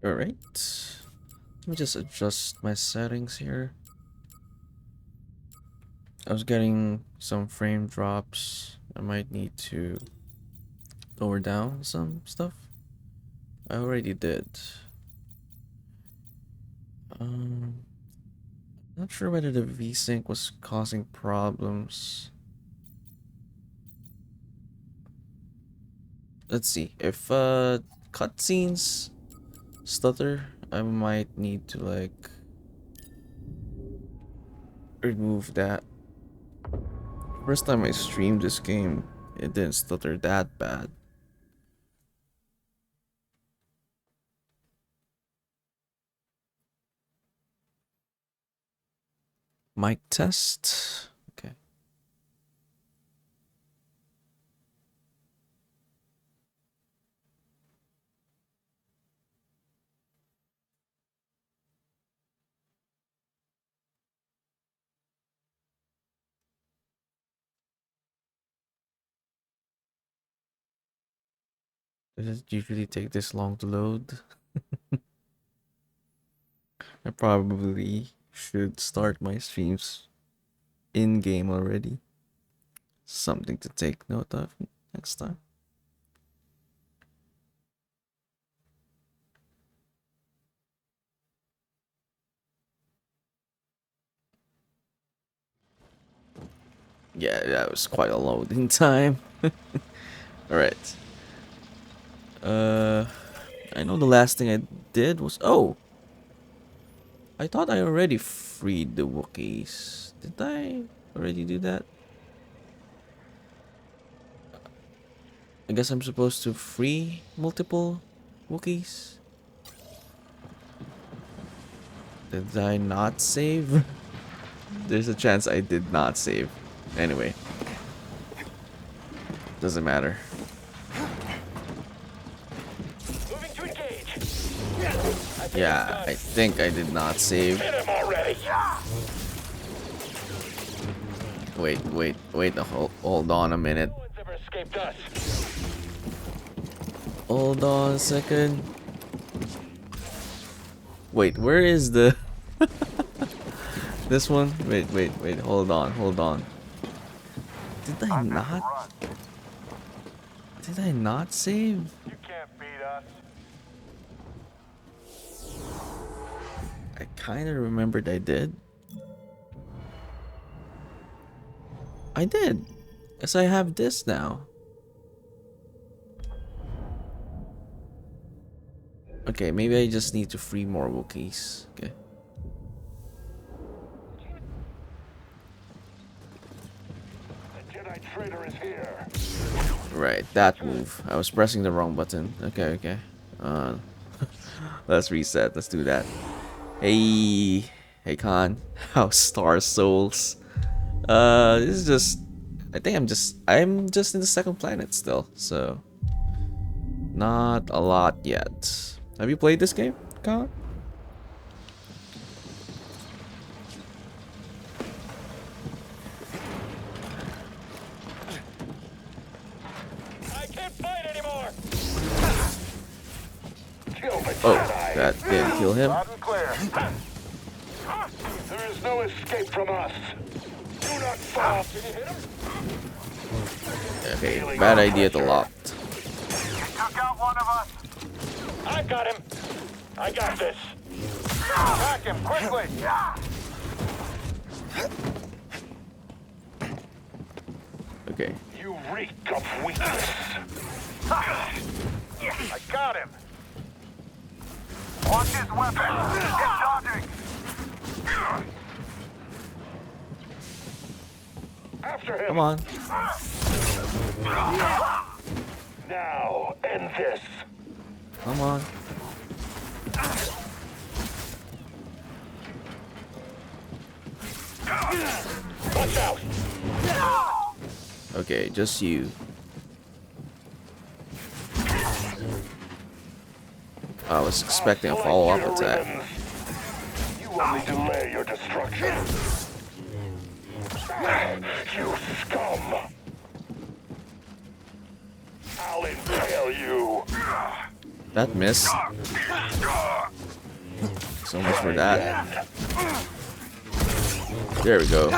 Alright. Let me just adjust my settings here. I was getting some frame drops. I might need to lower down some stuff. I already did. Not sure whether the VSync was causing problems. Let's see. If cutscenes stutter, I might need to like remove that. First time I streamed this game, it didn't stutter that bad. Mic test. Okay. Does it usually take this long to load? I probably should start my streams in game already. Something to take note of next time. Yeah, that was quite a loading time. Alright. I know the last thing I did was... Oh! I thought I already freed the Wookiees. Did I already do that? I guess I'm supposed to free multiple Wookiees? Did I not save? There's a chance I did not save. Anyway. Doesn't matter. Yeah, I think I did not save. Wait, hold on a minute. Hold on a second. Wait, where is the... This one? Wait, hold on. Did I not? Did I not save? You can't beat us. I kind of remembered I did. I did. Yes, I have this now. Okay, maybe I just need to free more Wookiees. Okay. The Jedi traitor is here. Right, that move. I was pressing the wrong button. Okay. Let's reset. Let's do that. Hey Khan. How's Star Souls? This is just... I think I'm just in the second planet still, so... Not a lot yet. Have you played this game, Khan? I can't fight anymore. Oh, that didn't kill him. Loud and clear. There is no escape from us. Do not fall. Did you hit him? Okay, bad idea to lock. Took out one of us. I got him. I got this. Attack him quickly. Okay. You reek of weakness. I got him. Watch his weapon. It's dodging. After him. Come on. Now, end this. Come on. Watch out. Okay, just you. I was expecting a follow-up attack. You only delay your destruction. You scum. I'll impale you. That missed. So much for that. There we go.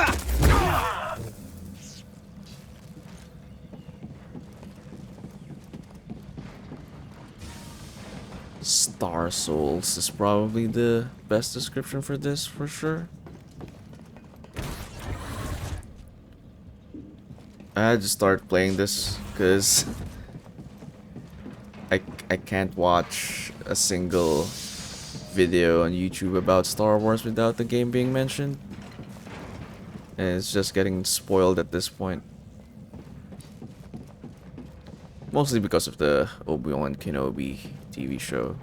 Star Souls is probably the best description for this, for sure. I had to start playing this because I can't watch a single video on YouTube about Star Wars without the game being mentioned. And it's just getting spoiled at this point. Mostly because of the Obi-Wan Kenobi TV show.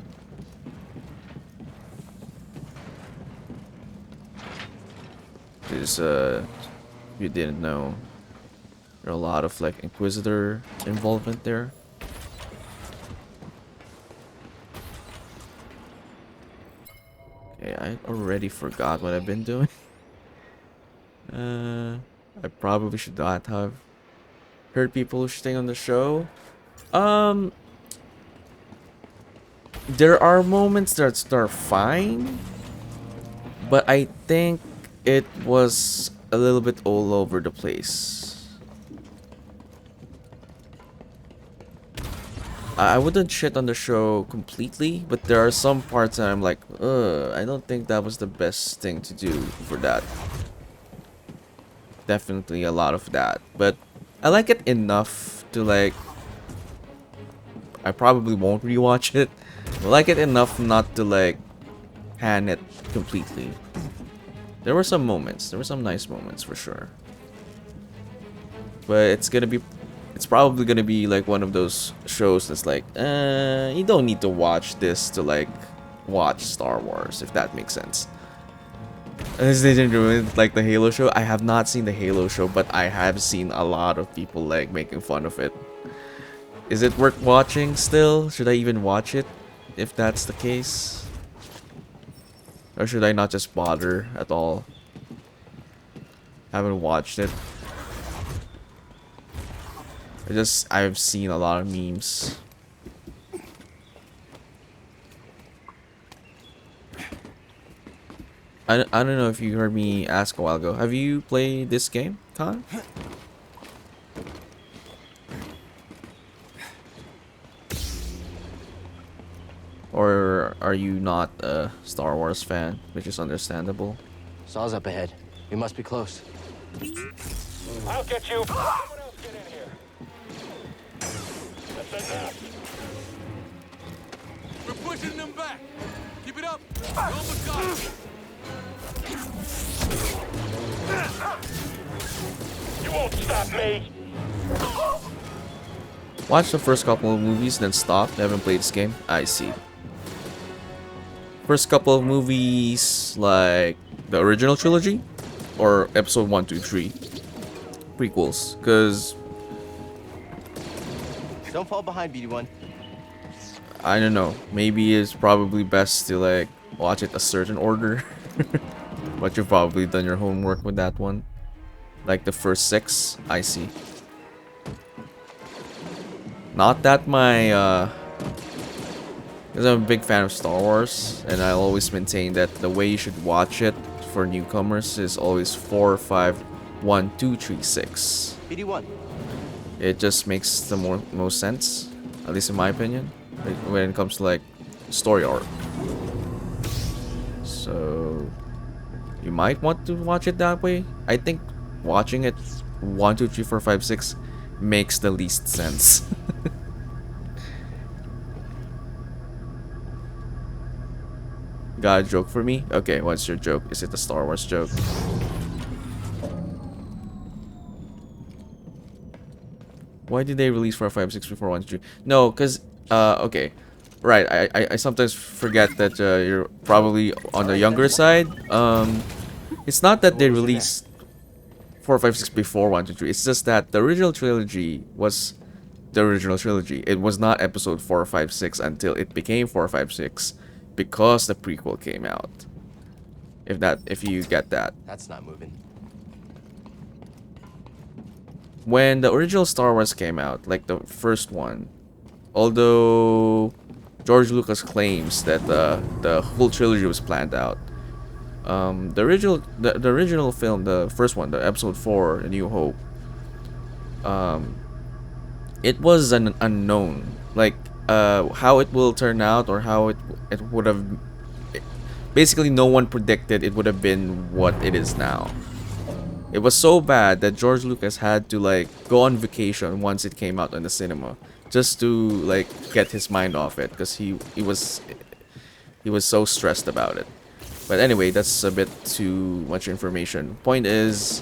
Because, if you didn't know, there are a lot of like Inquisitor involvement there. Okay, I already forgot what I've been doing. I probably should not have heard people staying on the show. There are moments that are fine, but I think it was a little bit all over the place. I wouldn't shit on the show completely, but there are some parts that I'm like, I don't think that was the best thing to do for that. Definitely a lot of that, but I like it enough to like. I probably won't rewatch it. I like it enough not to like pan it completely. There were some moments. There were some nice moments for sure. But it's probably gonna be like one of those shows that's like, you don't need to watch this to like watch Star Wars, if that makes sense. As they didn't ruin like the Halo show. I have not seen the Halo show, but I have seen a lot of people like making fun of it. Is it worth watching still? Should I even watch it if that's the case? Or should I not just bother at all? Haven't watched it. I've seen a lot of memes. I don't know if you heard me ask a while ago. Have you played this game, Khan? Or are you not a Star Wars fan, which is understandable? Saw's up ahead. We must be close. I'll get you. Someone else get in here. That's enough. We're pushing them back. Keep it up. You almost got it. You won't stop me. Watch the first couple of movies, then stop. Haven't played this game. I see. First couple of movies, like the original trilogy, or episode 1, 2, 3, prequels. Cause Don't fall behind, BD1. I don't know. Maybe it's probably best to like watch it a certain order. But you've probably done your homework with that one. Like the first 6, I see. Not that my because I'm a big fan of Star Wars, and I always maintain that the way you should watch it for newcomers is always 4, 5, 1, 2, 3, 6. BD1. It just makes the most sense, at least in my opinion, when it comes to like story arc. So you might want to watch it that way. I think watching it 1, 2, 3, 4, 5, 6 makes the least sense. Got a joke for me? Okay, what's your joke? Is it a Star Wars joke? Why did they release 4, 5, 6 before 1, 2, 3? No, because, okay. Right, I sometimes forget that you're probably on the younger side. It's not that they released 4, 5, 6 before 1, 2, 3. It's just that the original trilogy was the original trilogy. It was not episode 4, 5, 6 until it became 4, 5, 6 because the prequel came out. If you get that. That's not moving. When the original Star Wars came out, like the first one, although George Lucas claims that the whole trilogy was planned out. The original film, the first one, the Episode 4, A New Hope. It was an unknown, like how it will turn out or how it would have. Basically, no one predicted it would have been what it is now. It was so bad that George Lucas had to like go on vacation once it came out in the cinema, just to like get his mind off it, because he was so stressed about it. But anyway, that's a bit too much information. Point is,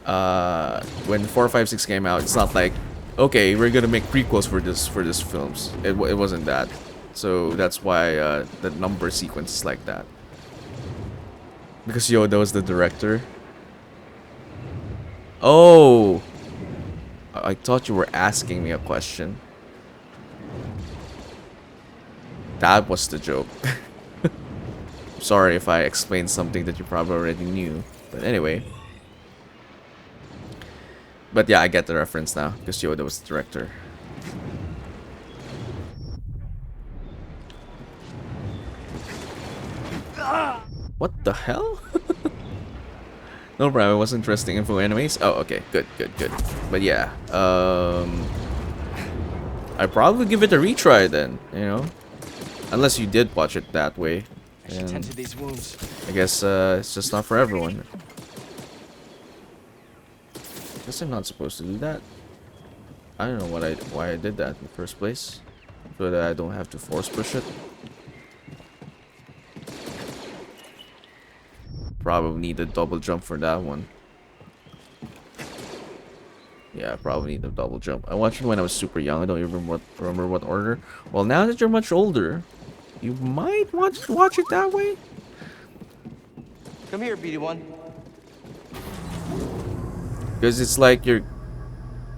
when 456 came out, it's not like, okay, we're gonna make prequels for this films. It wasn't that. So that's why the number sequence is like that. Because Yoda was the director. Oh, I thought you were asking me a question. That was the joke. Sorry if I explained something that you probably already knew. But anyway. But yeah, I get the reference now, because Yoda was the director. What the hell? No problem, it was interesting info anyways. Oh, okay, good. But yeah, I'd probably give it a retry then, you know? Unless you did watch it that way. I should tend to these wounds. I guess it's just not for everyone. Guess I'm not supposed to do that. I don't know why I did that in the first place. So that I don't have to force push it. Probably need a double jump for that one. Yeah, probably need a double jump. I watched it when I was super young. I don't even remember what order. Well, now that you're much older, you might want to watch it that way. Come here, BD1. Because it's like you're...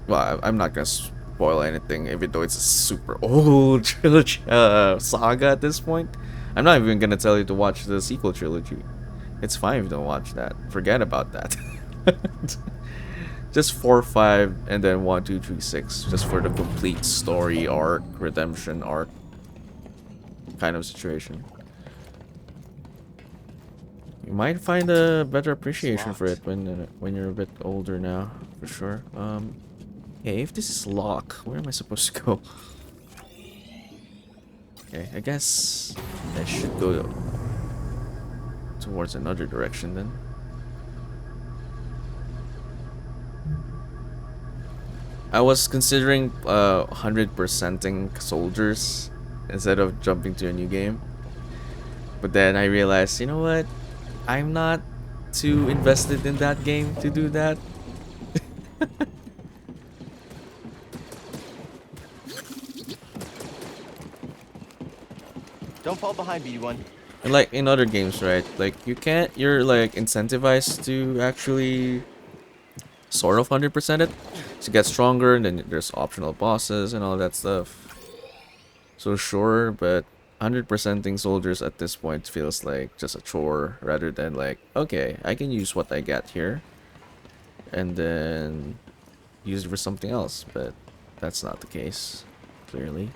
Well, I'm not gonna spoil anything, even though it's a super old trilogy saga at this point. I'm not even gonna tell you to watch the sequel trilogy. It's fine if you don't watch that. Forget about that. Just 4, 5, and then 1, 2, 3, 6. Just for the complete story arc, redemption arc kind of situation. You might find a better appreciation for it when you're a bit older now, for sure. Okay, if this is lock, where am I supposed to go? Okay, I guess I should go towards another direction then. I was considering 100%ing soldiers instead of jumping to a new game. But then I realized, you know what? I'm not too invested in that game to do that. Don't fall behind, BD1. And like in other games, right? Like you're like incentivized to actually sort of 100% it to get stronger, and then there's optional bosses and all that stuff. So sure, but 100%ing soldiers at this point feels like just a chore rather than like, okay, I can use what I get here and then use it for something else, but that's not the case, clearly.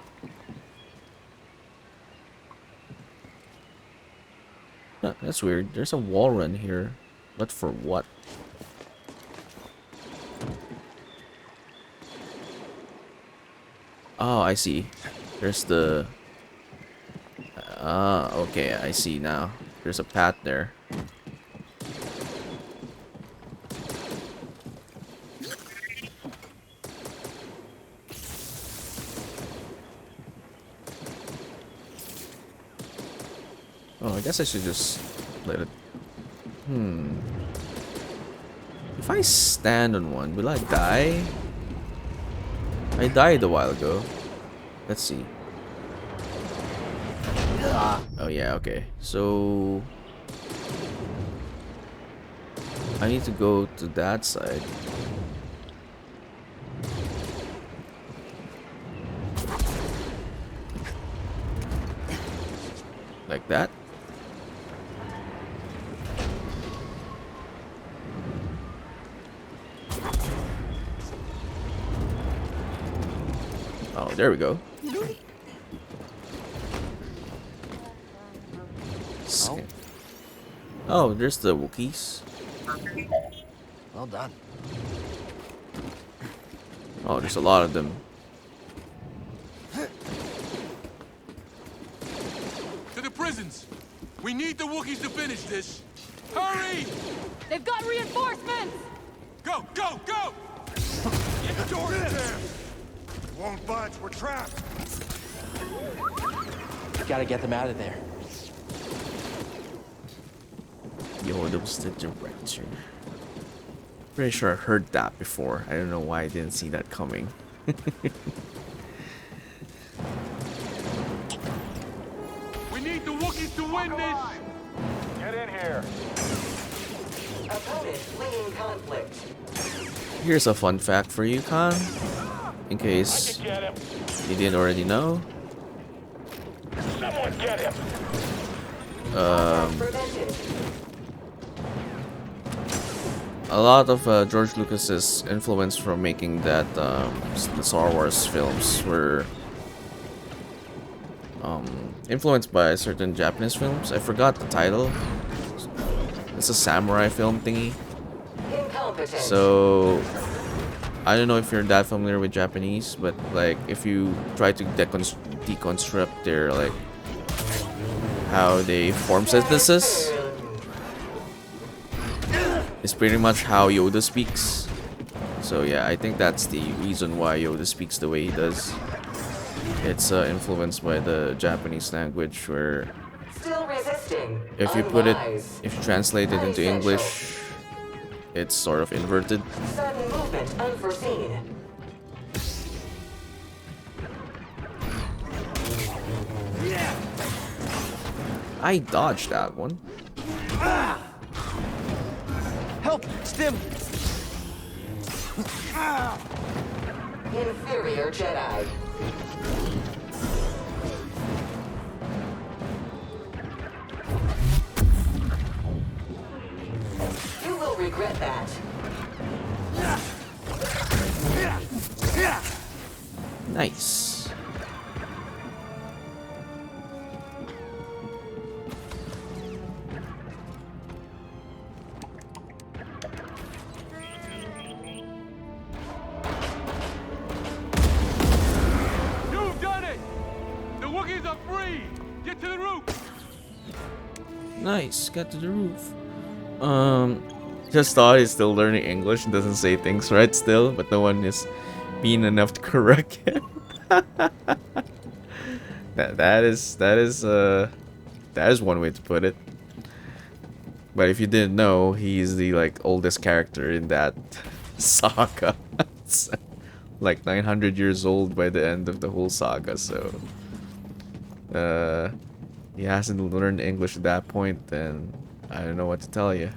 Huh, that's weird. There's a wall run here. But for what? Oh, I see. There's the... Ah, okay, I see now. There's a path there. Oh, I guess I should just let it... If I stand on one, will I die? I died a while ago. Let's see. Oh yeah, okay. So... I need to go to that side. Like that? Oh, there we go. Oh, Oh, there's the Wookiees. well done. Oh, there's a lot of them. To the prisons. We need the Wookiees to finish this. Hurry! They've got reinforcements! Go, go, go! Get the door there! Won't budge, we're trapped! Gotta get them out of there. Yoda was the director. Pretty sure I heard that before. I don't know why I didn't see that coming. We need the Wookiees to win this! Get in here! Opponent fleeing conflict. Here's a fun fact for you, Khan. In I case can get him! you didn't already know. Someone get him! Prevented. A lot of George Lucas's influence from making that the Star Wars films were influenced by certain Japanese films. I forgot the title. It's a samurai film thingy. Incompetent. So I don't know if you're that familiar with Japanese, but like if you try to deconstruct their like how they form sentences, it's pretty much how Yoda speaks. So yeah, I think that's the reason why Yoda speaks the way he does. It's influenced by the Japanese language, where Still resisting. if you put it, Unwise. if you translate it into English, it's sort of inverted. Sudden movement unforeseen. I dodged that one. Help! Stim! Inferior Jedi. You will regret that. Nice. You've done it! The Wookiees are free! Get to the roof! Nice. Got to the roof. Just thought he's still learning English and doesn't say things right still, but no one is mean enough to correct him. that is one way to put it. But if you didn't know, he's the like oldest character in that saga. It's, like 900 years old by the end of the whole saga, so he hasn't learned English at that point, then I don't know what to tell you.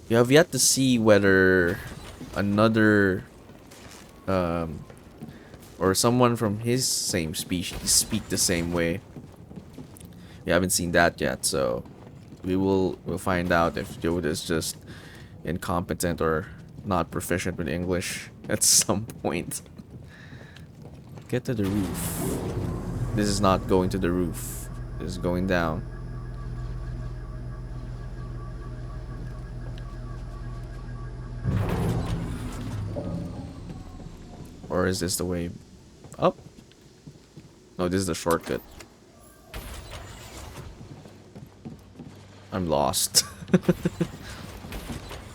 You have yet to see whether another or someone from his same species speak the same way. We haven't seen that yet, so we'll find out if Yoda is just incompetent or not proficient with English at some point. Get to the roof. This is not going to the roof. This is going down. Or is this the way up? No, this is the shortcut. I'm lost.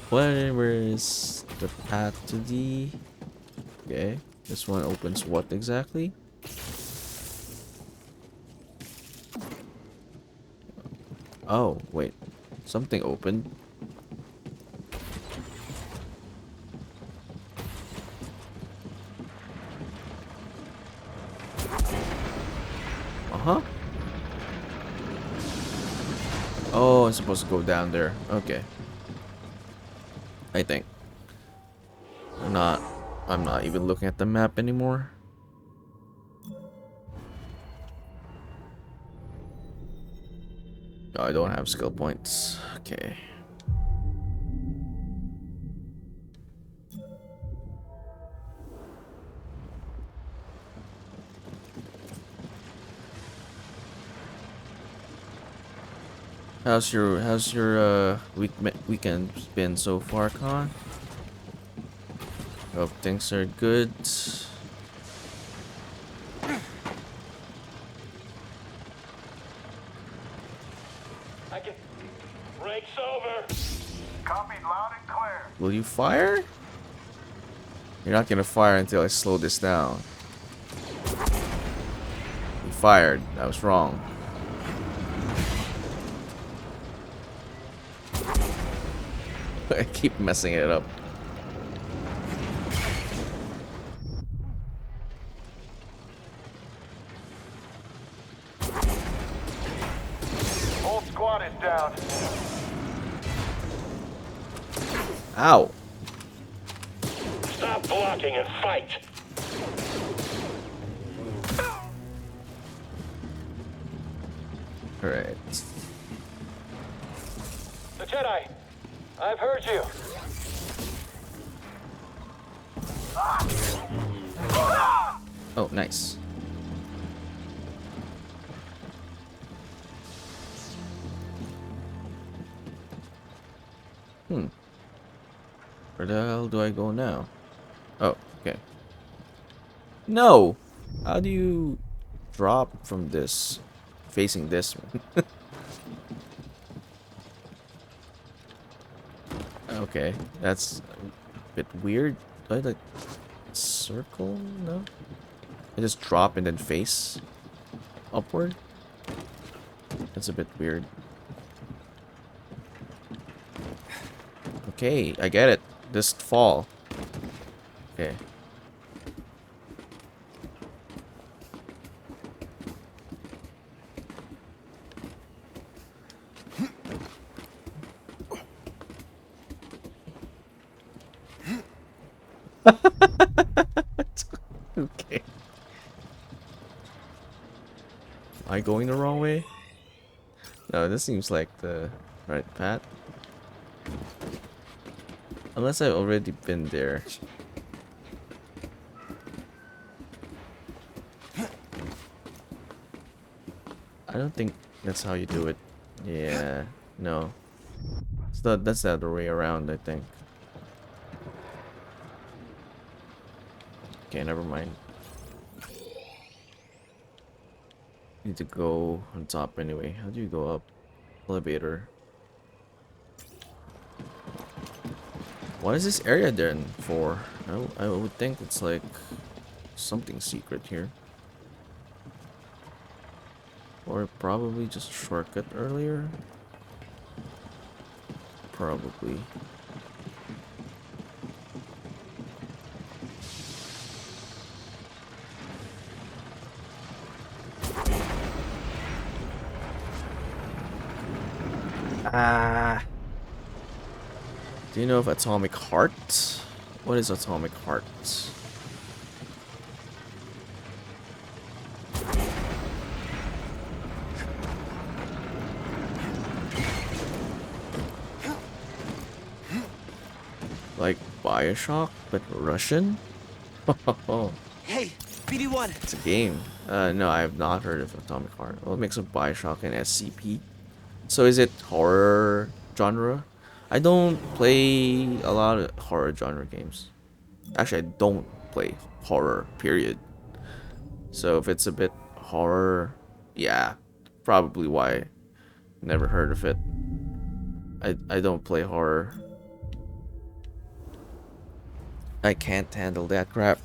Where is the path to the... Okay, this one opens what exactly? Oh, wait. Something opened. Uh-huh. Oh, I'm supposed to go down there. Okay. I think. I'm not even looking at the map anymore. No, I don't have skill points. Okay. How's your weekend been so far, Con? Hope things are good. I can... Break's over. Copied loud and clear. Will you fire? You're not gonna fire until I slow this down. You fired. I was wrong. I keep messing it up. Whole squad is down. Ow. Stop blocking and fight. Alright. The Jedi, I've heard you. Oh, nice. Where the hell do I go now? Oh, okay. No! How do you drop from this? Facing this one. Okay, that's a bit weird. Do I like circle? No? I just drop and then face upward? That's a bit weird. Okay, I get it. Just fall. Okay. Okay. Am I going the wrong way? No, this seems like the right path. Unless I've already been there. I don't think that's how you do it. Yeah, no. So that's the other way around, I think. Okay, never mind. Need to go on top anyway. How do you go up? Elevator. What is this area then for? I would think it's like something secret here. Or probably just a shortcut earlier. Probably. Ah. Do you know of Atomic Heart? What is Atomic Heart? Like Bioshock, but Russian? Hey, BD1. It's a game. No, I have not heard of Atomic Heart. Well, it makes of Bioshock and SCP. So is it horror genre? I don't play a lot of horror genre games. Actually, I don't play horror, period. So if it's a bit horror, yeah, probably why. Never heard of it. I don't play horror. I can't handle that crap.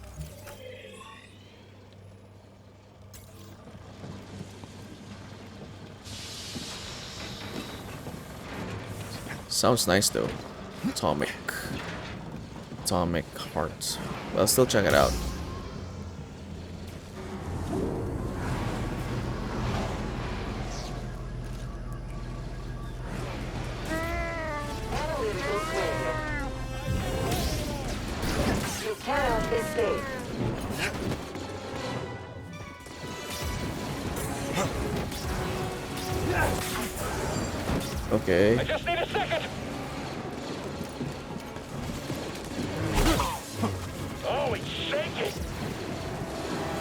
Sounds nice though. Atomic Heart. But I'll still check it out. Analytical swing. You cannot escape. Okay. I just need a second. Oh, he's shaking.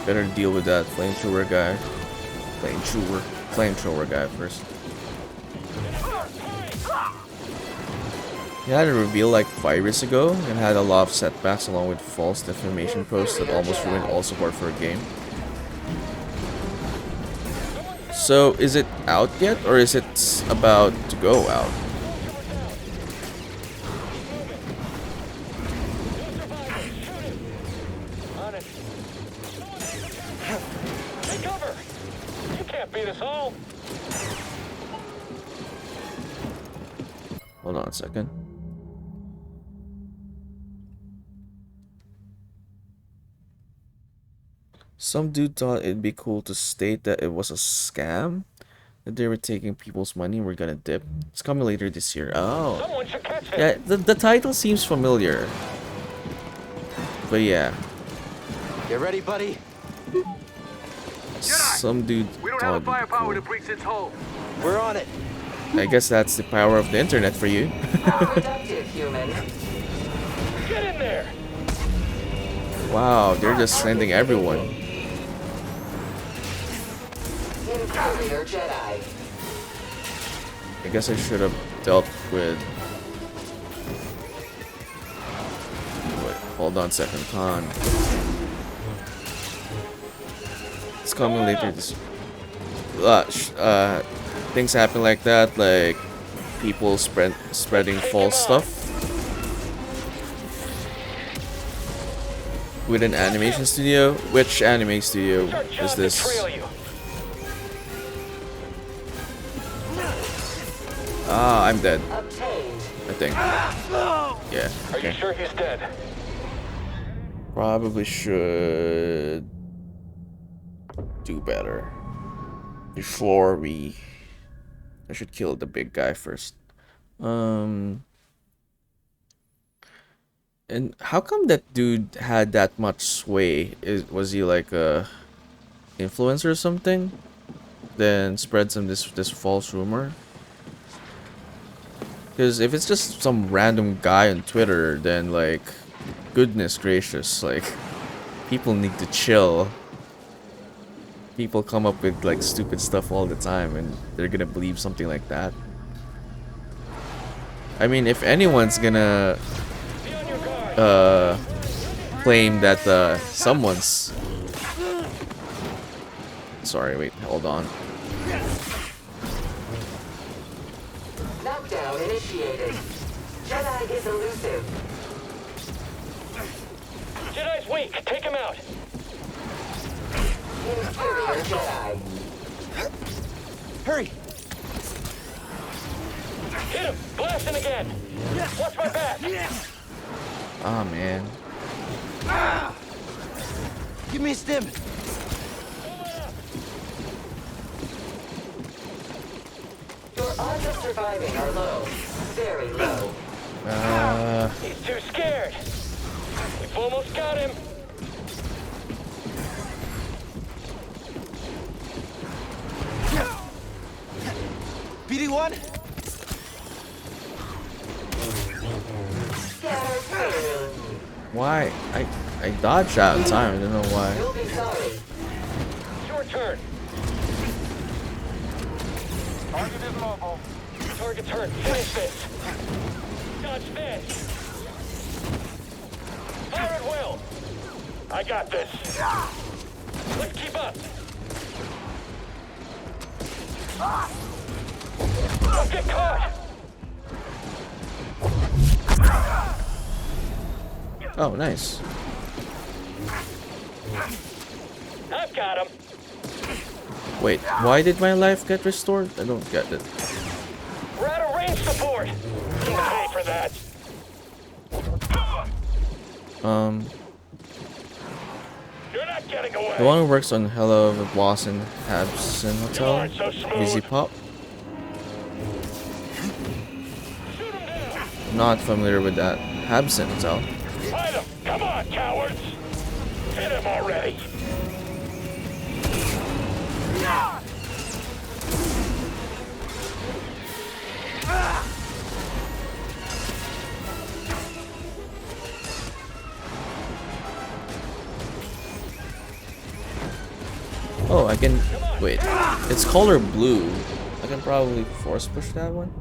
Better deal with that flamethrower guy. Flamethrower guy first. He had a reveal like 5 years ago and had a lot of setbacks along with false defamation posts that almost ruined all support for a game. So, is it out yet, or is it about to go out? Take cover! You can't beat us all! Hold on a second. Some dude thought it'd be cool to state that it was a scam, that they were taking people's money and we're gonna dip. It's coming later this year. Oh. Someone should catch it! Yeah, the title seems familiar. But yeah. You ready, buddy? Some dude We don't thought have the it'd be firepower to cool. breach its hull. We're on it. I guess that's the power of the internet for you. How productive, human. Get in there! Wow, they're just sending everyone. Inferior Jedi. I guess I should have dealt with... Wait, hold on a second, Khan. It's coming later this... things happen like that, like people spreading false stuff with an animation studio. Which anime studio is this? Ah, I'm dead, Obtained. I think. Yeah, Are you okay. sure he's dead? Probably should do better before we... I should kill the big guy first. And how come that dude had that much sway? Was he like a influencer or something? Then spread this false rumor? Because if it's just some random guy on Twitter, then like, goodness gracious, like, people need to chill. People come up with like stupid stuff all the time and they're gonna believe something like that. I mean, if anyone's gonna claim that someone's... Sorry, wait, hold on. Knockdown initiated. Jedi is elusive. Jedi's weak. Take him out. Inferior Jedi. Hurry! Hit him. Blasting again. Watch my back. Ah, man. Give me a stim. Your odds of surviving are low. Very low. He's too scared. We've almost got him. BD1? Scatter failure. Why? I dodged out in time, I don't know why. You'll be sorry. Your turn. Target is mobile. Target's hurt. Finish this. Dodge this. Fire at will. I got this. Let's keep up. Don't get caught. Oh, nice. I've got him. Wait, why did my life get restored? I don't get it. We're out of range support. You'll pay for that. You're not getting away. The one who works on Hello the Boss in Habson Hotel, aren't so smooth. Easy Pop. Shoot him down. Not familiar with that. Habson Hotel. Fight him. Come on, cowards. Hit him already. Oh, I can... Wait. It's color blue. I can probably force push that one.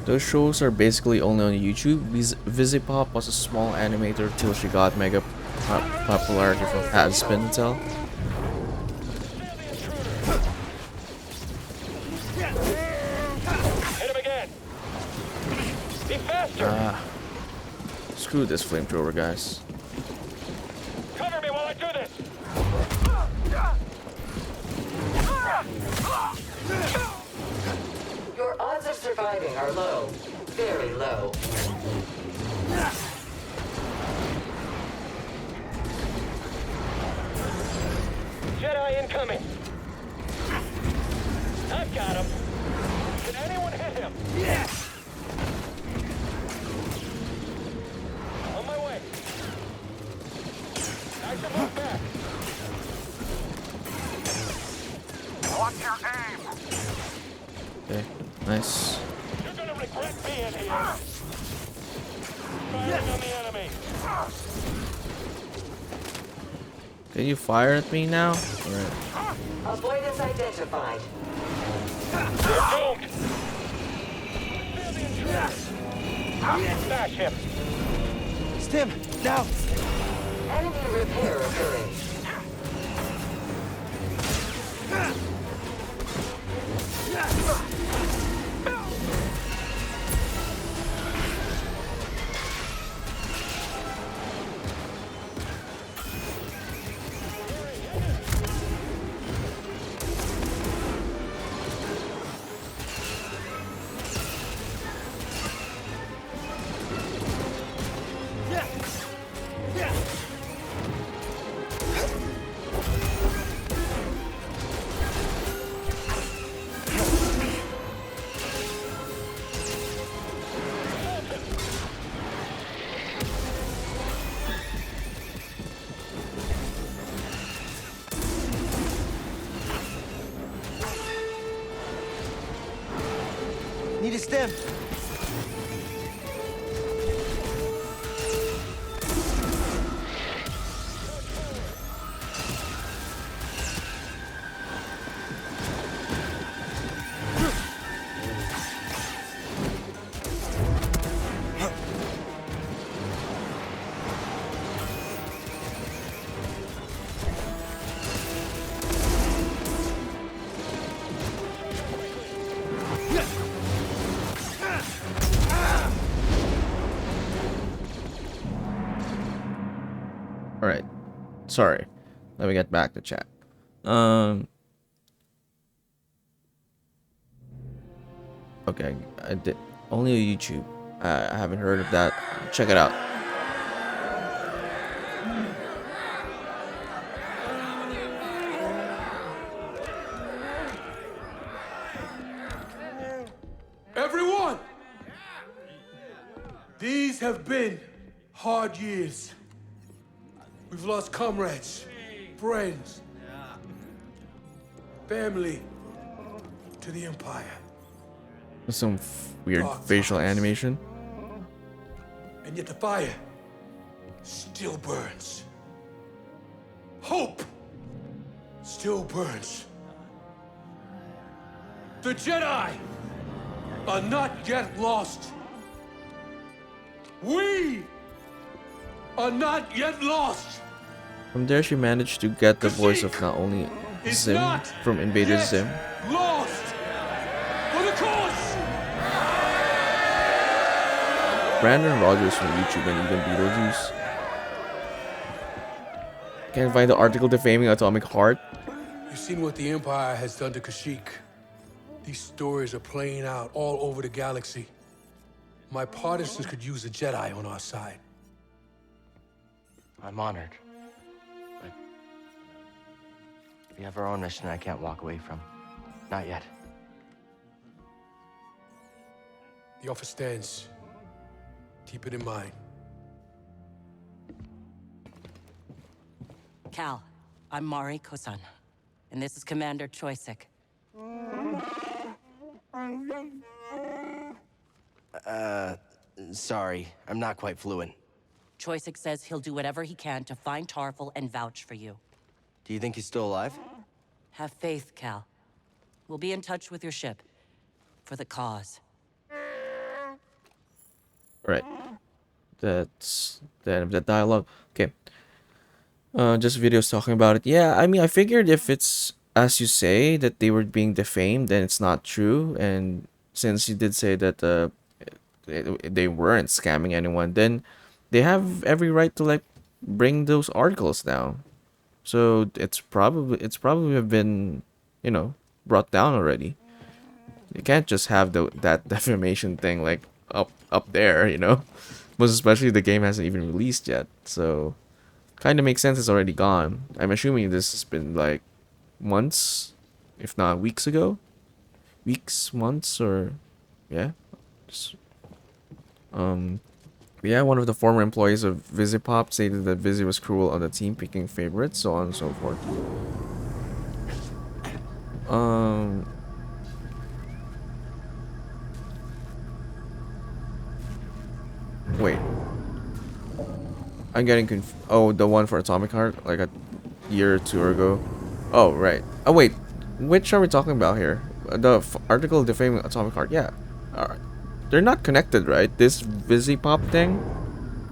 Those shows are basically only on YouTube. Visipop was a small animator till she got mega popularity from Spin and Tell. Hit him again. Be faster. Screw this flamethrower, guys. Cover me while I do this. Your odds of surviving are low. Very low. Jedi incoming. I've got him. Can anyone hit him? Yes. On my way. I should move back. Watch your aim. Okay, nice. You're gonna regret being here. Firing on the enemy. Can you fire at me now? Alright. Avoidance identified. You're doomed. Feel the intruder. Smash him. Stim, now. Enemy repair occurring. Need a stim. Alright. Sorry. Let me get back to chat. Okay, I did only on YouTube. I haven't heard of that. Check it out. Everyone! These have been hard years. We've lost comrades, friends, family to the Empire. Some weird facial animation. And yet the fire still burns. Hope still burns. The Jedi are not yet lost. We are not yet lost. From there, she managed to get the voice of not only Zim from Invader Zim. Lost for the cause. Brandon Rogers from YouTube and even Beetlejuice. Can't find the article defaming Atomic Heart. You've seen what the Empire has done to Kashyyyk. These stories are playing out all over the galaxy. My partisans could use a Jedi on our side. I'm honored. But we have our own mission I can't walk away from. Not yet. The offer stands. Keep it in mind. Cal, I'm Mari Kosan, and this is Commander Choisik. Sorry, I'm not quite fluent. Choisik says he'll do whatever he can to find Tarful and vouch for you. Do you think he's still alive? Have faith, Cal. We'll be in touch with your ship. For the cause. Right. That's the end of the dialogue. Okay. Just videos talking about it. Yeah, I mean, I figured if it's as you say that they were being defamed, then it's not true. And since you did say that they weren't scamming anyone, then they have every right to like bring those articles down. So it's probably have been, you know, brought down already. You can't just have that defamation thing like up there, you know. Most especially the game hasn't even released yet. So kind of makes sense it's already gone. I'm assuming this has been like months, if not weeks ago. Weeks, months, or yeah. Just, um yeah, one of the former employees of Visipop stated that Visi was cruel on the team picking favorites, so on and so forth. Um Wait. I'm getting oh, the one for Atomic Heart, like a year or two ago. Oh, right. Oh, wait. Which are we talking about here? The article defaming Atomic Heart. Yeah. Alright. They're not connected, right? This Visipop thing?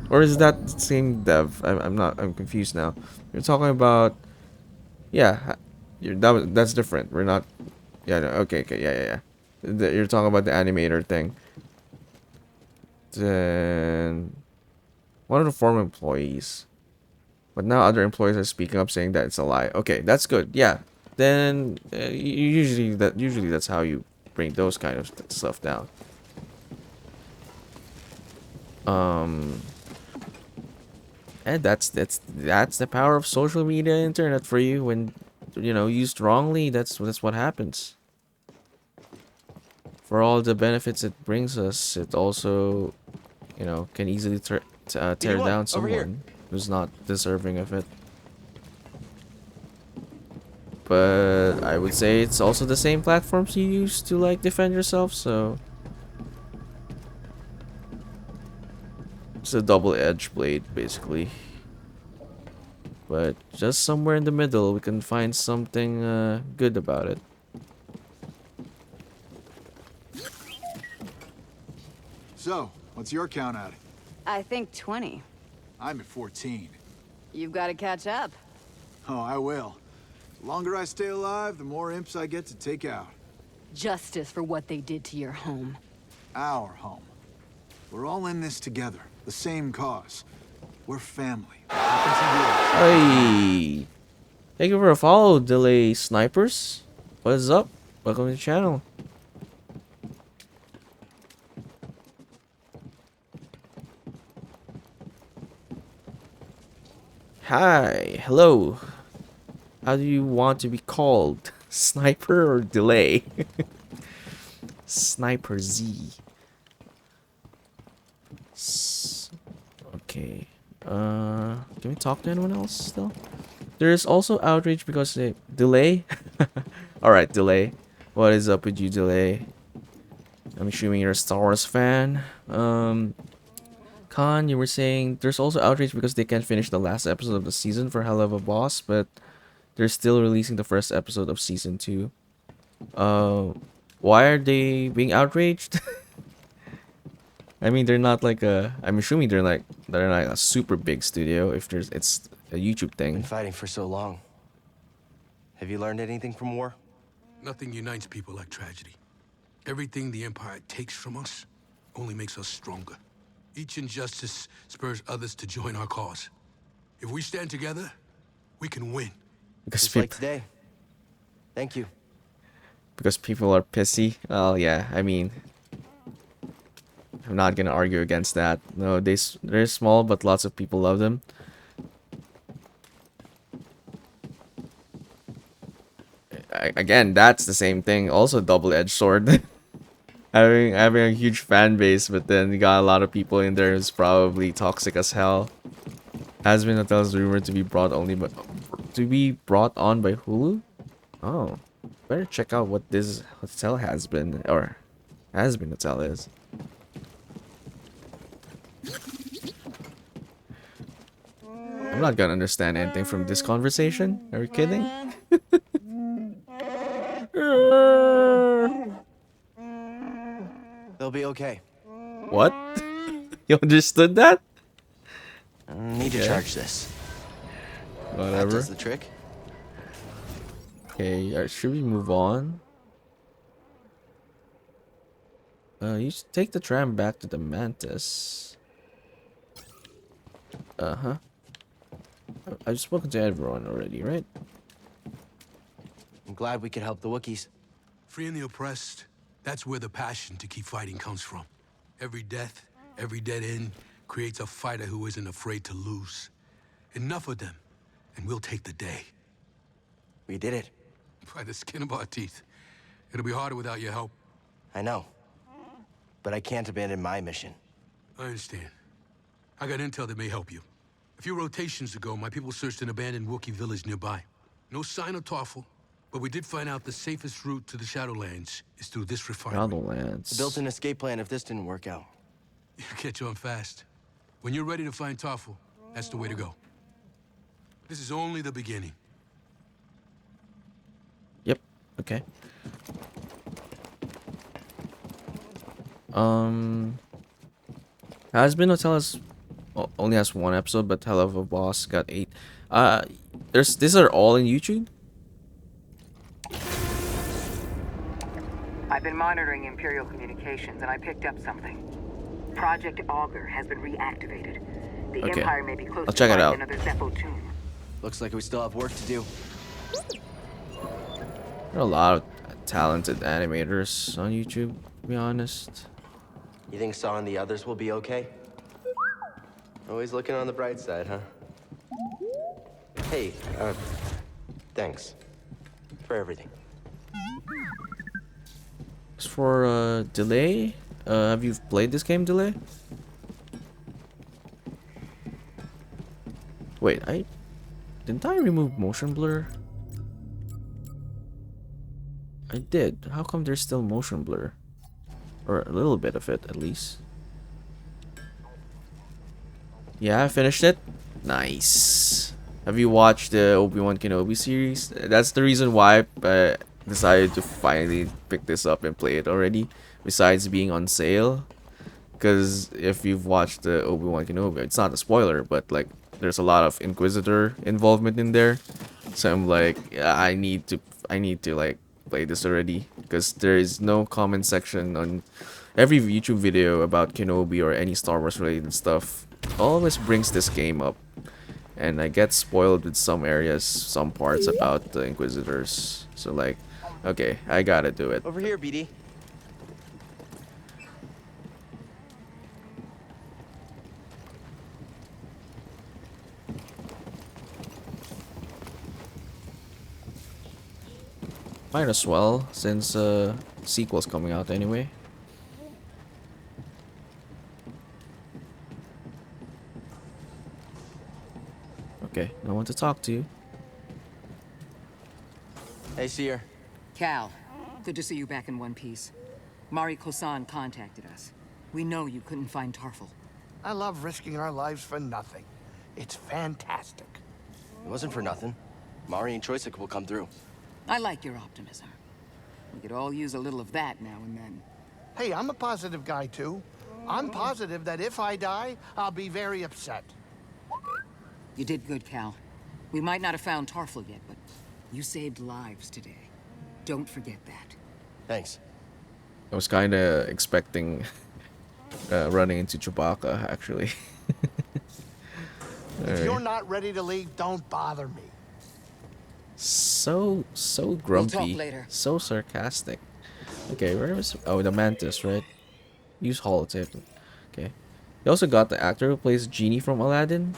Or is that the same dev? I'm not. I'm confused now. You're talking about. Yeah. That's different. We're not. Yeah. No, okay. Okay. Yeah. Yeah. Yeah. You're talking about the animator thing. Then. One of the former employees. But now other employees are speaking up saying that it's a lie. Okay, that's good. Yeah. Then usually that's how you bring those kind of stuff down. And that's the power of social media and internet for you. When used wrongly, that's what happens. For all the benefits it brings us, it also can easily tear down someone who's not deserving of it. But I would say it's also the same platforms you use to like defend yourself, so it's a double-edged blade basically. But just somewhere in the middle we can find something good about it. So, what's your count at? I think 20. I'm at 14. You've got to catch up. Oh, I will. The longer I stay alive, the more imps I get to take out. Justice for what they did to your home. Our home. We're all in this together. The same cause. We're family. Hey! Thank you for a follow, Delay Snipers. What is up? Welcome to the channel. Hi, hello. How do you want to be called? Sniper or Delay? Sniper Z. Okay. Can we talk to anyone else still? There is also outrage because they Delay. All right, Delay. What is up with you, Delay? I'm assuming you're a Star Wars fan. Khan, you were saying there's also outrage because they can't finish the last episode of the season for Hell of a Boss, but they're still releasing the first episode of season 2. Why are they being outraged? I mean, they're not like a. I'm assuming they're not a super big studio. If it's a YouTube thing. Been fighting for so long. Have you learned anything from war? Nothing unites people like tragedy. Everything the Empire takes from us only makes us stronger. Each injustice spurs others to join our cause. If we stand together, we can win. Because Just like today. Thank you. Because people are pissy. Well, yeah. I mean, I'm not gonna argue against that. No, they're small, but lots of people love them. Again, that's the same thing. Also, double-edged sword. having a huge fan base, but then you got a lot of people in there who's probably toxic as hell. Has-Been Hotel is rumored to be brought on by Hulu. Oh, better check out what this hotel Has-Been Hotel is. I'm not gonna understand anything from this conversation. Are you kidding? They'll be okay. What? You understood that? Need to Okay. charge this. That Whatever. does the trick. Okay, should we move on? You should take the tram back to the Mantis. Uh-huh. I've spoken to everyone already, right? I'm glad we could help the Wookiees. Freeing the oppressed, that's where the passion to keep fighting comes from. Every death, every dead end creates a fighter who isn't afraid to lose. Enough of them, and we'll take the day. We did it. By the skin of our teeth. It'll be harder without your help. I know. But I can't abandon my mission. I understand. I got intel that may help you. A few rotations ago, my people searched an abandoned Wookiee village nearby. No sign of Tarful, but we did find out the safest route to the Shadowlands is through this refinery. Shadowlands. I built an escape plan if this didn't work out. You catch on fast. When you're ready to find Tarful, that's the way to go. This is only the beginning. Yep. Okay. Hasbin Hotel only has one episode, but Hell of a Boss got 8. These are all in YouTube. I've been monitoring Imperial communications, and I picked up something. Project Augur has been reactivated. The Okay. Empire may be close I'll to check it finding out. another Zeppo tomb. Looks like we still have work to do. There are a lot of talented animators on YouTube, to be honest. You think Saw and the others will be okay? Always looking on the bright side, huh? Hey, thanks. For everything. As for Delay, have you played this game, Delay? Wait, didn't I remove motion blur? I did. How come there's still motion blur? Or a little bit of it, at least. Yeah, I finished it. Nice. Have you watched the Obi-Wan Kenobi series? That's the reason why I decided to finally pick this up and play it already. Besides being on sale. Because if you've watched the Obi-Wan Kenobi, it's not a spoiler, but like there's a lot of Inquisitor involvement in there. So I'm like, yeah, I need to like play this already, because there is no comment section on every YouTube video about Kenobi or any Star Wars related stuff. Always brings this game up, and I get spoiled with some areas, some parts about the Inquisitors. So like, okay, I gotta do it. Over here, BD. Might as well, since sequel's coming out anyway. Okay, no one to talk to. Hey, Seer. Cal, good to see you back in one piece. Mari Kosan contacted us. We know you couldn't find Tarful. I love risking our lives for nothing. It's fantastic. It wasn't for nothing. Mari and Choysic will come through. I like your optimism. We could all use a little of that now and then. Hey, I'm a positive guy, too. I'm positive that if I die, I'll be very upset. You did good, Cal. We might not have found Tarful yet, but you saved lives today. Don't forget that. Thanks. I was kind of expecting running into Chewbacca, actually. If you're not ready to leave, don't bother me. So grumpy, later. so sarcastic. Okay, where was the Mantis, right? Use holotape. Okay. They also got the actor who plays Genie from Aladdin.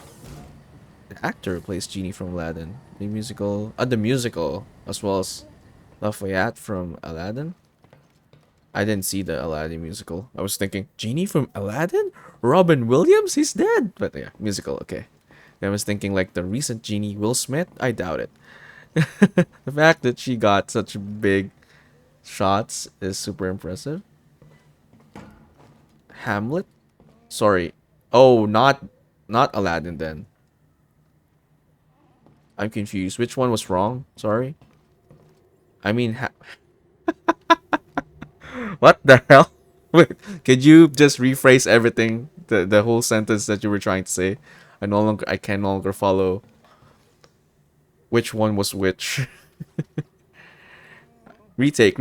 The actor who plays Genie from Aladdin. The musical, as well as Lafayette from Aladdin. I didn't see the Aladdin musical. I was thinking, Genie from Aladdin? Robin Williams? He's dead. But yeah, musical, okay. I was thinking like the recent Genie, Will Smith? I doubt it. The fact that she got such big shots is super impressive. Hamlet? Sorry. Oh, not Aladdin then. I'm confused. Which one was wrong? Sorry. I mean, what the hell? Wait, could you just rephrase everything the whole sentence that you were trying to say. I can no longer follow which one was which. Retake.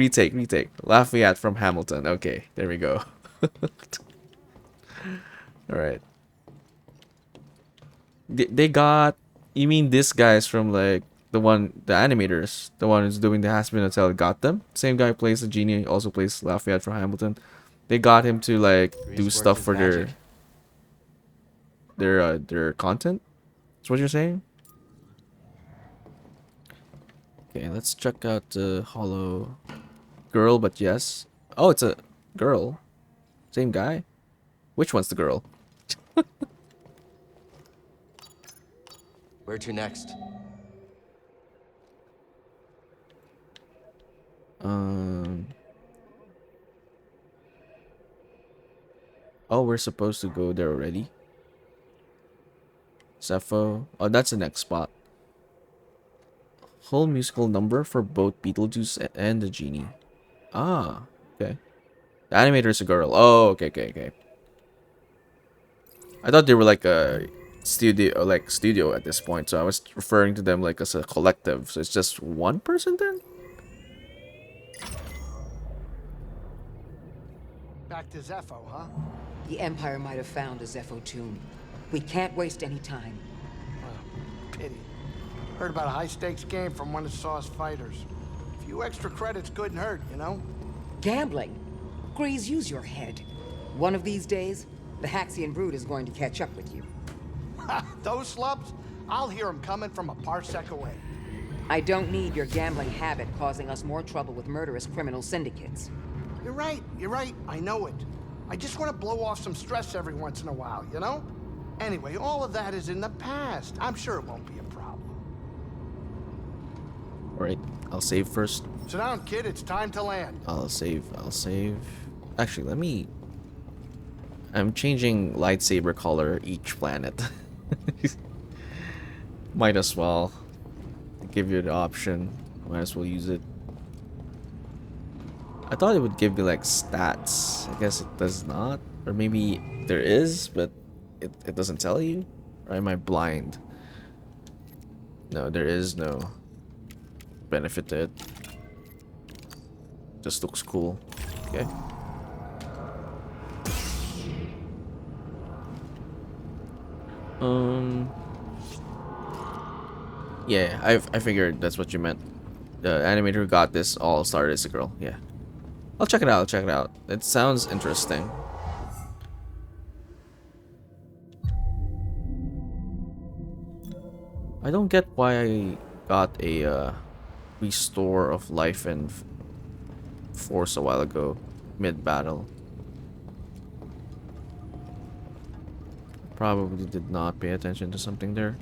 Lafayette from Hamilton. Okay, there we go. Alright. They got... You mean this guy's from like the animators, the one who's doing the Hasbin Hotel got them? Same guy who plays the genie, also plays Lafayette from Hamilton. They got him to like do Grease stuff works for his magic. their content. That's what you're saying? Okay, let's check out the Hollow girl, but yes. Oh, it's a girl. Same guy. Which one's the girl? Where to next? Oh, we're supposed to go there already. Zepho. Oh, that's the next spot. Whole musical number for both Beetlejuice and the genie. Ah, okay. The animator's a girl. Oh, okay. I thought they were like a studio at this point, so I was referring to them like as a collective. So it's just one person then? Back to Zepho, huh? The Empire might have found a Zepho tomb. We can't waste any time. Pity. Heard about a high-stakes game from one of Saw's fighters. A few extra credits couldn't hurt, you know? Gambling? Grease, use your head. One of these days, the Haxian brood is going to catch up with you. Those slubs? I'll hear them coming from a parsec away. I don't need your gambling habit causing us more trouble with murderous criminal syndicates. You're right, I know it. I just want to blow off some stress every once in a while, you know? Anyway, all of that is in the past. I'm sure it won't be a problem. Alright, I'll save first. Sit down, kid, it's time to land. I'll save. Actually, let me... I'm changing lightsaber color each planet. Might as well. Give you the option. Might as well use it. I thought it would give me like stats. I guess it does not. Or maybe there is, but it doesn't tell you? Or am I blind? No, there is no benefit to it. Just looks cool. Okay. Yeah, I figured that's what you meant. The animator who got this all started as a girl. Yeah. I'll check it out. It sounds interesting. I don't get why I got a restore of life and force a while ago, mid-battle. Probably did not pay attention to something there.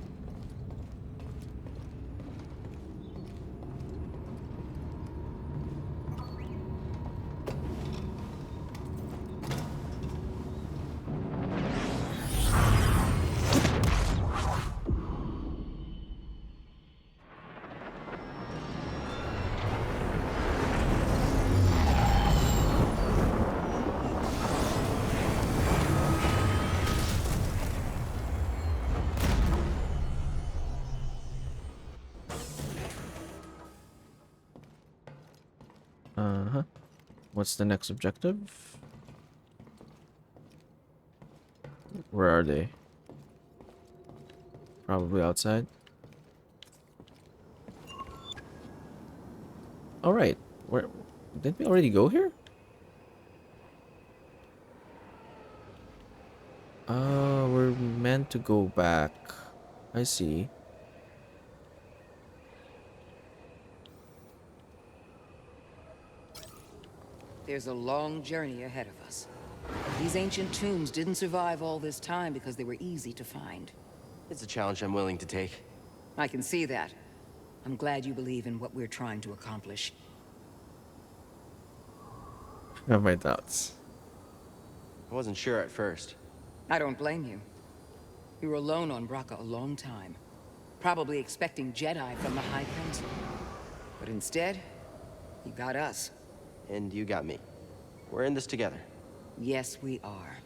What's the next objective? Where are they? Probably outside. Alright. Where did we already go here? We're meant to go back. I see. There's a long journey ahead of us. These ancient tombs didn't survive all this time because they were easy to find. It's a challenge I'm willing to take. I can see that. I'm glad you believe in what we're trying to accomplish. I have my doubts. I wasn't sure at first. I don't blame you. We were alone on Bracca a long time, probably expecting Jedi from the High Council. But instead, you got us. And you got me. We're in this together. Yes, we are.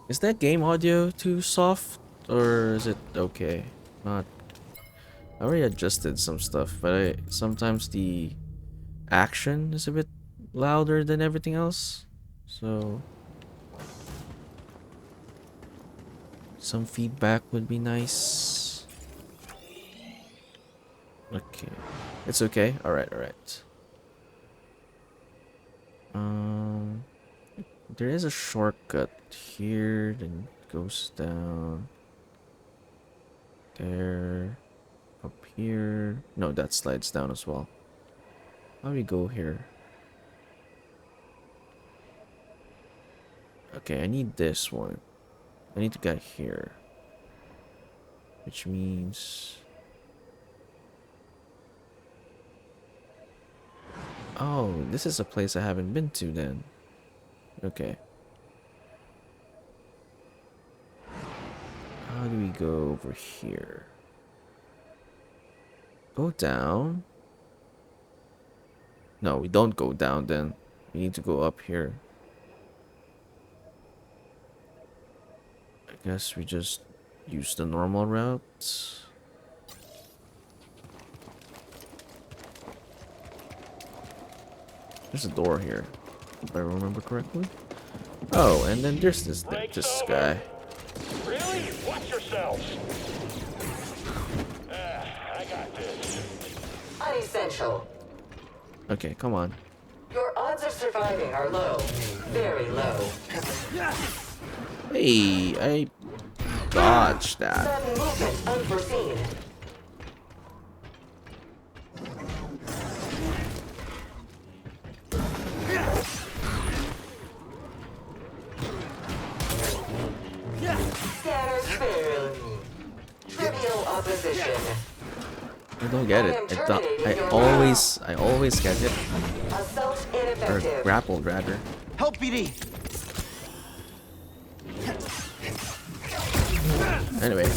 Is that game audio too soft? Or is it okay? Not. I already adjusted some stuff, but sometimes the action is a bit louder than everything else. So some feedback would be nice. Okay. It's okay? Alright, alright. There is a shortcut here, then it goes down there, up here. No, that slides down as well. How do we go here? Okay, I need this one. I need to get here. Which means... Oh, this is a place I haven't been to then. Okay. How do we go over here? Go down? No, we don't go down then. We need to go up here. I guess we just use the normal route. There's a door here, if I remember correctly. Oh, and then there's this guy. Really? Watch yourselves. I got this. Unessential. Okay, come on. Your odds of surviving are low. Very low. Hey, I dodged that. Sudden movement unforeseen. Scatter sparing. Trivial opposition. I don't get it. I always get hit. Assault Or ineffective. grappled rather. Help, BD. Anyway,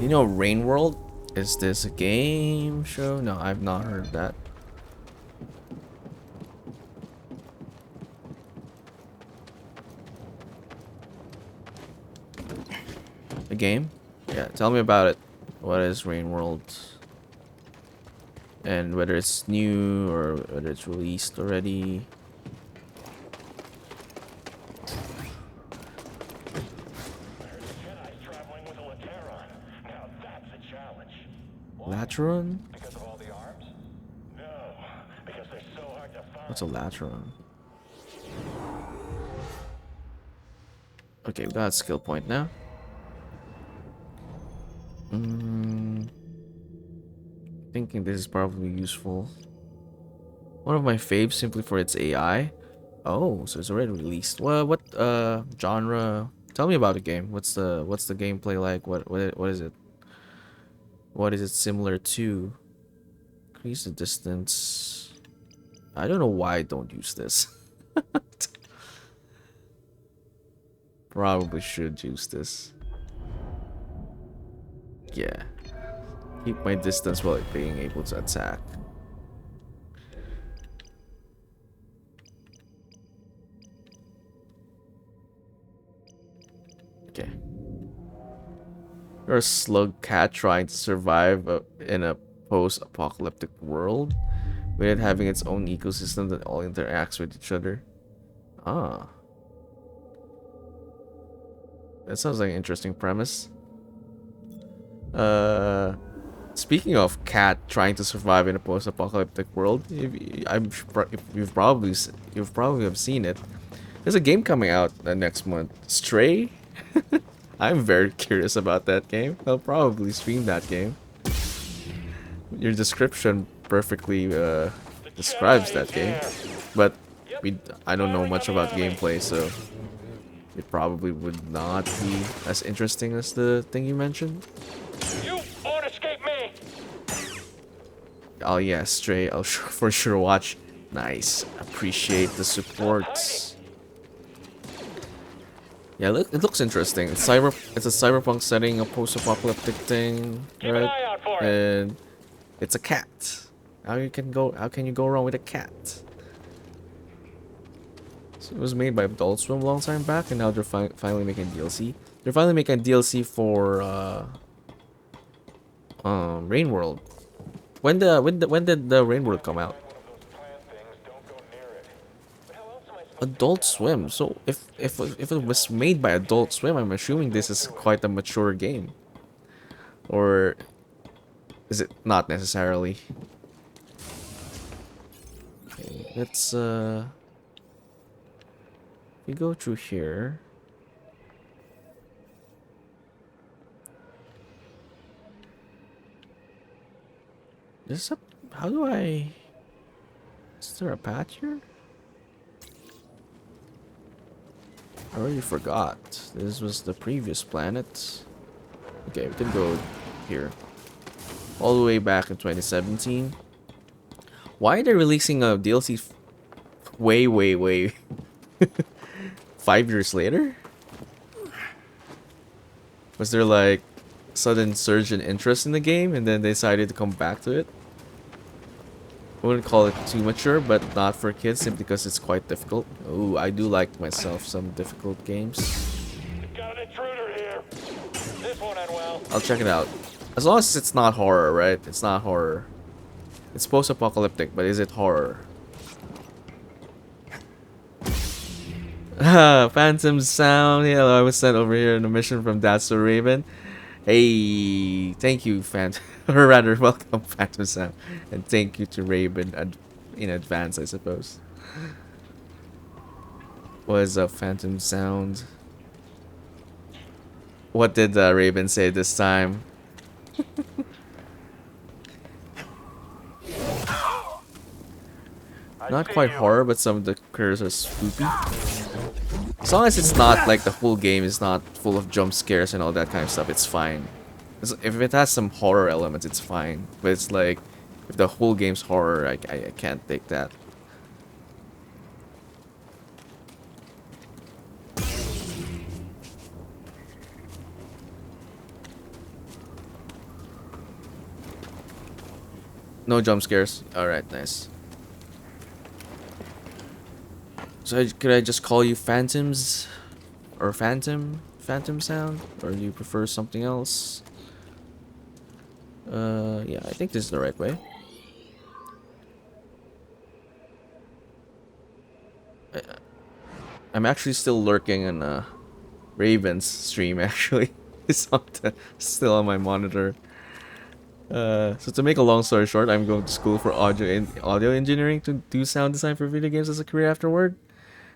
you know Rain World? Is this a game show? No, I've not heard that. A game? Yeah, tell me about it. What is Rain World? And whether it's new or whether it's released already. Lateron? Because of all the arms? No, because they're so hard to find. What's a Lateron? Okay, we got a skill point now. Thinking this is probably useful. One of my faves simply for its AI. Oh, so it's already released. Well, what genre? Tell me about the game. What's the gameplay like? What is it? What is it similar to? Increase the distance. I don't know why I don't use this. Probably should use this. Yeah. Keep my distance while being able to attack. Okay. You're a slug cat trying to survive in a post-apocalyptic world with it having its own ecosystem that all interacts with each other. Ah. That sounds like an interesting premise. Speaking of cat trying to survive in a post-apocalyptic world, you've probably have seen it. There's a game coming out next month, Stray. I'm very curious about that game. I'll probably stream that game. Your description perfectly describes that game, but I don't know much about gameplay, so it probably would not be as interesting as the thing you mentioned. You won't escape me. Oh yeah, Stray. I'll for sure watch. Nice. Appreciate the support. Yeah, look, it looks interesting. It's a cyberpunk setting, a post-apocalyptic thing, Keep an right? eye out for it. And it's a cat. How can you go wrong with a cat? So it was made by Adult Swim a long time back, and now they're finally making DLC. They're finally making DLC for Rain World. When did the Rain World come out? Adult Swim. So if it was made by Adult Swim, I'm assuming this is quite a mature game. Or is it not necessarily? Okay, let's we go through here. This up? How do I? Is there a path here? I already forgot. This was the previous planet. Okay, we can go here. All the way back in 2017. Why are they releasing a DLC way 5 years later? Was there like sudden surge in interest in the game and then they decided to come back to it? I wouldn't call it too mature, but not for kids simply because it's quite difficult. Ooh, I do like myself some difficult games. Got an intruder here. This one went well. I'll check it out. As long as it's not horror, right? It's not horror. It's post-apocalyptic, but is it horror? Phantom Sound. Hello, I was sent over here on a mission from That's the Raven. Hey, thank you, Phantom. Or rather, welcome, Phantom Sound. And thank you to Raven in advance, I suppose. What is up, Phantom Sound? What did Raven say this time? Not quite horror, but some of the critters are spooky. As long as it's not like the whole game is not full of jump scares and all that kind of stuff, it's fine. If it has some horror elements, it's fine. But it's like, if the whole game's horror, I can't take that. No jump scares. Alright, nice. So could I just call you Phantoms? Or Phantom Sound? Or do you prefer something else? Yeah, I think this is the right way. I'm actually still lurking in Raven's stream, actually. It's still on my monitor. So to make a long story short, I'm going to school for audio engineering to do sound design for video games as a career afterward.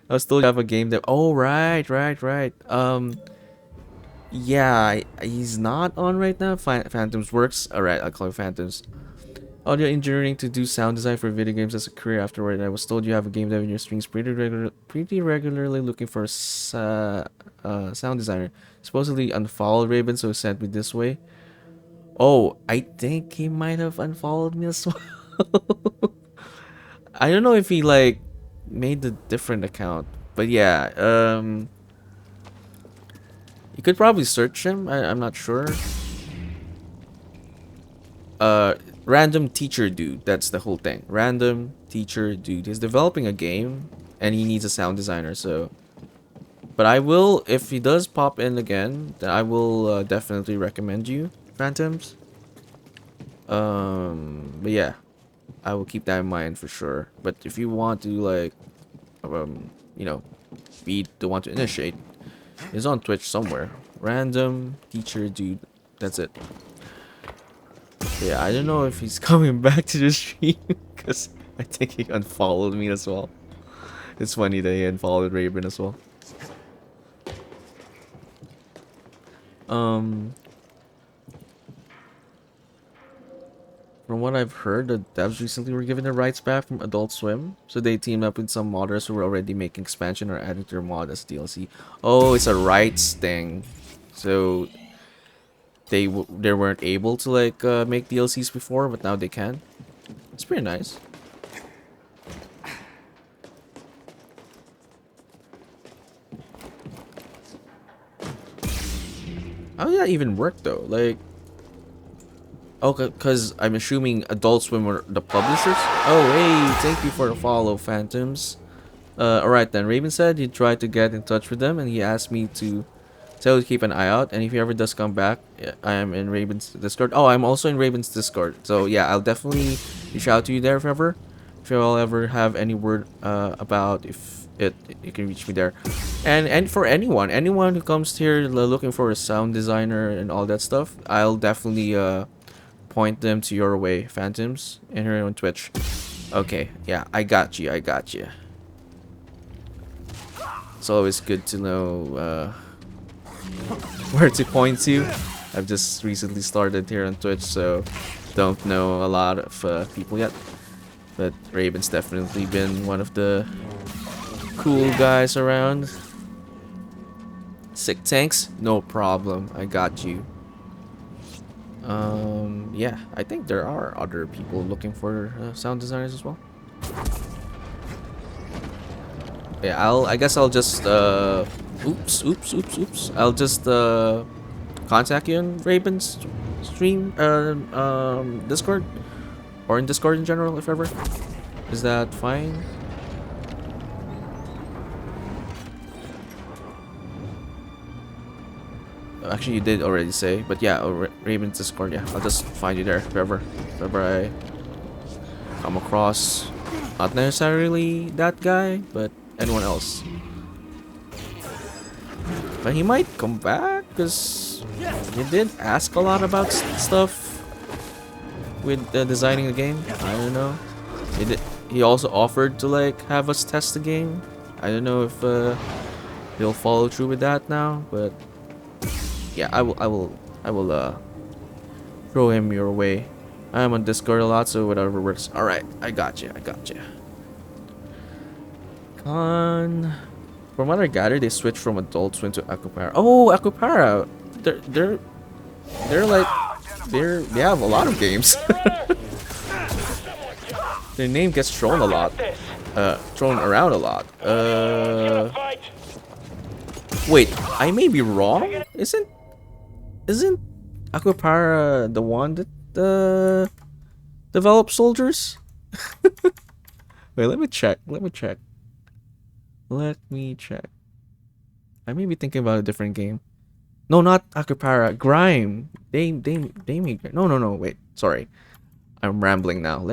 I was told you have a game that. Oh, right. Yeah, he's not on right now. Phantoms works. Alright, I'll call it Phantoms. Audio engineering to do sound design for video games as a career afterward. I was told you have a game dev in your streams pretty regularly looking for a sound designer. Supposedly unfollowed Raven, so he sent me this way. Oh, I think he might have unfollowed me as well. I don't know if he like made a different account, but yeah, you could probably search him. I'm not sure. Random teacher dude. That's the whole thing. Random teacher dude. He's developing a game, and he needs a sound designer. So, but I will, if he does pop in again, then I will definitely recommend you, Phantoms. But yeah, I will keep that in mind for sure. But if you want to like, you know, be the one to initiate, it's on Twitch somewhere. Random teacher dude. That's it. Yeah, I don't know if he's coming back to the stream because I think he unfollowed me as well. It's funny that he unfollowed Raven as well. From what I've heard, the devs recently were given the rights back from Adult Swim, so they teamed up with some modders who were already making expansion or adding their mod as DLC. Oh, it's a rights thing. So they weren't able to like make DLCs before, but now they can. It's pretty nice. How did that even work though? Like, okay, because I'm assuming Adult Swim were the publishers. Oh, hey, thank you for the follow, Phantoms. Alright then. Raven said he tried to get in touch with them, and he asked me to tell you to keep an eye out. And if he ever does come back, yeah, I am in Raven's Discord. Oh, I'm also in Raven's Discord. So yeah, I'll definitely reach out to you there if ever. If you'll ever have any word about if it, you can reach me there. And for anyone who comes here looking for a sound designer and all that stuff, I'll definitely point them to your way, Phantoms, and here on Twitch. Okay, yeah, I got you. It's always good to know where to point to. I've just recently started here on Twitch, so don't know a lot of people yet. But Raven's definitely been one of the cool guys around. Sick tanks? No problem. I got you. Yeah, I think there are other people looking for sound designers as well. Yeah, I guess I'll just oops. I'll just contact you on Raven's stream Discord, or in Discord in general, if ever. Is that fine? Actually, you did already say, but yeah, Raven's Discord. Yeah, I'll just find you there if ever I come across, not necessarily that guy, but anyone else. But he might come back because he did ask a lot about stuff with designing the game. I don't know. He also offered to like have us test the game. I don't know if he'll follow through with that now, but yeah, I will throw him your way. I'm on Discord a lot, so whatever works. All right, I got you. From what I gather, they switched from Adult Swim to Aquapara. Oh, Aquapara! They have a lot of games. Their name gets thrown a lot, thrown around a lot. Wait, I may be wrong. Isn't Aquapara the one that developed Soldiers? Wait, let me check. I may be thinking about a different game. No, not Aquapara. Grime. They make. No. Wait, sorry. I'm rambling now.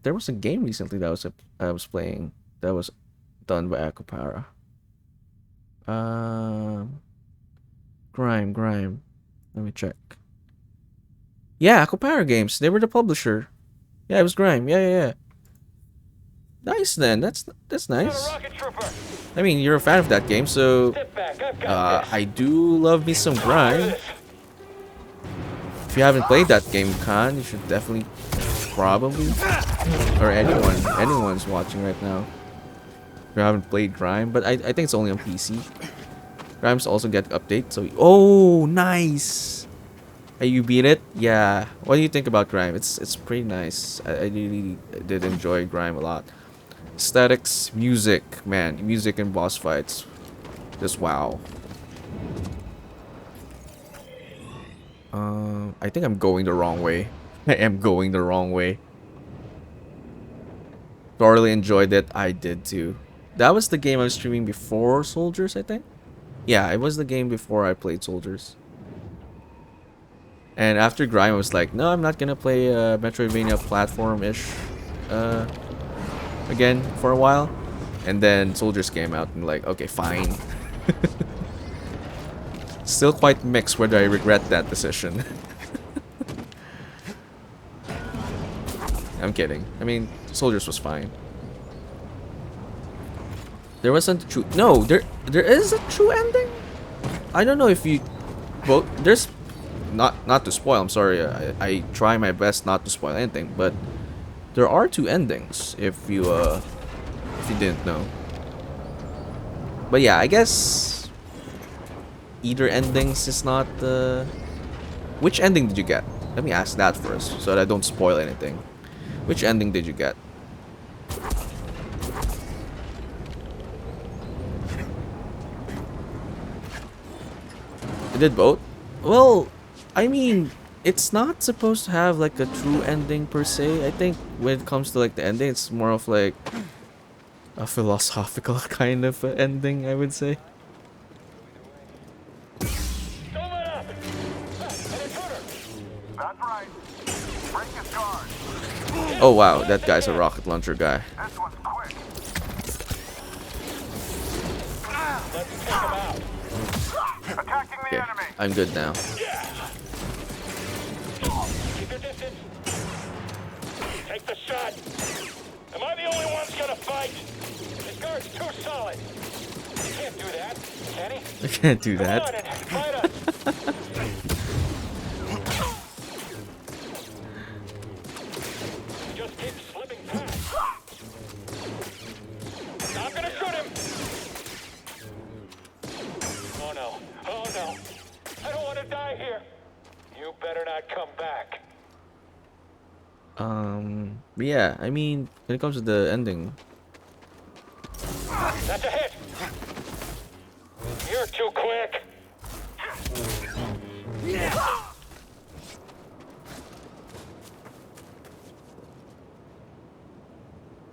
There was a game recently that I was playing that was done by Aquapara. Grime. Let me check. Yeah, Aquapara Games. They were the publisher. Yeah, it was Grime. Yeah. Nice then. That's nice. I mean, you're a fan of that game, so I do love me some Grime. If you haven't played that game, Khan, you should definitely, probably, or anyone's watching right now. If you haven't played Grime, but I think it's only on PC. Grime's also get update, so oh, nice. Hey, you beat it? Yeah. What do you think about Grime? It's pretty nice. I really did enjoy Grime a lot. Aesthetics, music, man, music and boss fights, just wow. I think I'm going the wrong way. I am going the wrong way. Thoroughly enjoyed it. I did too. That was the game I was streaming before Soldiers, I think. Yeah, it was the game before I played Soldiers. And after Grime, I was like, no, I'm not gonna play Metroidvania platform-ish again for a while. And then Soldiers came out and like, okay, fine. Still quite mixed whether I regret that decision. I'm kidding. I mean, Soldiers was fine. There wasn't a true... No, there is a true ending? I don't know if you... Well, there's... Not to spoil, I'm sorry. I try my best not to spoil anything, but there are two endings if you didn't know. But yeah, I guess either endings is not which ending did you get? Let me ask that first so that I don't spoil anything. Which ending did you get? You did both? Well, I mean, it's not supposed to have like a true ending per se. I think when it comes to like the ending, it's more of like a philosophical kind of ending, I would say. Don't let up! An intruder! That's right. Break his guard. Oh wow, that guy's a rocket launcher guy. This one's quick. Let's take him out. Attacking the Okay, enemy. I'm good now. Keep your distance. Take the shot. Am I the only one gonna fight? His guard's too solid. He can't do that, can he? I can't do Come on that. and fight us. Just keep slipping past. I'm gonna shoot him. Oh no. Oh no. I don't want to die here. You better not come back. But yeah, I mean, when it comes to the ending, That's a hit. You're too quick.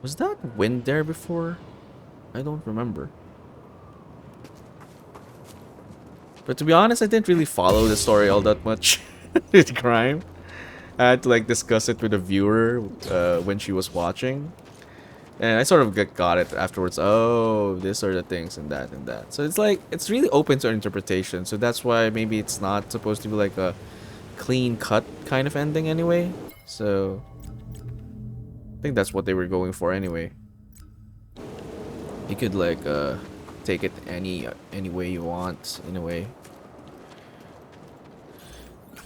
was that wind there before? I don't remember. But to be honest, I didn't really follow the story all that much with Crime. I had to like discuss it with a viewer when she was watching. And I sort of got it afterwards. Oh, these are the things and that and that. So it's like, it's really open to interpretation. So that's why maybe it's not supposed to be like a clean cut kind of ending anyway. So I think that's what they were going for anyway. You could like take it any way you want in a way.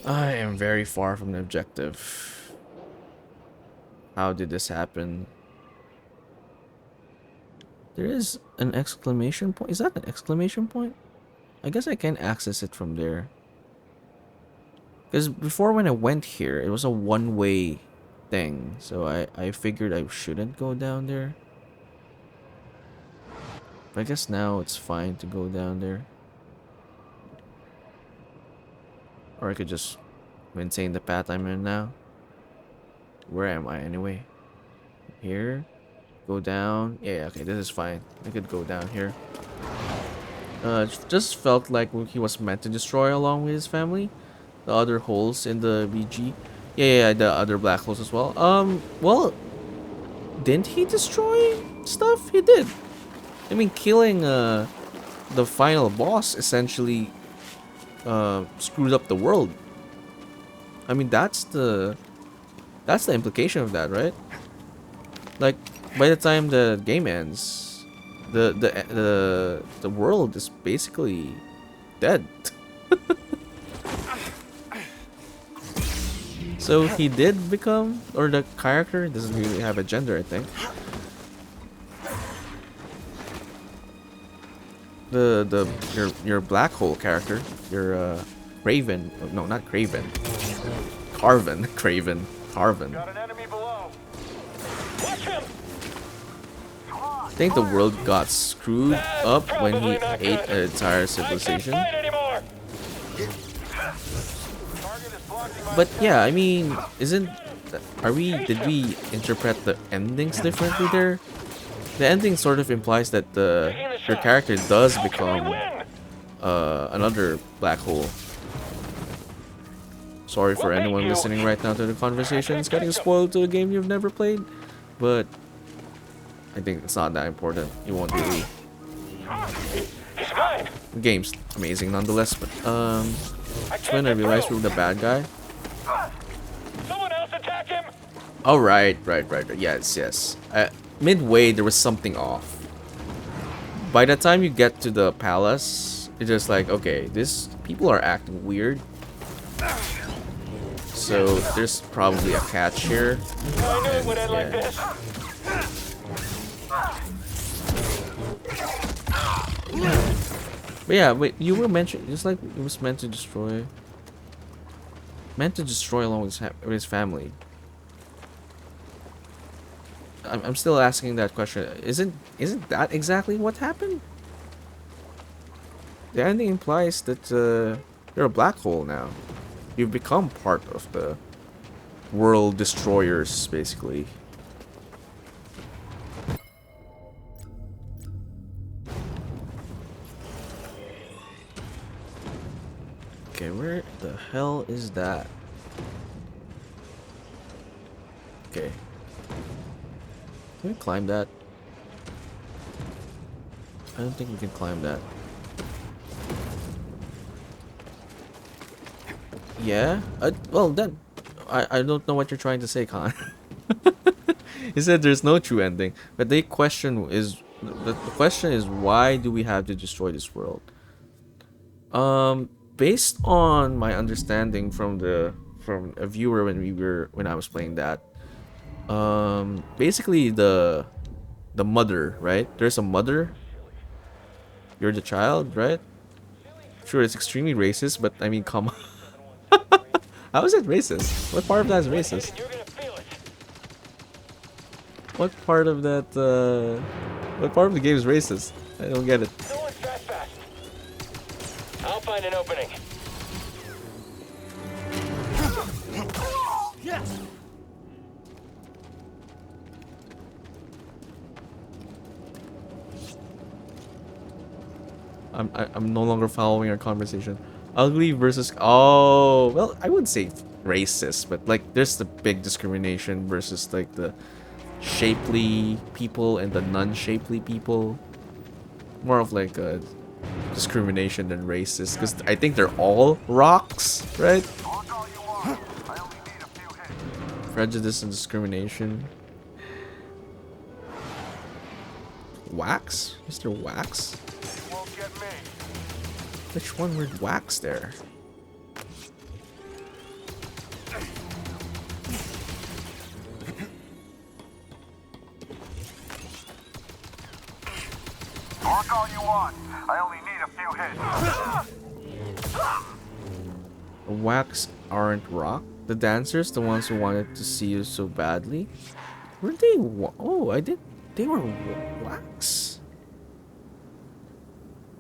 I am very far from the objective. How did this happen? There is an exclamation point. Is that an exclamation point? I guess I can access it from there. Because before when I went here, it was a one-way thing. So I figured I shouldn't go down there. But I guess now it's fine to go down there. Or I could just maintain the path I'm in now. Where am I anyway? Here? Go down. Yeah, okay, this is fine. I could go down here. It just felt like he was meant to destroy along with his family. The other holes in the VG. Yeah, the other black holes as well. Well, didn't he destroy stuff? He did. I mean, killing the final boss essentially screwed up the world. I mean, that's the implication of that, right? Like, by the time the game ends, the world is basically dead. So he did become, or the character doesn't really have a gender, I think. Your black hole character, your Raven, no, not Craven, Carven, Craven, Carven. Got an enemy below. Watch him. I think the world got screwed up when he ate an entire civilization. I can't fight anymore. But yeah, I mean, did we interpret the endings differently there? The ending sort of implies that your character does become another black hole. Sorry for anyone listening right now to the conversation. It's getting spoiled to a game you've never played, but I think it's not that important. You won't really. The game's amazing nonetheless, but that's when I realized we were the bad guy. Someone else attack him. Oh, right. Yes. Midway, there was something off. By the time you get to the palace, it's just like, okay, these people are acting weird. So there's probably a catch here. I knew it would end like this. But yeah, wait, you were mentioned, just like it was meant to destroy along with his family. I'm still asking that question. Isn't that exactly what happened? The ending implies that you're a black hole now. You've become part of the world destroyers, basically. Okay, where the hell is that? Okay. Can we climb that? I don't think we can climb that. Yeah? Well, then, I don't know what you're trying to say, Khan. He said there's no true ending, but the question is, the question is, why do we have to destroy this world? Based on my understanding from a viewer when I was playing that, basically the mother, right? There's a mother. You're the child, right? Sure, it's extremely racist, but I mean, come on. How is it racist? What part of that is racist? What part of that, what part of the game is racist? I don't get it. No one's that fast. I'll find an opening. Yes! I'm no longer following our conversation. Ugly versus, oh, well, I wouldn't say racist, but like there's the big discrimination versus like the shapely people and the non-shapely people. More of like a discrimination than racist, because I think they're all rocks, right? Prejudice and discrimination. Wax? Mr. Wax? Which one would wax there? Talk all you want. I only need a few hits. Wax aren't rock? The dancers, the ones who wanted to see you so badly? Weren't they? Oh, I did. They were wax?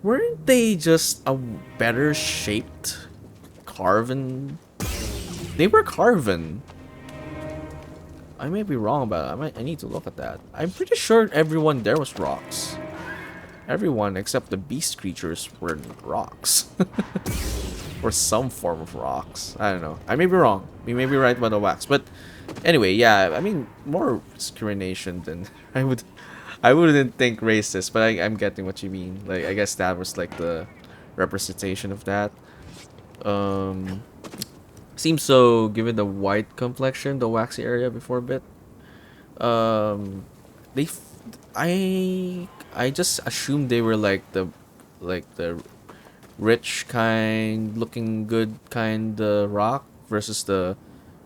Weren't they just a better shaped carven? They were carven. I may be wrong about it. I need to look at that. I'm pretty sure everyone there was rocks. Everyone except the beast creatures were rocks. Or some form of rocks. I don't know. I may be wrong. We may be right about the wax. But anyway, yeah, I mean, more discrimination than I wouldn't think racist, but I'm getting what you mean. Like, I guess that was like the representation of that. Seems so, given the white complexion, the waxy area before a bit. I just assumed they were like the rich kind, looking good kind rock versus the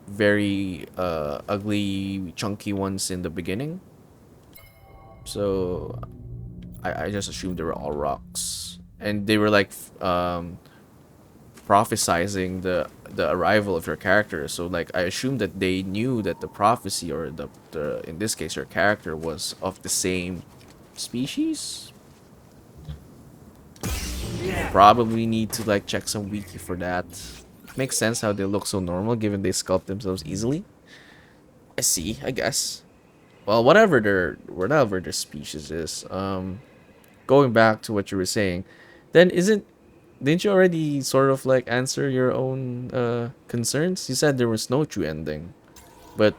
very ugly, chunky ones in the beginning. So I just assumed they were all rocks, and they were like prophesizing the arrival of your character. So like I assumed that they knew that the prophecy, or the in this case your character, was of the same species. Probably need to like check some wiki for that. Makes sense how they look so normal given they sculpt themselves easily. I see, I guess. Well, whatever their species is. Going back to what you were saying, then didn't you already sort of like answer your own concerns? You said there was no true ending, but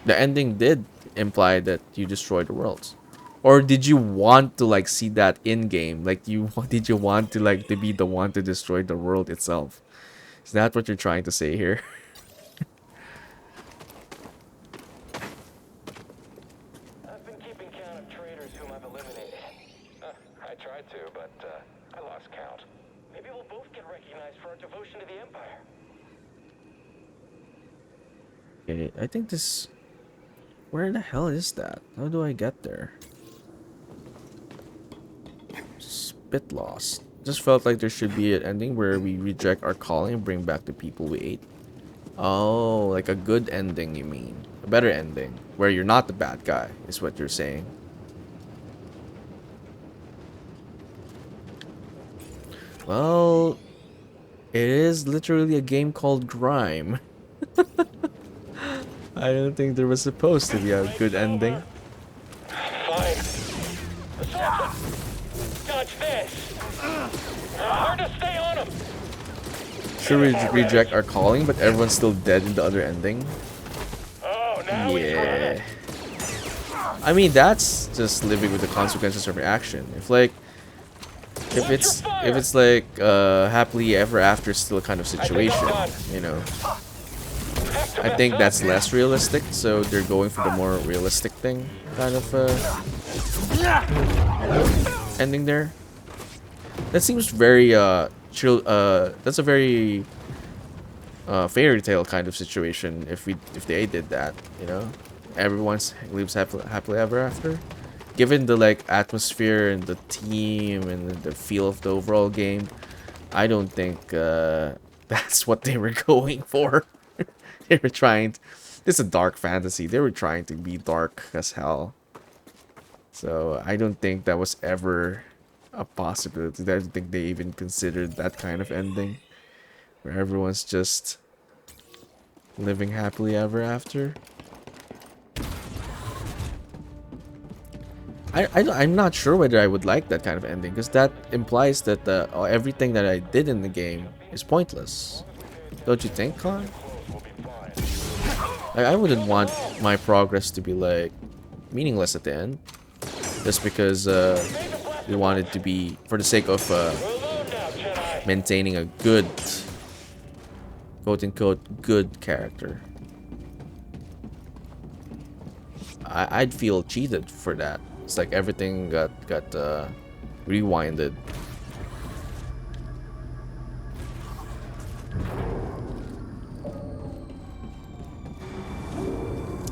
the ending did imply that you destroyed the world. Or did you want to like see that in game? Like did you want to like to be the one to destroy the world itself? Is that what you're trying to say here? I've been keeping count of traitors whom I've eliminated. I tried to, but I lost count. Maybe we'll both get recognized for our devotion to the Empire. Okay, I think this... Where the hell is that? How do I get there? Spit lost. Just felt like there should be an ending where we reject our calling and bring back the people we ate. Oh, like a good ending, you mean? A better ending, where you're not the bad guy, is what you're saying. Well, it is literally a game called Grime. I don't think there was supposed to be a good ending. Fine. Assault! Dodge this! Hard to stay on him! Should we reject our calling, but everyone's still dead in the other ending? Oh, now he's running. Yeah. I mean, that's just living with the consequences of your action. If it's like happily ever after still kind of situation, you know. I think that's less realistic, so they're going for the more realistic thing kind of ending there. That seems very chill. That's a very fairy tale kind of situation if they did that, you know. Everyone lives happily ever after. Given the like atmosphere and the team and the feel of the overall game, I don't think that's what they were going for. They were trying to, this is a dark fantasy. They were trying to be dark as hell. So I don't think that was ever a possibility. I don't think they even considered that kind of ending where everyone's just living happily ever after. I'm not sure whether I would like that kind of ending, because that implies that everything that I did in the game is pointless. Don't you think, Con? Like, I wouldn't want my progress to be like meaningless at the end, just because we want it to be for the sake of maintaining a good, quote unquote, good character. I'd feel cheated for that. It's like everything got rewinded.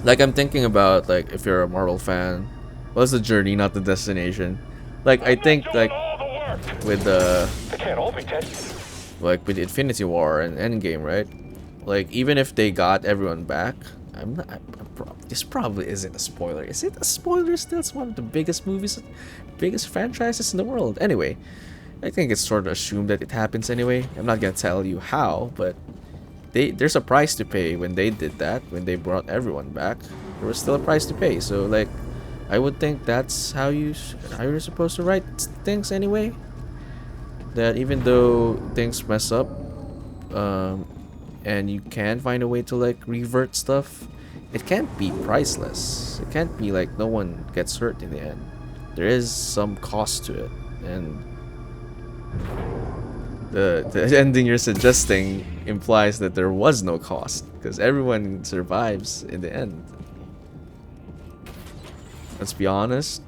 Like, I'm thinking about, like, if you're a Marvel fan, what's the journey, not the destination? Like, I think, like, with the like with Infinity War and Endgame, right? Like, even if they got everyone back, this probably isn't a spoiler. Is it a spoiler still? It's one of the biggest movies, biggest franchises in the world. Anyway, I think it's sort of assumed that it happens anyway. I'm not gonna tell you how, but there's a price to pay when they did that. When they brought everyone back, there was still a price to pay. So, like, I would think that's how you're supposed to write things anyway. That even though things mess up, and you can find a way to like revert stuff, it can't be priceless. It can't be like no one gets hurt in the end. There is some cost to it, and the ending you're suggesting implies that there was no cost, because everyone survives in the end. Let's be honest.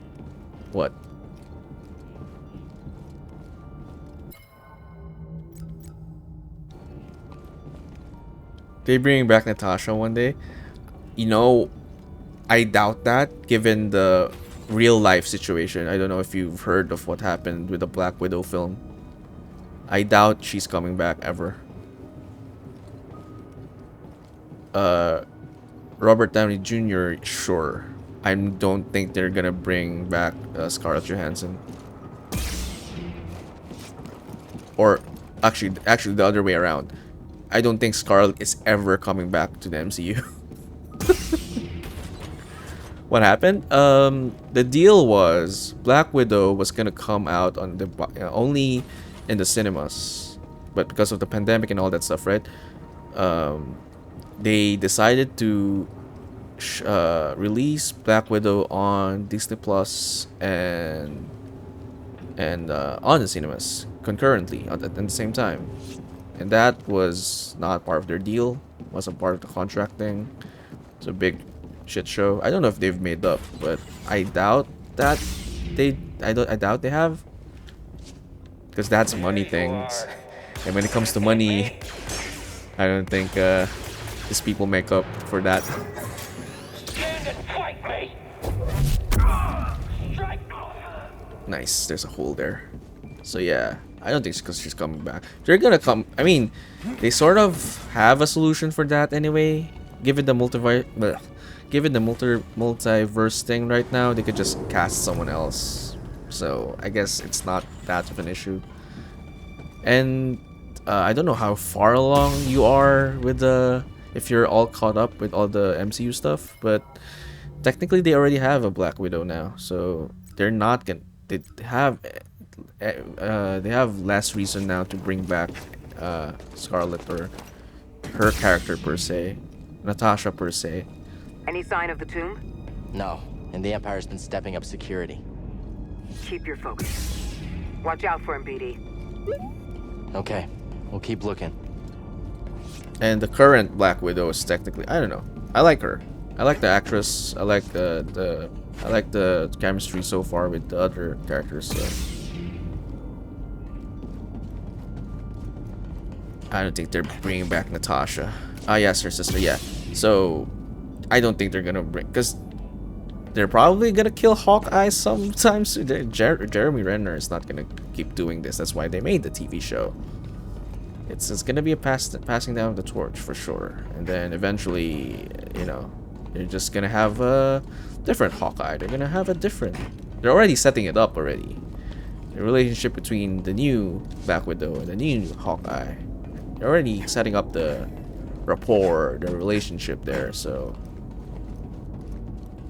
What? They bring back Natasha one day. You know, I doubt that, given the real life situation. I don't know if you've heard of what happened with the Black Widow film. I doubt she's coming back ever. Robert Downey Jr., sure. I don't think they're gonna bring back Scarlett Johansson. Or actually the other way around. I don't think Scarlett is ever coming back to the MCU. What happened? The deal was Black Widow was gonna come out on the only in the cinemas, but because of the pandemic and all that stuff, right? They decided to release Black Widow on Disney Plus and on the cinemas concurrently at the same time. And that was not part of their deal. Wasn't part of the contract thing. It's a big shit show. I don't know if they've made up, but I doubt that I doubt they have, because that's money things. And when it comes to money, I don't think these people make up for that. Nice. There's a hole there. So yeah. I don't think it's because she's coming back. They're gonna come. I mean, they sort of have a solution for that anyway. Given the multiverse thing right now, they could just cast someone else. So I guess it's not that of an issue. And I don't know how far along you are with if you're all caught up with all the MCU stuff, but technically they already have a Black Widow now, so they're not gonna. They have less reason now to bring back Scarlet or her character per se, Natasha per se. Any sign of the tomb? No, and the Empire's been stepping up security. Keep your focus. Watch out for him, BD. Okay, we'll keep looking. And the current Black Widow is technically, I don't know. I like her. I like the actress. I like the chemistry so far with the other characters. So. I don't think they're bringing back Natasha. Ah, yes, her sister. Yeah. So I don't think they're gonna bring, because they're probably gonna kill Hawkeye sometime soon. Jeremy Renner is not gonna keep doing this. That's why they made the TV show. It's gonna be a passing down of the torch for sure, and then eventually, you know, they're just gonna have a different Hawkeye. They're gonna have a different. They're already setting it up already. The relationship between the new Black Widow and the new Hawkeye. They're already setting up the rapport, the relationship there. So,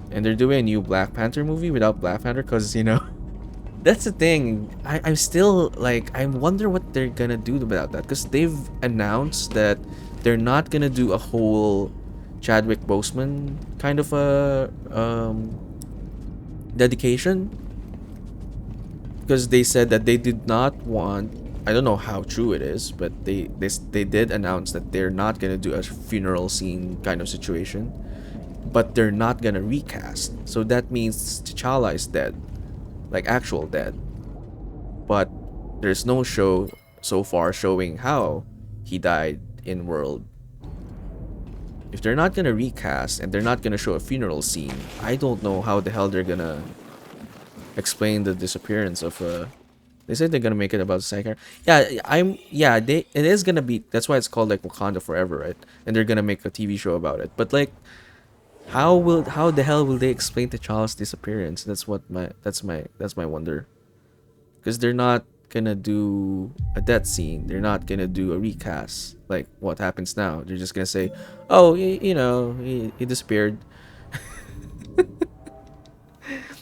and they're doing a new Black Panther movie without Black Panther, because you know. That's the thing. I'm still like, I wonder what they're gonna do about that, because they've announced that they're not gonna do a whole Chadwick Boseman kind of a dedication, because they said that they did not want. I don't know how true it is, but they did announce that they're not gonna do a funeral scene kind of situation, but they're not gonna recast. So that means T'Challa is dead. Like actual dead, but there's no show so far showing how he died in world. If they're not gonna recast and they're not gonna show a funeral scene, I don't know how the hell they're gonna explain the disappearance of they said they're gonna make it about Psychic. It is gonna be, that's why it's called like Wakanda Forever, right? And they're gonna make a TV show about it. But like, how the hell will they explain T'Challa's disappearance? That's my wonder. Because they're not gonna do a death scene. They're not gonna do a recast like what happens now. They're just gonna say, "Oh, you know, he disappeared."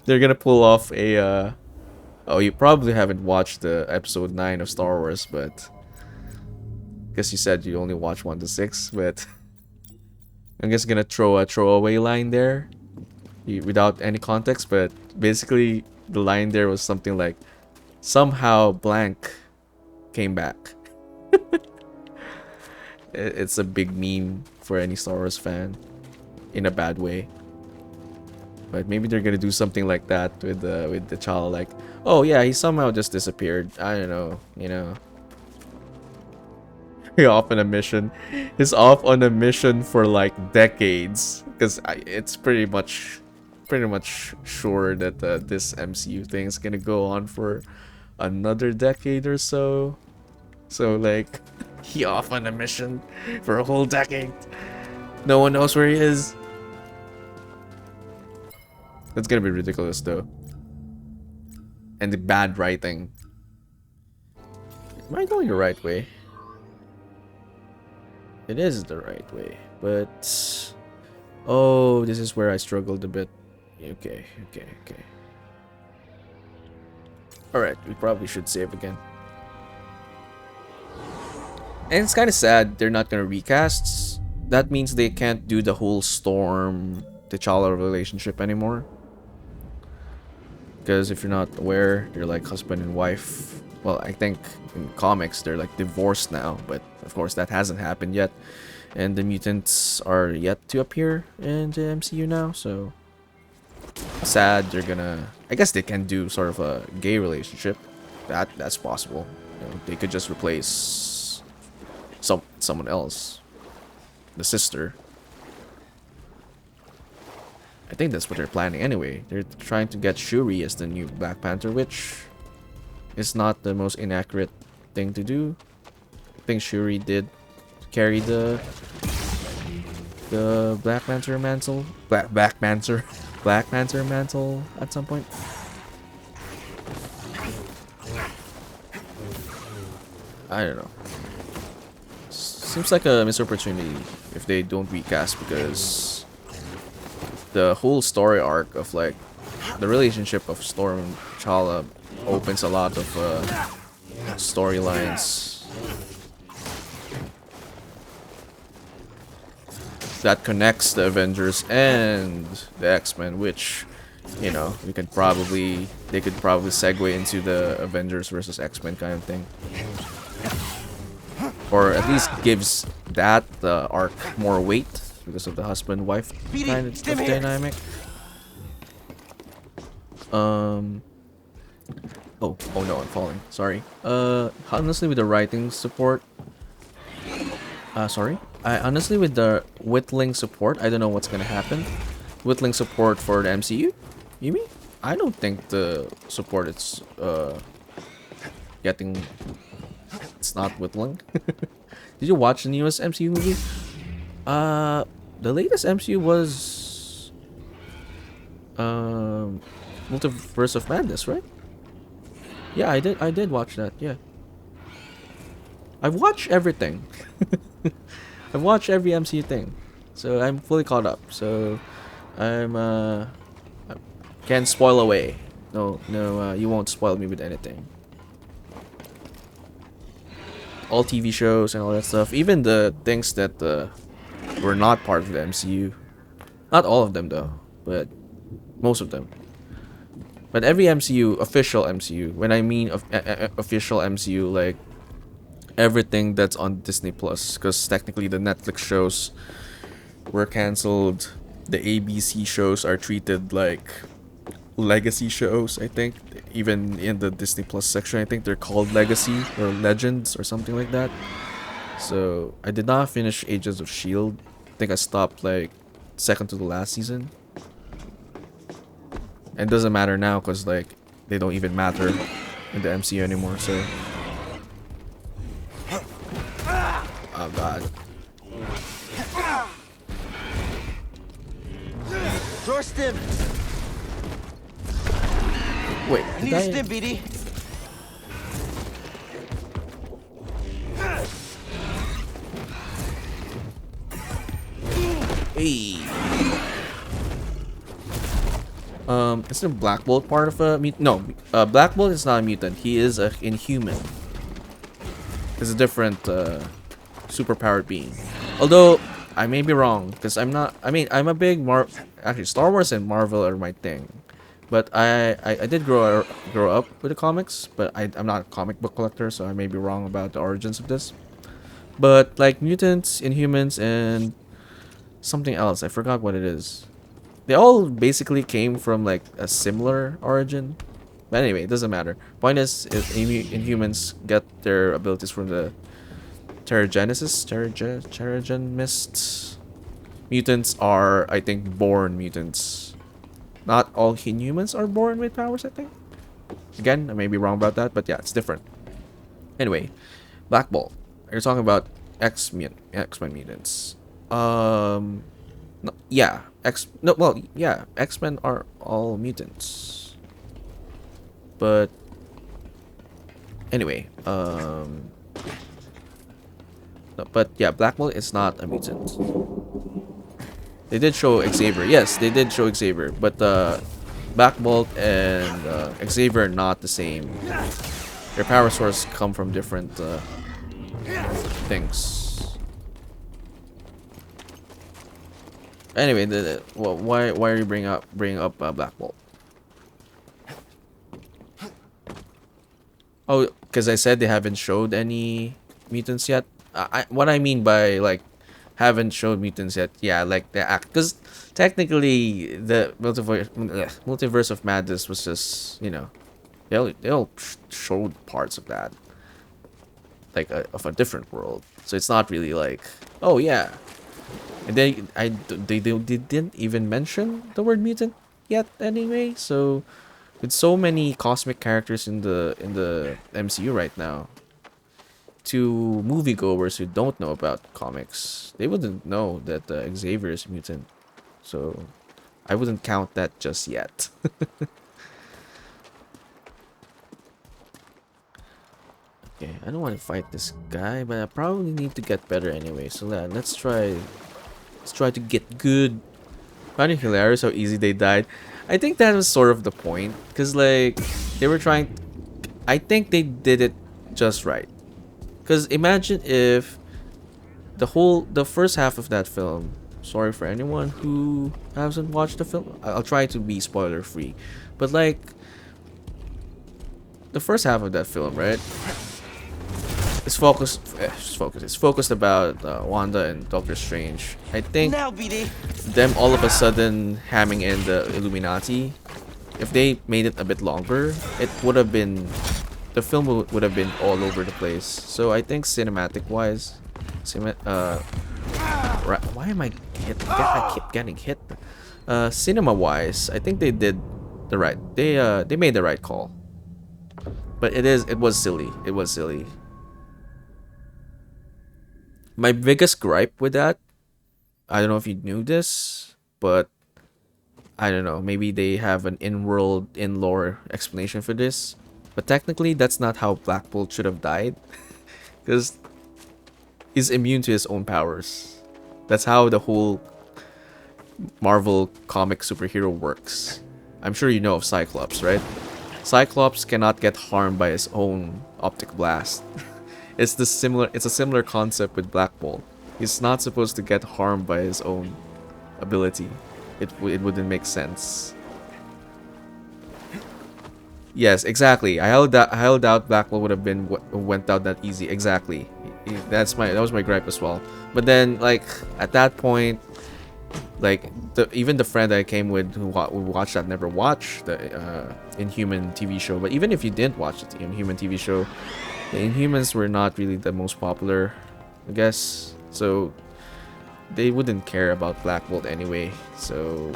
They're gonna pull off a. Oh, you probably haven't watched the episode 9 of Star Wars, but because you said you only watch 1 to 6, but. I'm just gonna throw a throwaway line there without any context, but basically the line there was something like, somehow blank came back. It's a big meme for any Star Wars fan in a bad way. But maybe they're gonna do something like that with the child, like, oh yeah, he somehow just disappeared. I don't know, you know. Off on a mission. He's off on a mission for like decades, because it's pretty much sure that this MCU thing is gonna go on for another decade or so. So like, he off on a mission for a whole decade. No one knows where he is. That's gonna be ridiculous though. And the bad writing. Am I going the right way? It is the right way, but oh, this is where I struggled a bit. Okay. Alright, we probably should save again. And it's kind of sad they're not gonna recast. That means they can't do the whole Storm T'Challa relationship anymore. Because if you're not aware, they're like husband and wife. Well, I think in comics they're like divorced now, but of course that hasn't happened yet. And the mutants are yet to appear in the MCU now, so sad. They're gonna, I guess they can do sort of a gay relationship. That's possible. You know, they could just replace someone else. The sister. I think that's what they're planning anyway. They're trying to get Shuri as the new Black Panther, which is not the most inaccurate thing to do. I think Shuri did carry the Black Panther mantle. Black Panther mantle at some point. I don't know. Seems like a missed opportunity if they don't recast, because the whole story arc of like the relationship of Storm and T'Challa opens a lot of storylines that connects the Avengers and the X-Men, which, you know, they could probably segue into the Avengers versus X-Men kind of thing, or at least gives that the arc more weight because of the husband-wife kind of dynamic. Oh no, I'm falling. Sorry. Honestly, with the writing support, honestly, with the whittling support, I don't know what's gonna happen. Whittling support for the MCU? You mean? I don't think the support is getting. It's not whittling. Did you watch the newest MCU movie? The latest MCU was Multiverse of Madness, right? Yeah, I did watch that. Yeah. I've watched everything. I've watched every MCU thing, so I'm fully caught up. So I'm can't spoil away. No, you won't spoil me with anything. All TV shows and all that stuff, even the things that were not part of the MCU. Not all of them though, but most of them. But every MCU, official MCU, when I mean official MCU, like everything that's on Disney Plus, because technically the Netflix shows were cancelled. The ABC shows are treated like legacy shows, I think. Even in the Disney Plus section, I think they're called Legacy or Legends or something like that. So I did not finish Agents of S.H.I.E.L.D. I think I stopped like second to the last season. And it doesn't matter now because like they don't even matter in the MCU anymore, so. Oh god. Door stim. Wait, I need a stim, BD. Hey. Isn't Black Bolt part of a mutant? No, Black Bolt is not a mutant. He is a Inhuman. He's a different superpowered being. Although I may be wrong because I'm not. I mean, I'm a big actually Star Wars and Marvel are my thing. But I did grow up with the comics, but I'm not a comic book collector, so I may be wrong about the origins of this. But like mutants, Inhumans, and something else, I forgot what it is. They all basically came from like a similar origin. But anyway, it doesn't matter. Point is Inhumans get their abilities from the Terrigen Mist. Mutants are, I think, born mutants. Not all Inhumans are born with powers, I think. Again, I may be wrong about that, but yeah, it's different. Anyway, Black Bolt. You're talking about X-Men mutants. No, yeah, X-Men are all mutants. But anyway, but yeah, Black Bolt is not a mutant. They did show Xavier. Yes, they did show Xavier, but Black Bolt and Xavier are not the same. Their power source come from different things. Anyway, well, why are you bringing up Black Bolt? Oh, because I said they haven't showed any mutants yet. What I mean by like haven't showed mutants yet, yeah, like the act, because technically the multiverse of Madness was just, you know, they all showed parts of that, like of a different world. So it's not really like, oh yeah. And they didn't even mention the word mutant yet anyway. So with so many cosmic characters in the MCU right now, to moviegoers who don't know about comics, they wouldn't know that Xavier is a mutant. So I wouldn't count that just yet. Okay, I don't want to fight this guy, but I probably need to get better anyway. So let's try to get good. Finding hilarious how easy they died. I think that was sort of the point, because like they were trying. I think they did it just right. Because imagine if the first half of that film Sorry for anyone who hasn't watched the film. I'll try to be spoiler free, but like the first half of that film, right? It's focused about Wanda and Doctor Strange. I think Now, BD. them all of a sudden hamming in the Illuminati. If they made it a bit longer, it would have been the film would have been all over the place. So I think cinematic wise, why am I hit? I keep getting hit. Cinema wise, I think they did the right. They made the right call. But it was silly. It was silly. My biggest gripe with that, I don't know if you knew this, but I don't know. Maybe they have an in-world, in-lore explanation for this. But technically, that's not how Black Bolt should have died. Because he's immune to his own powers. That's how the whole Marvel comic superhero works. I'm sure you know of Cyclops, right? Cyclops cannot get harmed by his own optic blast. It's a similar concept with Black Bolt. He's not supposed to get harmed by his own ability. It wouldn't make sense. Yes, exactly. I held out Black Bolt would have been went out that easy. Exactly. That was my gripe as well. But then like at that point, like even the friend I came with who watched that never watched the Inhuman TV show. But even if you didn't watch the Inhuman TV show, the Inhumans were not really the most popular, I guess. So they wouldn't care about Black Bolt anyway. So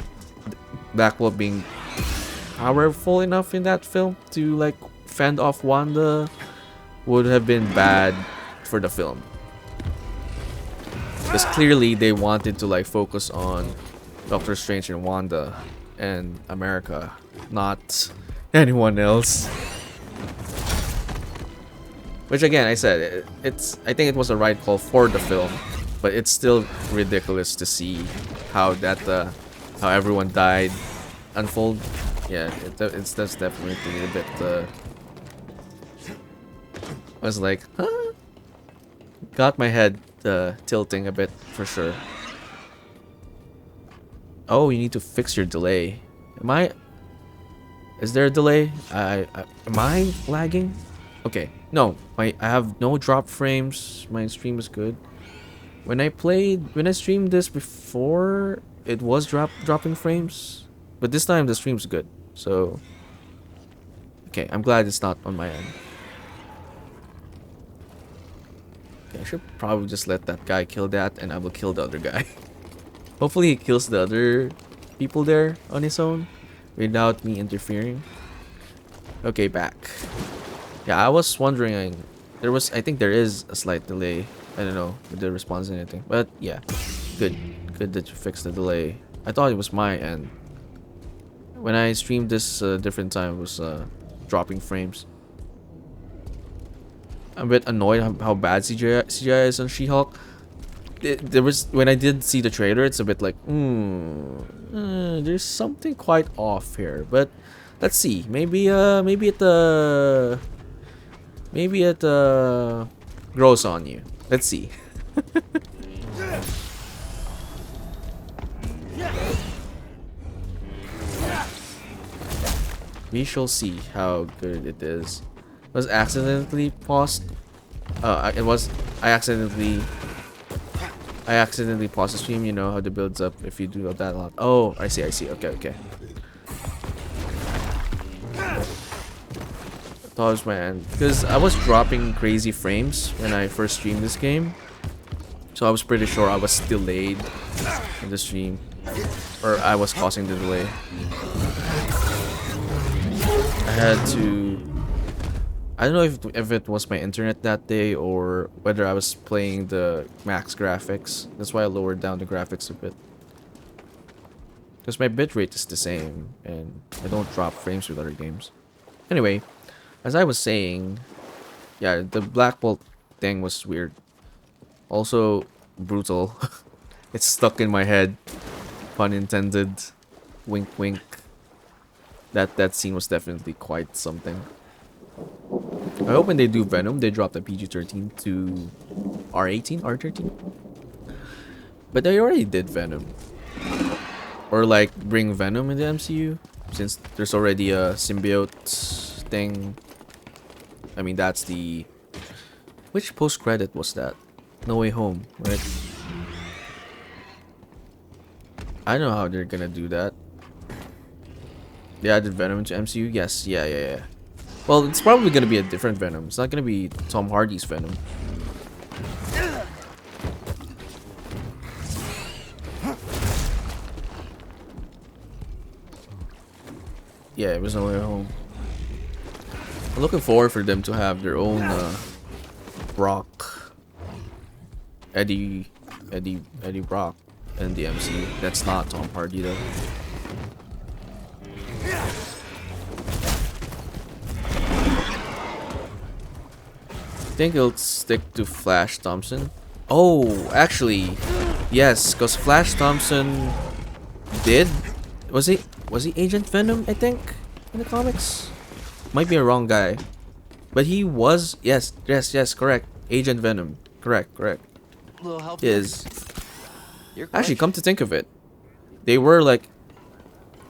Black Bolt being powerful enough in that film to like fend off Wanda would have been bad for the film. Because clearly they wanted to like focus on Doctor Strange and Wanda and America, not anyone else. Which again, I said, I think it was the right call for the film, but it's still ridiculous to see how how everyone died unfold. Yeah, that's definitely a bit. I was like, huh? Got my head tilting a bit for sure. Oh, you need to fix your delay. Is there a delay? Am I lagging? Okay, no, I have no drop frames. My stream is good. When I streamed this before, it was dropping frames, but this time the stream's good. So, okay, I'm glad it's not on my end. Okay, I should probably just let that guy kill that, and I will kill the other guy. Hopefully, he kills the other people there on his own, without me interfering. Okay, back. Yeah, I was wondering. I think there is a slight delay. I don't know if the response or anything, but yeah, good that you fixed the delay. I thought it was my end. When I streamed this different time, it was dropping frames. I'm a bit annoyed how bad CGI is on She-Hulk. There was when I did see the trailer, it's a bit like, there's something quite off here. But let's see. Maybe it grows on you. Let's see. We shall see how good it is. Was accidentally paused. I accidentally paused the stream. You know how the builds up if you do that a lot. Oh, I see. Okay. I thought it was my end because I was dropping crazy frames when I first streamed this game, so I was pretty sure I was delayed in the stream, or I was causing the delay. I had to. I don't know if it was my internet that day or whether I was playing the max graphics. That's why I lowered down the graphics a bit. Because my bitrate is the same and I don't drop frames with other games. Anyway, as I was saying, yeah, the Black Bolt thing was weird. Also brutal. It's stuck in my head. Pun intended. Wink wink. That scene was definitely quite something. I hope when they do Venom, they drop the PG-13 to R18, R13. But they already did Venom. Or like bring Venom in the MCU, since there's already a symbiote thing. I mean, that's the... Which post-credit was that? No Way Home, right? I don't know how they're gonna do that. They added Venom into MCU? Yes, yeah. Well, it's probably gonna be a different Venom. It's not gonna be Tom Hardy's Venom. Yeah, it was No Way Home. I'm looking forward for them to have their own Brock. Eddie Brock in the MCU. That's not Tom Hardy though. I think he'll stick to Flash Thompson. Oh, actually, yes, because Flash Thompson did. Was he Agent Venom? I think in the comics. Might be a wrong guy, but he was. Yes, correct. Agent Venom. Correct. Little help Is actually, come to think of it, they were like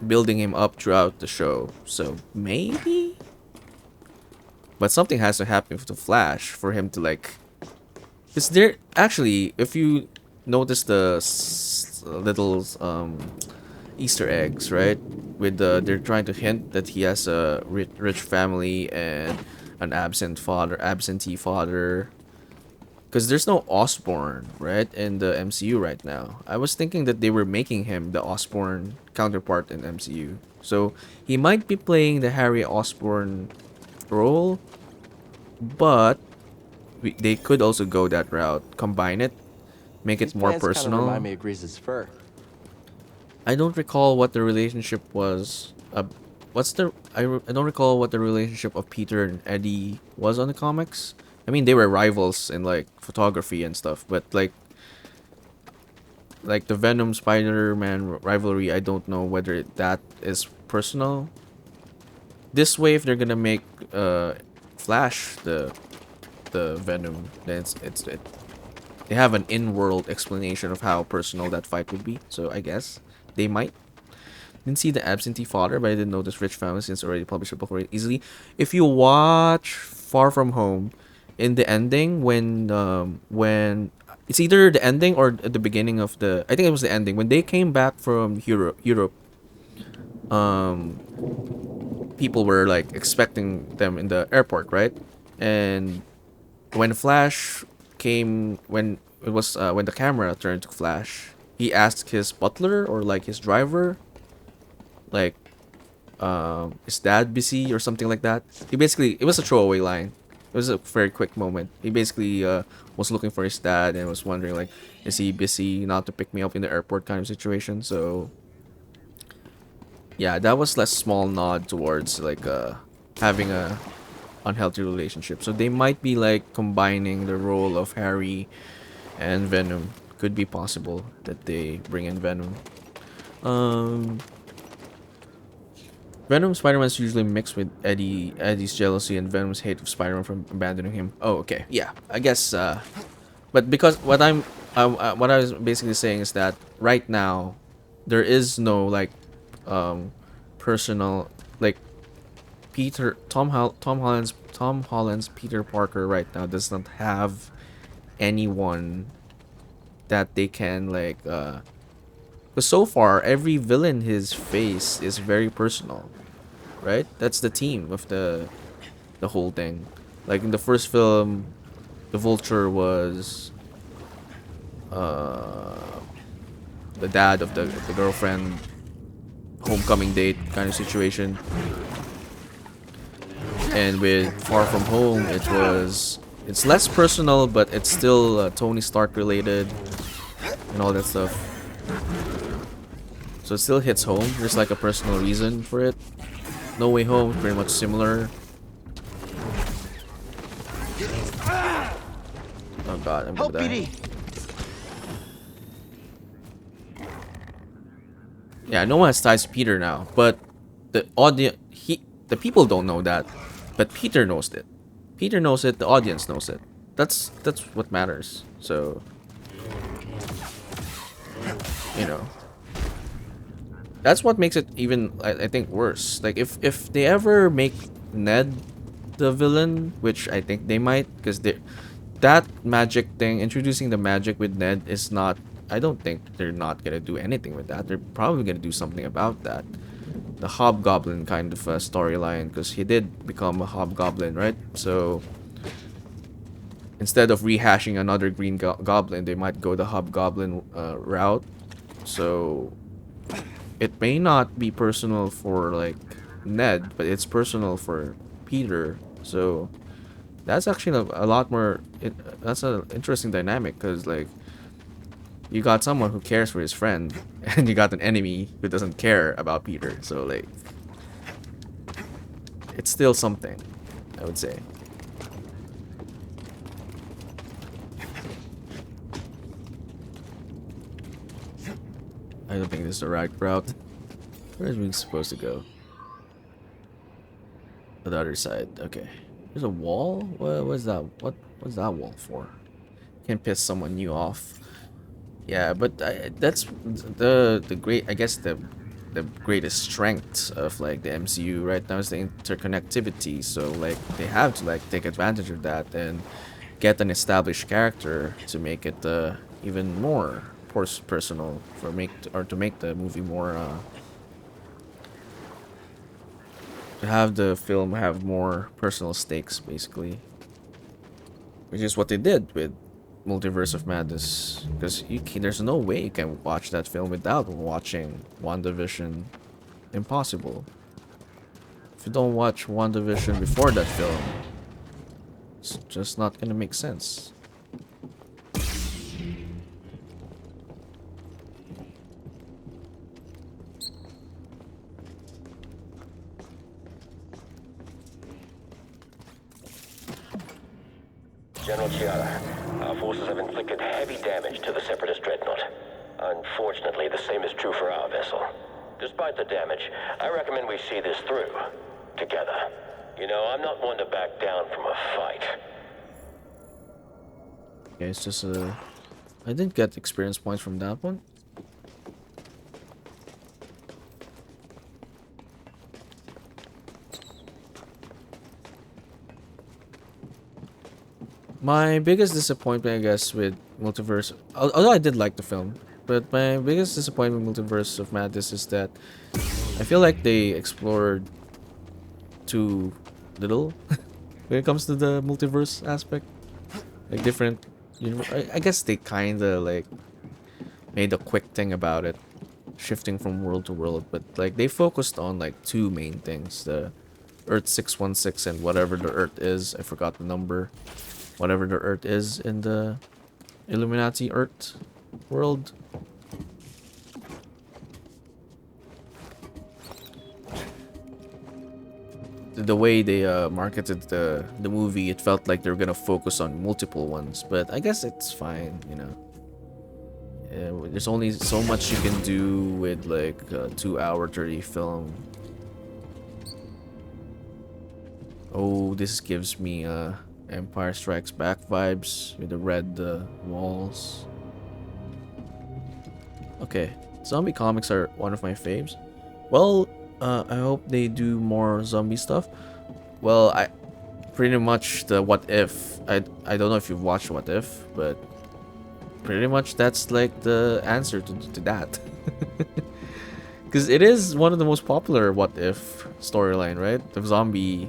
building him up throughout the show, so maybe. But something has to happen with the Flash for him to like. Is there actually, if you notice the little Easter eggs, right? With they're trying to hint that he has a rich family and an absentee father. Because there's no Osborn, right, in the MCU right now. I was thinking that they were making him the Osborn counterpart in MCU. So he might be playing the Harry Osborn role, but they could also go that route, combine it, make it more personal. Remind me of Grease's fur. I don't recall what the relationship was. I don't recall what the relationship of Peter and Eddie was on the comics. I mean, they were rivals in like photography and stuff, but like the Venom Spider-Man rivalry, I don't know whether that is personal. This way, if they're gonna make Flash the Venom, then they have an in-world explanation of how personal that fight would be. So I guess they might. Didn't see the absentee father, but I didn't know this rich family since already published a book very easily. If you watch Far From Home, in the ending when it's either the ending or at the beginning of the, I think it was the ending when they came back from Europe, people were like expecting them in the airport, right? And when Flash came, when the camera turned to Flash, he asked his butler or like his driver, like, is dad busy or something like that. He basically, it was a throwaway line. It was a very quick moment. He basically was looking for his dad and was wondering like, is he busy not to pick me up in the airport kind of situation. So yeah, that was less small nod towards like having a unhealthy relationship. So they might be like combining the role of Harry and Venom. Could be possible that they bring in Venom. Venom Spider-Man's usually mixed with Eddie's jealousy and Venom's hate of Spider-Man from abandoning him. Oh, okay, yeah, I guess. But because what I was basically saying is that right now there is no like personal like Tom Holland's Peter Parker right now does not have anyone that they can like because so far every villain his face is very personal, right? That's the theme of the whole thing. Like in the first film, the Vulture was the dad of the girlfriend, homecoming date kind of situation. And with Far From Home, it's less personal, but it's still Tony Stark related and all that stuff. So it still hits home. There's like a personal reason for it. No Way Home is pretty much similar. Oh god, I'm gonna die. Yeah, no one has ties to Peter now, but the audience, the people don't know that, but Peter knows it. Peter knows it. The audience knows it. That's what matters. So you know, that's what makes it even, I think, worse. Like if they ever make Ned the villain, which I think they might, because that magic thing, introducing the magic with Ned is not. I don't think they're not gonna do anything with that. They're probably gonna do something about that. The Hobgoblin kind of storyline, because he did become a Hobgoblin, right? So instead of rehashing another Green Goblin, they might go the Hobgoblin route. So it may not be personal for like Ned, but it's personal for Peter. So that's actually a lot more. That's an interesting dynamic, because like you got someone who cares for his friend, and you got an enemy who doesn't care about Peter. So like, it's still something, I would say. I don't think this is the right route. Where is we supposed to go? To the other side. Okay. There's a wall? What's that? What's that wall for? Can't piss someone new off. Yeah, but that's the great. I guess the greatest strength of like the MCU right now is the interconnectivity. So like they have to like take advantage of that and get an established character to make it even more personal to make the movie more to have the film have more personal stakes, basically, which is what they did with Multiverse of Madness, because there's no way you can watch that film without watching WandaVision. Impossible. If you don't watch WandaVision before that film, it's just not gonna make sense. General Chiara, our forces have inflicted heavy damage to the Separatist dreadnought. Unfortunately, the same is true for our vessel. Despite the damage, I recommend we see this through, together. You know, I'm not one to back down from a fight. Okay, it's just I didn't get experience points from that one. My biggest disappointment, I guess, with Multiverse, although I did like the film, but my biggest disappointment with Multiverse of Madness is that I feel like they explored too little when it comes to the multiverse aspect. Like different, I guess they kind of like made a quick thing about it, shifting from world to world, but like they focused on like two main things: the Earth 616 and whatever the Earth is. I forgot the number. Whatever the Earth is in the Illuminati Earth world. The way they marketed the movie, it felt like they were gonna focus on multiple ones, but I guess it's fine, you know. There's only so much you can do with like a 2-hour 30 film. Oh, this gives me Empire Strikes Back vibes with the red walls. Okay, zombie comics are one of my faves. Well, I hope they do more zombie stuff. Well, I pretty much the What If. I don't know if you've watched What If, but pretty much that's like the answer to that. Because it is one of the most popular What If storyline, right? The zombie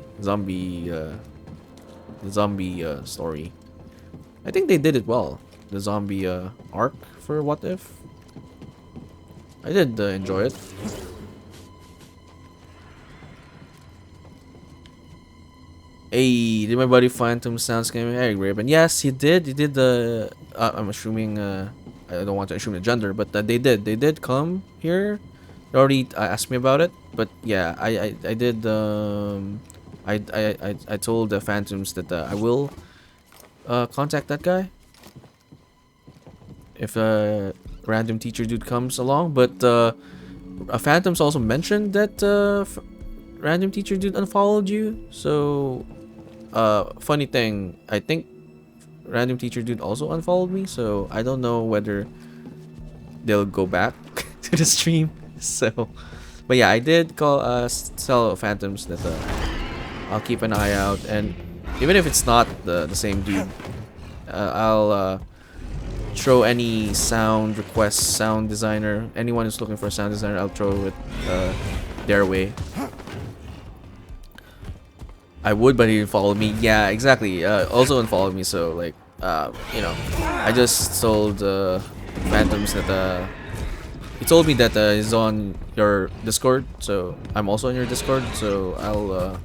story. I think they did it well. The zombie arc for What If. I did enjoy it. Hey, did my buddy Phantom Sounds came? Hey, Raven. Yes, he did. He did the. I'm assuming. I don't want to assume the gender, but they did. They did come here. They already asked me about it, but yeah, I did. I told the Phantoms that I will contact that guy if a random teacher dude comes along. But Phantoms also mentioned that random teacher dude unfollowed you. So funny thing, I think random teacher dude also unfollowed me. So I don't know whether they'll go back to the stream. So, but yeah, I did call tell Phantoms that I'll keep an eye out, and even if it's not the same dude, I'll throw any sound requests, sound designer, anyone who's looking for a sound designer, I'll throw it their way. I would, but he didn't follow me. Yeah, exactly. Also unfollowed me, so like, you know, I just told Phantoms that he told me that he's on your Discord, so I'm also on your Discord. So I'll,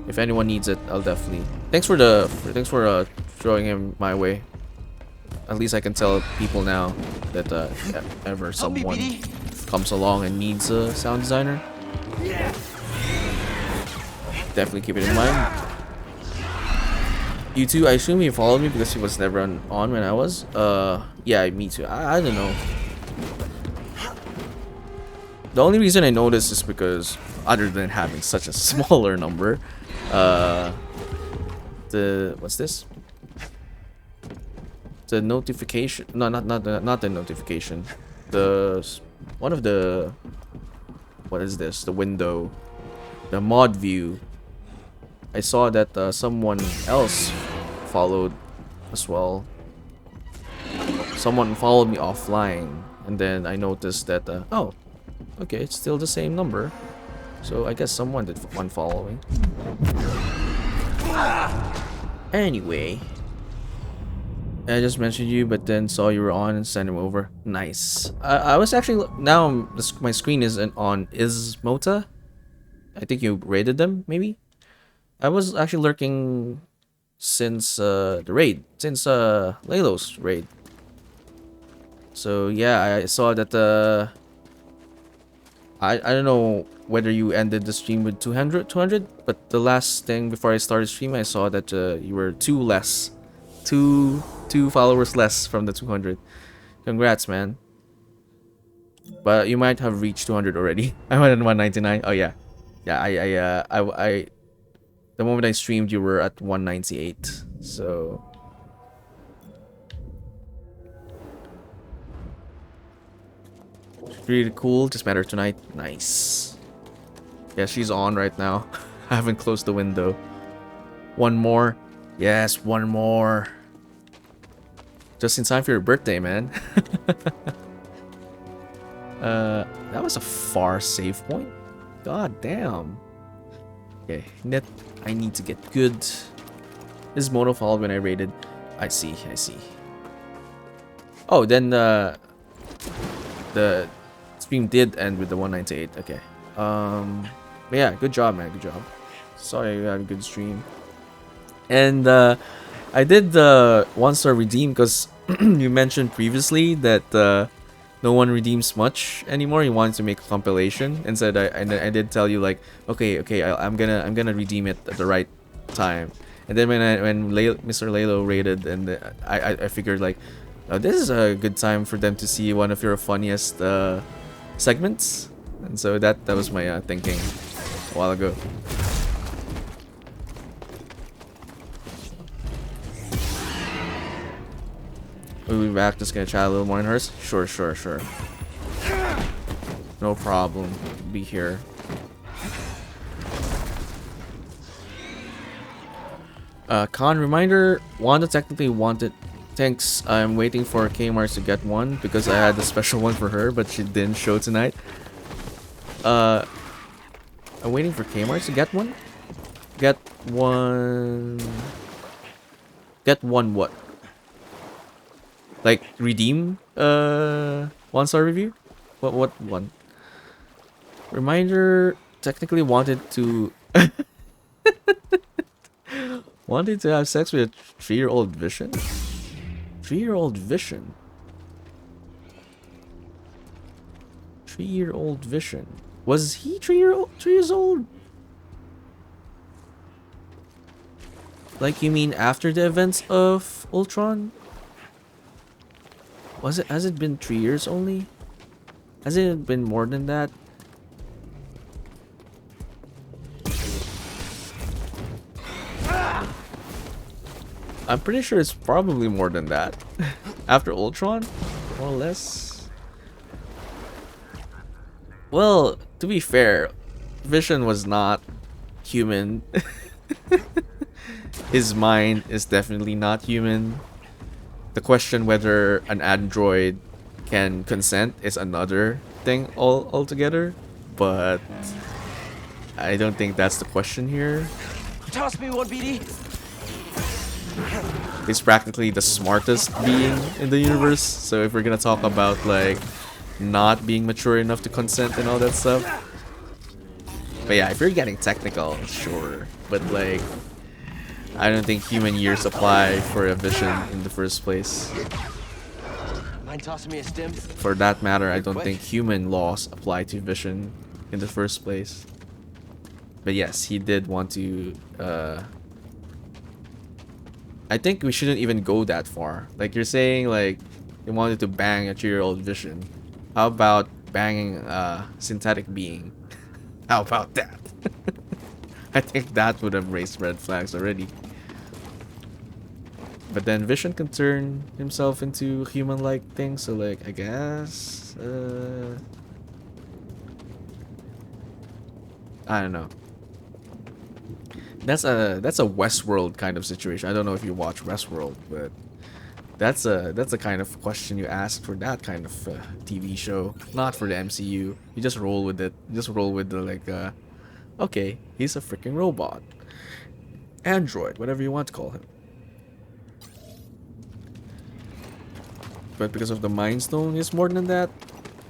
if anyone needs it, I'll definitely. Thanks for throwing him my way. At least I can tell people now that if ever someone comes along and needs a sound designer, definitely keep it in mind. You too, I assume he followed me because he was never on when I was. Yeah, me too. I don't know. The only reason I know this is because, other than having such a smaller number, what's this? The notification. No, not the notification. One of the. What is this? The window. The mod view. I saw that someone else followed as well. Someone followed me offline, and then I noticed that oh, okay, it's still the same number, so I guess someone did unfollow me. Anyway, I just mentioned you, but then saw you were on and sent him over. Nice. I was actually now my screen is on Ismota. I think you raided them, maybe. I was actually lurking since the raid, since Lalo's raid. So yeah, I saw that I don't know whether you ended the stream with 200, but the last thing before I started stream, I saw that you were two followers less from the 200. Congrats, man. But you might have reached 200 already. I'm at 199. Oh yeah, yeah. I the moment I streamed, you were at 198. So. Really cool. Just met her tonight. Nice. Yeah, she's on right now. I haven't closed the window. One more. Yes, one more. Just in time for your birthday, man. That was a far save point. God damn. Okay, net. I need to get good. This is mono followed when I raided. I see. Oh, then the stream did end with the 198. Okay. But yeah, good job, man. Good job. Sorry you had a good stream. And I did the 1-star redeem because you mentioned previously that no one redeems much anymore. You wanted to make a compilation, and said I did tell you like, okay, I'm gonna redeem it at the right time. And then when Mr. Lalo raided, and I figured like, oh, this is a good time for them to see one of your funniest segments, and so that was my thinking a while ago. We'll be back. Just gonna chat a little more in hers. Sure. No problem. Be here. Con reminder. Wanda technically wanted. Thanks. I'm waiting for Kmart to get one because I had a special one for her, but she didn't show tonight. I'm waiting for Kmart to get one. Get one. Get one what? Like redeem 1-star review? What one? Reminder technically wanted to wanted to have sex with a 3-year-old Vision? 3-year-old Vision? 3-year-old Vision. Was he 3 years old? Like you mean after the events of Ultron? Has it been 3 years only? Has it been more than that? I'm pretty sure it's probably more than that. After Ultron? more or less. Well, to be fair, Vision was not human. His mind is definitely not human. The question whether an android can consent is another thing altogether, but I don't think that's the question here. Toss me one, BD. He's practically the smartest being in the universe, so if we're gonna talk about like not being mature enough to consent and all that stuff. But yeah, if you're getting technical, sure. But like, I don't think human years apply for a Vision in the first place. Mind tossing me a stim? For that matter, I don't think human laws apply to Vision in the first place. But yes, he did want to I think we shouldn't even go that far. Like you're saying, like you wanted to bang a 2-year-old Vision. How about banging a synthetic being? How about that? I think that would have raised red flags already. But then Vision can turn himself into human-like things, so like I guess I don't know. That's a Westworld kind of situation. I don't know if you watch Westworld, but that's a kind of question you ask for that kind of TV show, not for the MCU. You just roll with it. You just roll with the like, okay, he's a freaking robot, android, whatever you want to call him. But because of the Mind Stone, is more than that.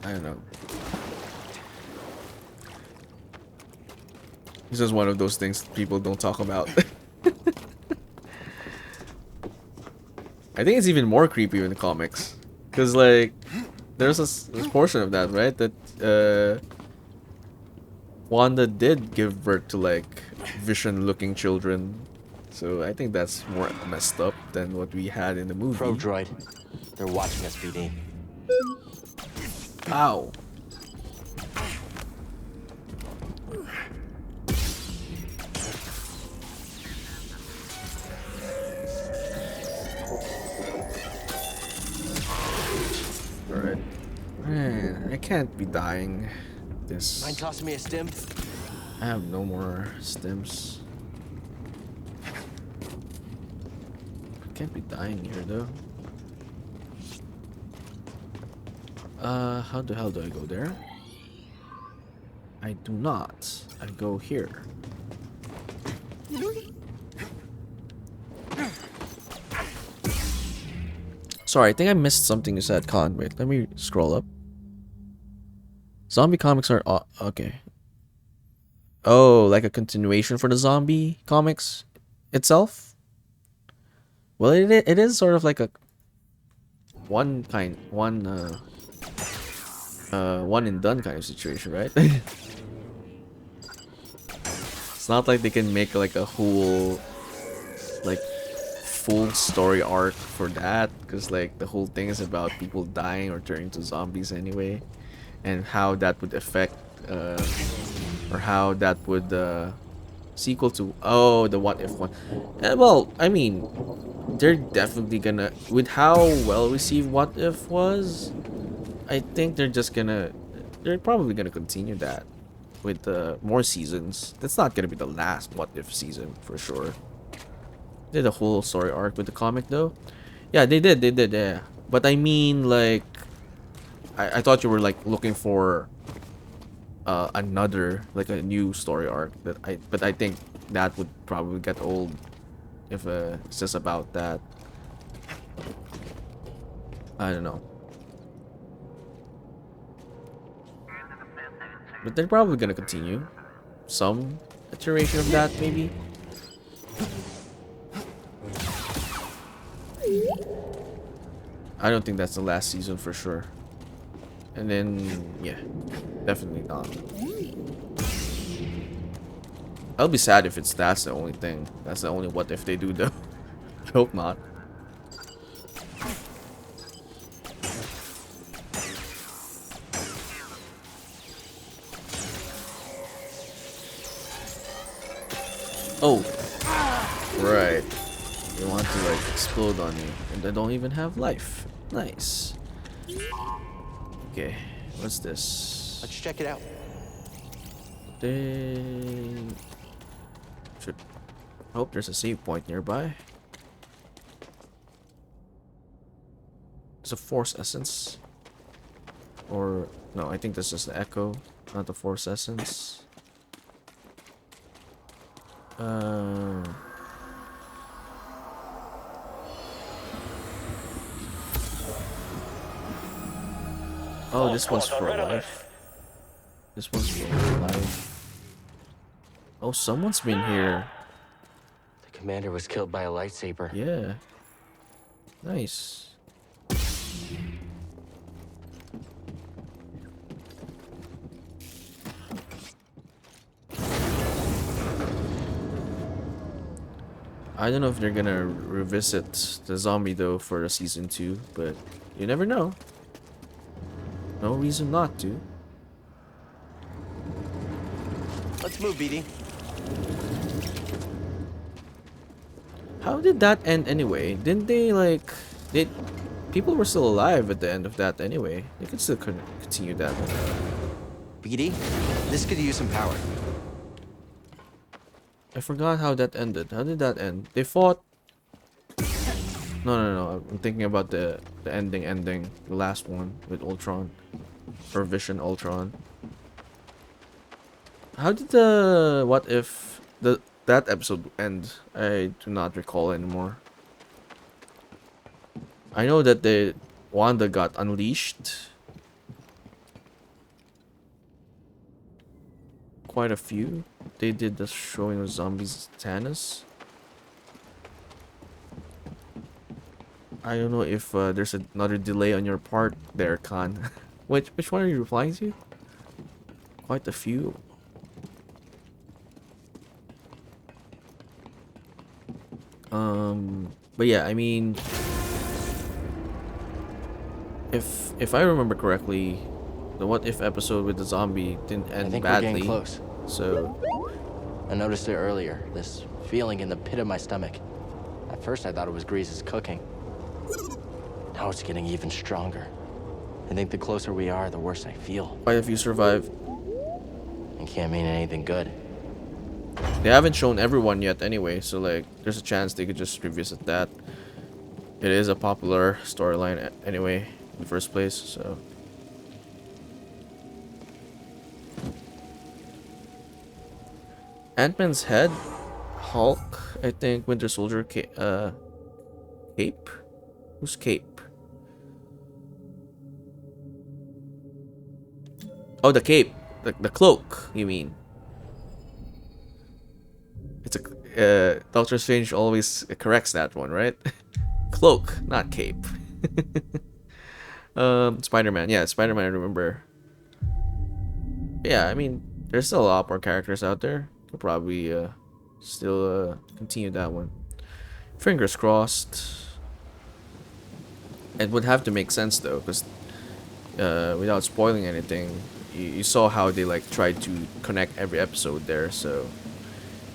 I don't know. This is one of those things people don't talk about. I think it's even more creepy in the comics, because like there's a portion of that, right? That Wanda did give birth to like Vision-looking children, so I think that's more messed up than what we had in the movie. Pro droid, they're watching us, BD. Ow. Alright. Man, I can't be dying. This. Mind tossing me a stim? I have no more stims. I can't be dying here though. How the hell do I go there? I do not. I go here. Sorry, I think I missed something you said, Con. Wait, let me scroll up. Zombie comics are okay. Oh, like a continuation for the zombie comics itself? Well, it is sort of like a one and done kind of situation, right? It's not like they can make like a whole like full story arc for that, because like the whole thing is about people dying or turning to zombies anyway, and how that would affect or how that would sequel to the What If one. Well, I mean, they're definitely gonna, with how well received What If was, I think they're probably gonna continue that with more seasons. That's not gonna be the last What If season for sure. Did a whole story arc with the comic though. Yeah, they did, yeah. But I mean, like, I thought you were like looking for another, like a new story arc, but I think that would probably get old if it's just about that. I don't know. But they're probably gonna continue some iteration of that, maybe. I don't think that's the last season for sure. And then, yeah, definitely not. I'll be sad if that's the only thing. That's the only What If they do though. I hope not. Oh, right. They want to like explode on you, and they don't even have life. Nice. Okay, what's this? Let's check it out. They should hope there's a save point nearby. It's a force essence. Or no, I think this is the echo, not the force essence. Oh, this one's for life. This one's for life. Oh, someone's been here. The commander was killed by a lightsaber. Yeah. Nice. I don't know if they're gonna revisit the zombie though for the season 2, but you never know. No reason not to. Let's move, BD. How did that end anyway? Didn't they like... People were still alive at the end of that anyway. They could still continue that. BD, this could use some power. I forgot how that ended. How did that end? They fought... No. I'm thinking about the ending. The last one with Ultron. Or Vision Ultron. How did the... What if... that episode end? I do not recall anymore. I know that Wanda got unleashed. Quite a few. They did the showing of zombies Thanos. I don't know if there's another delay on your part there, Khan. Which one are you replying to? Quite a few. But yeah, I mean, if I remember correctly, the What If episode with the zombie didn't end badly. We're getting close. So I noticed it earlier. This feeling in the pit of my stomach. At first, I thought it was Grease's cooking. Now it's getting even stronger. I think the closer we are, the worse I feel. quite a few survive. It can't mean anything good. They haven't shown everyone yet anyway, so like there's a chance they could just revisit that. It is a popular storyline anyway in the first place, so Ant-Man's head, Hulk, I think Winter Soldier, Cape. Who's Cape? Oh, the cape, the cloak. You mean? It's a Doctor Strange always corrects that one, right? Cloak, not cape. Spider-Man. Yeah, Spider-Man. I remember. Yeah, I mean, there's still a lot more characters out there. Could probably still continue that one. Fingers crossed. It would have to make sense though, because without spoiling anything, you saw how they like tried to connect every episode there, so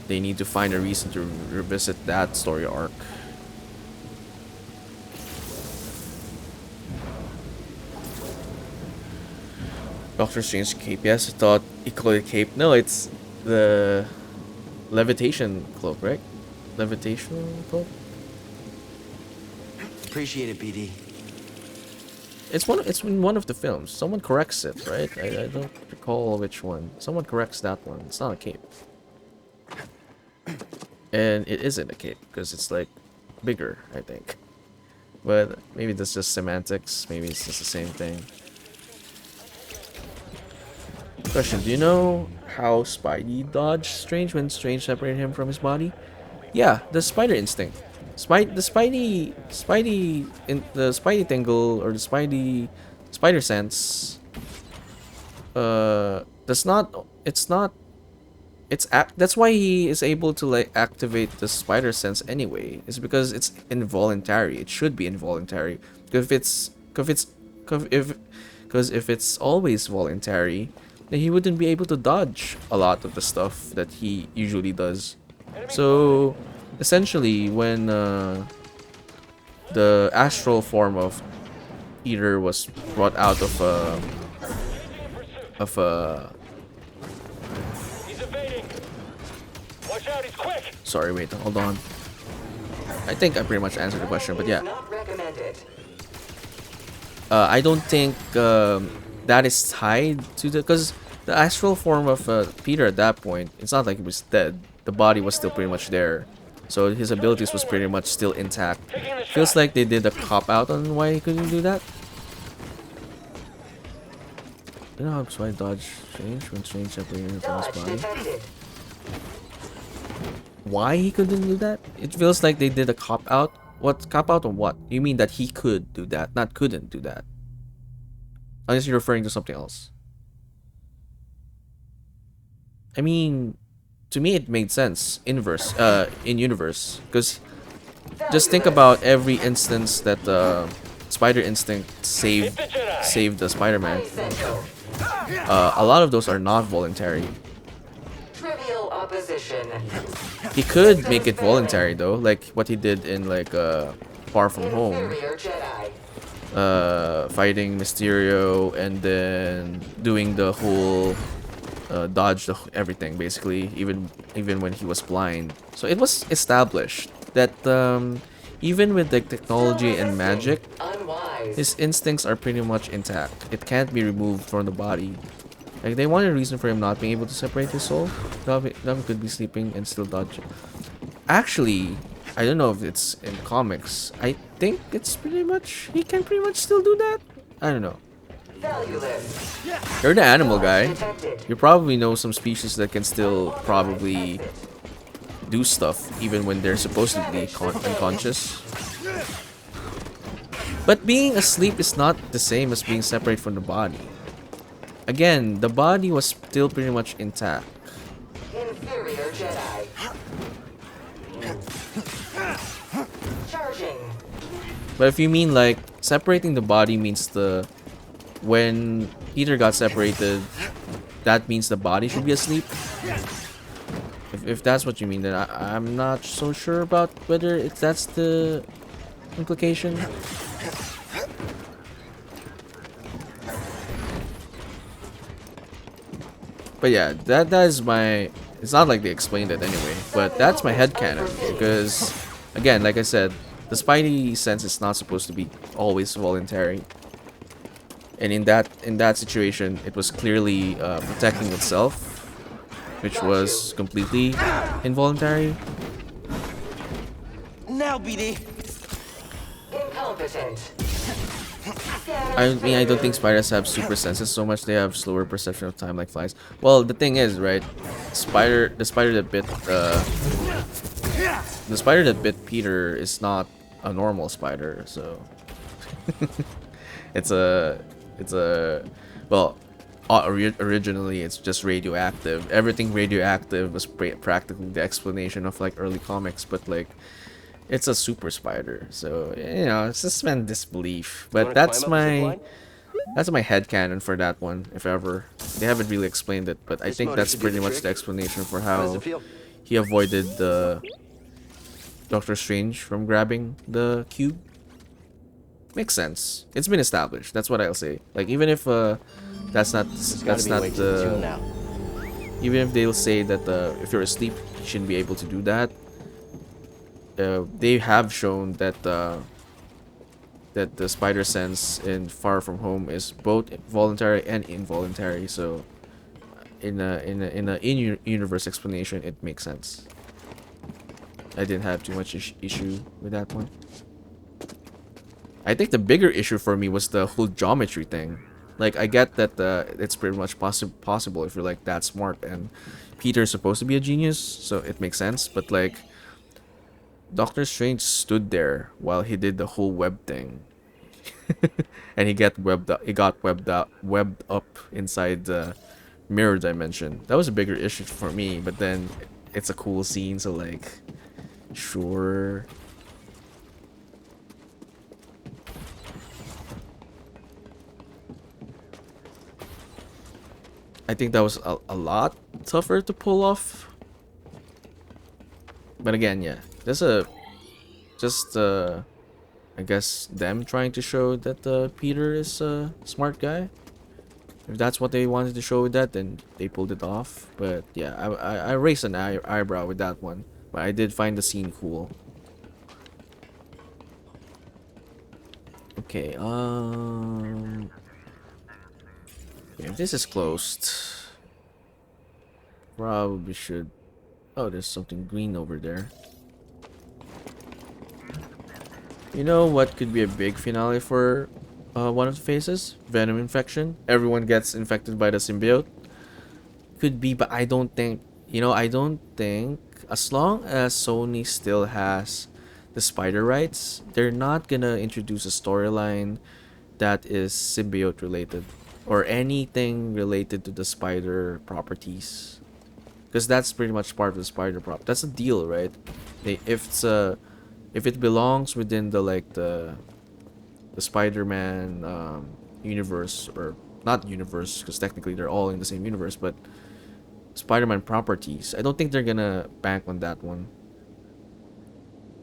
they need to find a reason to revisit that story arc. Doctor Strange cape. Yes, I thought he called it cape. No, it's the levitation cloak, right? Levitation cloak. Appreciate it, BD. It's in one of the films. Someone corrects it, right? I don't recall which one. Someone corrects that one. It's not a cape. And it isn't a cape because it's like bigger, I think. But maybe that's just semantics. Maybe it's just the same thing. Question: do you know how Spidey dodged Strange when Strange separated him from his body? Yeah, the spider instinct. The Spidey tingle or the spider sense. That's why he is able to like activate the spider sense anyway. It's because it's involuntary. It should be involuntary. If it's always voluntary, then he wouldn't be able to dodge a lot of the stuff that he usually does. So essentially, when the astral form of Peter was brought out of He's evading. Watch out, he's quick. sorry, wait, hold on. I think I pretty much answered the question, but yeah. Not recommended. I don't think that is tied to the, because the astral form of Peter at that point, it's not like he was dead. The body was still pretty much there, so his abilities was pretty much still intact. Feels like they did a cop out on why he couldn't do that. You know how why dodge change when change separated from his body? Why he couldn't do that? It feels like they did a cop out. What cop out on what? You mean that he could do that, not couldn't do that? Unless you're referring to something else. I mean, to me it made sense in universe, because just think about every instance that Spider Instinct saved the Spider-Man. A lot of those are not voluntary. Trivial opposition. He could make it voluntary though, like what he did in like Far From Home. Fighting Mysterio and then doing the whole dodge everything basically, even when he was blind. So it was established that even with the technology and magic, his instincts are pretty much intact. It can't be removed from the body. Like, they wanted a reason for him not being able to separate his soul. Dom could be sleeping and still dodge. Actually, I don't know if it's in comics. I think it's pretty much, he can pretty much still do that. I don't know. You're the animal guy. You probably know some species that can still probably do stuff even when they're supposedly unconscious. But being asleep is not the same as being separate from the body. Again, the body was still pretty much intact. Inferior Jedi. Charging. But if you mean like separating the body means when Peter got separated, that means the body should be asleep. If that's what you mean, then I'm not so sure about whether that's the implication. But yeah, that is my... It's not like they explained it anyway, but that's my headcanon. Because, again, like I said, the Spidey sense is not supposed to be always voluntary. And in that situation, it was clearly protecting itself, which was completely involuntary. Now, BD. Incompetent. I mean, I don't think spiders have super senses so much. They have slower perception of time like flies. Well, the thing is, right? The spider that bit Peter is not a normal spider, so well, originally it's just radioactive. Everything radioactive was practically the explanation of like early comics, but like it's a super spider, so you know, suspend disbelief. But that's my headcanon for that one, if ever. They haven't really explained it, but I think that's pretty much the explanation for how he avoided the Doctor Strange from grabbing the cube. Makes sense. It's been established. That's what I'll say. Like, even if that's not the, even if they'll say that if you're asleep you shouldn't be able to do that, they have shown that that the spider sense in Far From Home is both voluntary and involuntary. So in a in-universe explanation, it makes sense. I didn't have too much issue with that one. I think the bigger issue for me was the whole geometry thing. Like, I get that it's pretty much possible if you're like that smart, and Peter's supposed to be a genius, so it makes sense. But like, Doctor Strange stood there while he did the whole web thing, and he got webbed up inside the mirror dimension. That was a bigger issue for me. But then it's a cool scene, so like, sure. I think that was a lot tougher to pull off. But again, yeah, there's just I guess them trying to show that Peter is a smart guy. If that's what they wanted to show with that, then they pulled it off. But yeah, I raised an eyebrow with that one. But I did find the scene cool. Okay, if this is closed, probably should... Oh, there's something green over there. You know what could be a big finale for one of the phases? Venom infection. Everyone gets infected by the symbiote. Could be, but I don't think... You know, I don't think... As long as Sony still has the spider rights, they're not gonna introduce a storyline that is symbiote related. Or anything related to the spider properties. Because that's pretty much part of the spider prop. That's a deal, right? If it belongs within the Spider-Man universe, or not universe, because technically they're all in the same universe, but Spider-Man properties, I don't think they're gonna bank on that one.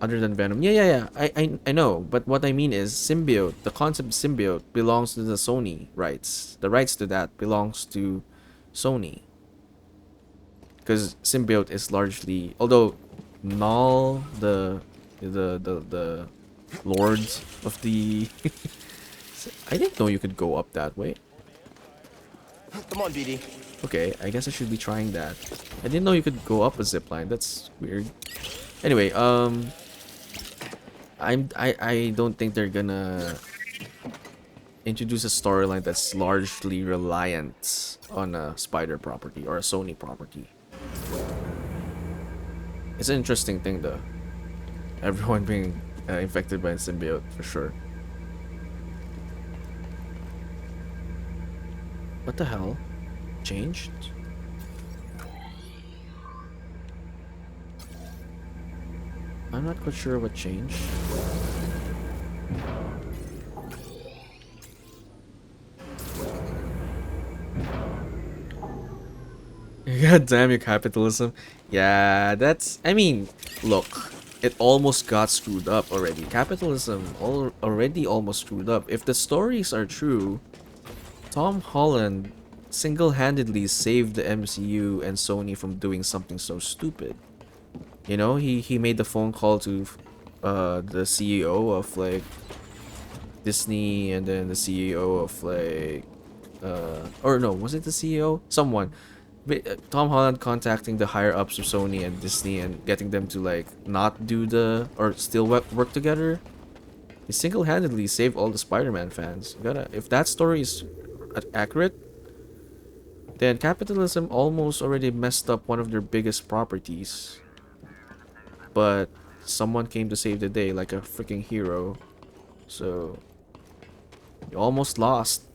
Other than Venom, yeah. I know, but what I mean is symbiote. The concept of symbiote belongs to the Sony rights. The rights to that belongs to Sony. Because symbiote is largely, although Null, the lords of the I didn't know you could go up that way. Come on, BD. Okay, I guess I should be trying that. I didn't know you could go up a zipline. That's weird. Anyway, I don't think they're gonna introduce a storyline that's largely reliant on a Spider property or a Sony property. It's an interesting thing though. Everyone being infected by a symbiote for sure. What the hell? Changed? I'm not quite sure what changed. God damn you, capitalism. Yeah, that's... I mean, look. It almost got screwed up already. Capitalism already almost screwed up. If the stories are true, Tom Holland single-handedly saved the MCU and Sony from doing something so stupid. You know, he made the phone call to the CEO of like Disney, and then the CEO of like or no, was it the CEO? Someone. Tom Holland contacting the higher ups of Sony and Disney and getting them to like not do the, or still work together. He single-handedly saved all the Spider-Man fans. If that story is accurate, then capitalism almost already messed up one of their biggest properties. But someone came to save the day like a freaking hero. So you almost lost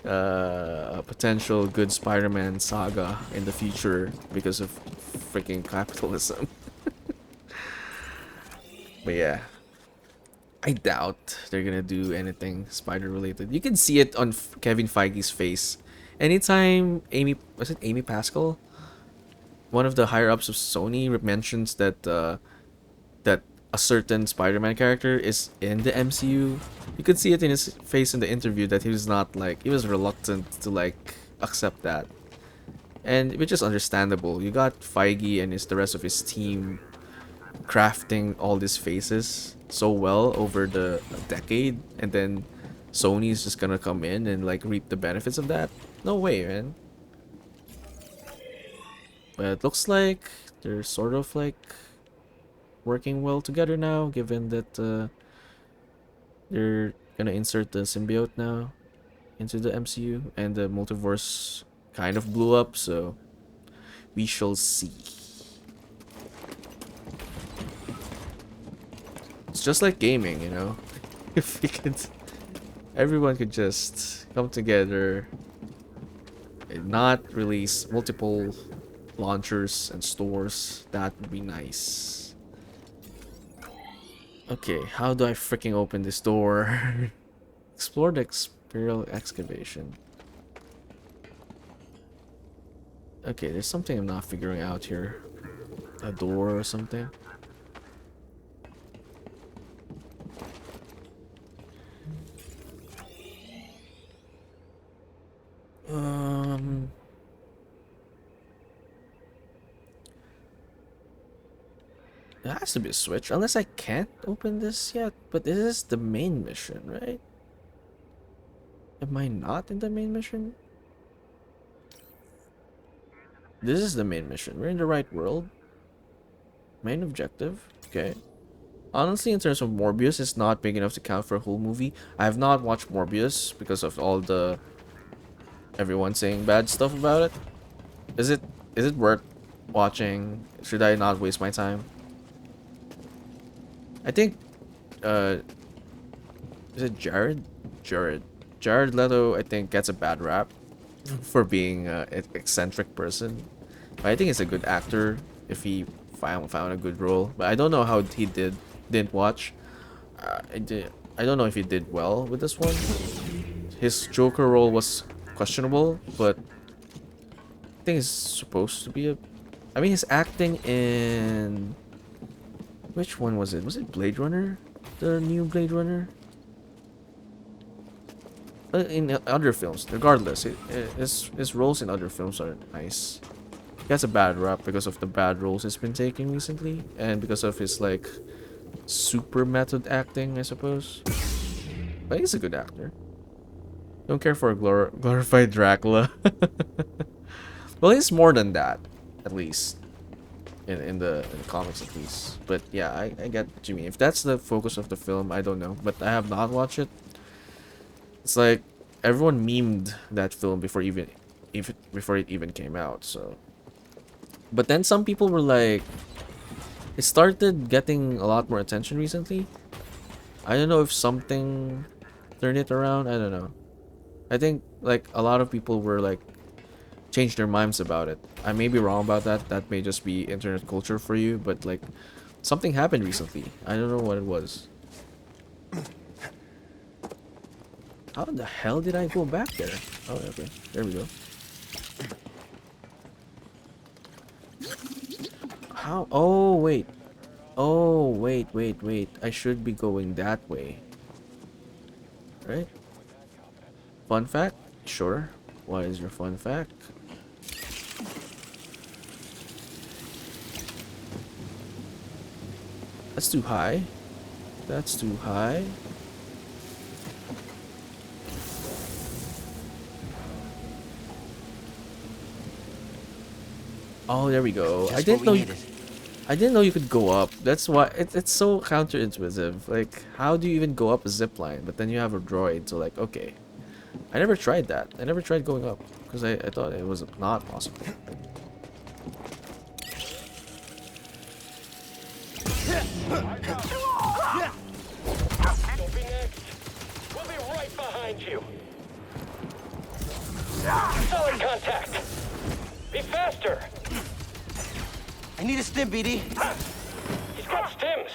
a potential good Spider-Man saga in the future because of freaking capitalism. But yeah, I doubt they're gonna do anything spider related. You can see it on Kevin Feige's face. Anytime was it Amy Pascal? One of the higher ups of Sony mentions that that a certain Spider-Man character is in the MCU. You could see it in his face in the interview that he was not like, he was reluctant to like accept that. And which is understandable. You got Feige and the rest of his team crafting all these faces so well over the decade, and then Sony's just gonna come in and like reap the benefits of that? No way, man. But it looks like they're sort of like working well together now, given that they're gonna insert the symbiote now into the MCU, and the multiverse kind of blew up, so we shall see. It's just like gaming, you know. If we could, everyone could just come together and not release multiple launchers and stores, that would be nice. Okay, how do I freaking open this door? Explore the Imperial excavation. Okay, there's something I'm not figuring out here. A door or something. It has to be a switch, unless I can't open this yet. But this is the main mission, right? Am I not in the main mission? This is the main mission. We're in the right world. Main objective. Okay. Honestly, in terms of Morbius, it's not big enough to count for a whole movie. I have not watched Morbius because of all the everyone saying bad stuff about it. Is it worth watching? Should I not waste my time? I think is it Jared? Jared Leto, I think, gets a bad rap for being an eccentric person. But I think he's a good actor if he found a good role. But I don't know how he didn't watch. I don't know if he did well with this one. His Joker role was questionable, but I think it's supposed to be a. I mean, his acting in. Which one was it? Was it Blade Runner? The new Blade Runner? In other films, regardless, his roles in other films are nice. He has a bad rap because of the bad roles he's been taking recently, and because of his like super method acting, I suppose. But he's a good actor. Don't care for a glorified Dracula. Well, he's more than that, at least. In the comics, at least. But yeah, I get what you mean. If that's the focus of the film, I don't know. But I have not watched it. It's like everyone memed that film before it even came out. So, but then some people were like, it started getting a lot more attention recently. I don't know if something turned it around. I don't know. I think like a lot of people were like changed their minds about it. I may be wrong about that. That may just be internet culture for you, but like something happened recently. I don't know what it was. How the hell did I go back there? Oh, okay. There we go. How? Oh, wait. Oh, wait. I should be going that way. Right? Fun fact? Sure. What is your fun fact? That's too high. That's too high. Oh, there we go. I didn't know you could go up. That's why it's so counterintuitive. Like, how do you even go up a zip line? But then you have a droid, so like, okay. I never tried that. I never tried going up because I thought it was not possible. Don't be next. We'll be right behind you. Solid contact. Be faster. I need a stim, BD. He's got stims.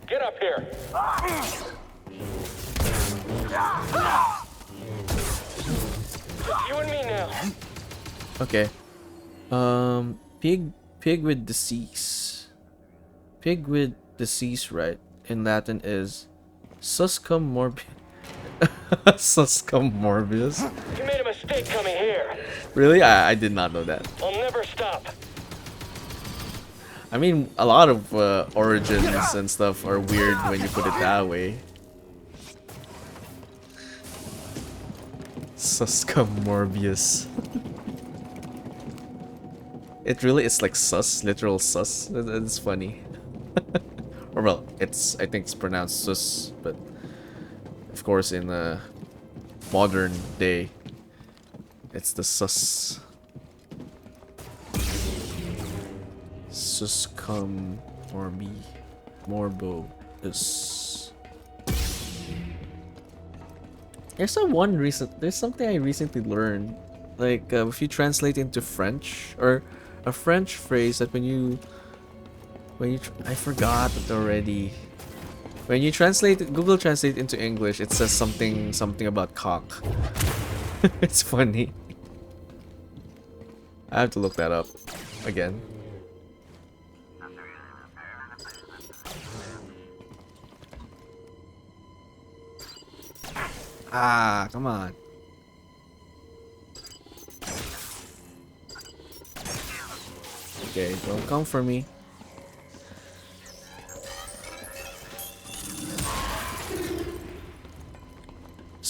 Get up here. Just you and me now. Okay. Pig with disease. Pig with disease, right? In Latin is suscum morbis. Suscum morbis. You made a mistake coming here. Really? I did not know that. I'll never stop. I mean, a lot of origins and stuff are weird when you put it that way. Suscum Morbius. It really is like sus, literal sus. It's funny. Or well, I think it's pronounced sus, but of course in modern day, it's the sus. Suscum Morbus. There's something I recently learned. Like if you translate into French, or a French phrase that I forgot it already. When you Google Translate into English, it says something about cock. It's funny. I have to look that up again. Ah, come on. Okay, don't come for me.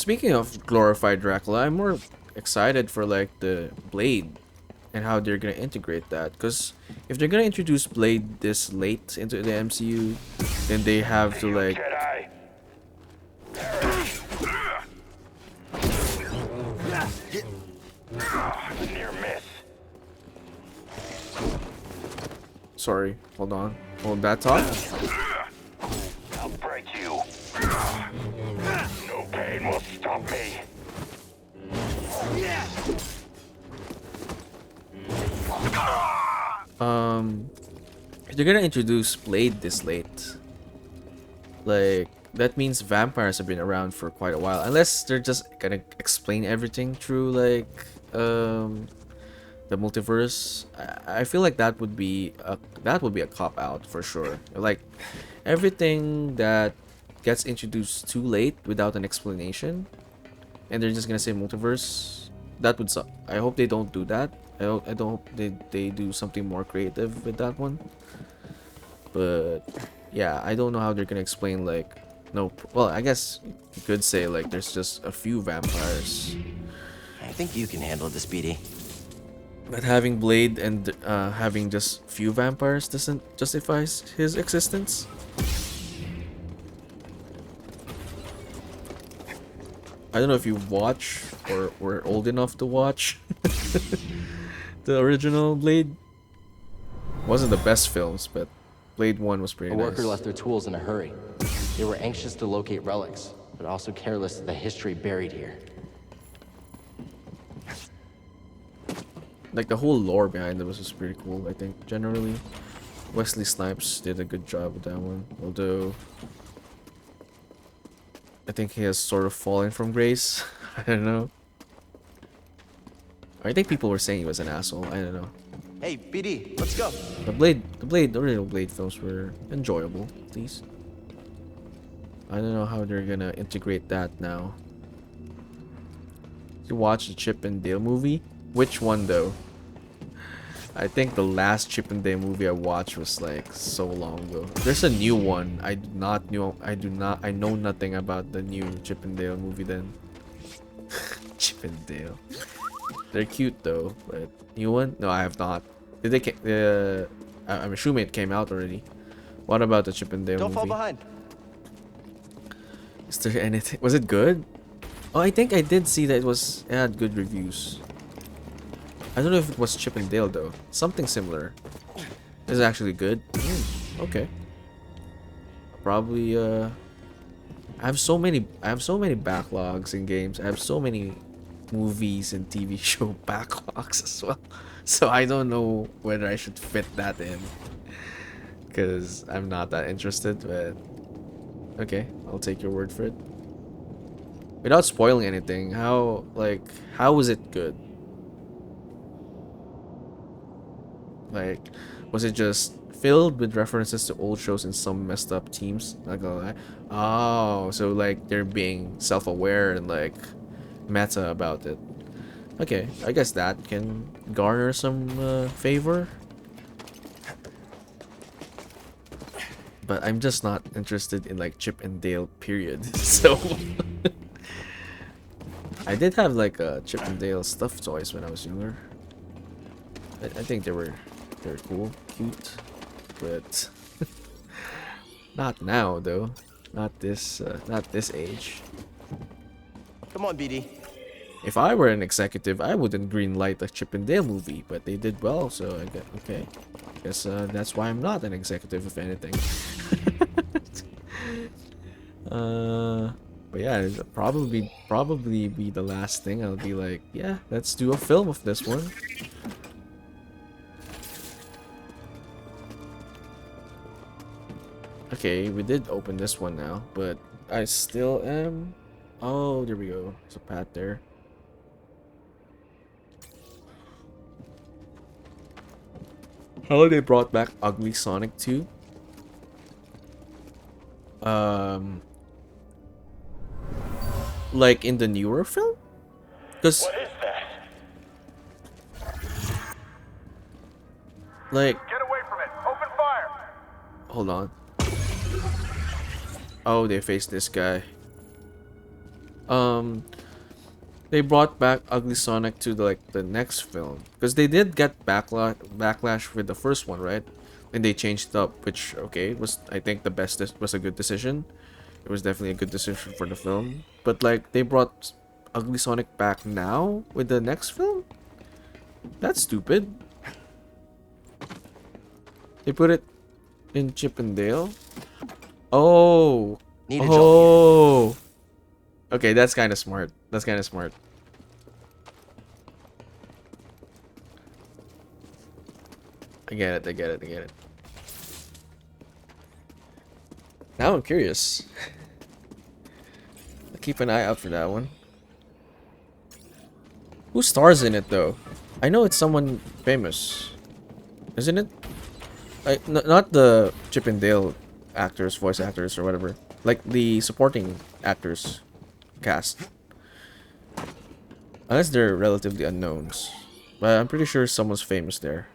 speaking of glorified Dracula, I'm more excited for like the Blade and how they're gonna integrate that. Because if they're gonna introduce Blade this late into the MCU, then they have to like. Jedi. Near miss. Sorry, hold on. Hold that thought. I'll break you. No pain will stop me. If they're gonna introduce Blade this late, like that means vampires have been around for quite a while. Unless they're just gonna explain everything through like the multiverse. I feel like that would be a cop out for sure. Like everything that gets introduced too late without an explanation, and they're just gonna say multiverse, that would suck. I hope they don't do that. I don't hope they do something more creative with that one. But yeah, I don't know how they're gonna explain like well, I guess you could say like there's just a few vampires. I think you can handle this, BD. But having Blade and having just few vampires doesn't justify his existence. I don't know if you watch or were old enough to watch the original Blade. Wasn't the best films, but Blade 1 was pretty A nice. worker left their tools in a hurry. They were anxious to locate relics, but also careless of the history buried here. Like the whole lore behind it was just pretty cool, I think. Generally, Wesley Snipes did a good job with that one. Although, I think he has sort of fallen from grace. I don't know. I think people were saying he was an asshole. I don't know. Hey, BD, let's go. The original Blade films were enjoyable, at least. I don't know how they're gonna integrate that now. You watch the Chip and Dale movie? Which one though? I think the last Chip and Dale movie I watched was like so long ago. There's a new one. I know nothing about the new Chip and Dale movie then. Chip and Dale. They're cute though, but new one? No, I have not. Did they I'm assuming it came out already. What about the Chip and Dale Don't movie? fall behind. Is there anything? Was it good? Oh, I think I did see that it had good reviews. I don't know if it was Chip and Dale though. Something similar. Is it actually good? Okay. Probably I have so many backlogs in games. I have so many movies and TV show backlogs as well. So I don't know whether I should fit that in. Cause I'm not that interested, but okay, I'll take your word for it. Without spoiling anything, how was it good? Like, was it just filled with references to old shows and some messed up teams? Not gonna lie. Oh, so like they're being self-aware and like meta about it. Okay, I guess that can garner some favor. But I'm just not interested in like Chip and Dale period. So I did have like a Chip and Dale stuffed toys when I was younger. I think they're cool, cute, but not now though. Not this age. Come on, BD. If I were an executive, I wouldn't greenlight a Chip and Dale movie, but they did well, so I guess, okay. I guess that's why I'm not an executive, if anything. But yeah, it'll probably be the last thing. I'll be like, yeah, let's do a film of this one. Okay, we did open this one now, but I still am. Oh, there we go. There's a pad there. How they brought back Ugly Sonic 2? Like in the newer film? Because What is that? like, Get away from it. Open fire. hold on. Oh, they faced this guy. um they brought back Ugly Sonic to the next film because they did get backlash with the first one, right? And they changed it up, which okay was I think the best was a good decision. It was definitely a good decision for the film. But like they brought Ugly Sonic back now with the next film. That's stupid. They put it in Chip and Dale. Oh. Need a job Oh. Okay, that's kind of smart. That's kind of smart. I get it. I get it. I get it. Now I'm curious. I'll keep an eye out for that one. Who stars in it though? I know it's someone famous, isn't it? Not the Chip and Dale actors, voice actors, or whatever. Like the supporting actors cast. Unless they're relatively unknowns. But I'm pretty sure someone's famous there.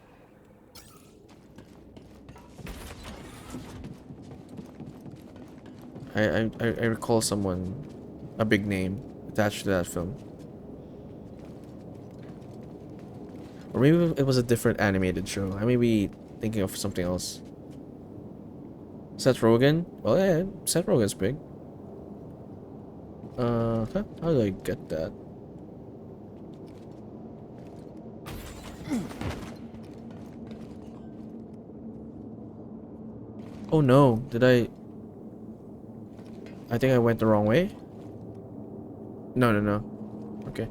I recall someone, a big name, attached to that film. Or maybe it was a different animated show. I may be thinking of something else. Seth Rogen? Well, yeah, Seth Rogen's big. How do I get that? Oh no, did I think I went the wrong way? No, no, no. Okay.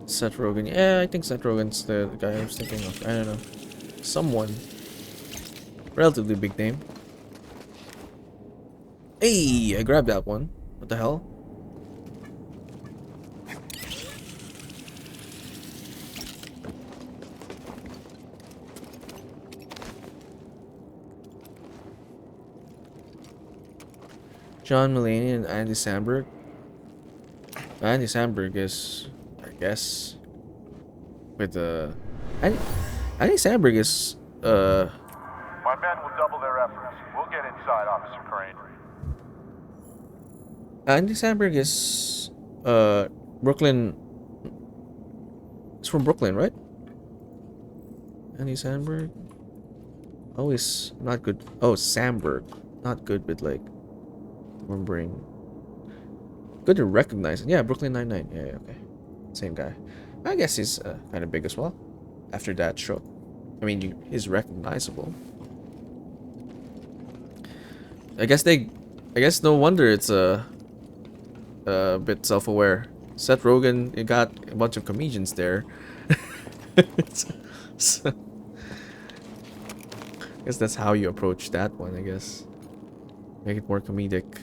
Seth Rogen. Yeah, I think Seth Rogen's the guy I was thinking of. I don't know. Someone. Relatively big name. Hey, I grabbed that one. What the hell? John Mulaney and Andy Samberg. Andy Samberg is, I guess, with Andy Samberg is My men will double their efforts. We'll get inside, Officer Crane. Andy Samberg is Brooklyn. It's from Brooklyn, right? Andy Samberg. Always not good. Oh, Samberg. Not good with like remembering. Good to recognize it. Yeah, Brooklyn Nine-Nine. Yeah, yeah, okay. Same guy. I guess he's kind of big as well. After that show. I mean, he's recognizable. I guess no wonder it's a bit self-aware. Seth Rogen, you got a bunch of comedians there. So, I guess that's how you approach that one, I guess. Make it more comedic.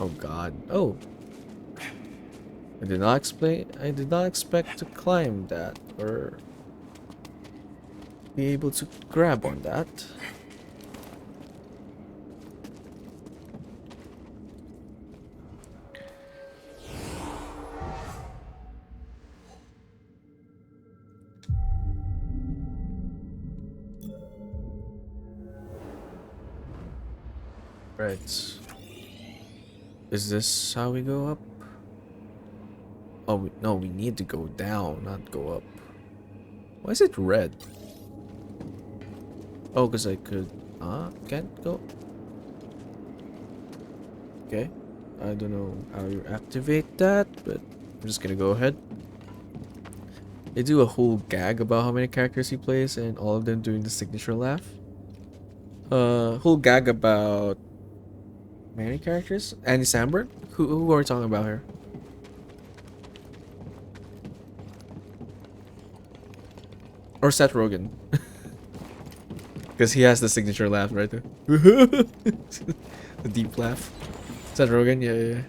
Oh god. Oh. I did not expect to climb that or be able to grab on that. Right. Is this how we go up? Oh, no, we need to go down, not go up. Why is it red? Oh, because I could... can't go? Okay. I don't know how you activate that, but I'm just gonna go ahead. They do a whole gag about how many characters he plays and all of them doing the signature laugh. Whole gag about... many characters? Andy Samberg? Who are we talking about here? Or Seth Rogen. Because he has the signature laugh right there. The deep laugh. Seth Rogen? Yeah, yeah, yeah.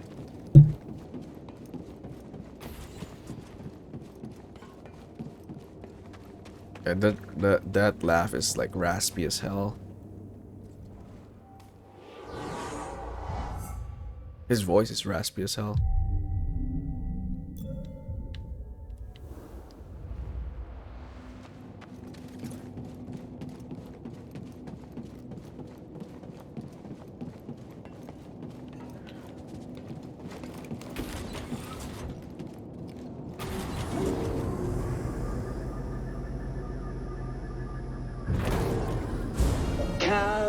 And that laugh is like raspy as hell. His voice is raspy as hell.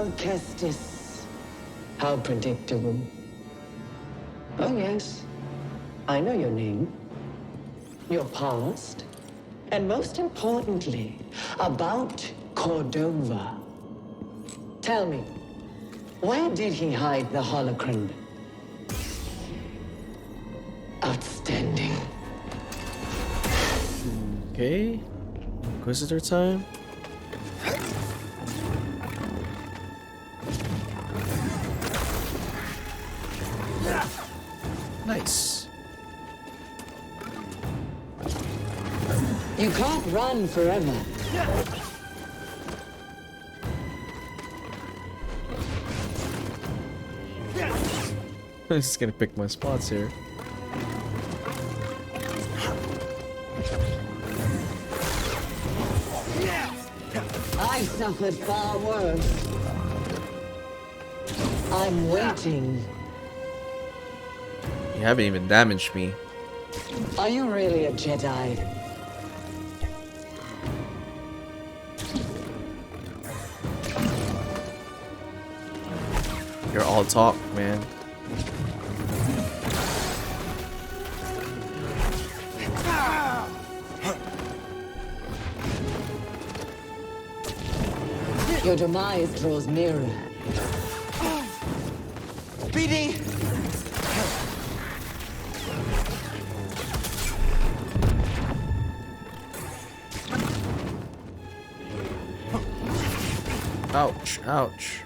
Well, Kestis. How predictable. Oh, yes. I know your name, your past, and most importantly, about Cordova. Tell me, where did he hide the holocron? Outstanding. Okay. Inquisitor time. Nice. You can't run forever. I'm just gonna pick my spots here. I suffered far worse. I'm waiting. You haven't even damaged me. Are you really a Jedi? You're all talk, man. Your demise draws nearer. BD! Ouch, ouch.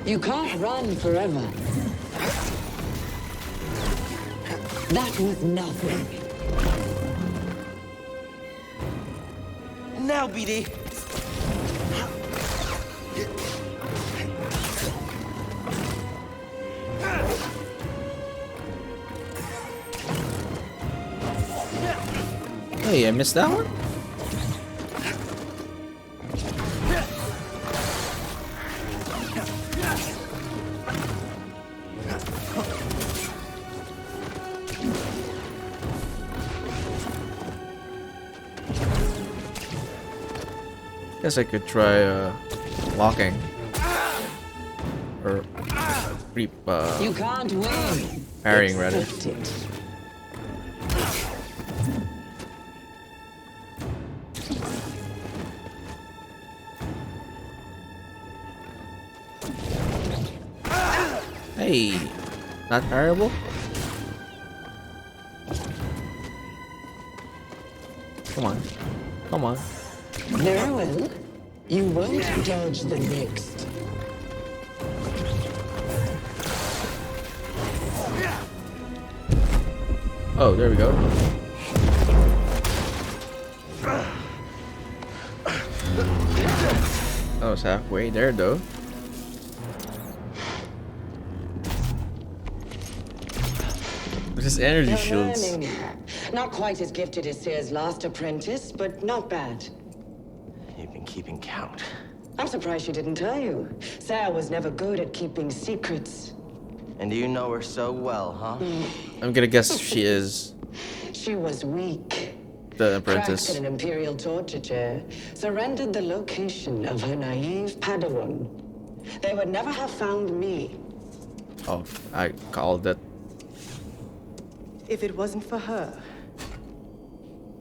You can't run forever. That was nothing. Now, BD! Hey, I missed that one? Guess I could try locking or You can't win. parrying rather. Accept it. Hey, not parryable? Come on, come on. Very well. You won't dodge the next. Oh, there we go. I was halfway there though. This energy You're shields. learning. Not quite as gifted as Seer's last apprentice, but not bad. You've been keeping count. I'm surprised she didn't tell you. Sarah was never good at keeping secrets. And you know her so well, huh? I'm gonna guess she is She was weak. the apprentice. Cracked in an Imperial torture chair. Surrendered the location of her naive Padawan. They would never have found me. Oh, I called that. If it wasn't for her,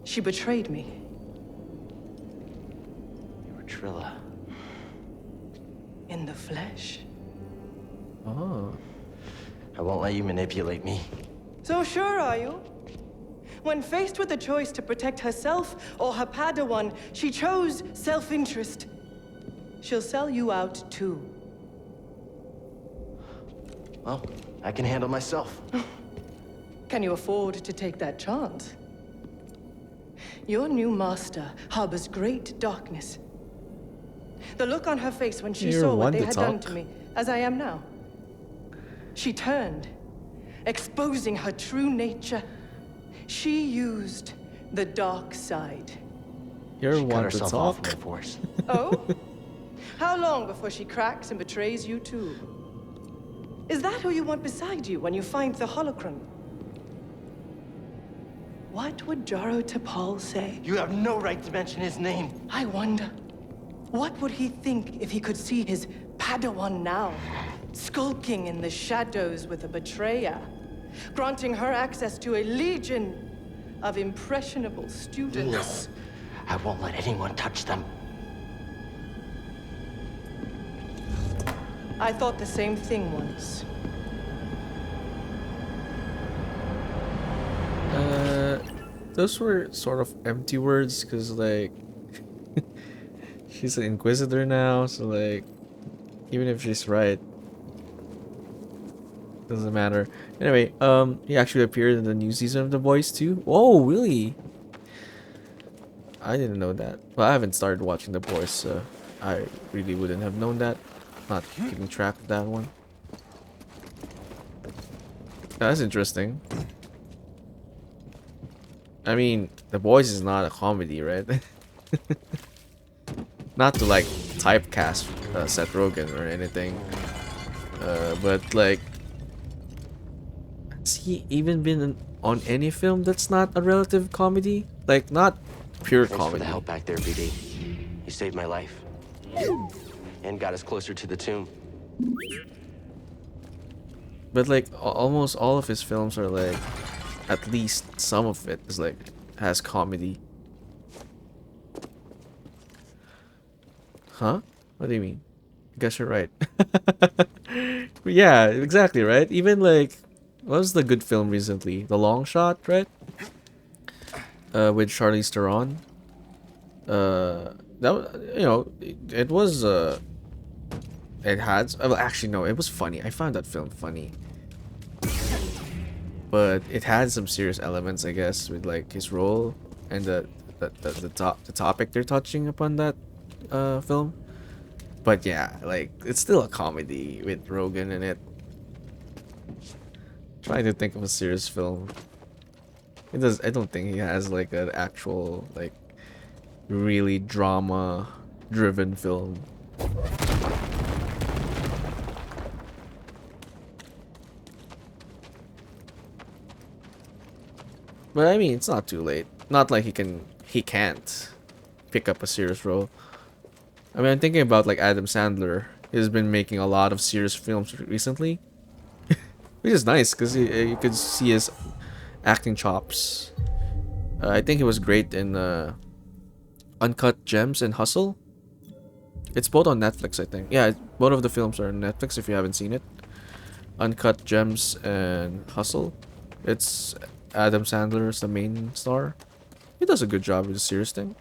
she betrayed me. You were Trilla. In the flesh. Oh. I won't let you manipulate me. So sure are you? When faced with the choice to protect herself or her Padawan, she chose self-interest. She'll sell you out too. Well, I can handle myself. Can you afford to take that chance? Your new master harbors great darkness. The look on her face when she You're saw what one they to had done talk. to me, as I am now. She turned, exposing her true nature. She used the dark side. You're She cut one to herself off talk. from the Force. Oh? How long before she cracks and betrays you too? Is that who you want beside you when you find the holocron? What would Jaro Tapal say? You have no right to mention his name. I wonder, what would he think if he could see his Padawan now, skulking in the shadows with a betrayer, granting her access to a legion of impressionable students? No, I won't let anyone touch them. I thought the same thing once. Those were sort of empty words, because like she's an inquisitor now, so like even if she's right, doesn't matter. Anyway, he actually appeared in the new season of The Boys too. Oh, really? I didn't know that. Well, I haven't started watching The Boys, so I really wouldn't have known that. Not keeping track of that one. That's interesting. I mean, The Boys is not a comedy, right? Not to like typecast Seth Rogen or anything, but like, has he even been on any film that's not a relative comedy? Like, not pure Thanks comedy. for the help back there, BD. You saved my life. And got us closer to the tomb. But like, almost all of his films are like, at least some of it is like, has comedy. Huh? What do you mean? I guess you're right. Yeah, exactly, right? Even like, what was the good film recently? The Long Shot, right? With Charlize Theron. You know, it was it had, well, actually no, it was funny. I found that film funny, but it had some serious elements, I guess, with like his role and the topic they're touching upon that film. But yeah, like, it's still a comedy with Rogan in it. Trying to think of a serious film. It does. I don't think he has like an actual like really drama-driven film. But I mean, it's not too late. Not like he can't pick up a serious role. I mean, I'm thinking about like Adam Sandler. He's been making a lot of serious films recently, which is nice because you could see his acting chops. I think he was great in Uncut Gems and Hustle. It's both on Netflix, I think. Yeah, both of the films are on Netflix if you haven't seen it. Uncut Gems and Hustle. It's Adam Sandler is the main star. He does a good job with the serious thing.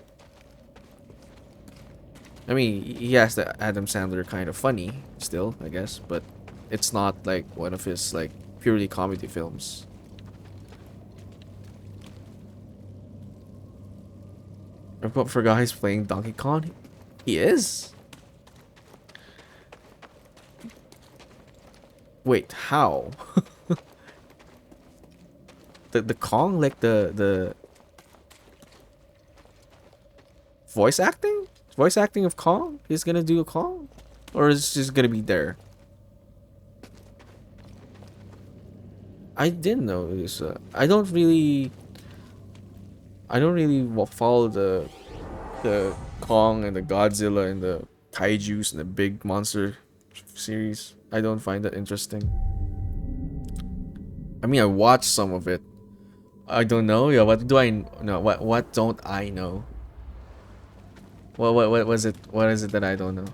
I mean, he has the Adam Sandler kind of funny still, I guess, but it's not like one of his like purely comedy films. I forgot he's playing Donkey Kong. He is? Wait, how? the Kong, like the voice acting? Voice acting of Kong? He's gonna do a Kong? Or is he just gonna be there? I didn't know this. I don't really follow the Kong and the Godzilla and the Kaijus and the big monster series. I don't find that interesting. I mean, I watched some of it. I don't know. Yeah, what do I know? What don't I know? What was it? What is it that I don't know?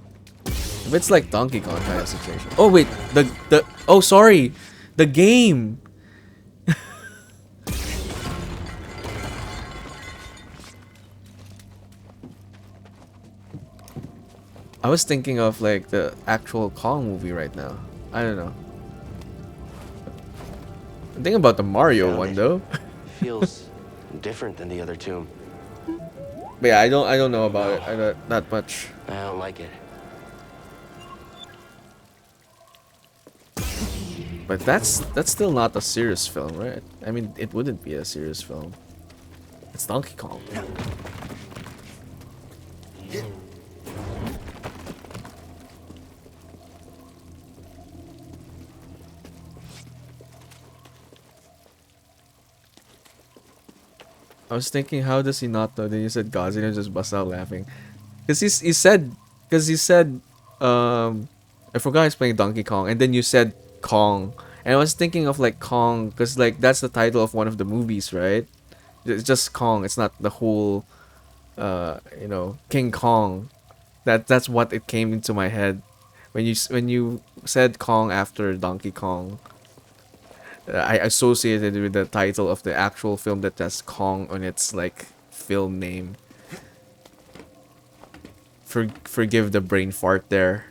If it's like Donkey Kong kind of situation. Oh wait, the oh sorry, the game. I was thinking of like the actual Kong movie right now. I don't know. I'm thinking about the Mario one though. Feels different than the other tomb. But yeah, I don't know about it. I don't that much. I don't like it. But that's still not a serious film, right? I mean, it wouldn't be a serious film. It's Donkey Kong. I was thinking, how does he not know? Then you said Godzilla, just bust out laughing. Because he said, I forgot he's playing Donkey Kong, and then you said Kong, and I was thinking of like Kong, because like that's the title of one of the movies, right? It's just Kong. It's not the whole, King Kong. That's what it came into my head when you said Kong after Donkey Kong. I associated with the title of the actual film that has Kong on its like film name. Forgive the brain fart there.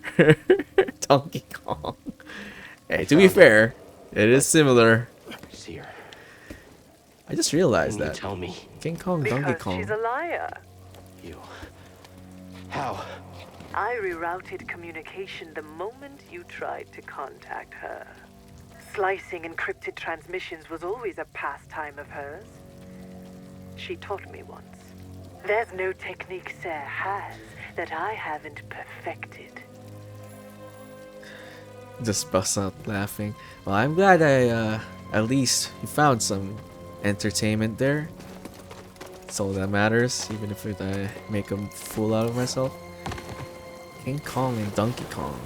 Donkey Kong. Hey, to be fair, it is similar. See her. I just realized Can you that. tell me? King Kong, Donkey Because Kong. she's a liar. You. How? I rerouted communication the moment you tried to contact her. Slicing encrypted transmissions was always a pastime of hers. She taught me once. There's no technique Sarah has that I haven't perfected. Just bust out laughing. Well, I'm glad at least you found some entertainment there. That's all that matters, even if I make a fool out of myself. King Kong and Donkey Kong.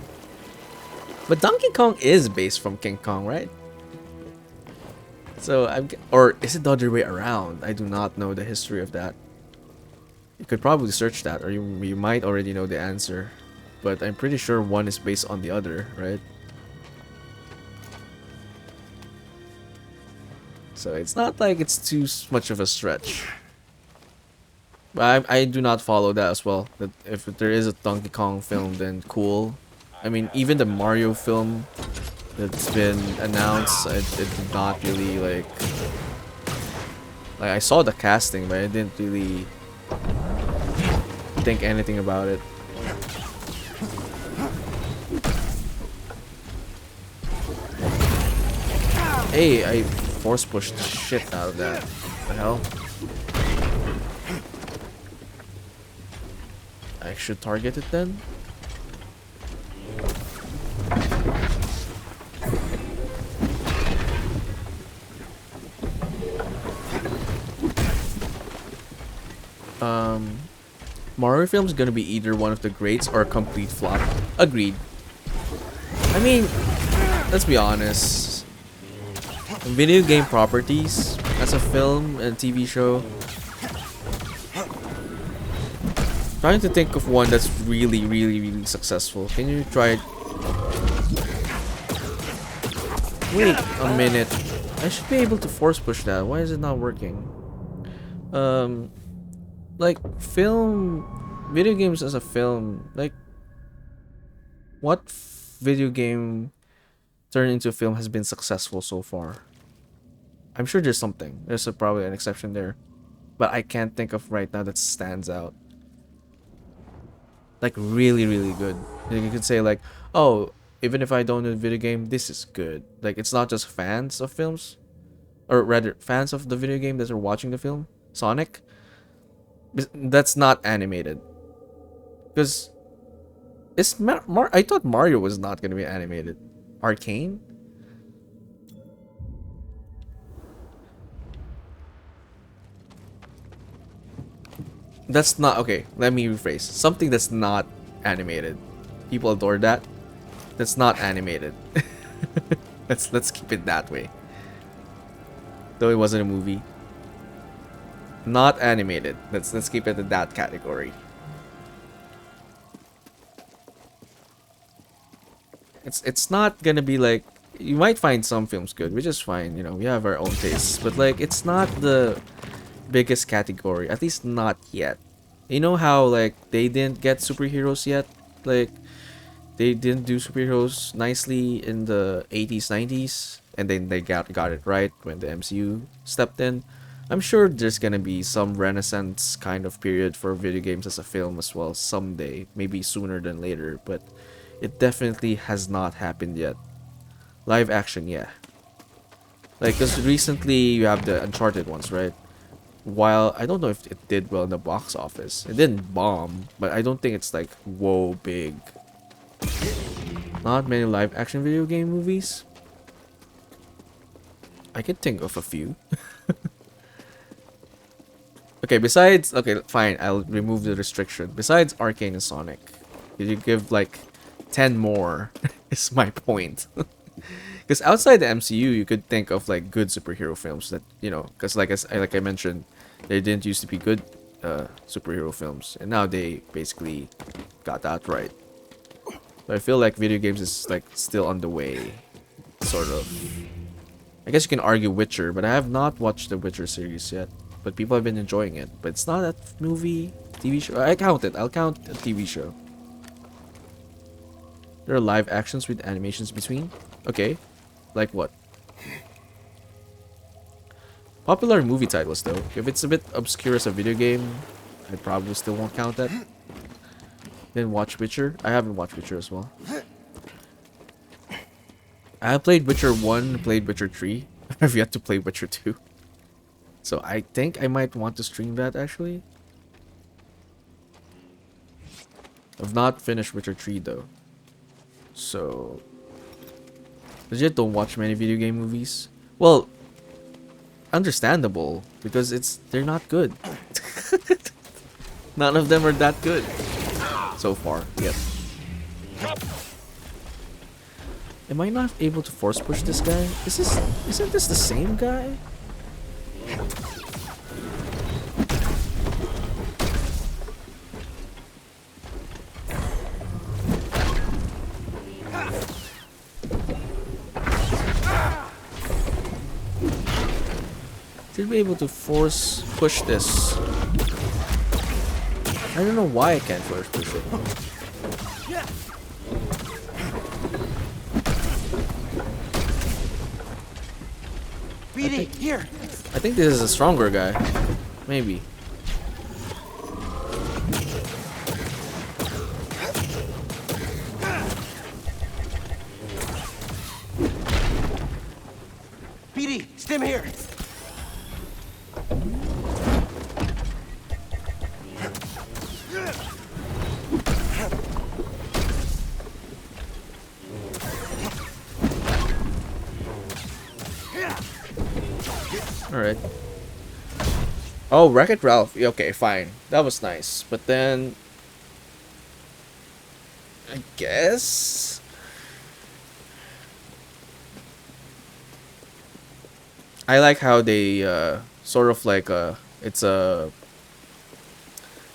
But Donkey Kong is based from King Kong, right? So or is it the other way around? I do not know the history of that. You could probably search that, or you might already know the answer. But I'm pretty sure one is based on the other, right? So it's not like it's too much of a stretch. But I do not follow that as well. That if there is a Donkey Kong film, then cool. I mean, even the Mario film that's been announced, it did not really like I saw the casting, but I didn't really think anything about it. Hey, I force pushed the shit out of that. What the hell? I should target it then? Mario film's gonna be either one of the greats or a complete flop. Agreed. I mean, let's be honest. Video game properties as a film and TV show. Trying to think of one that's really, really, really successful. Can you try it? Wait a minute. I should be able to force push that. Why is it not working? Like video games as a film, like what video game turned into a film has been successful so far? I'm sure there's something. There's probably an exception there, but I can't think of right now that stands out. Like really, really good. You could say like, oh, even if I don't know the video game, this is good. Like it's not just fans of films, or rather fans of the video game that are watching the film. Sonic. That's not animated. Because I thought Mario was not gonna be animated. Arcane? That's not okay. Let me rephrase. Something that's not animated. People adore that. That's not animated. let's keep it that way. Though it wasn't a movie. Not animated. Let's keep it in that category. It's not gonna be like, you might find some films good, which is fine, you know, we have our own tastes, but like it's not the biggest category, at least not yet. You know how like they didn't get superheroes yet? Like they didn't do superheroes nicely in the 80s, 90s, and then they got it right when the MCU stepped in. I'm sure there's gonna be some renaissance kind of period for video games as a film as well someday, maybe sooner than later, but it definitely has not happened yet. Live action, yeah. Like, because recently you have the Uncharted ones, right? While I don't know if it did well in the box office, it didn't bomb, but I don't think it's like whoa big. Not many live action video game movies. I can think of a few. Okay, besides, okay, fine, I'll remove the restriction. Besides Arcane and Sonic, did you give like 10 more? Is my point. Because outside the MCU, you could think of like good superhero films that, you know, because like I mentioned, they didn't used to be good superhero films, and now they basically got that right. But I feel like video games is like still on the way, sort of. I guess you can argue Witcher, but I have not watched the Witcher series yet. But people have been enjoying it. But it's not a movie, TV show. I count it. I'll count a TV show. There are live actions with animations between. Okay. Like what? Popular movie titles though. If it's a bit obscure as a video game, I probably still won't count that. Then watch Witcher. I haven't watched Witcher as well. I have played Witcher 1, played Witcher 3. I've yet to play Witcher 2. So I think I might want to stream that actually. I've not finished Witcher 3 though. So legit don't watch many video game movies. Well, understandable because they're not good. None of them are that good so far yet. Am I not able to force push this guy? Isn't this the same guy? Should be able to force push this. I don't know why I can't force push it. BD, here. I think this is a stronger guy. Maybe. BD, stim here. Alright. Oh, Wreck-It Ralph. Okay, fine. That was nice. But then I guess I like how they sort of like it's a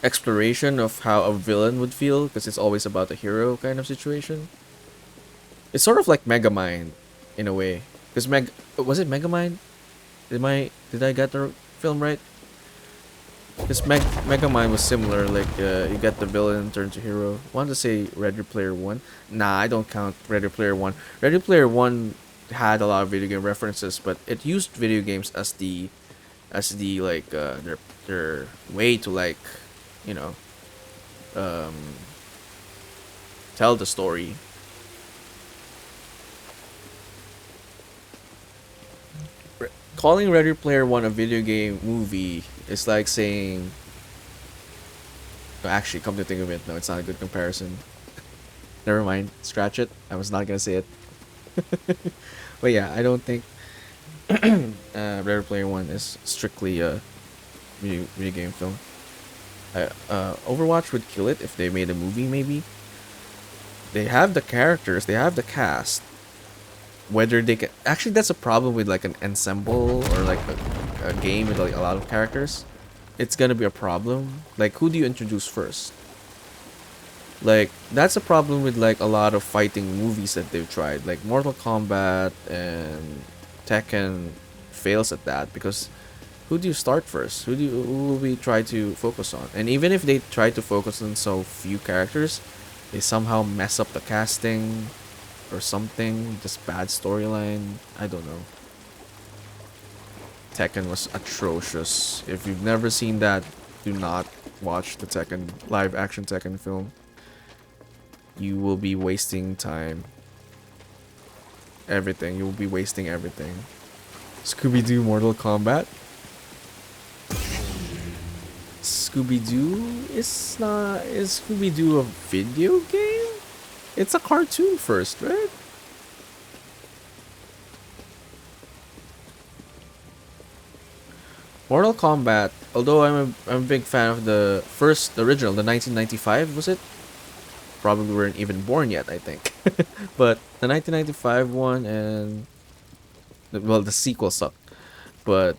exploration of how a villain would feel because it's always about a hero kind of situation. It's sort of like Megamind in a way. Because was it Megamind? Did I get the film right? Because Megamind was similar, like you get the villain turn to hero. I want to say Ready Player One. Nah, I don't count Ready Player One. Ready Player One had a lot of video game references, but it used video games as the like their way to like, you know, tell the story. Calling Ready Player One a video game movie is like saying. Actually, come to think of it, no, it's not a good comparison. Never mind, scratch it. I was not gonna say it. But yeah, I don't think Ready Player One is strictly a video game film. Overwatch would kill it if they made a movie, maybe. They have the characters, they have the cast. Whether they can actually, that's a problem with like an ensemble or like a game with like a lot of characters. It's gonna be a problem. Like, who do you introduce first? Like, that's a problem with like a lot of fighting movies that they've tried. Like Mortal Kombat and Tekken fails at that because who do you start first? Who will we try to focus on? And even if they try to focus on so few characters, they somehow mess up the casting or something. Just bad storyline. I don't know. Tekken was atrocious. If you've never seen that, do not watch the Tekken live action Tekken film. You will be wasting time. Everything. You will be wasting everything. Scooby-Doo Mortal Kombat. Scooby-Doo is not... Is Scooby-Doo a video game? It's a cartoon first, right? Mortal Kombat, although I'm a big fan of the first, the original, the 1995, was it? Probably weren't even born yet, I think. But the 1995 one and well, the sequel sucked. But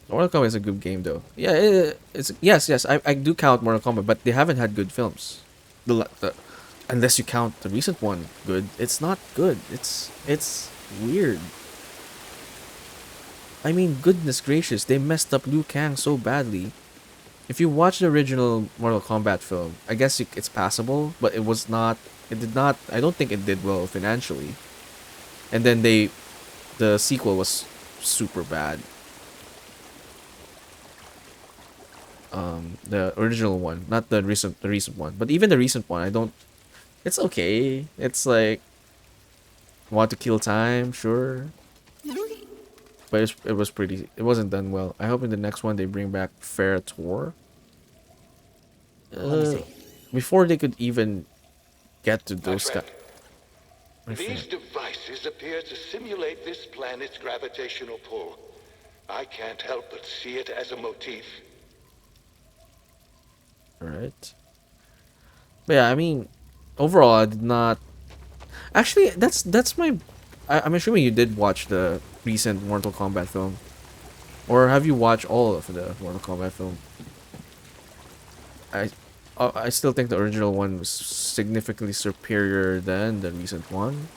Mortal Kombat is a good game though. Yeah, it's yes, I do count Mortal Kombat, but they haven't had good films. The unless you count the recent one good, it's not good. It's weird. I mean, goodness gracious, they messed up Liu Kang so badly. If you watch the original Mortal Kombat film, I guess it's passable, but it was not. It did not. I don't think it did well financially. And then the sequel was super bad. The original one, not the recent one, but even the recent one, I don't. It's okay. It's like want to kill time, sure. But it was pretty. It wasn't done well. I hope in the next one they bring back Fair Tour. Let me see. Before they could even get to those guys. These devices appear to simulate this planet's gravitational pull. I can't help but see it as a motif. Alright. But yeah, I mean, overall, I did not. Actually, that's my. I'm assuming you did watch the recent Mortal Kombat film, or have you watched all of the Mortal Kombat film? I still think the original one was significantly superior than the recent one.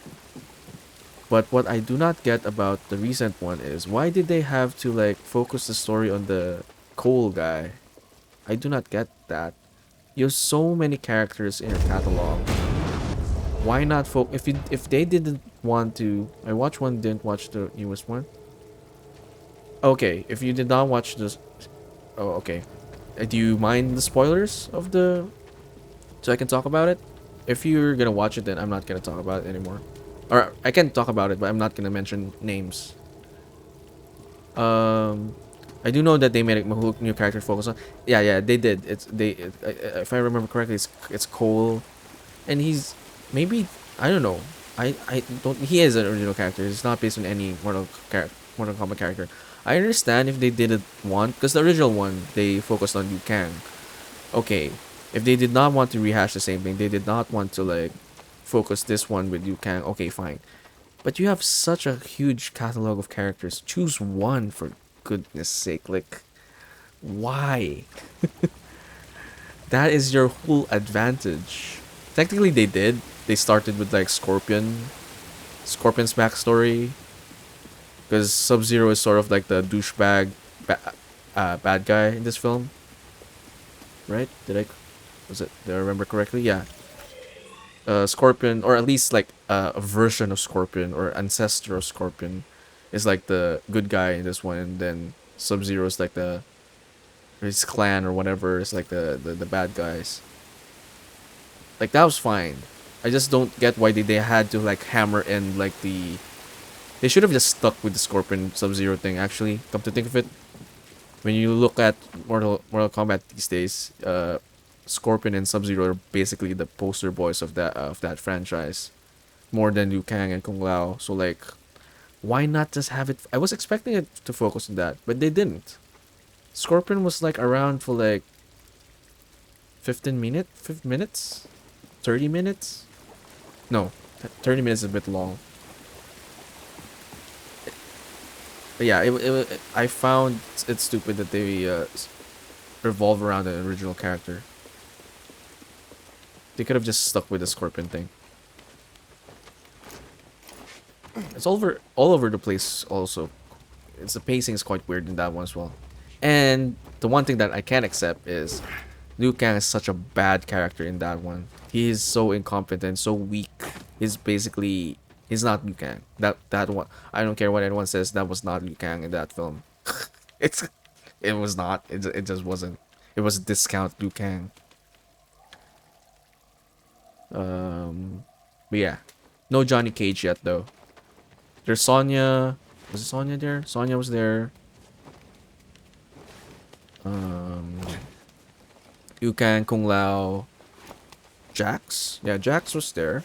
But what I do not get about the recent one is why did they have to like focus the story on the Cole guy? I do not get that. You have so many characters in your catalog. Why not if they didn't want to? I watched one, didn't watch the newest one. Okay, if you did not watch this, oh okay. Do you mind the spoilers of the? So I can talk about it. If you're gonna watch it, then I'm not gonna talk about it anymore. Or I can talk about it, but I'm not gonna mention names. I do know that they made a new character focus on. Yeah, they did. If I remember correctly, it's Cole, and he's maybe I don't know. I don't. He is an original character. It's not based on any Mortal Kombat character. I understand if they didn't want, because the original one they focused on Liu Kang. Okay, if they did not want to rehash the same thing, they did not want to like focus this one with Liu Kang. Okay, fine. But you have such a huge catalog of characters. Choose one for goodness sake. Like, why? That is your whole advantage. Technically, they did. They started with like Scorpion's backstory. Because Sub-Zero is sort of like the douchebag bad guy in this film. Right? Did I remember correctly? Yeah. Scorpion, or at least like a version of Scorpion or ancestor of Scorpion, is like the good guy in this one, and then Sub-Zero is like his clan or whatever is like the bad guys. Like that was fine. I just don't get why they had to like hammer in like the. They should have just stuck with the Scorpion Sub-Zero thing. Actually, come to think of it, when you look at Mortal Kombat these days, Scorpion and Sub-Zero are basically the poster boys of that franchise, more than Liu Kang and Kung Lao. So like, why not just have it? I was expecting it to focus on that, but they didn't. Scorpion was like around for like 15 minutes, 30 minutes. No, 30 minutes is a bit long. But yeah, I found it stupid that they revolve around the original character. They could have just stuck with the Scorpion thing. It's all over the place also. The pacing is quite weird in that one as well. And the one thing that I can't accept is Liu Kang is such a bad character in that one. He is so incompetent, so weak. He's not Liu Kang. That one, I don't care what anyone says, that was not Liu Kang in that film. It was not. It just wasn't. It was discount Liu Kang. But yeah, no Johnny Cage yet though. There's Sonya. Was it Sonya there? Sonya was there. Liu Kang, Kung Lao, Jax. Yeah, Jax was there.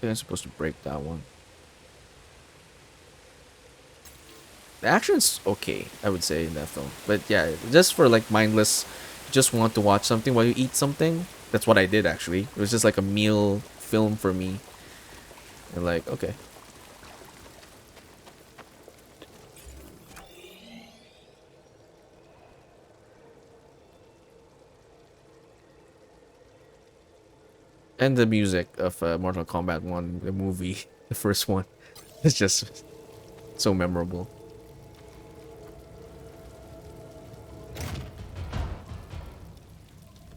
think I'm supposed to break that one. The action's okay, I would say, in that film. But yeah, just for like mindless, just want to watch something while you eat something. That's what I did actually. It was just like a meal film for me. And like, okay. And the music of Mortal Kombat 1, the movie, the first one, it's just so memorable.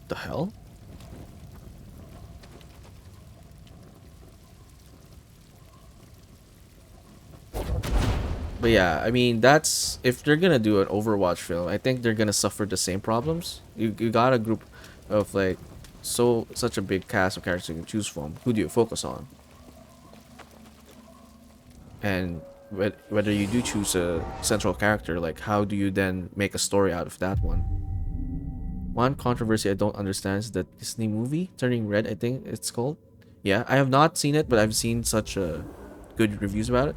The hell? But yeah, I mean, that's if they're gonna do an Overwatch film, I think they're gonna suffer the same problems. You got a group of like such a big cast of characters you can choose from. Who do you focus on? And whether you do choose a central character, like how do you then make a story out of that one? One controversy I don't understand is the Disney movie Turning Red, I think it's called. Yeah, I have not seen it, but I've seen such good reviews about it.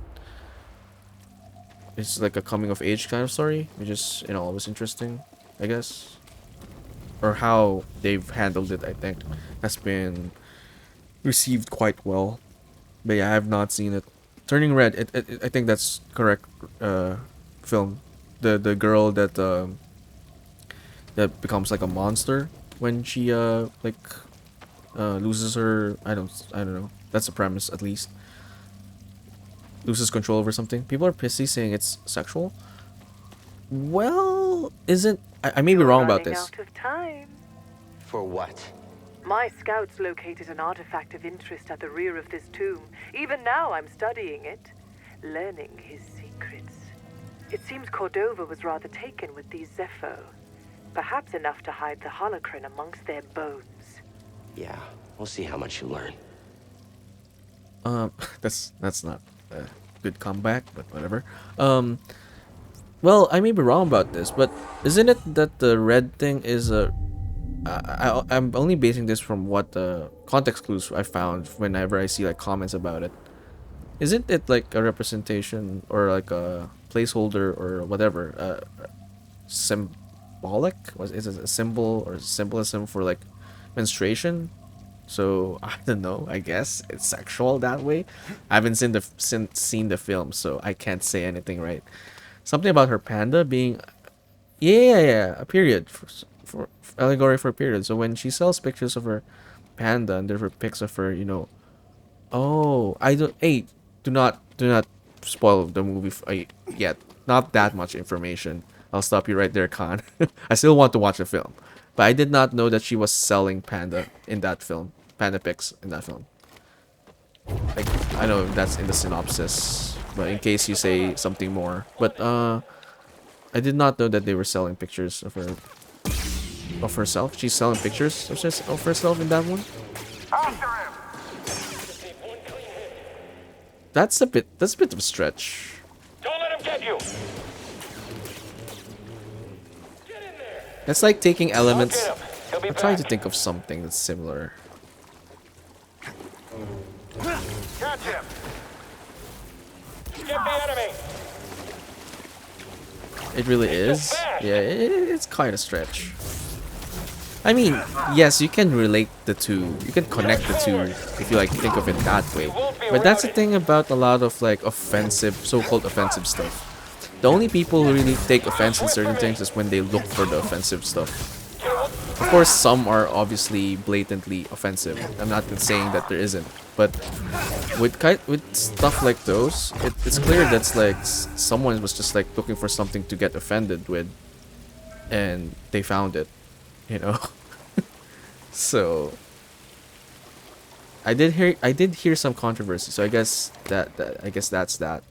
It's like a coming of age kind of story, which is, you know, always interesting, I guess. Or how they've handled it, I think, has been received quite well. But yeah, I have not seen it. Turning Red, I think that's correct film. The girl that that becomes like a monster when she loses her, I don't know. That's the premise, at least. Loses control over something. People are pissy saying it's sexual. Well, isn't I may be wrong about this. Out of time. For what? My scouts located an artifact of interest at the rear of this tomb. Even now I'm studying it, learning his secrets. It seems Cordova was rather taken with these Zepho. Perhaps enough to hide the holocron amongst their bones. Yeah, we'll see how much you learn. That's not a good comeback, but whatever. Well, I may be wrong about this, but isn't it that the red thing is a... I'm only basing this from what the context clues I found whenever I see like comments about it. Isn't it like a representation or like a placeholder or whatever? Symbolic? Is it a symbol or symbolism for like menstruation? So I don't know. I guess it's sexual that way. I haven't seen the film, so I can't say anything, right? Something about her panda being, yeah, a period for allegory for a period. So when she sells pictures of her panda and there are pics of her, you know, oh, I don't. Hey, do not spoil the movie yet. Not that much information. I'll stop you right there, Khan. I still want to watch the film, but I did not know that she was selling panda in that film. Panda pics in that film. Like, I know that's in the synopsis, but in case you say something more. But I did not know that they were selling pictures of her, of herself. She's selling pictures of herself in that one. That's a bit of a stretch. Don't let him get you. It's like taking elements. I'm trying to think of something that's similar. Catch him. Get the enemy. It really is. Yeah, it's kind of stretch. I mean, yes, you can relate the two. You can connect the two if you like think of it that way. But that's the thing about a lot of like offensive, so-called offensive stuff. The only people who really take offense in certain things is when they look for the offensive stuff. Of course, some are obviously blatantly offensive. I'm not saying that there isn't, but with stuff like those, it's clear that's like someone was just like looking for something to get offended with, and they found it, you know. So I did hear some controversy. So I guess that's that.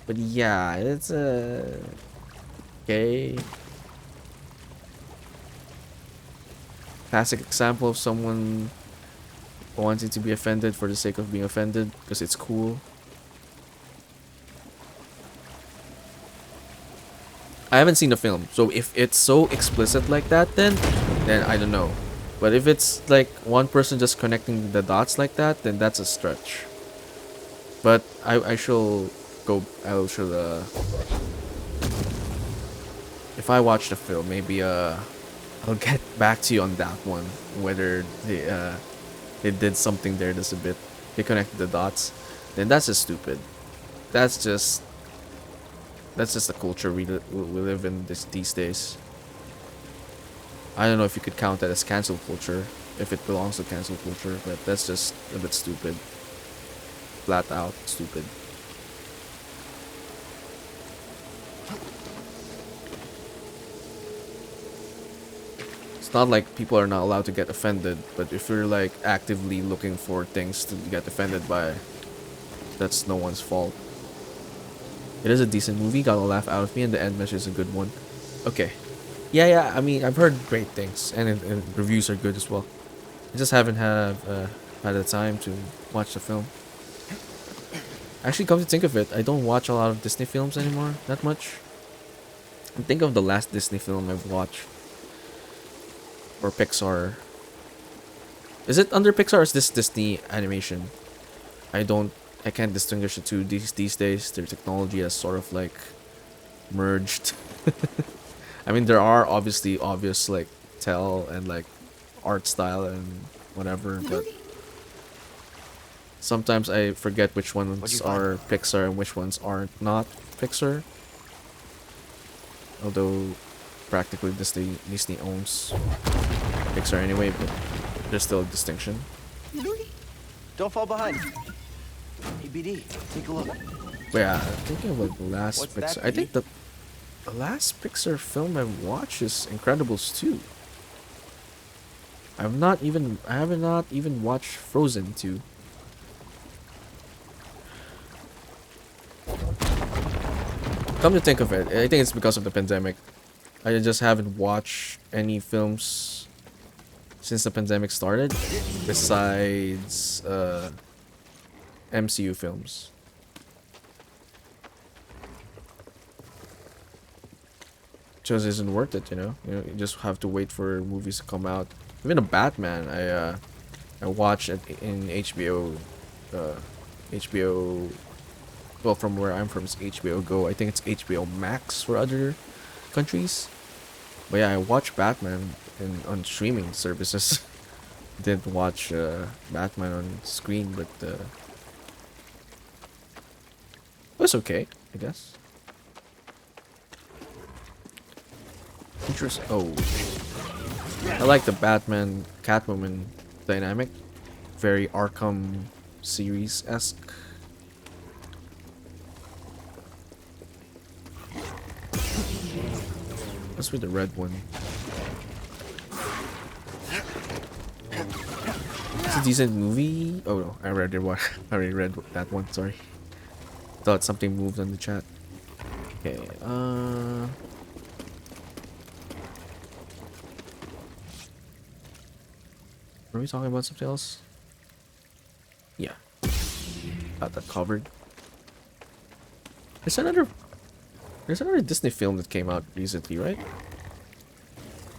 But yeah, it's okay. Classic example of someone wanting to be offended for the sake of being offended because it's cool. I haven't seen the film, so if it's so explicit like that, then I don't know. But if it's like one person just connecting the dots like that, then that's a stretch. But I shall go. I shall if I watch the film, maybe I'll get back to you on that one. Whether they did something there that's a bit, they connected the dots, then that's just stupid. That's just the culture we live in these days. I don't know if you could count that as cancel culture, if it belongs to cancel culture, but that's just a bit stupid. Flat out stupid. It's not like people are not allowed to get offended, but if you're like actively looking for things to get offended by, that's no one's fault. It is a decent movie, got a laugh out of me, and the end message is a good one. Okay. Yeah, I mean, I've heard great things, and reviews are good as well. I just haven't had the time to watch the film. Actually, come to think of it, I don't watch a lot of Disney films anymore, that much. I think of the last Disney film I've watched. Or Pixar. Is it under Pixar or is this Disney animation? I can't distinguish the two these days. Their technology has sort of like merged. I mean, there are obviously obvious like tell and like art style and whatever, but sometimes I forget which ones are Pixar and which ones aren't not Pixar. Although practically Disney owns Pixar anyway, but there's still a distinction. Don't fall behind. Hey, BD, take a look. But yeah, thinking of like the last Pixar. I think the last Pixar film I watched is Incredibles 2. I have not even watched Frozen 2. Come to think of it, I think it's because of the pandemic. I just haven't watched any films since the pandemic started, besides MCU films. Just isn't worth it, you know. You just have to wait for movies to come out. Even a Batman, I watched it in HBO, HBO. Well, from where I'm from, it's HBO Go. I think it's HBO Max for other countries. But yeah, I watched Batman on streaming services. Didn't watch Batman on screen, but it was okay, I guess. Interesting. Oh, I like the Batman Catwoman dynamic. Very Arkham series-esque. Let's read the red one. It's a decent movie. Oh no, I already read that one. Sorry. Thought something moved on the chat. Okay. Were we talking about something else? Yeah. Got that covered. There's another Disney film that came out recently, right?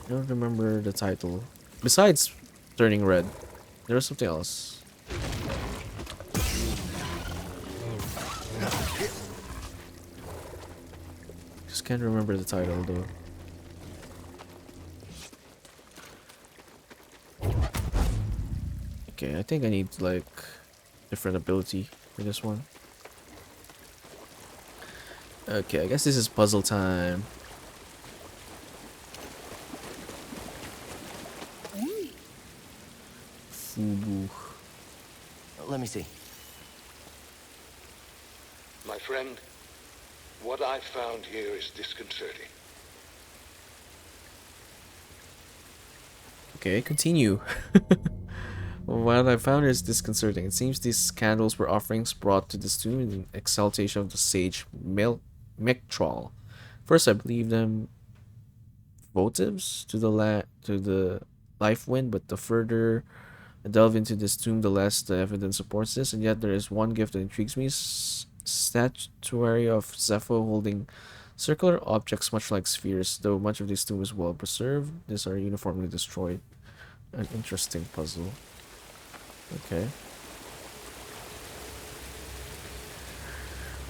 I don't remember the title. Besides Turning Red, there was something else. Just can't remember the title though. Okay, I think I need like different ability for this one. Okay, I guess this is puzzle time. Fubu. Let me see. My friend, what I found here is disconcerting. Okay, continue. What I found is disconcerting. It seems these candles were offerings brought to this tomb in exaltation of the sage Mictrol. First, I believed them votives to the life wind, but the further I delve into this tomb, the less the evidence supports this. And yet, there is one gift that intrigues me: statuary of Zepho holding circular objects, much like spheres. Though much of this tomb is well preserved, these are uniformly destroyed. An interesting puzzle. Okay.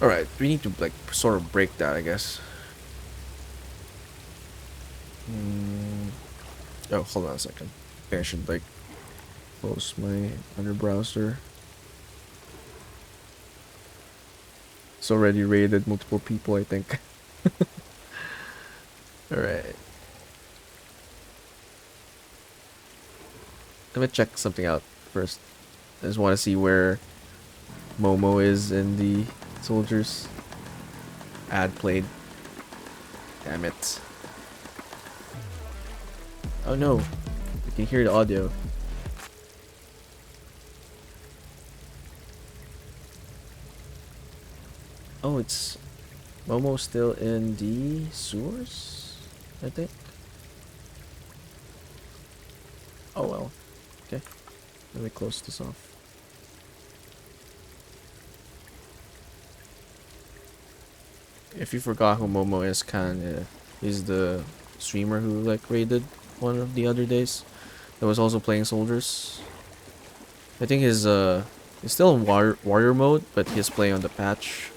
Alright, we need to like sort of break that, I guess. Oh, hold on a second. I think I should like close my other browser. It's already raided multiple people, I think. Alright. Let me check something out first. I just want to see where Momo is in the soldiers. Ad played. Damn it. Oh no. You can hear the audio. Oh, it's Momo still in the sewers, I think. Oh well. Okay. Let me close this off. If you forgot who Momo is, he's the streamer who like raided one of the other days. That was also playing soldiers. I think he's still in warrior mode, but he's playing on the patch.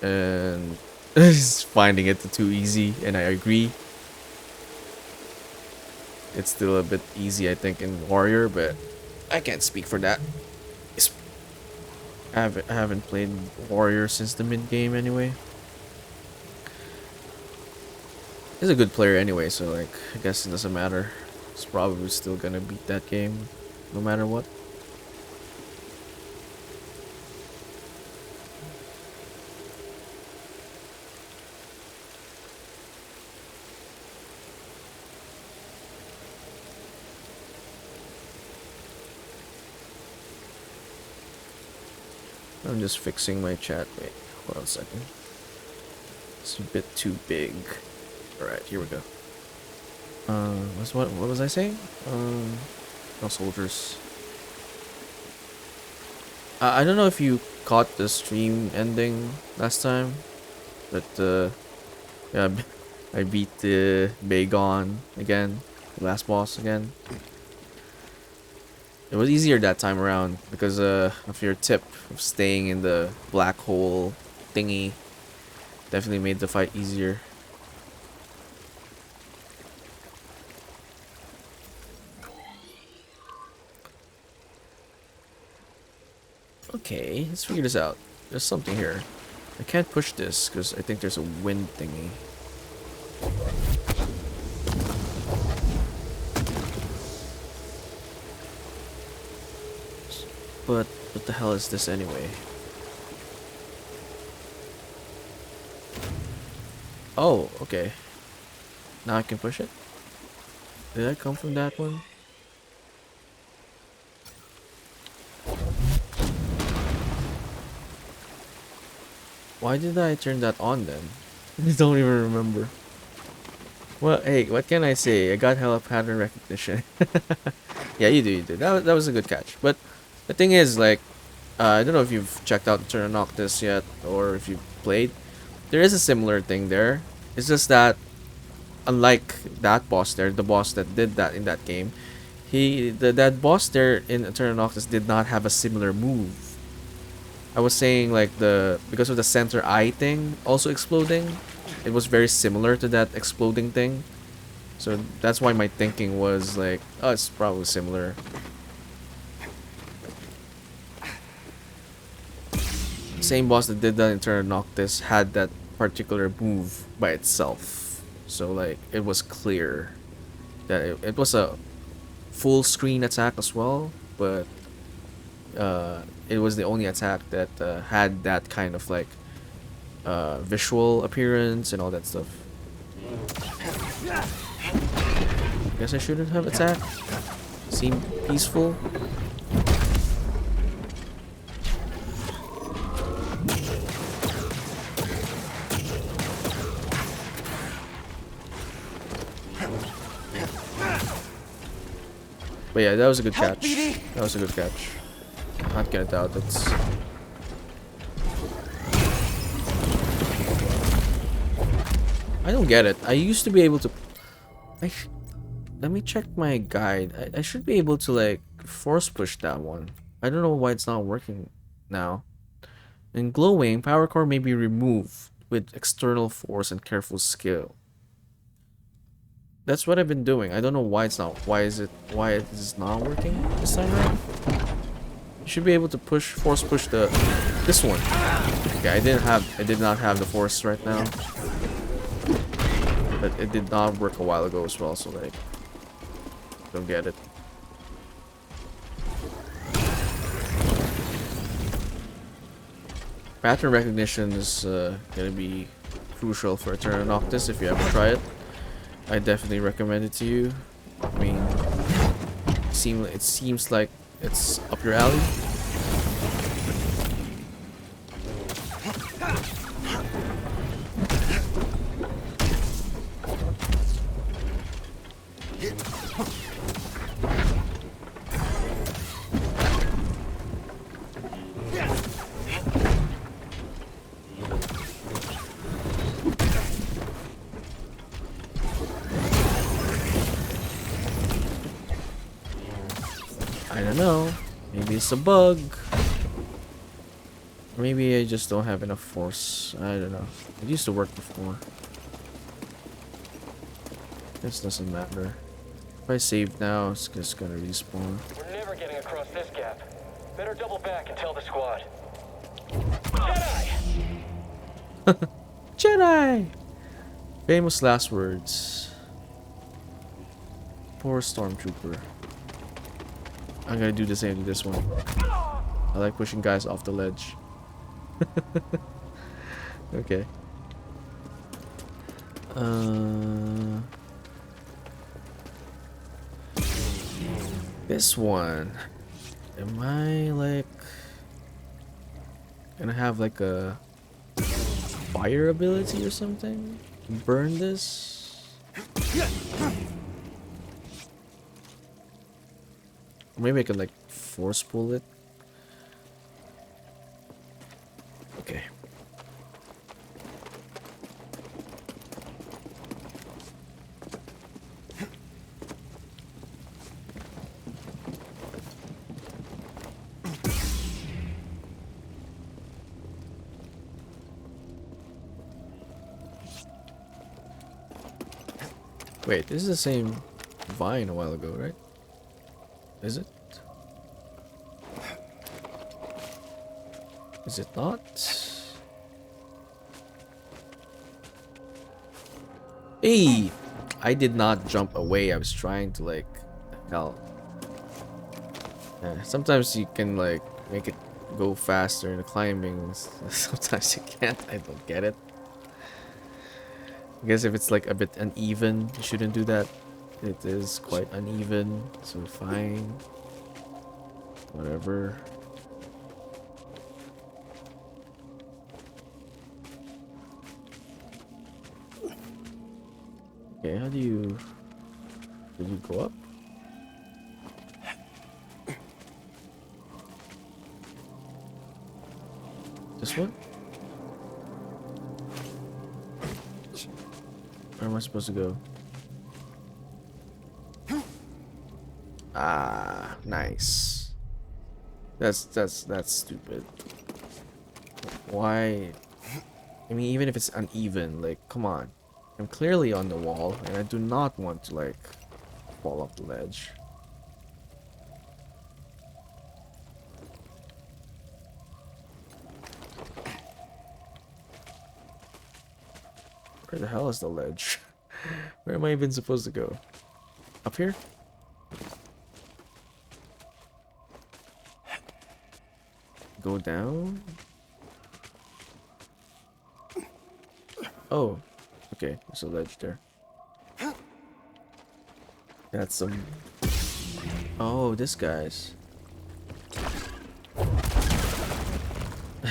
And he's finding it too easy, and I agree. It's still a bit easy, I think, in warrior, but I can't speak for that. I haven't played warrior since the mid game anyway. He's a good player anyway, so like I guess it doesn't matter. He's probably still gonna beat that game, no matter what. I'm just fixing my chat. Wait, hold on a second. It's a bit too big. Alright, here we go. What was I saying? No soldiers. I don't know if you caught the stream ending last time, but yeah, I beat the Bagon again, the last boss again. It was easier that time around because of your tip of staying in the black hole thingy. Definitely made the fight easier. Okay, let's figure this out. There's something here. I can't push this because I think there's a wind thingy. But what the hell is this anyway? Oh, okay. Now I can push it? Did I come from that one? Why did I turn that on then? I don't even remember. Well, hey, what can I say? I got hella pattern recognition. Yeah, you do. That was a good catch. But the thing is, like, I don't know if you've checked out Turn Noctis yet, or if you've played. There is a similar thing there. It's just that, unlike that boss there, the boss that did that in that game, that boss there in Turn Noctis did not have a similar move. I was saying like because of the center eye thing also exploding, it was very similar to that exploding thing. So that's why my thinking was like, oh, it's probably similar. Same boss that did that in Turn Noctis had that particular move by itself. So like it was clear that it was a full screen attack as well, but it was the only attack that had that kind of like visual appearance and all that stuff. Guess I shouldn't have attacked. Seemed peaceful. But yeah, that was a good catch. That was a good catch. Not gonna doubt it. I don't get it. I used to be able to... let me check my guide. I should be able to like force push that one. I don't know why it's not working now. In glowing, power core may be removed with external force and careful skill. That's what I've been doing. I don't know why it's not. Why is it not working this time around? You should be able to force push this one. Okay, I did not have the force right now. But it did not work a while ago as well, so like don't get it. Pattern recognition is gonna be crucial for Eternal Noctis if you ever try it. I definitely recommend it to you. I mean, it seems like it's up your alley. I don't know. Maybe it's a bug. Maybe I just don't have enough force. I don't know. It used to work before. This doesn't matter. If I save now, it's just gonna respawn. We're never getting across this gap. Better double back and tell the squad. Jedi! Jedi! Famous last words. Poor Stormtrooper. I'm gonna do the same to this one. I like pushing guys off the ledge. Okay. This one. Am I like gonna have like a fire ability or something? Burn this? Maybe I can like force pull it. Okay. Wait, this is the same vine a while ago, right? Is it? Is it not? Hey! I did not jump away. I was trying to like... Hell. Yeah, sometimes you can like make it go faster in the climbing. Sometimes you can't. I don't get it. I guess if it's like a bit uneven, you shouldn't do that. It is quite uneven, so fine. Whatever. Okay, how do you... Did you go up? This one? Where am I supposed to go? Ah, nice. That's stupid. Why? I mean, even if it's uneven, like, come on. I'm clearly on the wall, and I do not want to, like, fall off the ledge. Where the hell is the ledge? Where am I even supposed to go? Up here? Go down? Oh, okay, there's a ledge there. That's some... Oh, this guy's.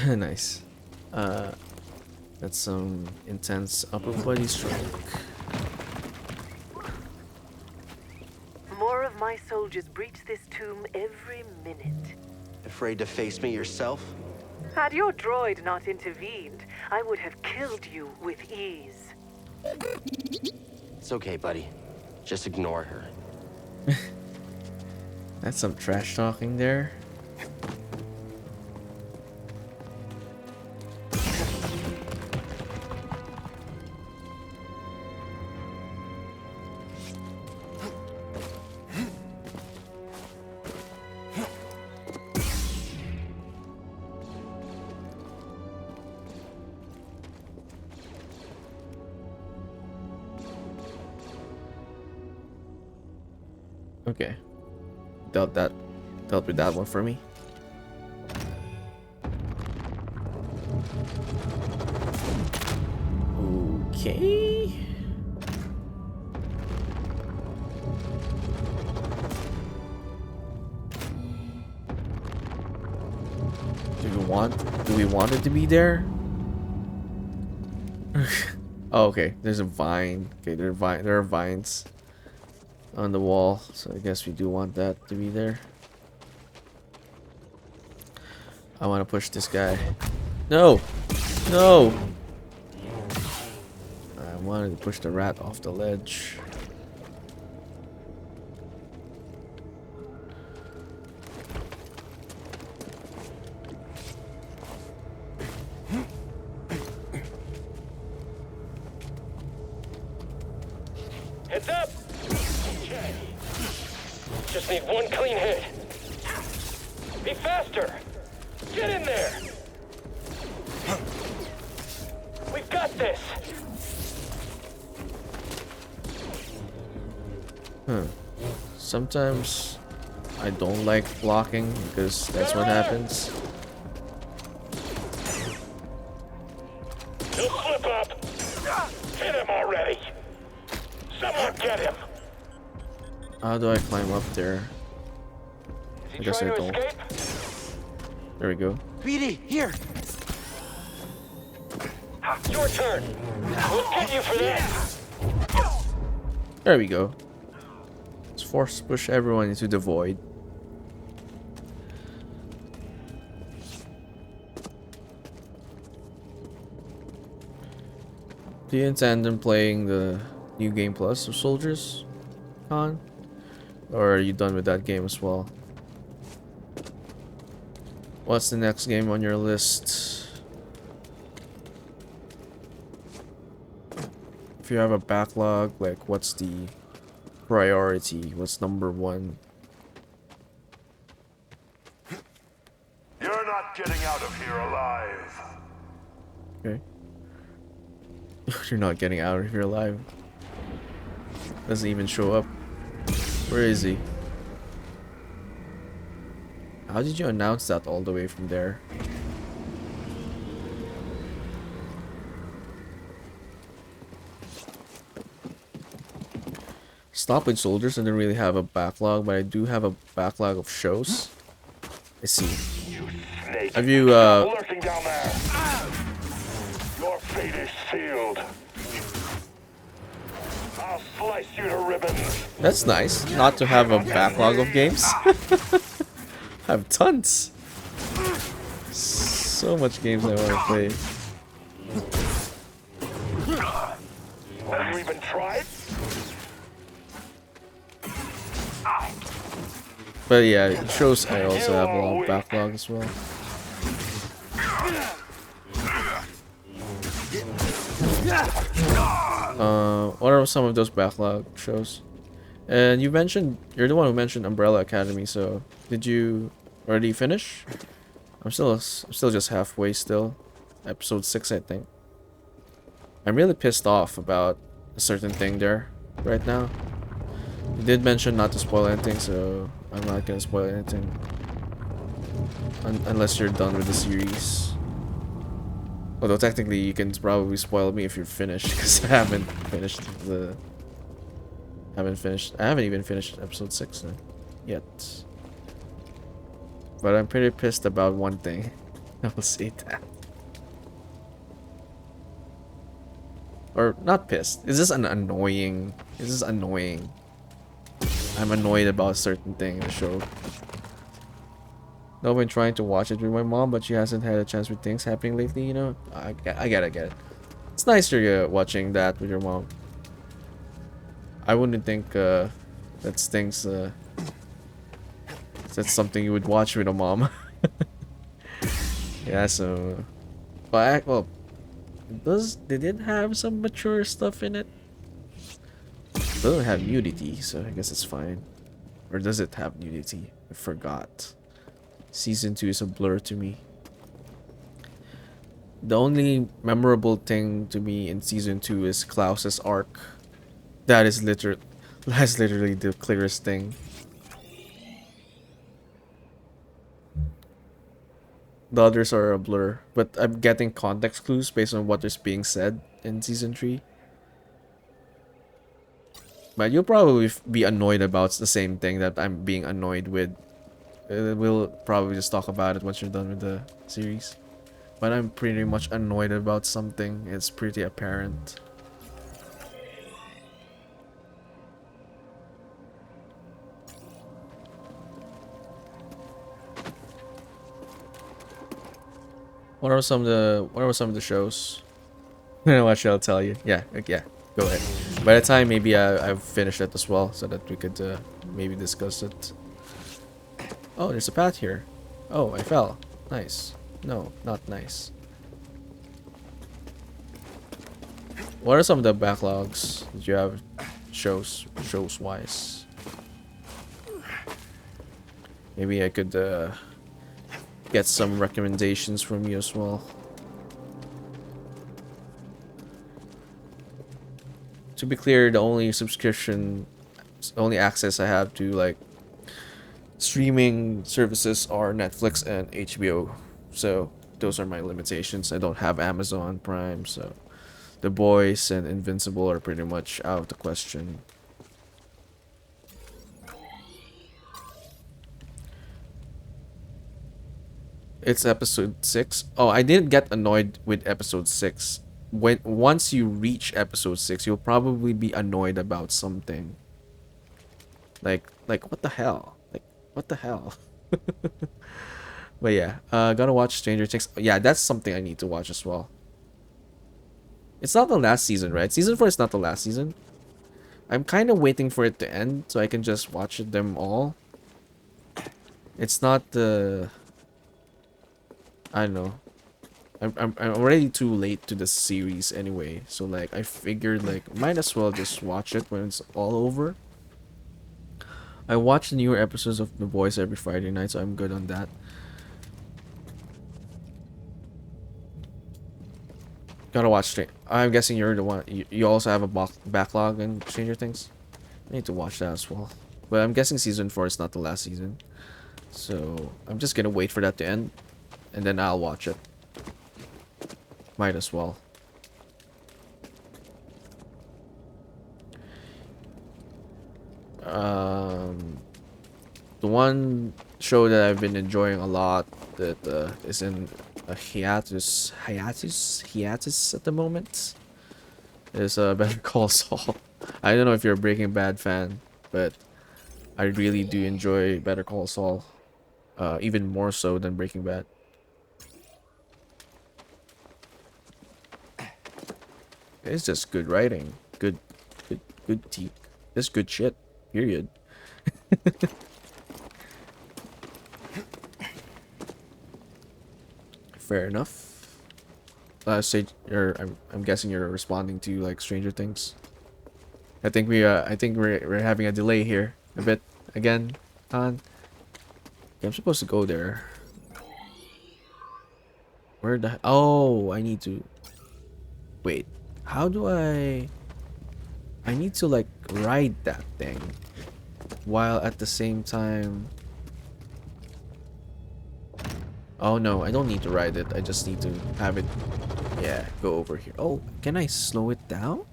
Nice. That's some intense upper body strike. More of my soldiers breach this tomb every minute. Afraid to face me yourself? Had your droid not intervened, I would have killed you with ease. It's okay, buddy. Just ignore her. That's some trash talking there. Okay. Dealt with that one for me. Okay. Do we want it to be there? Oh, okay. There's a vine. Okay, there are vines on the wall, so I guess we do want that to be there. I want to push this guy. No! No! I wanted to push the rat off the ledge. Heads up! Okay. Just need one clean hit. Be faster! Get in there! We've got this! Sometimes I don't like blocking because that's what happens. He'll slip up! Hit him already! Someone get him! How do I climb up there? I guess I don't. There we go. BD, here! Your turn! We'll get you for this! There we go. Let's force push everyone into the void. Do you intend on playing the new game plus of Soldiers, Khan? Or are you done with that game as well? What's the next game on your list? If you have a backlog, like what's the priority? What's number one? You're not getting out of here alive. Okay. You're not getting out of here alive. Doesn't even show up. Where is he? How did you announce that all the way from there? Stop with Soldiers. I don't really have a backlog, but I do have a backlog of shows. Let's see. Have you Lurking down there. Your fate is sealed. I'll slice you to ribbons. That's nice, not to have a backlog of games. I have tons. So much games I want to play. Have you even tried? But yeah, it shows I also have a long backlog as well. What are some of those backlog shows? And you mentioned, you're the one who mentioned Umbrella Academy, so did you already finish? I'm still just halfway still. Episode 6, I think. I'm really pissed off about a certain thing there right now. You did mention not to spoil anything, so I'm not gonna spoil anything. Unless you're done with the series. Although technically you can probably spoil me if you're finished, because I haven't finished the... I haven't even finished episode 6 yet. But I'm pretty pissed about one thing. I will say that. Or not pissed. It's just annoying. It's just annoying. I'm annoyed about a certain thing in the show. I've been trying to watch it with my mom, but she hasn't had a chance with things happening lately, you know? I get it. It's nicer watching that with your mom. I wouldn't think That stinks. That's something you would watch with a mom. Yeah, so... well, they did have some mature stuff in it. It doesn't have nudity, so I guess it's fine. Or does it have nudity? I forgot. Season 2 is a blur to me. The only memorable thing to me in Season 2 is Klaus's arc. That's literally the clearest thing. The others are a blur, but I'm getting context clues based on what is being said in Season 3. But you'll probably be annoyed about the same thing that I'm being annoyed with. We'll probably just talk about it once you're done with the series. But I'm pretty much annoyed about something. It's pretty apparent. What are some of the shows? What shall I tell you? Yeah, yeah. Go ahead. By the time maybe I've finished it as well, so that we could maybe discuss it. Oh, there's a path here. Oh, I fell. Nice. No, not nice. What are some of the backlogs that you have shows wise? Maybe I could get some recommendations from you as well. To be clear, the only access I have to like streaming services are Netflix and HBO. So those are my limitations. I don't have Amazon Prime, so The Boys and Invincible are pretty much out of the question. It's episode 6. Oh, I didn't get annoyed with episode 6. Once you reach episode 6, you'll probably be annoyed about something. Like what the hell? Like what the hell? But yeah, gotta watch Stranger Things. Yeah, that's something I need to watch as well. It's not the last season, right? Season 4 is not the last season. I'm kind of waiting for it to end so I can just watch them all. It's not the... I don't know. I'm already too late to the series anyway, so like I figured like might as well just watch it when it's all over. I watch the newer episodes of The Boys every Friday night, so I'm good on that. Gotta watch it. I'm guessing you're the one. You also have a backlog in Stranger Things. I need to watch that as well. But I'm guessing season 4 is not the last season, so I'm just gonna wait for that to end, and then I'll watch it. Might as well. The one show that I've been enjoying a lot that is in a hiatus at the moment is Better Call Saul. I don't know if you're a Breaking Bad fan, but I really do enjoy Better Call Saul, even more so than Breaking Bad. It's just good writing, good tea. It's good shit. Period. Fair enough. Say I'm guessing you're responding to like Stranger Things. I think we're having a delay here a bit again. Okay, I'm supposed to go there. Where the... Oh, I need to... Wait. How do I need to like ride that thing while at the same time... Oh no, I don't need to ride it. I just need to have it, yeah, go over here. Oh, can I slow it down?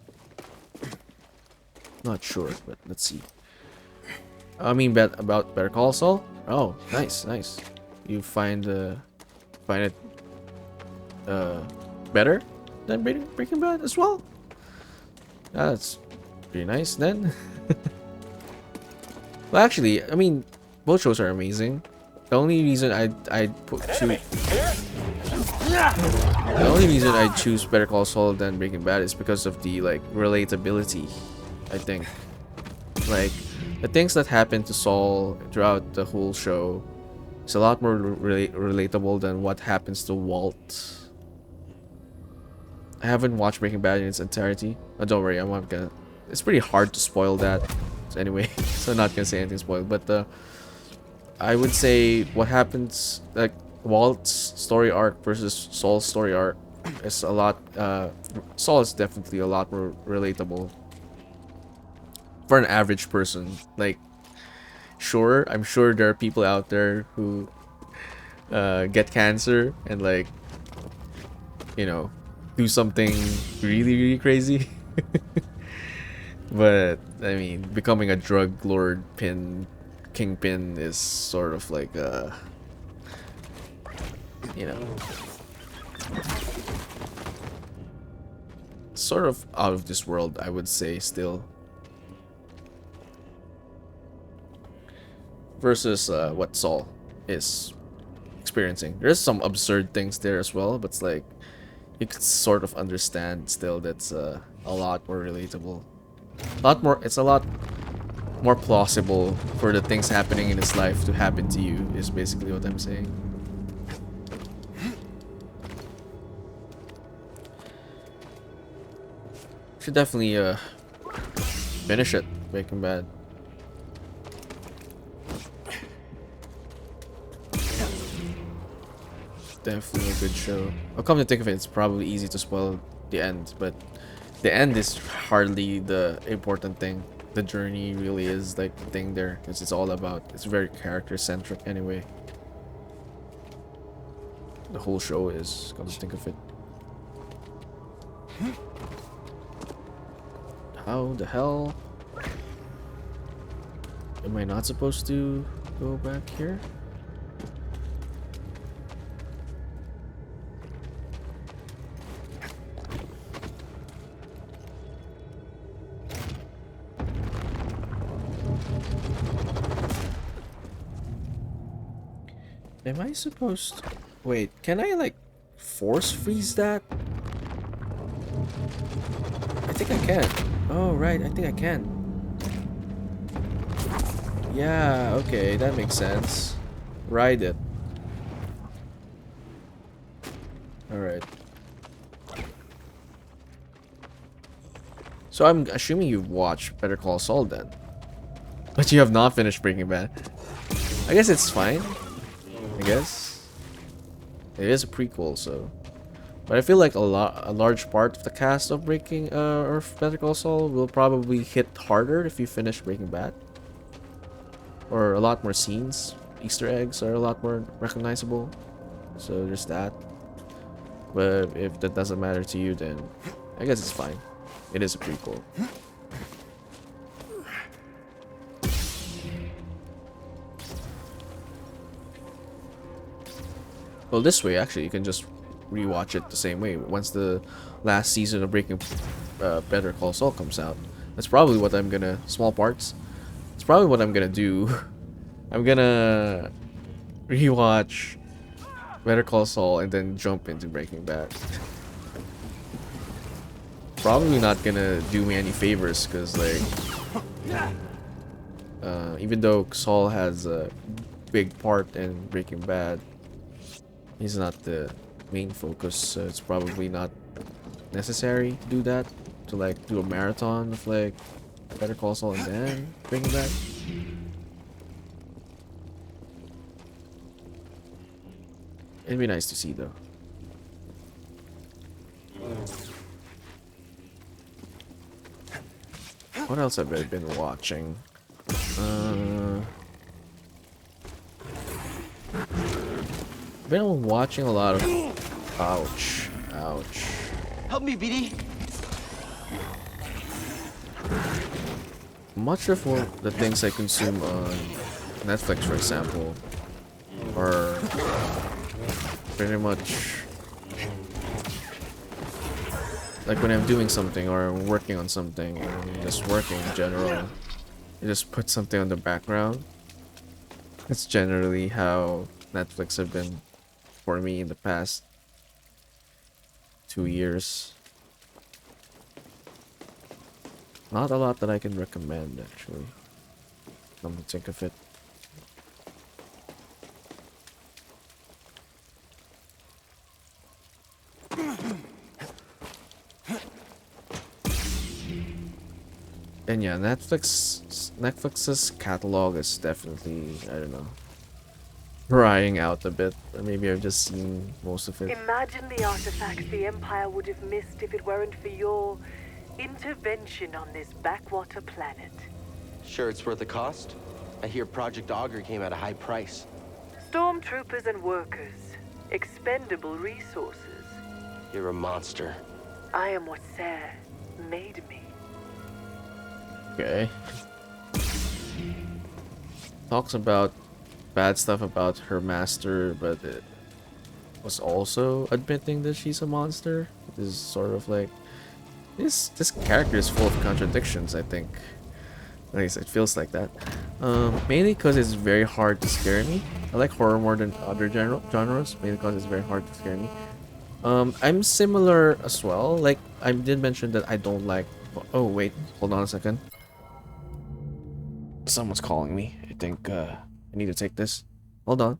Not sure, but let's see. I mean, about Better Call Saul? Oh, nice. You find it better than Breaking Bad as well? That's pretty nice then. Well, actually, I mean, both shows are amazing. The only reason I choose Better Call Saul than Breaking Bad is because of the like relatability. I think, like, the things that happen to Saul throughout the whole show is a lot more relatable than what happens to Walt. I haven't watched Breaking Bad in its entirety. Oh, don't worry, I'm not gonna. It's pretty hard to spoil that. So anyway, so I'm not gonna say anything spoiled. But I would say what happens, like Walt's story arc versus Saul's story arc, is a lot. Saul is definitely a lot more relatable for an average person. Like, sure, I'm sure there are people out there who get cancer and, like, you know, do something really crazy. But I mean, becoming a drug lord kingpin is sort of like you know, sort of out of this world, I would say, still. Versus what Saul is experiencing. There's some absurd things there as well, but it's like you could sort of understand still. That's a lot more relatable. It's a lot more plausible for the things happening in his life to happen to you, is basically what I'm saying. Should definitely finish it, Breaking Bad. Definitely a good show. I'll come to think of it, it's probably easy to spoil the end, but the end is hardly the important thing. The journey really is like the thing there, because it's all about, it's very character centric anyway. The whole show is, come to think of it. How the hell am I not supposed to go back here? Am I supposed to... Wait, can I, like, force freeze that? I think I can. Oh, right, I think I can. Yeah, okay, that makes sense. Ride it. Alright. So I'm assuming you've watched Better Call Saul then. But you have not finished Breaking Bad. I guess it's fine. I guess it is a prequel, so. But I feel like a large part of the cast of Breaking or Better Call Saul will probably hit harder if you finish Breaking Bad, or a lot more scenes, Easter eggs are a lot more recognizable. So there's that. But if that doesn't matter to you, then I guess it's fine. It is a prequel. Well, this way, actually, you can just rewatch it the same way. Once the last season of Breaking Better Call Saul comes out, that's probably what I'm gonna... Small parts. It's probably what I'm gonna do. I'm gonna rewatch Better Call Saul and then jump into Breaking Bad. Probably not gonna do me any favors, because, like... even though Saul has a big part in Breaking Bad, he's not the main focus, so it's probably not necessary to do that. To, like, do a marathon of, like, Better Call Saul and then Breaking Bad. It'd be nice to see, though. What else have I been watching? I've been watching a lot of... Ouch. Ouch. Help me, BD. Much of the things I consume on Netflix, for example, are pretty much like when I'm doing something or I'm working on something or I'm just working in general, I just put something on the background. That's generally how Netflix have been for me in the past 2 years. Not a lot that I can recommend, actually. Come to think of it. And yeah, Netflix's catalog is definitely, I don't know, drying out a bit. Or maybe I've just seen most of it. Imagine the artifacts the Empire would have missed if it weren't for your intervention on this backwater planet. Sure it's worth the cost? I hear Project Augur came at a high price. Stormtroopers and workers. Expendable resources. You're a monster. I am what Sarah made me. Okay. Talks about bad stuff about her master, but it was also admitting that she's a monster. This is sort of like this character is full of contradictions, I think. At least it feels like that. Mainly because it's very hard to scare me. I like horror more than other genres, mainly because it's very hard to scare me. I'm similar as well. Like I did mention that I don't like. Oh wait, hold on a second. Someone's calling me. I think I need to take this. Hold on.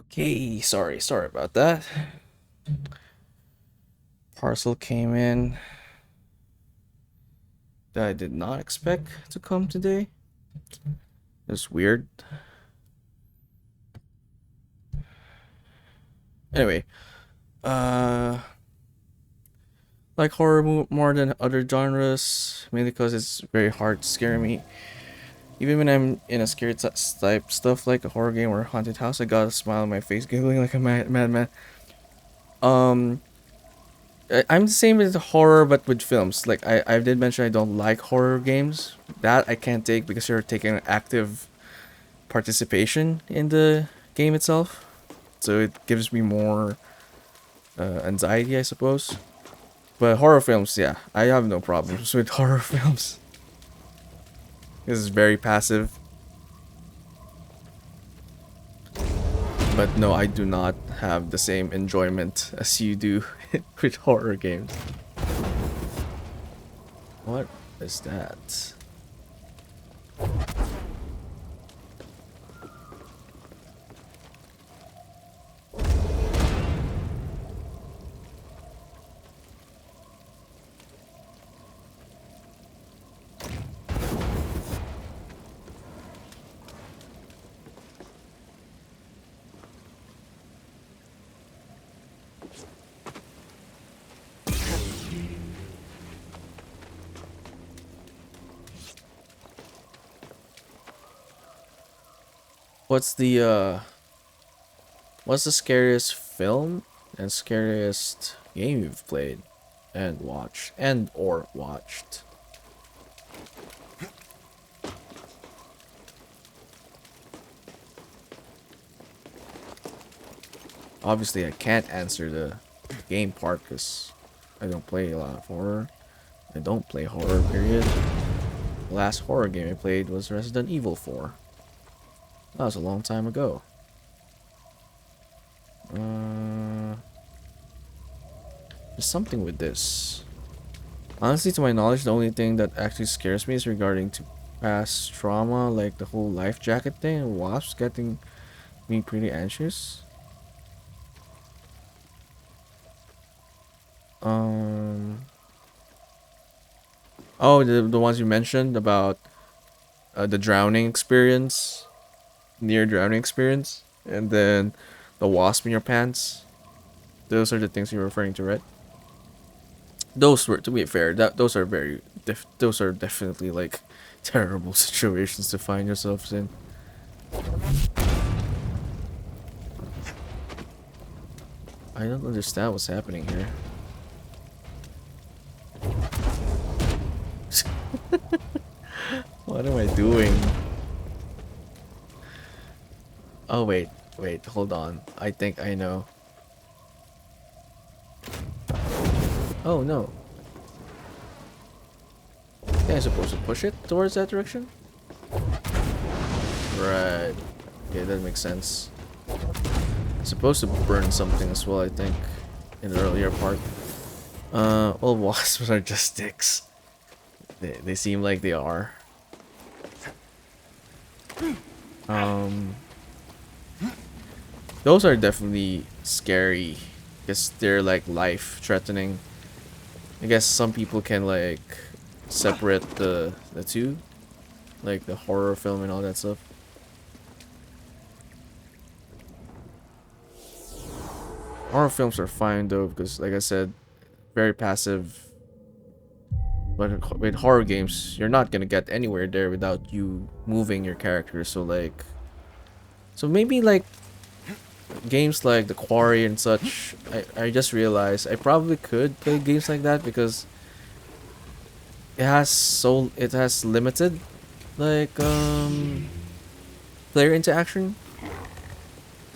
Okay, sorry about that. Parcel came in that I did not expect to come today. It's weird. Anyway, like horror more than other genres, mainly because it's very hard to scare me. Even when I'm in a scared type stuff like a horror game or a haunted house, I got a smile on my face, giggling like a madman. I'm the same with horror, but with films. Like I did mention I don't like horror games. That I can't take because you're taking an active participation in the game itself. So it gives me more anxiety, I suppose. But horror films, yeah, I have no problems with horror films. This is very passive. But no, I do not have the same enjoyment as you do with horror games. What is that? What's the scariest film and scariest game you've played and watched? Obviously, I can't answer the game part because I don't play a lot of horror. I don't play horror, period. The last horror game I played was Resident Evil 4. That was a long time ago. There's something with this. Honestly, to my knowledge, the only thing that actually scares me is regarding to past trauma, like the whole life jacket thing and wasps getting me pretty anxious. Oh, the ones you mentioned about the drowning experience, near drowning experience, and then the wasp in your pants. Those are the things you're referring to, right? Those were, to be fair, those are those are definitely like terrible situations to find yourselves in. I don't understand what's happening here. What am I doing? Oh wait, hold on. I think I know. Oh no. Yeah, I'm supposed to push it towards that direction? Right. Yeah, that makes sense. I'm supposed to burn something as well, I think, in the earlier part. Well, wasps are just sticks. They seem like they are. Those are definitely scary because they're like life-threatening. I guess some people can like separate the two, like the horror film and all that stuff. Horror films are fine though because, like I said, very passive. But with horror games, you're not gonna get anywhere there without you moving your character. So like, maybe like games like The Quarry and such. I just realized I probably could play games like that because it has limited like player interaction.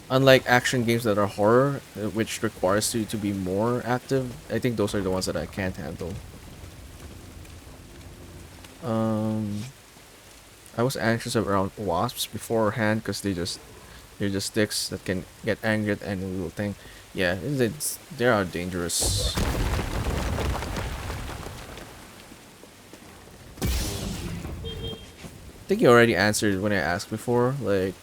Unlike action games that are horror, which requires you to be more active. I think those are the ones that I can't handle. I was anxious around wasps beforehand because they're just sticks that can get angry at any little thing. Yeah, they are dangerous. I think you already answered when I asked before. Like,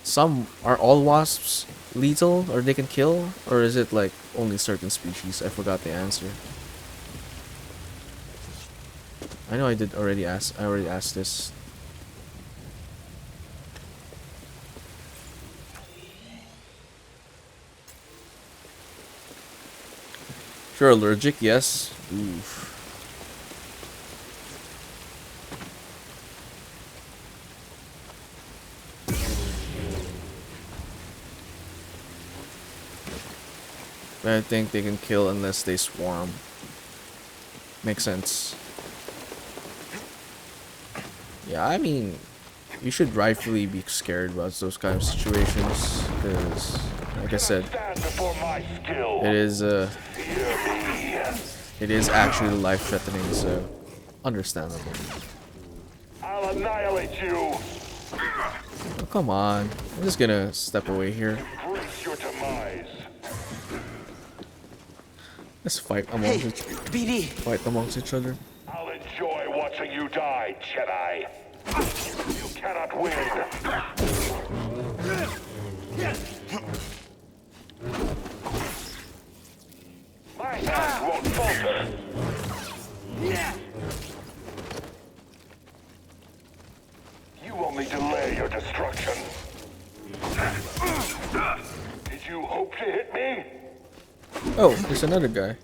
some are all wasps lethal or they can kill, or is it like only certain species? I forgot the answer. I know I did already ask. I already asked this. Sure, allergic, yes. Oof. But I think they can kill unless they swarm. Makes sense. Yeah, I mean, you should rightfully be scared about those kind of situations, because, like I said, it is actually life-threatening, so understandable. I'll annihilate you. Oh, come on, I'm just gonna step away here. Embrace your demise. Let's fight amongst each other. I'll enjoy watching you die, Jedi. You cannot win. My hand won't falter. You only delay your destruction. Did you hope to hit me? Oh, there's another guy.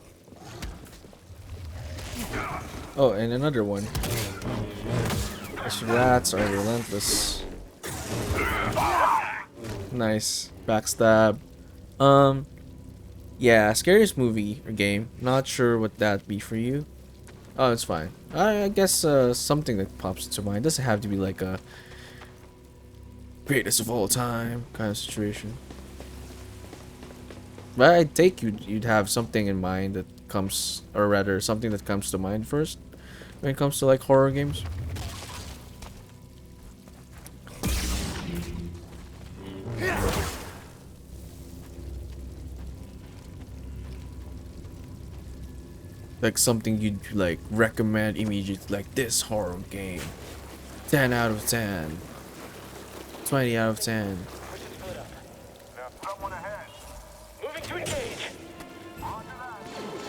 Oh, and another one. These rats are relentless. Nice. Backstab. Yeah, scariest movie or game. Not sure what that be for you. Oh, it's fine. I guess something that pops into mind. Doesn't have to be like a greatest of all time kind of situation. But I take you'd have something in mind that comes, or rather something that comes to mind first when it comes to like horror games. Like something you'd like recommend immediately, like this horror game. 10 out of 10. 20 out of 10. Moving to engage.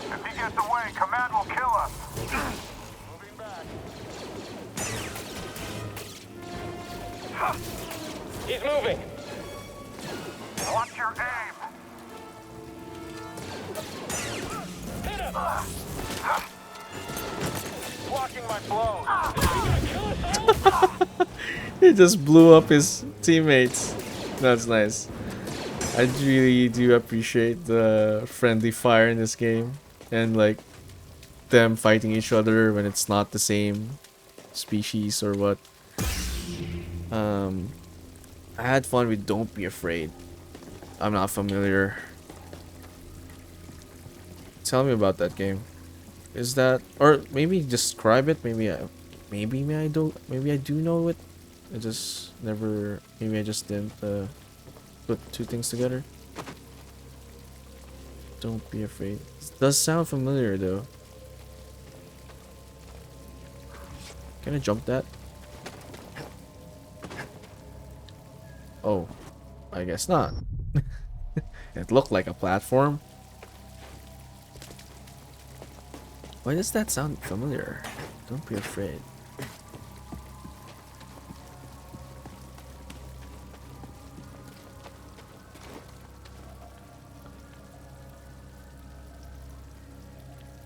If he gets away, command will kill us. Moving back. He's moving. Watch your aim. Hit him. Blocking my blows. He just blew up his teammates. That's nice. I really do appreciate the friendly fire in this game, and like them fighting each other when it's not the same species or what. I had fun with Don't Be Afraid. I'm not familiar. Tell me about that game. Is that, or maybe describe it? Maybe I do know it. I just never. Maybe I just didn't put two things together. Don't Be Afraid. It does sound familiar though. Can I jump that? Oh, I guess not. It looked like a platform. Why does that sound familiar? Don't Be Afraid.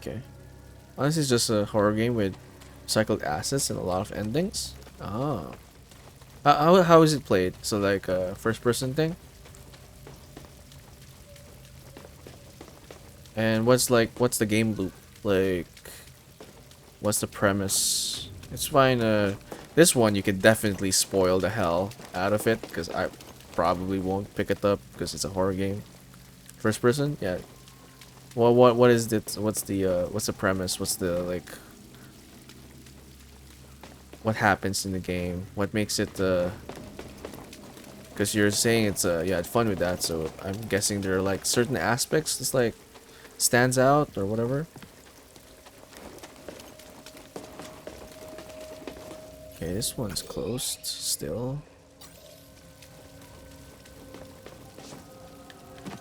Okay. Oh, this is just a horror game with cycled assets and a lot of endings. Oh. How is it played? So like a first person thing? And what's the game loop? Like, what's the premise? It's fine. This one you can definitely spoil the hell out of it, because I probably won't pick it up because it's a horror game. First person, yeah. Well, what is it? What's the premise? What's the like? What happens in the game? What makes it because you're saying it's you had fun with that, so I'm guessing there are like certain aspects that's like stands out or whatever. Okay, this one's closed still.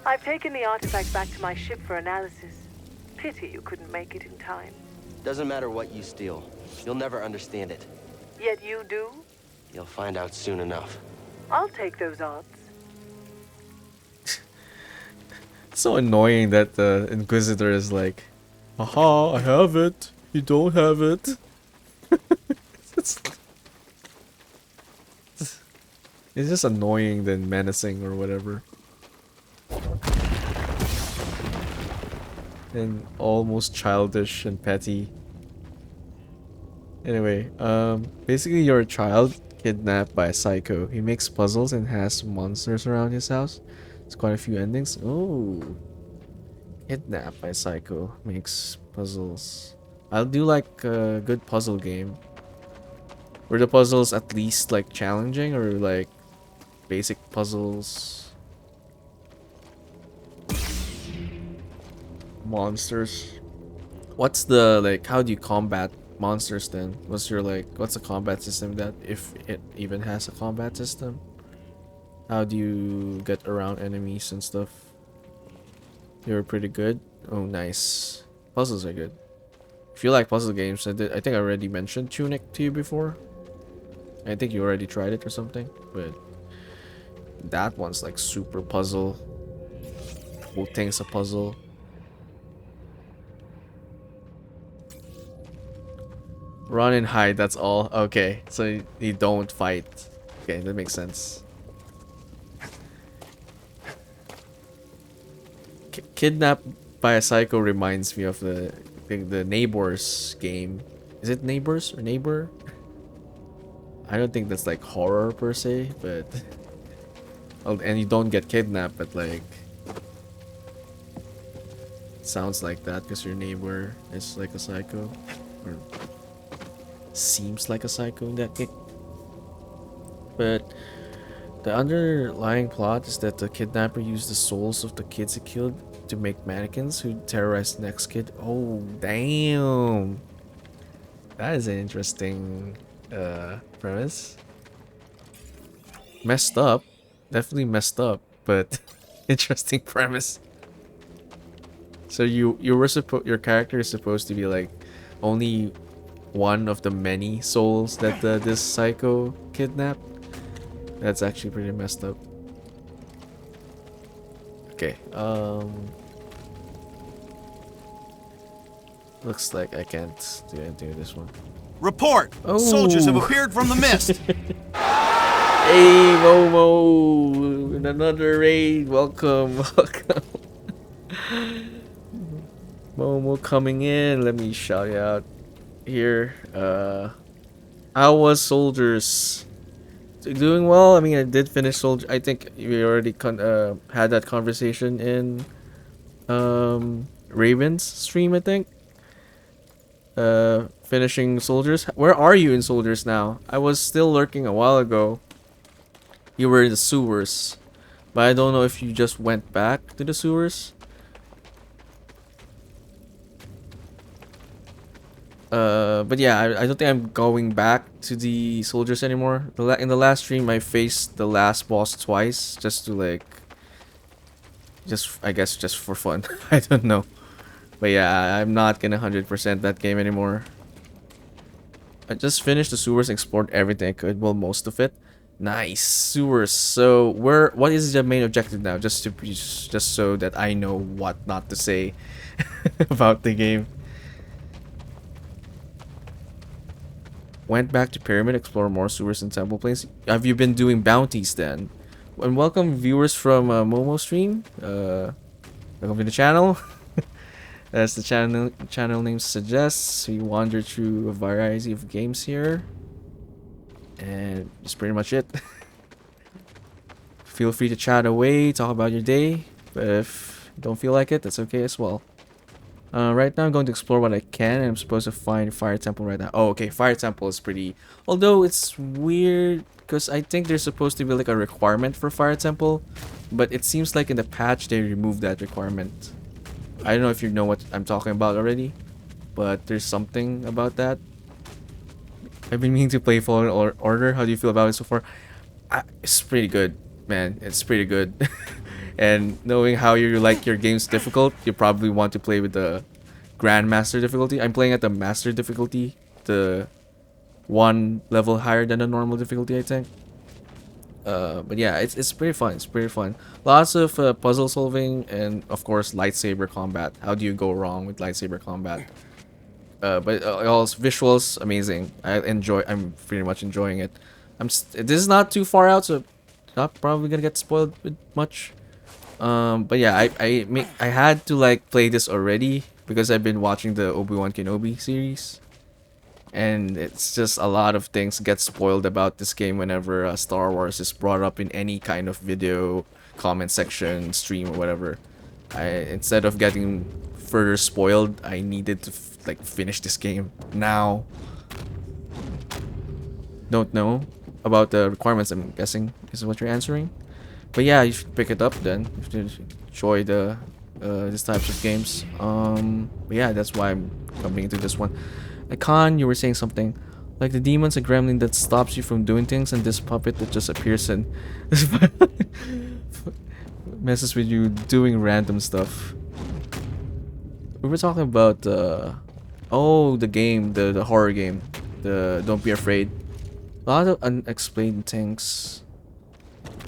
I've taken the artifact back to my ship for analysis. Pity you couldn't make it in time. Doesn't matter what you steal. You'll never understand it. Yet you do? You'll find out soon enough. I'll take those odds. It's so annoying that the Inquisitor is like, "Aha, I have it. You don't have it." it's, it's just annoying than menacing or whatever. And almost childish and petty. Anyway, basically you're a child kidnapped by a psycho. He makes puzzles and has monsters around his house. There's quite a few endings. Oh, kidnapped by a psycho, makes puzzles. I'll do like a good puzzle game. Were the puzzles at least like challenging or like basic puzzles? Monsters. What's the like? How do you combat monsters then? What's your like? What's the combat system that if it even has a combat system? How do you get around enemies and stuff? You're pretty good. Oh, nice. Puzzles are good. If you like puzzle games, I think I already mentioned Tunic to you before. I think you already tried it or something, but that one's like super puzzle. Whole thing's a puzzle. Run and hide, that's all. Okay, so you don't fight. Okay, that makes sense. Kidnapped by a Psycho reminds me of the Neighbors game. Is it Neighbors or Neighbor? I don't think that's like horror per se, but and you don't get kidnapped, but like sounds like that because your neighbor is like a psycho or seems like a psycho in that game. But the underlying plot is that the kidnapper used the souls of the kids he killed to make mannequins who terrorize the next kid. Oh, damn. That is an interesting premise. Messed up. Definitely messed up, but interesting premise. So your character is supposed to be like only one of the many souls that this psycho kidnapped. That's actually pretty messed up. Okay, looks like I can't do anything with this one. Report! Oh. Soldiers have appeared from the mist! Hey, Momo! In another raid, welcome, welcome. Momo coming in, let me shout you out here. How was Soldiers? Doing well. I mean, I did finish Soldier. I think we already had that conversation in Raven's stream, I think. Finishing Soldiers. Where are you in Soldiers now? I was still lurking a while ago. You were in the sewers, but I don't know if you just went back to the sewers. But yeah, I don't think I'm going back to the Soldiers anymore. In the last stream, I faced the last boss twice, just to like, I guess just for fun. I don't know, but yeah, I'm not gonna 100% that game anymore. I just finished the sewers, explored everything I could. Well, most of it. Nice sewers. So what is the main objective now? Just so that I know what not to say about the game. Went back to Pyramid, explore more sewers and temple plains. Have you been doing bounties then? And welcome viewers from Momo stream. Welcome to the channel. As the channel name suggests, we wander through a variety of games here. And that's pretty much it. Feel free to chat away, talk about your day. But if you don't feel like it, that's okay as well. Right now I'm going to explore what I can, and I'm supposed to find Fire Temple right now. Oh, okay, Fire Temple is pretty... Although it's weird, because I think there's supposed to be like a requirement for Fire Temple, but it seems like in the patch they removed that requirement. I don't know if you know what I'm talking about already, but there's something about that. I've been meaning to play Fallen Order. How do you feel about it so far? It's pretty good, man. It's pretty good. And knowing how you like your games difficult, you probably want to play with the Grandmaster difficulty. I'm playing at the Master difficulty, the one level higher than the normal difficulty, I think. But yeah, it's pretty fun. It's pretty fun. Lots of puzzle solving and of course lightsaber combat. How do you go wrong with lightsaber combat? But also visuals amazing. I'm pretty much enjoying it. This is not too far out, so not probably gonna get spoiled with much. But yeah, I had to like play this already because I've been watching the Obi-Wan Kenobi series. And it's just a lot of things get spoiled about this game whenever Star Wars is brought up in any kind of video, comment section, stream, or whatever. Instead of getting further spoiled, I needed to like finish this game now. Don't know about the requirements, I'm guessing is what you're answering. But yeah, you should pick it up then if you enjoy this types of games. But yeah, that's why I'm coming into this one. Khan, you were saying something. Like the demon's a gremlin that stops you from doing things, and this puppet that just appears and messes with you doing random stuff. We were talking about the game, the horror game, the Don't Be Afraid. A lot of unexplained things.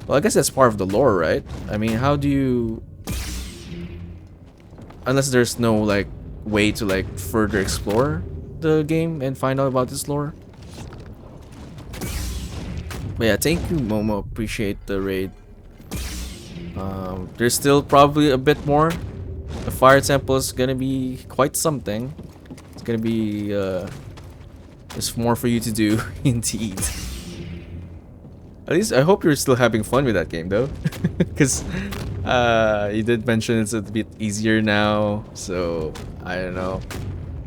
Well, I guess that's part of the lore, right? I mean, how do you, unless there's no like way to like further explore the game and find out about this lore. But yeah, thank you, Momo. Appreciate the raid. There's still probably a bit more. The fire temple is gonna be quite something. It's gonna be there's more for you to do indeed. At least I hope you're still having fun with that game though, because you did mention it's a bit easier now. So I don't know.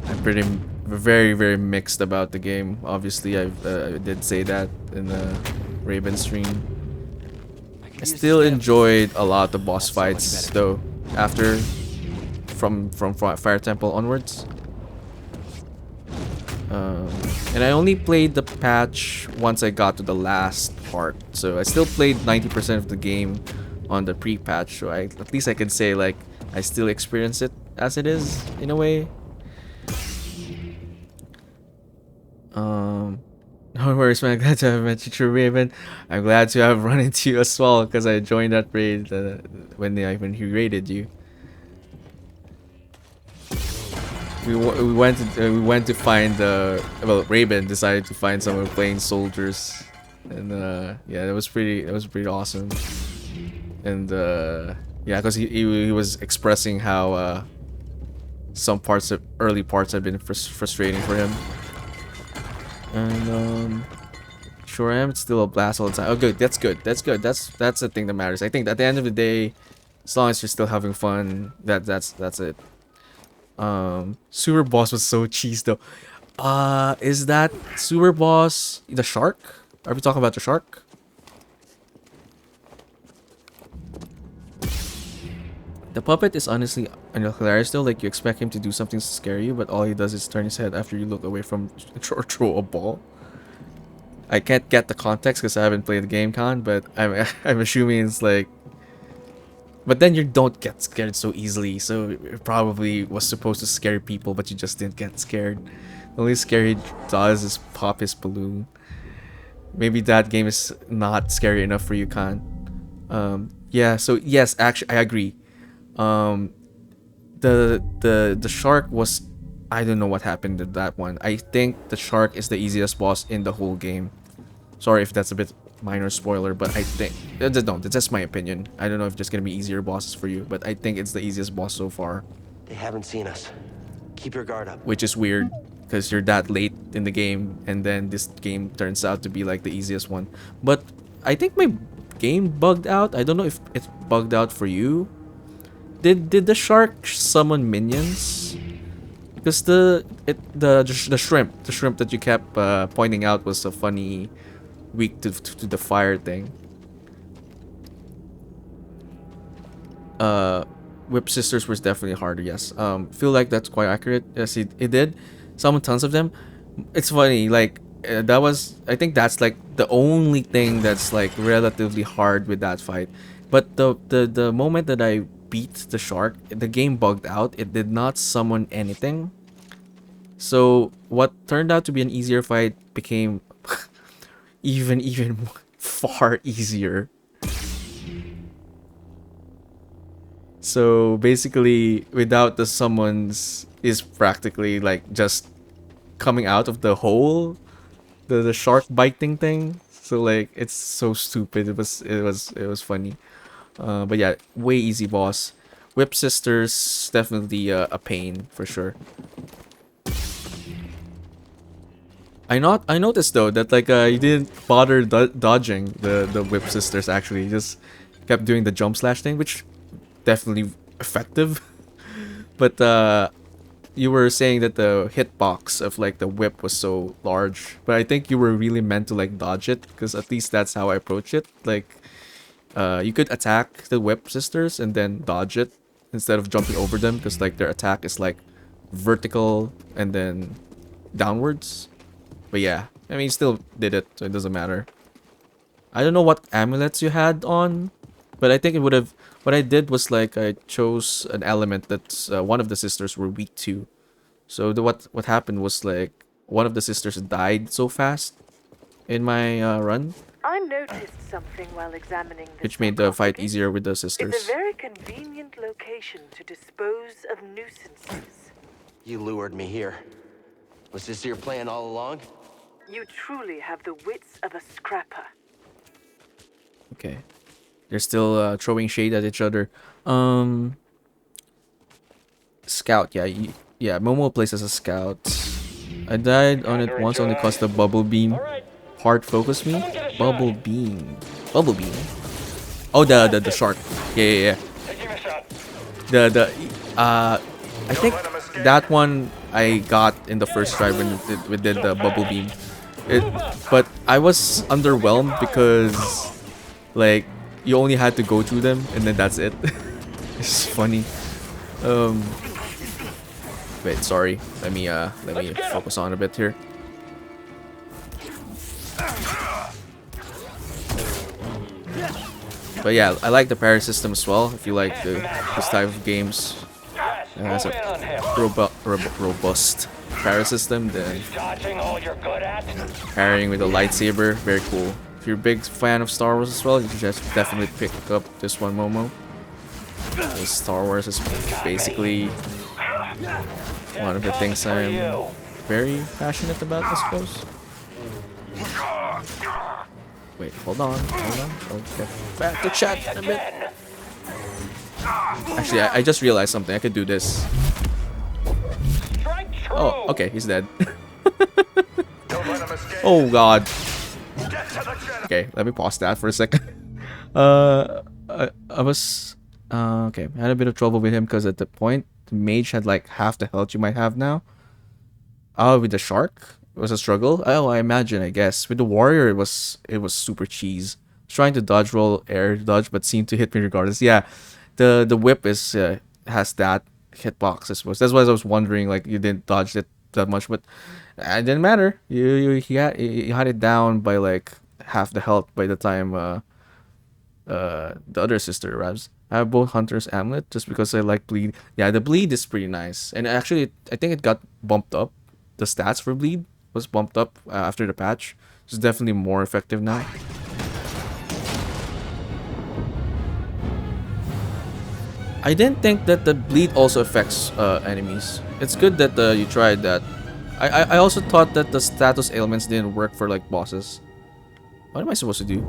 I'm very mixed about the game. Obviously, I did say that in the Raven stream. I still enjoyed a lot of the boss fights though. After from Fire Temple onwards. And I only played the patch once I got to the last part. So I still played 90% of the game on the pre-patch. So at least I can say like I still experience it as it is in a way. No worries, man. Glad to have met you, True Raven. I'm glad to have run into you as well because I joined that raid when he raided you. We went to find Raven decided to find someone playing soldiers, and yeah, that was pretty awesome. And yeah, because he was expressing how some early parts have been frustrating for him. And sure I am. It's still a blast all the time. Oh, good. That's good. That's good. That's the thing that matters. I think at the end of the day, as long as you're still having fun, that's it. Sewer boss was so cheese though. Is that sewer boss the shark? Are we talking about the shark? The puppet is honestly hilarious though. Like you expect him to do something to scare you, but all he does is turn his head after you look away from or throw a ball. I can't get the context because I haven't played the game, Con, but I'm assuming it's like. But then you don't get scared so easily, so it probably was supposed to scare people, but you just didn't get scared. The only scare he does is pop his balloon. Maybe that game is not scary enough for you, Con. Yeah. So yes, actually, I agree. The shark was, I don't know what happened to that one. I think the shark is the easiest boss in the whole game. Sorry if that's a bit minor spoiler, but I think no, that's just my opinion. I don't know if there's gonna be easier bosses for you, but I think it's the easiest boss so far. They haven't seen us. Keep your guard up. Which is weird because you're that late in the game, and then this game turns out to be like the easiest one. But I think my game bugged out. I don't know if it's bugged out for you. Did the shark summon minions? Because the shrimp that you kept pointing out was a funny weak to the fire thing. Whip Sisters was definitely harder, yes. Feel like that's quite accurate. Yes, it did. Summon tons of them. It's funny, like I think that's like the only thing that's like relatively hard with that fight. But the moment that I beat the shark, the game bugged out. It did not summon anything. So what turned out to be an easier fight became even far easier. So basically, without the summons, is practically like just coming out of the hole, the shark biting thing. So like it's so stupid. It was funny. But yeah, way easy boss. Whip Sisters definitely a pain for sure. I noticed though that like you didn't bother dodging the Whip Sisters. Actually, you just kept doing the jump slash thing, which definitely effective. But you were saying that the hitbox of like the whip was so large, but I think you were really meant to like dodge it, because at least that's how I approach it. Like you could attack the Whip Sisters and then dodge it instead of jumping over them, because like their attack is like vertical and then downwards. But yeah, I mean, you still did it, so it doesn't matter. I don't know what amulets you had on, but I think it would have. What I did was like I chose an element that one of the sisters were weak to. So what happened was like one of the sisters died so fast in my run, I noticed something while examining this which made the fight sarcophagus. easier with the It's a sisters. very convenient location to dispose of nuisances. You lured me here. Was this your plan all along? You truly have the wits of a scrapper. Okay, they're still throwing shade at each other. Scout, yeah, yeah. Momo plays as a scout. I died on it once only cause the bubble beam part focused me. Bubble beam. Oh, the shark. Yeah. I think that one I got in the first try when we did the bubble beam. But I was underwhelmed because like you only had to go through them and then that's it. It's funny. Wait, sorry. Let me focus on a bit here. But yeah, I like the parry system as well. If you like this type of games, it has a robust parry system. Then parrying with a lightsaber, very cool. If you're a big fan of Star Wars as well, you should just definitely pick up this one, Momo. Star Wars is basically one of the things I'm very passionate about, I suppose. Wait, hold on. I'll get back to chat in a bit. Actually, I just realized something. I could do this. Oh, okay, he's dead. Oh god. Okay, let me pause that for a second. I was okay. I had a bit of trouble with him because at the point the mage had like half the health you might have now. Oh, with the shark, it was a struggle. Oh, I imagine. I guess with the warrior, it was super cheese. Trying to dodge roll air dodge, but seemed to hit me regardless. Yeah, the whip is has that hitbox, I suppose. That's why I was wondering like you didn't dodge it that much, but it didn't matter. You had it down by like half the health by the time the other sister arrives. I have both Hunter's Amulet just because I like bleed. Yeah, the bleed is pretty nice, and actually I think it got bumped up. The stats for bleed was bumped up after the patch. It's definitely more effective now. I didn't think that the bleed also affects enemies. It's good that you tried that. I also thought that the status ailments didn't work for like bosses. What am I supposed to do?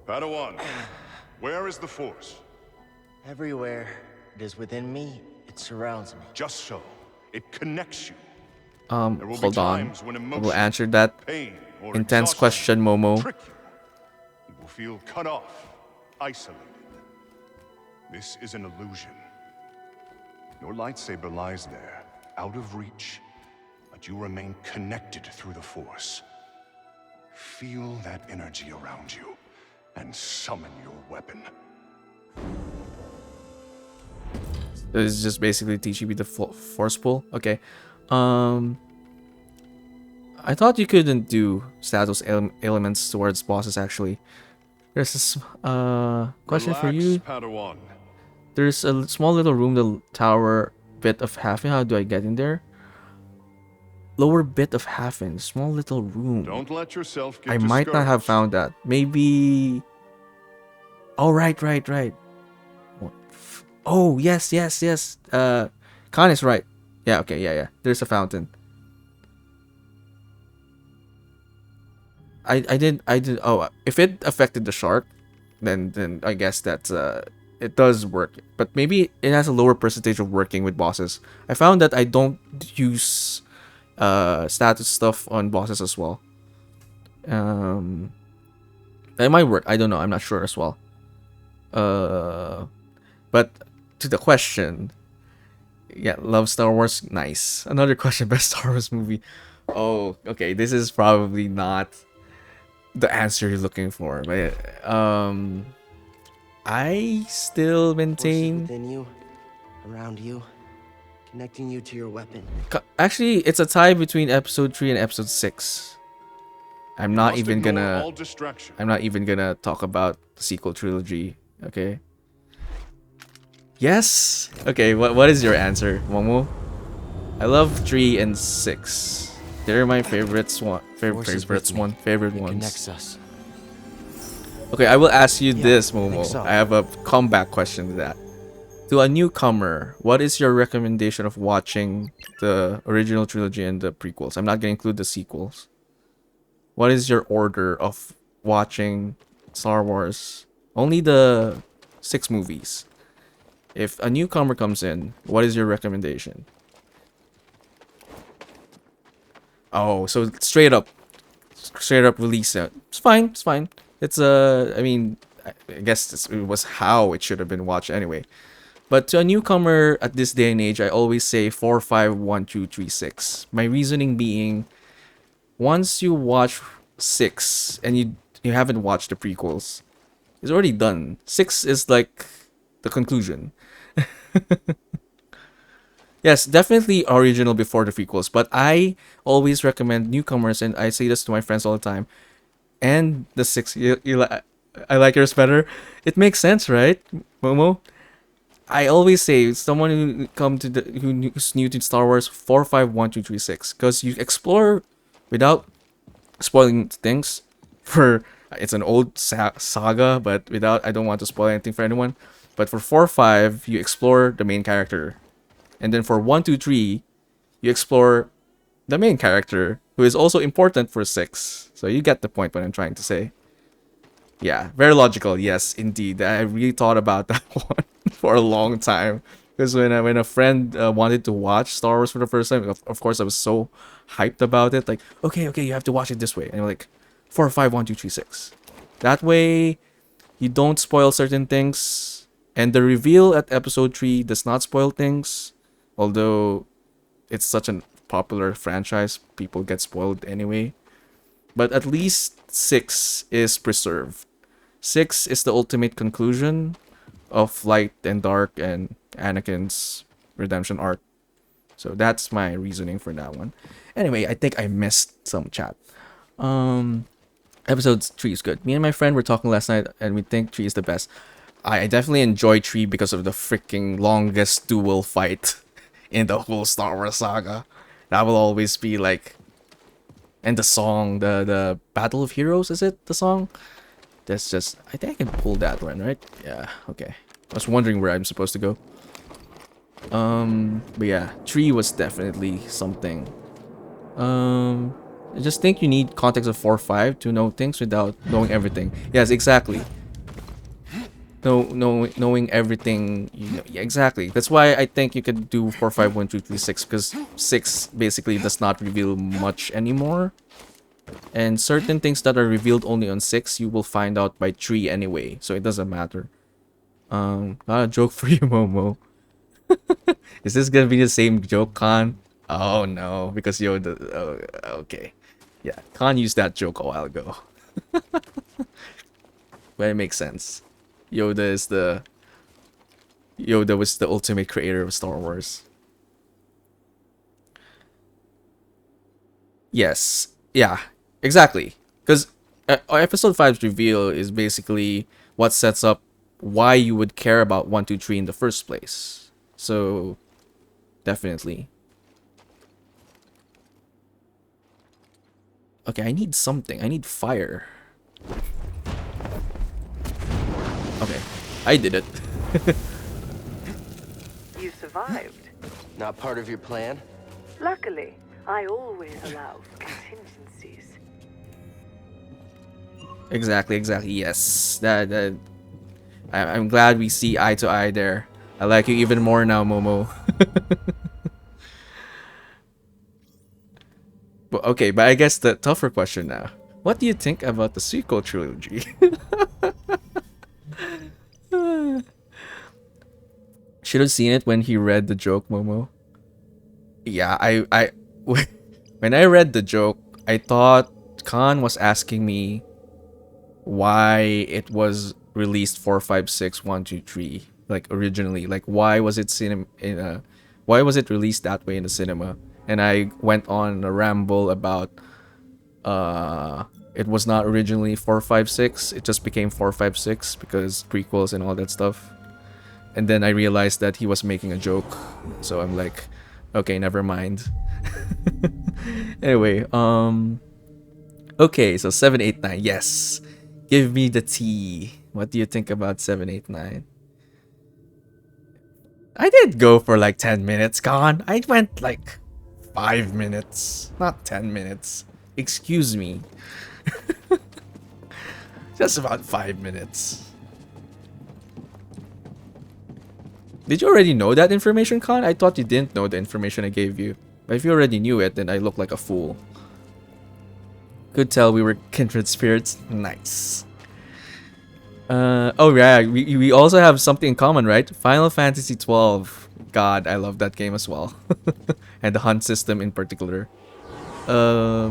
Padawan, where is the Force? Everywhere. It is within me. It surrounds me. Just so. It connects you. Hold on. I will answer that intense question, Momo. You will feel cut off, isolated. This is an illusion. Your lightsaber lies there, out of reach, but you remain connected through the Force. Feel that energy around you, and summon your weapon. This is just basically teaching me the force pull. Okay. I thought you couldn't do status elements towards bosses actually. There's this question for Relax, you. Padawan. There's a small little room, the tower bit of Hafen. How do I get in there? Lower bit of Hafen, small little room. Don't let yourself get I might not have found that. Maybe. Oh right. Oh yes. Khan is right. Yeah. Okay. Yeah. There's a fountain. I did. Oh, if it affected the shark, then I guess that it does work. But maybe it has a lower percentage of working with bosses. I found that I don't use status stuff on bosses as well. It might work. I don't know. I'm not sure as well. But to the question, yeah, love Star Wars. Nice. Another question: best Star Wars movie. Oh, okay. This is probably not the answer you're looking for, but I still maintain. Within you, around you, connecting you to your weapon. Actually, it's a tie between episode 3 and episode 6. I'm not even gonna talk about the sequel trilogy, okay? Yes. Okay, what is your answer, Momo? I love 3 and 6. They're my favorite ones. Connects us. Okay, I will ask you this, Momo. so. I have a comeback question to that. To a newcomer, what is your recommendation of watching the original trilogy and the prequels? I'm not going to include the sequels. What is your order of watching Star Wars? Only the 6 movies. If a newcomer comes in, what is your recommendation? Oh, so straight up release it. It's fine. It's I mean, I guess it was how it should have been watched anyway. But to a newcomer at this day and age, I always say 4, 5, 1, 2, 3, 6. My reasoning being, once you watch 6 and you haven't watched the prequels, it's already done. 6 is like the conclusion. Yes, definitely original before the prequels, but I always recommend newcomers, and I say this to my friends all the time. And the 6, I like yours better. It makes sense, right, Momo? I always say someone who's new to Star Wars, 4, 5, 1, 2, 3, 6, because you explore without spoiling things. It's an old saga, but I don't want to spoil anything for anyone. But for 4, 5, you explore the main character. And then for 1, 2, 3, you explore the main character, who is also important for 6. So you get the point what I'm trying to say. Yeah, very logical. Yes, indeed. I really thought about that one for a long time. Because when a friend wanted to watch Star Wars for the first time, of course I was so hyped about it. Like, okay, you have to watch it this way. And I'm like, 4, 5, 1, 2, 3, 6. That way, you don't spoil certain things. And the reveal at episode 3 does not spoil things. Although it's such a popular franchise, people get spoiled anyway. But at least 6 is preserved. 6 is the ultimate conclusion of Light and Dark and Anakin's redemption arc. So that's my reasoning for that one. Anyway, I think I missed some chat. Episode 3 is good. Me and my friend were talking last night, and we think 3 is the best. I definitely enjoy 3 because of the freaking longest duel fight in the whole Star Wars saga. That will always be like... And the song, the Battle of Heroes, is it? The song? That's just... I think I can pull that one, right? Yeah, okay. I was wondering where I'm supposed to go. But yeah, 3 was definitely something. I just think you need context of 4, 5 to know things without knowing everything. Yes, exactly. Knowing everything, yeah, exactly. That's why I think you could do 4, 5, 1, 2, 3, 6, because 6 basically does not reveal much anymore. And certain things that are revealed only on 6, you will find out by 3 anyway, so it doesn't matter. Not a joke for you, Momo. Is this gonna be the same joke, Khan? Oh no, because Yoda. Oh, okay. Yeah, Khan used that joke a while ago. But it makes sense. Yoda was the ultimate creator of Star Wars. Yes. Yeah. Exactly. Because episode 5's reveal is basically what sets up why you would care about 1, 2, 3 in the first place. So, definitely. Okay, I need something. I need fire. Okay, I did it. You survived. Not part of your plan? Luckily, I always allow for contingencies. Exactly. Yes. I'm glad we see eye to eye there. I like you even more now, Momo. But okay, but I guess the tougher question now. What do you think about the sequel trilogy? Should have seen it when he read the joke, Momo. Yeah, when I read the joke, I thought Khan was asking me why it was released 4, 5, 6, 1, 2, 3 like originally. Like why was it why was it released that way in the cinema? And I went on a ramble about it was not originally 4, 5, 6. It just became 4, 5, 6 because prequels and all that stuff. And then I realized that he was making a joke. So I'm like, okay, never mind. Anyway, okay, so 789. Yes. Give me the tea. What do you think about 789? I did go for like 10 minutes, Gone. I went like 5 minutes, not 10 minutes. Excuse me. Just about 5 minutes. Did you already know that information, Khan? I thought you didn't know the information I gave you. But if you already knew it, then I look like a fool. Could tell we were kindred spirits. Nice. Oh yeah, we also have something in common, right? Final Fantasy 12. God, I love that game as well. And the hunt system in particular. I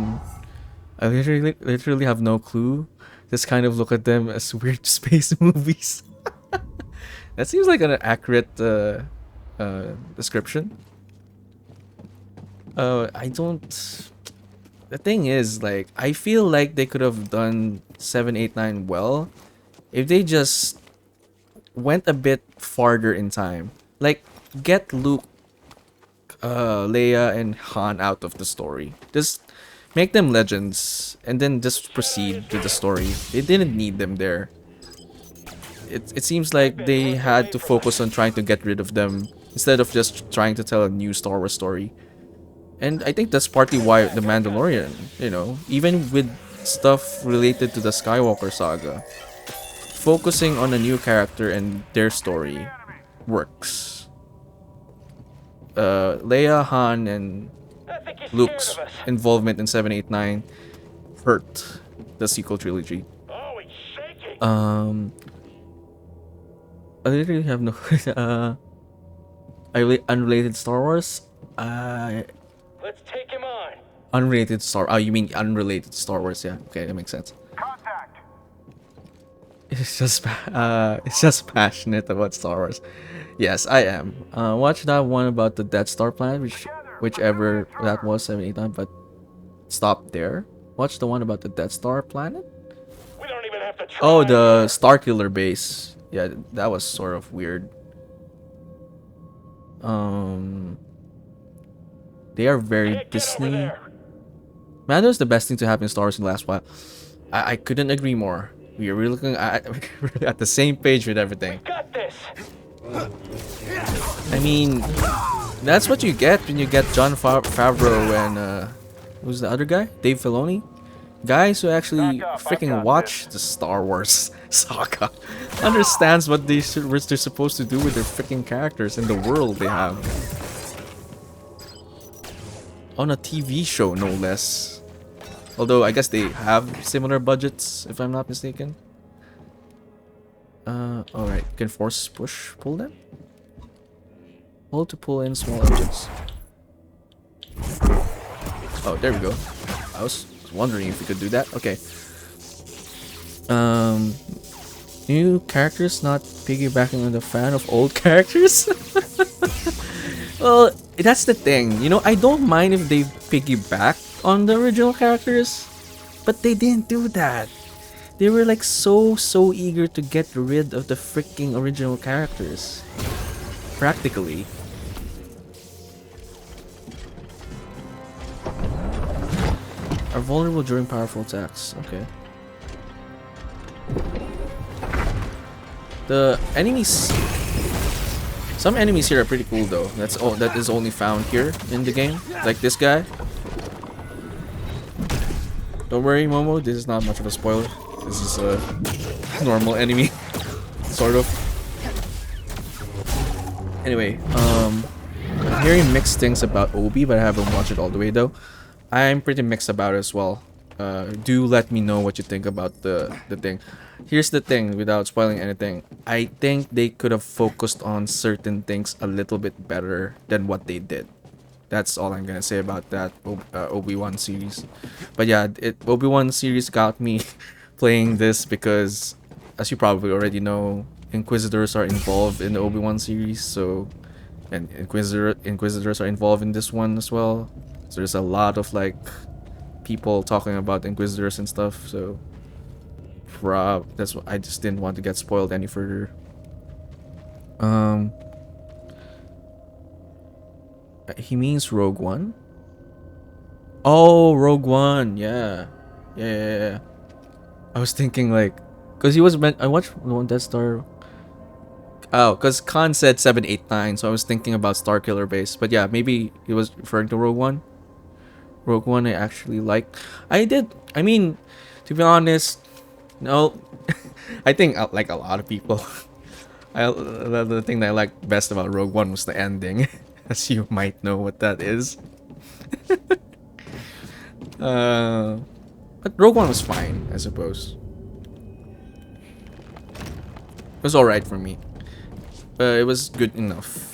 literally have no clue. Just kind of look at them as weird space movies. That seems like an accurate description. I don't... The thing is, like, I feel like they could have done 789 well if they just went a bit farther in time. Like, get Luke, Leia, and Han out of the story. Just make them legends, and then just proceed with the story. They didn't need them there. It seems like they had to focus on trying to get rid of them instead of just trying to tell a new Star Wars story. And I think that's partly why The Mandalorian, you know, even with stuff related to the Skywalker saga, focusing on a new character and their story works. Leia, Han, and Luke's involvement in 789 hurt the sequel trilogy. I literally have no unrelated Star Wars. Let's take him on. Unrelated Star. Oh, you mean unrelated Star Wars? Yeah. Okay, that makes sense. Contact. It's just passionate about Star Wars. Yes, I am. Watch that one about the Death Star planet, whichever that was, 789. But stop there. Watch the one about the Death Star planet. We don't even have to try. Oh, the Starkiller base. Yeah, that was sort of weird. They are very Disney. Mando's the best thing to happen in Star Wars in the last while. I couldn't agree more. We are really looking at the same page with everything. Got this. I mean, that's what you get when you get Jon Favreau and who's the other guy? Dave Filoni? Guys who actually freaking watch the Star Wars saga, understands what they're supposed to do with their freaking characters and the world they have. On a TV show, no less. Although I guess they have similar budgets, if I'm not mistaken. Alright, you can force pull them? Hold to pull in small objects. Oh, there we go. I was wondering if we could do that. Okay. New characters not piggybacking on the fan of old characters? Well, that's the thing. You know, I don't mind if they piggyback on the original characters, but they didn't do that. They were like so eager to get rid of the freaking original characters. Practically. Are vulnerable during powerful attacks. Okay. The enemies, some enemies here are pretty cool though. That is only found here in the game. Like this guy. Don't worry, Momo. This is not much of a spoiler. This is a normal enemy, sort of. Anyway, I'm hearing mixed things about Obi, but I haven't watched it all the way though. I'm pretty mixed about it as well. Do let me know what you think about the thing. Here's the thing, without spoiling anything. I think they could have focused on certain things a little bit better than what they did. That's all I'm gonna say about that Obi-Wan series. But yeah, Obi-Wan series got me playing this because, as you probably already know, Inquisitors are involved in the Obi-Wan series. So, and Inquisitors are involved in this one as well. So there's a lot of like people talking about Inquisitors and stuff. So that's what I just didn't want to get spoiled any further. He means Rogue One. Oh, Rogue One. Yeah. I was thinking like, cause he was meant. I watched one Death Star. Oh, cause Khan said 789, so I was thinking about Starkiller Base. But yeah, maybe he was referring to Rogue One. Rogue One I actually liked. I mean, to be honest, no. I think like a lot of people, the thing that I liked best about Rogue One was the ending, as you might know what that is. But Rogue One was fine, I suppose. It was alright for me. It was good enough.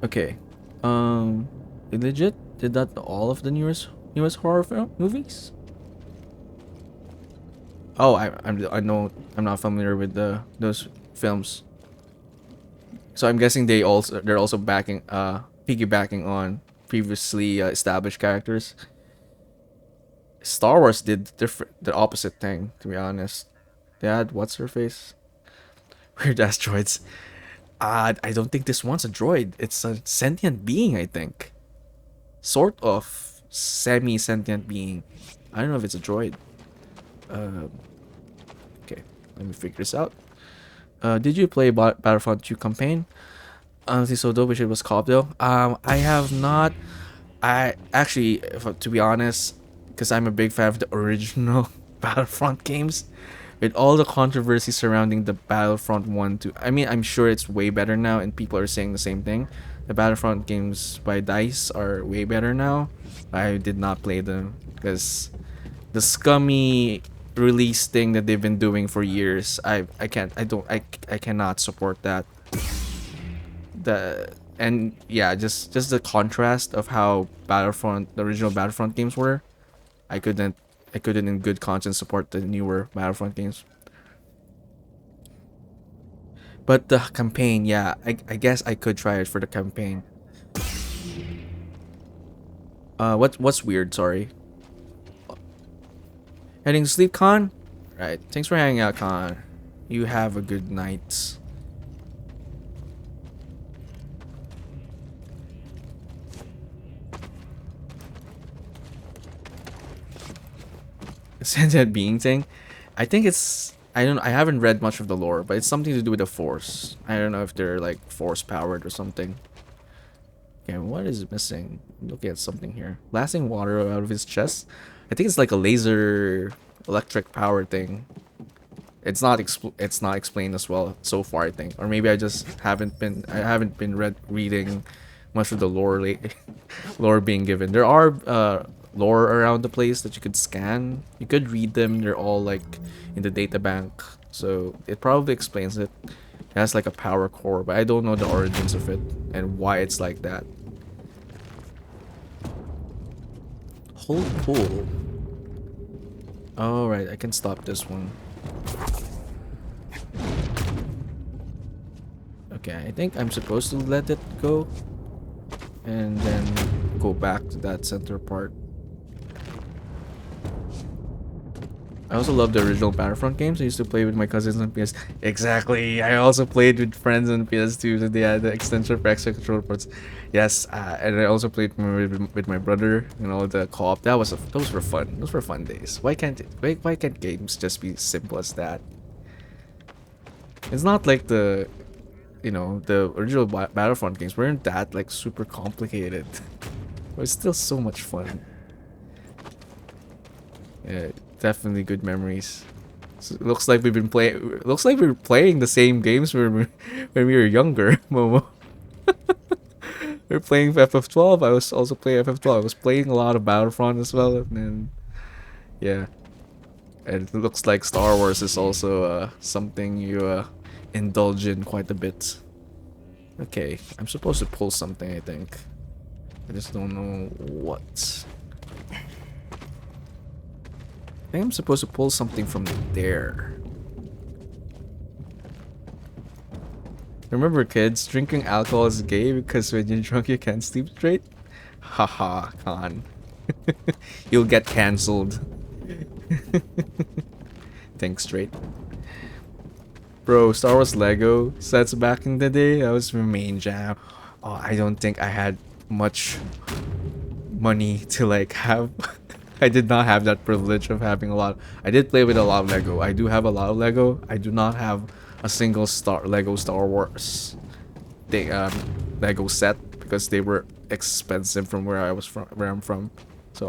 Okay. Legit? Did that all of the newest horror movies? Oh, I know I'm not familiar with those films. So I'm guessing they're also piggybacking on previously established characters. Star Wars did the opposite thing, to be honest. They had what's her face? Weird asteroids. I don't think this one's a droid. It's a sentient being, I think. Sort of semi-sentient being. I don't know if it's a droid. Okay, let me figure this out. Did you play Battlefront 2 campaign? Honestly, so dope. Wish it was co-op though. I have not. I actually, to be honest, because I'm a big fan of the original Battlefront games, with all the controversy surrounding the Battlefront 1 2. I mean, I'm sure it's way better now, and people are saying the same thing. The Battlefront games by DICE are way better now. I did not play them because the scummy release thing that they've been doing for years, I cannot support that. And yeah, just the contrast of how the original Battlefront games were. I couldn't in good conscience support the newer Battlefront games. But the campaign, yeah, I guess I could try it for the campaign. What's weird? Sorry. Heading to sleep, Khan? Right. Thanks for hanging out, Khan. You have a good night. Sentient being thing. I think it's I haven't read much of the lore, but it's something to do with the Force. I don't know if they're like Force powered or something. Okay, what is missing? I'm looking at something here. Blasting water out of his chest. I think it's like a laser electric power thing. It's not explained as well so far, I think. Or maybe I just haven't been reading much of the lore lore being given. There are lore around the place that you could scan. You could read them. They're all like in the data bank. So it probably explains it. It has like a power core, but I don't know the origins of it and why it's like that. Hold pull. Alright, I can stop this one. Okay, I think I'm supposed to let it go. and then go back to that center part. I also love the original Battlefront games. I used to play with my cousins on PS. Exactly. I also played with friends on PS2. So they had the extension for extra control ports. Yes, and I also played with my brother. You know, the co-op. Those were fun. Those were fun days. Why can't games just be simple as that? It's not like the original Battlefront games weren't that like super complicated. But it's still so much fun. Yeah, definitely good memories. So it looks like we've been playing. Looks like we were playing the same games when we were younger, Momo. We were playing FF12. I was also playing FF12. I was playing a lot of Battlefront as well, and then yeah, and it looks like Star Wars is also something you indulge in quite a bit. Okay, I'm supposed to pull something. I think. I just don't know what. I think I'm supposed to pull something from there. Remember, kids, drinking alcohol is gay because when you're drunk you can't sleep straight? Haha, Khan. You'll get cancelled. Think straight. Bro, Star Wars Lego sets back in the day, that was my main jam. Oh, I don't think I had much money to like have. I did not have that privilege of having a lot. I did play with a lot of Lego. I do have a lot of Lego. I do not have a single Lego Star Wars Lego set because they were expensive from where I'm from. So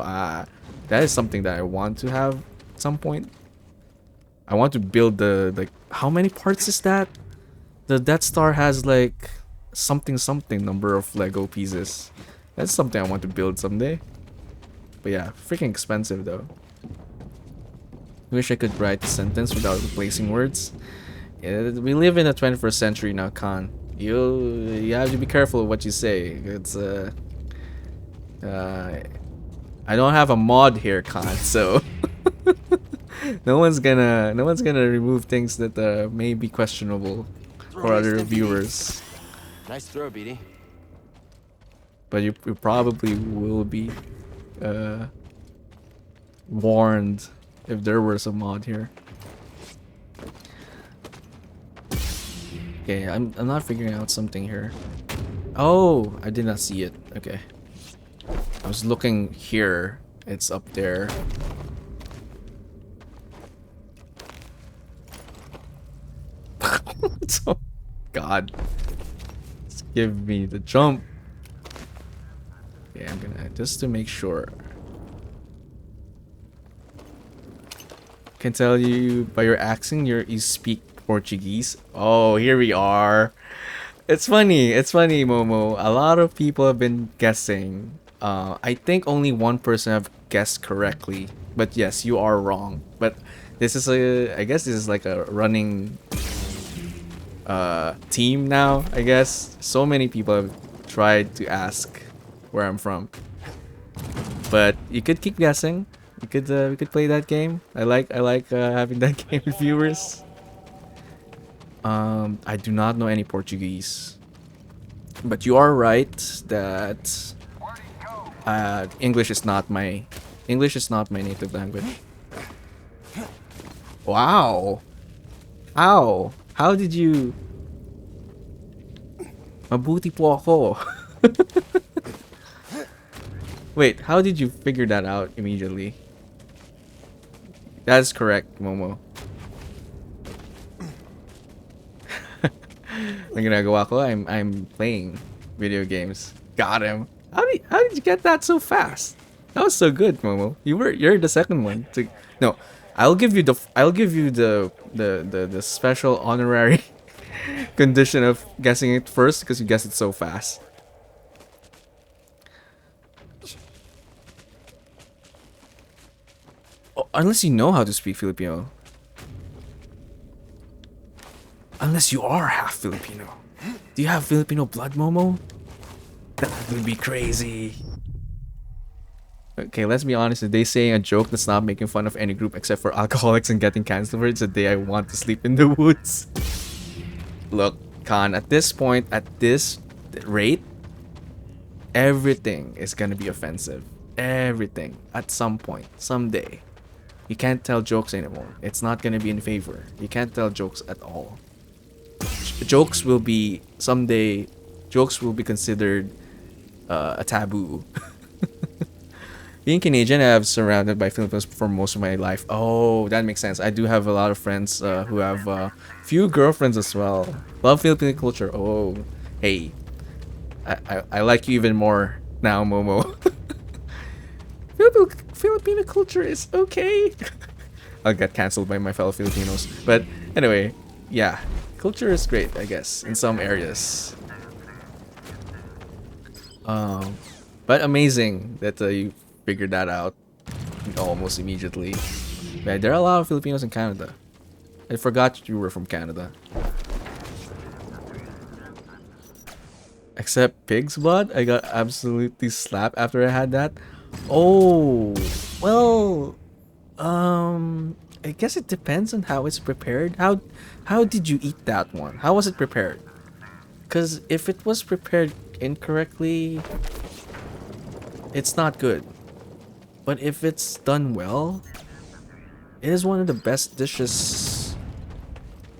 that is something that I want to have at some point. I want to build the how many parts is that? The Death Star has like something number of Lego pieces. That's something I want to build someday. But yeah, freaking expensive though. Wish I could write a sentence without replacing words. Yeah, we live in the 21st century now, Khan. You have to be careful of what you say. It's I don't have a mod here, Khan, so no one's gonna remove things that may be questionable for other viewers. Nice throw, BD. But you probably will be warned if there was a mod here. Okay, I'm not figuring out something here. Oh, I did not see it. Okay. I was looking here. It's up there. So, God. Just give me the jump. Okay, I'm gonna just to make sure. Can tell you by your accent you speak Portuguese. Oh, here we are. It's funny, Momo. A lot of people have been guessing. I think only one person have guessed correctly. But yes, you are wrong. But this is I guess this is like a running team now, I guess. So many people have tried to ask where I'm from. But you could keep guessing. We could play that game. I like having that game with viewers. I do not know any Portuguese. But you are right that English is not my native language. Wow. How did you? Mabuti po ako. Wait, how did you figure that out immediately? That's correct, Momo. I'm playing video games. Got him. How did you get that so fast? That was so good, Momo. You're the second one to. No, I'll give you the special honorary condition of guessing it first because you guessed it so fast. Oh, unless you know how to speak Filipino. Unless you are half Filipino. Do you have Filipino blood, Momo? That would be crazy. Okay, let's be honest. Today saying a joke that's not making fun of any group except for alcoholics and getting cancer for it's a day I want to sleep in the woods. Look, Khan, at this point, at this rate, Everything is gonna be offensive. Everything at some point, someday. You can't tell jokes anymore. It's not gonna be in favor. You can't tell jokes at all. Jokes will be someday. Jokes will be considered a taboo. Being Canadian, I have surrounded by Filipinos for most of my life. Oh, that makes sense. I do have a lot of friends who have few girlfriends as well. Love Filipino culture. Oh, hey, I like you even more now, Momo. Filipino culture is okay. I'll get cancelled by my fellow Filipinos. But anyway, yeah, culture is great, I guess, in some areas. But amazing that you figured that out almost immediately. Yeah, there are a lot of Filipinos in Canada. I forgot you were from Canada. Except pig's blood, I got absolutely slapped after I had that. Oh, well, I guess it depends on how it's prepared. How did you eat that one? How was it prepared? Because if it was prepared incorrectly, it's not good. But if it's done well, it is one of the best dishes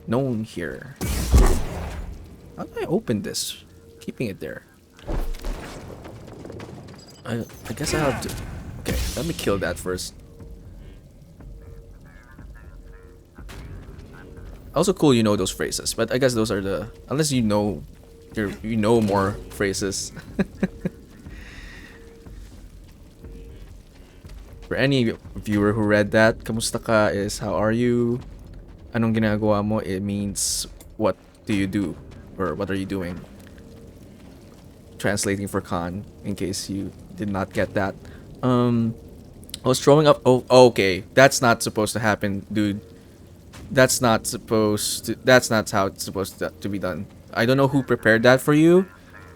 known here. How do I open this? Keeping it there. I guess I have to... Okay, let me kill that first. Also cool you know those phrases, but I guess those are the... Unless you know... You know more phrases. For any viewer who read that, kamusta ka is how are you? Anong ginagawa mo? It means what do you do? Or what are you doing? Translating for Khan, in case you did not get that. I was throwing up. Oh, okay. That's not supposed to happen, dude. That's not supposed to. That's not how it's supposed to be done. I don't know who prepared that for you.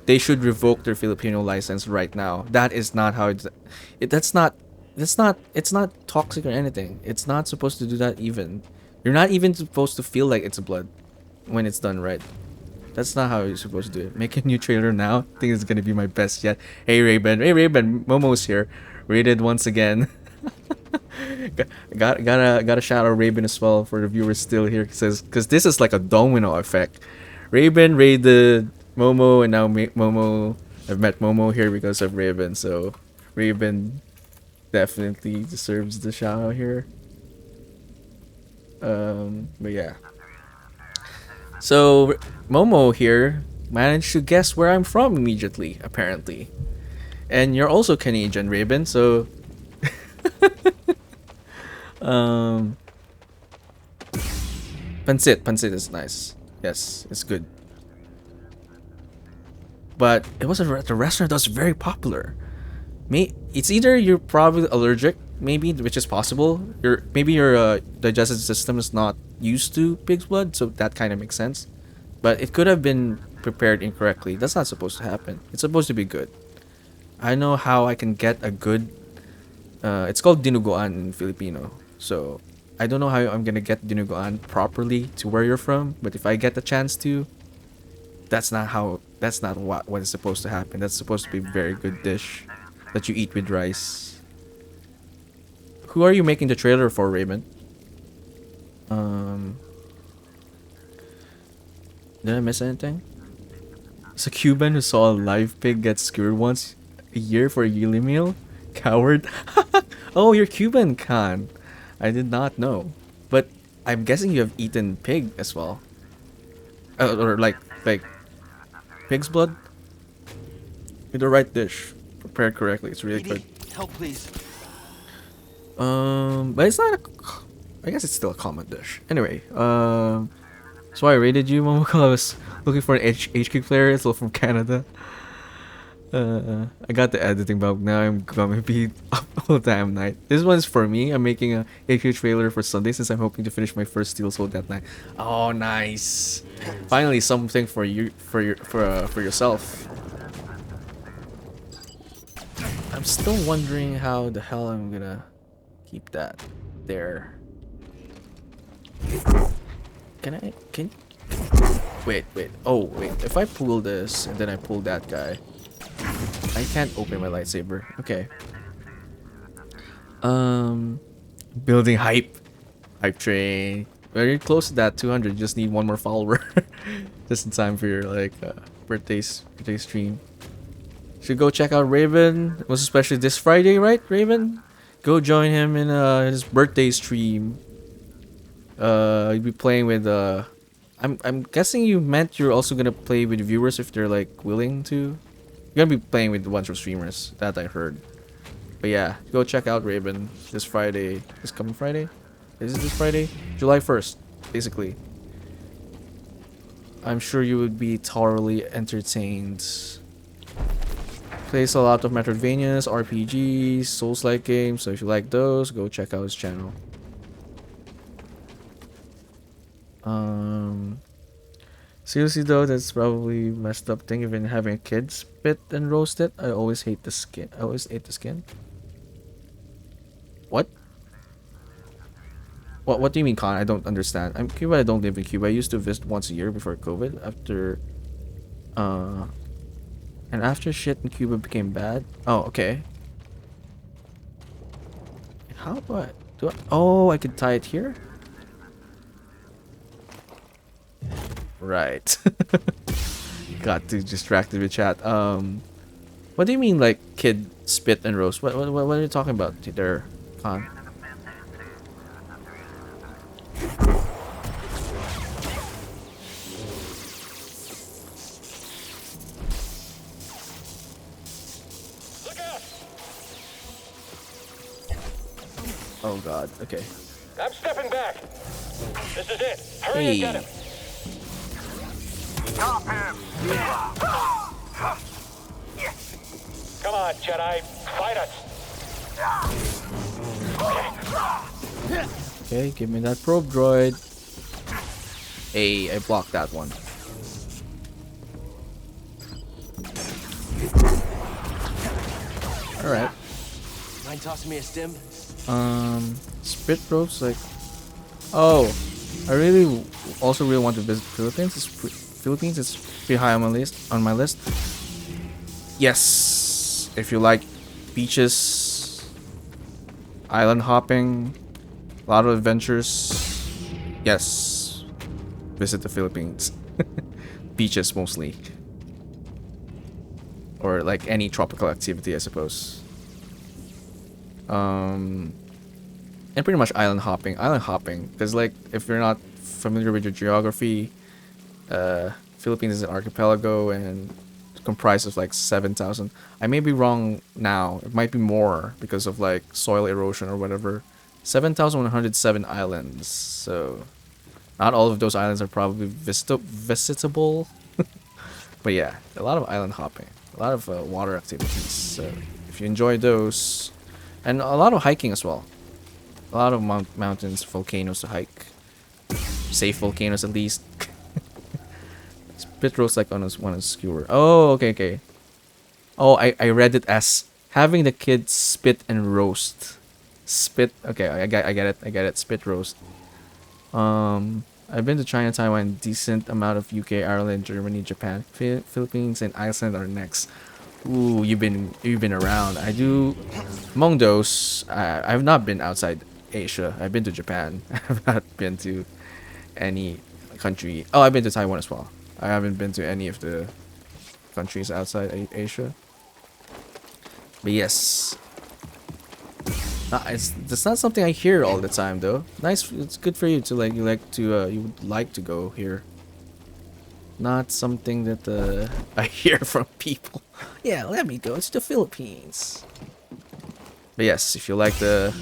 They should revoke their Filipino license right now. That is not how it's. That's not. It's not toxic or anything. It's not supposed to do that even. You're not even supposed to feel like it's blood when it's done right. That's not how you're supposed to do it. Make a new trailer now. I think it's gonna be my best yet. Hey Raven, Momo's here. Rated once again. Gotta shout out Raven as well for the viewers still here. Because this is like a domino effect. Raven raided Momo, and now Momo. I've met Momo here because of Raven. So Raven definitely deserves the shout out here. But yeah. So Momo here managed to guess where I'm from immediately, apparently. And you're also Canadian, Raven, so Pancit is nice. Yes, it's good. But it was at a restaurant that was very popular. It's either you're probably allergic, maybe, which is possible. Maybe your digestive system is not used to pig's blood, so that kind of makes sense. But it could have been prepared incorrectly. That's not supposed to happen. It's supposed to be good. I know how I can get a good... it's called dinuguan in Filipino. So I don't know how I'm gonna get dinuguan properly to where you're from. But if I get the chance to, that's not what is supposed to happen. That's supposed to be a very good dish that you eat with rice. Who are you making the trailer for, Raymond? Did I miss anything? It's a Cuban who saw a live pig get skewered once a year for a yearly meal? Coward. Oh, you're Cuban, Khan. I did not know. But I'm guessing you have eaten pig as well. Or like pig's blood? With the right dish. Prepared correctly. It's really good. Help, please. But it's not I guess it's still a common dish. Anyway, that's why I rated you, Momoko. I was looking for an HQ player. It's all from Canada. I got the editing bug. Now I'm gonna be up all damn night. This one's for me. I'm making a HQ trailer for Sunday since I'm hoping to finish my first Steel Soul that night. Oh, nice! Finally, something for you, for yourself. I'm still wondering how the hell I'm gonna keep that there. Can wait. Oh, wait. If I pull this and then I pull that guy, I can't open my lightsaber. Okay. Building hype. Hype train. Very close to that 200. You just need one more follower. Just in time for your like birthday stream. Should go check out Raven. It was especially this Friday, right, Raven? Go join him in his birthday stream. You'll be playing with I'm guessing you meant you're also gonna play with viewers if they're like willing to. You're gonna be playing with a bunch of streamers, that I heard. But yeah, go check out Raven this Friday. This coming Friday? Is it this Friday? July 1st, basically. I'm sure you would be thoroughly entertained. Plays a lot of Metroidvanias, RPGs, Souls-like games, so if you like those, go check out his channel. Seriously though, that's probably messed up thing, even having a kid spit and roast it. I always hate the skin. I always ate the skin. What? What do you mean, Con? I don't understand. I'm Cuba. I don't live in Cuba. I used to visit once a year before COVID. And after shit in Cuba became bad. Oh, okay. How do I do? Oh, I could tie it here. Right. Got too distracted with chat. What do you mean, like kid spit and roast? What are you talking about there, Con? Oh god, okay. I'm stepping back. This is it. Hurry and get him. Stop him. Come on, Jedi. Fight us. Okay, give me that probe droid. Hey, I blocked that one. Alright. Mind tossing me a stim? Spit ropes, like... Oh, I really also really want to visit Philippines. Philippines is pretty high on my list. Yes, if you like beaches, island hopping, a lot of adventures. Yes, visit the Philippines. Beaches mostly, or like any tropical activity, I suppose. And pretty much island hopping, because like if you're not familiar with your geography, Philippines is an archipelago and comprised of like 7,000. I may be wrong now. It might be more because of like soil erosion or whatever. 7,107 islands. So not all of those islands are probably visitable. But yeah, a lot of island hopping, a lot of water activities. So if you enjoy those, and a lot of hiking as well. A lot of mountains, volcanoes to hike. Safe volcanoes at least. Spit roast like on a skewer. Oh, okay. Oh, I read it as having the kids spit and roast. Spit. Okay, I get it. Spit roast. I've been to China, Taiwan, decent amount of UK, Ireland, Germany, Japan, Philippines, and Iceland are next. Ooh, you've been around. I do. Among those, I've not been outside Asia. I've been to Japan. I've not been to any country. Oh, I've been to Taiwan as well. I haven't been to any of the countries outside Asia. But yes, that's not something I hear all the time though. Nice, it's good for you to you would like to go here. Not something that I hear from people. Yeah, let me go to the Philippines. But yes, if you like the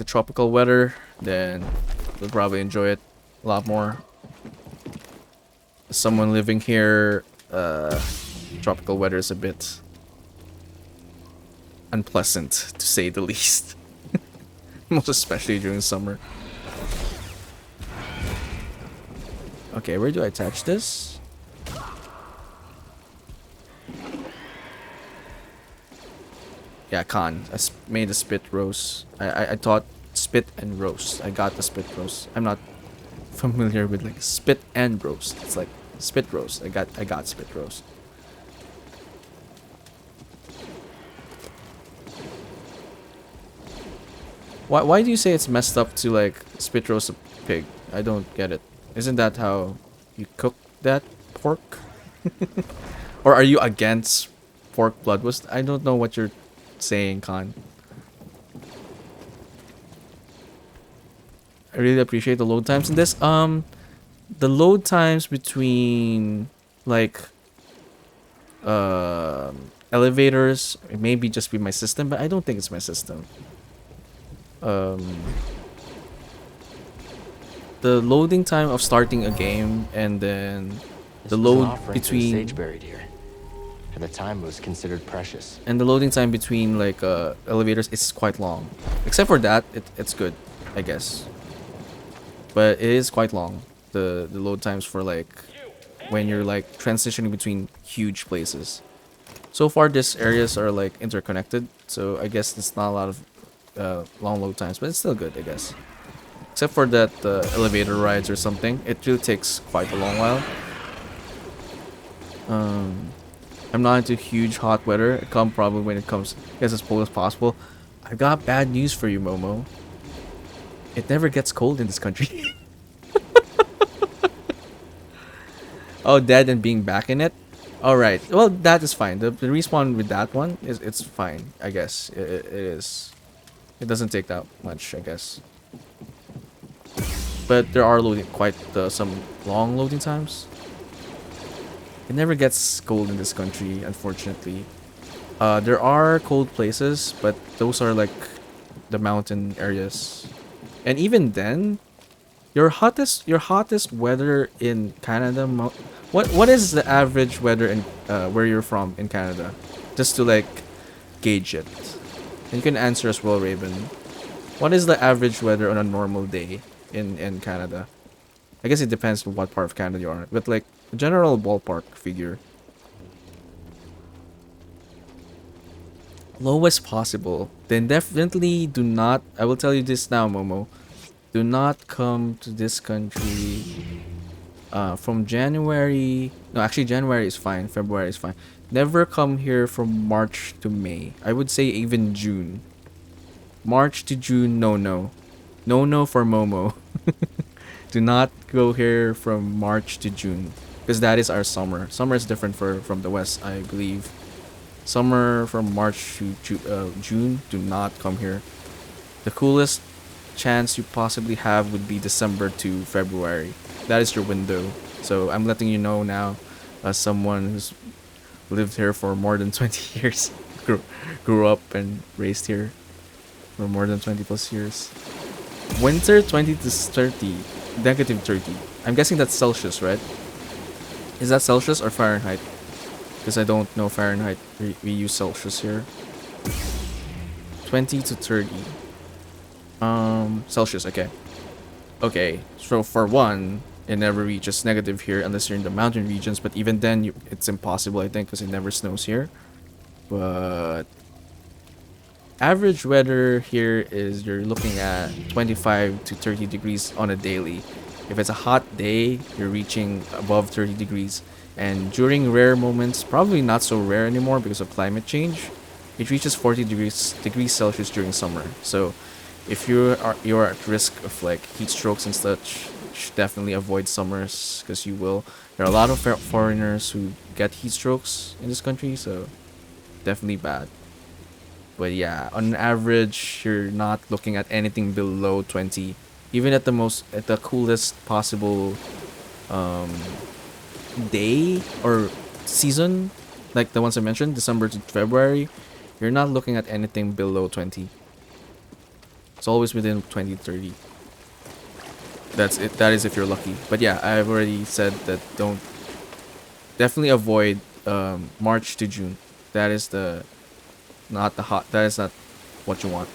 tropical weather, then you'll probably enjoy it a lot more. As someone living here, tropical weather is a bit unpleasant, to say the least. Most especially during summer. Okay, where do I attach this? Yeah, Khan. I made a spit roast. I thought spit and roast. I got the spit roast. I'm not familiar with like spit and roast. It's like spit roast. I got spit roast. Why do you say it's messed up to like spit roast a pig? I don't get it. Isn't that how you cook that pork? Or are you against pork blood? I don't know what you're saying, Khan. I really appreciate the load times in this. The load times between like elevators, it may be just be my system, but I don't think it's my system. The loading time of starting a game and then the load between sage buried here. At the time, it was considered precious. and the loading time between like elevators is quite long. Except for that, it's good, I guess. But it is quite long. The load times for like when you're like transitioning between huge places. So far, these areas are like interconnected, so I guess it's not a lot of long load times, but it's still good, I guess. Except for that elevator rides or something, it really takes quite a long while. I'm not into huge hot weather. It come probably when it comes as cold as possible. I got bad news for you, Momo. It never gets cold in this country. Oh, dead and being back in it. All right. Well, that is fine. The respawn with that one is it's fine. I guess it is. It doesn't take that much, I guess. But there are quite some long loading times. It never gets cold in this country, unfortunately. There are cold places, but those are like the mountain areas. And even then, your hottest weather in Canada. What is the average weather in where you're from in Canada? Just to like gauge it. And you can answer as well, Raven. What is the average weather on a normal day in Canada? I guess it depends on what part of Canada you are, but like a general ballpark figure. Lowest possible. Then definitely do not. I will tell you this now, Momo. Do not come to this country from January. No, actually January is fine. February is fine. Never come here from March to May. I would say even June. March to June, no. No for Momo. Do not go here from March to June. Because that is our summer. Summer is different from the West, I believe. Summer from March to June, do not come here. The coolest chance you possibly have would be December to February. That is your window. So I'm letting you know now, as someone who's lived here for more than 20 years, grew up and raised here for more than 20 plus years. Winter 20 to 30, negative 30. I'm guessing that's Celsius, right? Is that Celsius or Fahrenheit? Because I don't know Fahrenheit. We use Celsius here. 20 to 30. Celsius, okay. Okay, so for one, it never reaches negative here unless you're in the mountain regions, but even then, it's impossible, I think, because it never snows here. But average weather here is you're looking at 25 to 30 degrees on a daily. If it's a hot day, you're reaching above 30 degrees. And during rare moments, probably not so rare anymore because of climate change, it reaches 40 degrees Celsius during summer. So if you're at risk of like heat strokes and such, you should definitely avoid summers because you will. There are a lot of foreigners who get heat strokes in this country, so definitely bad. But yeah, on average, you're not looking at anything below 20. Even at the coolest possible day or season, like the ones I mentioned, December to February, you're not looking at anything below 20. It's always within 20, 30. That's it. That is if you're lucky. But yeah, I've already said that definitely avoid March to June. That is not what you want.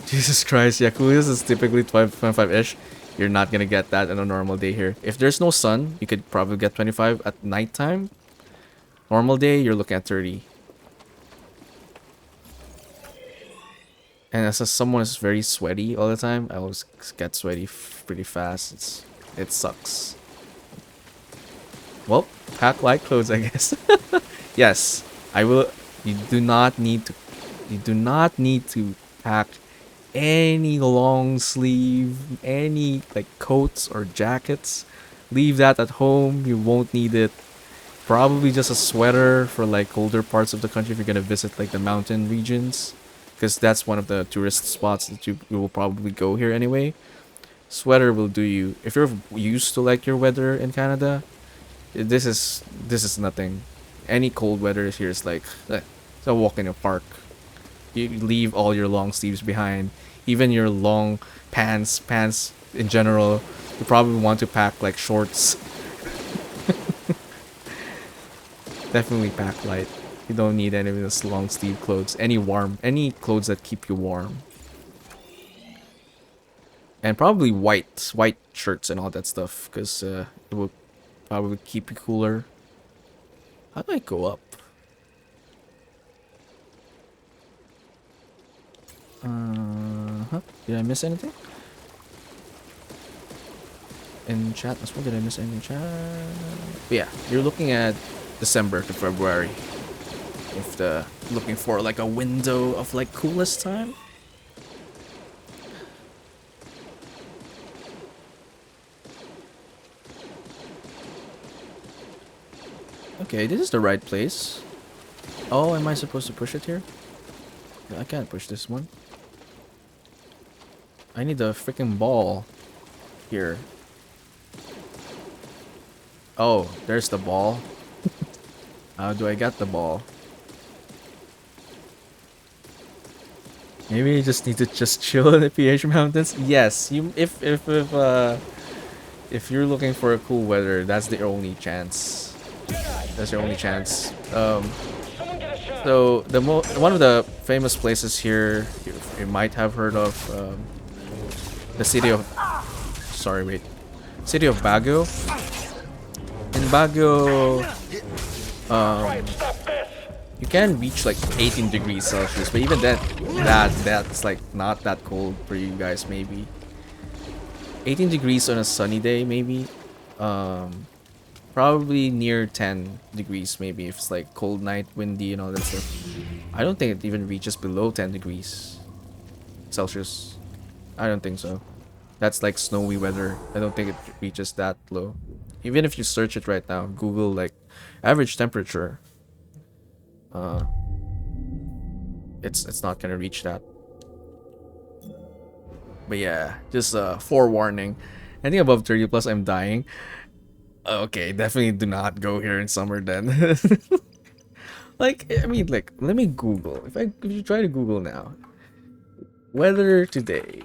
Jesus Christ, yeah, coolest is typically 25-ish. You're not gonna get that on a normal day here. If there's no sun, you could probably get 25 at nighttime. Normal day, you're looking at 30. And as someone who's very sweaty all the time, I always get sweaty pretty fast. It sucks. Well, pack light clothes, I guess. Yes, I will. You do not need to You do not need to pack any long sleeve, any like coats or jackets. Leave that at home. You won't need it. Probably just a sweater for like colder parts of the country if you're gonna visit like the mountain regions, because that's one of the tourist spots that you will probably go here anyway. Sweater will do you. If you're used to like your weather in Canada, this is nothing. Any cold weather here is like it's a walk in a park. You leave all your long sleeves behind, even your long pants in general. You probably want to pack like shorts. Definitely pack light. You don't need any of this long sleeve clothes. Any clothes that keep you warm. And probably white shirts and all that stuff, because it will probably keep you cooler. How do I go up? Did I miss anything? In chat as well? Did I miss anything in chat? But yeah, you're looking at December to February. If the looking for like a window of like coolest time. Okay, this is the right place. Oh, am I supposed to push it here? I can't push this one. I need the freaking ball here. Oh, there's the ball. How do I get the ball? Maybe you just need to just chill in the PH Mountains. Yes, if you're looking for a cool weather, that's the only chance. That's your only chance. So one of the famous places here you might have heard of, the city of city of Baguio. In Baguio, you can reach like 18 degrees Celsius, but even that's like not that cold for you guys. Maybe 18 degrees on a sunny day, maybe. Probably near 10 degrees, maybe, if it's like cold night, windy and all that stuff. I don't think it even reaches below 10 degrees Celsius. I don't think so. That's like snowy weather. I don't think it reaches that low. Even if you search it right now, Google like average temperature, it's not gonna reach that. But yeah, just forewarning. Anything above 30 plus, I'm dying. Okay, definitely do not go here in summer then. Like, I mean, like, let me Google. If you try to Google now, weather today.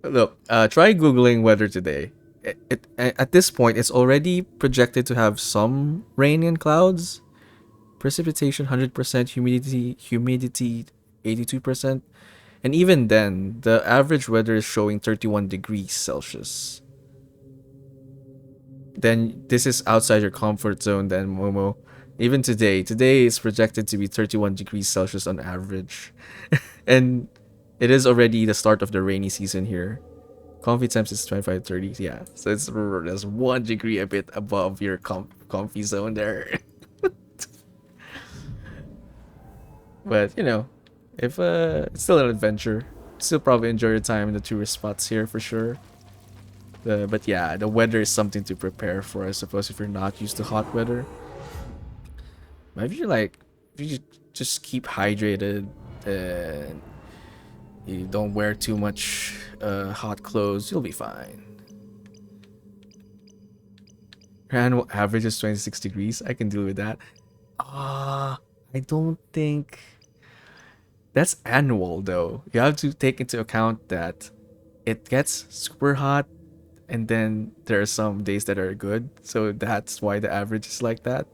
Look, try googling weather today. At this point, it's already projected to have some rain and clouds, precipitation 100%, humidity 82%, and even then, the average weather is showing 31 degrees Celsius. Then this is outside your comfort zone. Then Momo, even today is projected to be 31 degrees Celsius on average, and it is already the start of the rainy season here. Comfy temps is 25 30. Yeah, so it's there's 1 degree a bit above your comfy zone there. But you know, if it's still an adventure, still probably enjoy your time in the tourist spots here for sure. But yeah, the weather is something to prepare for, I suppose, if you're not used to hot weather. But if you just keep hydrated and you don't wear too much hot clothes, you'll be fine. Your annual average is 26 degrees. I can deal with that. I don't think that's annual though. You have to take into account that it gets super hot, and then there are some days that are good, so that's why the average is like that.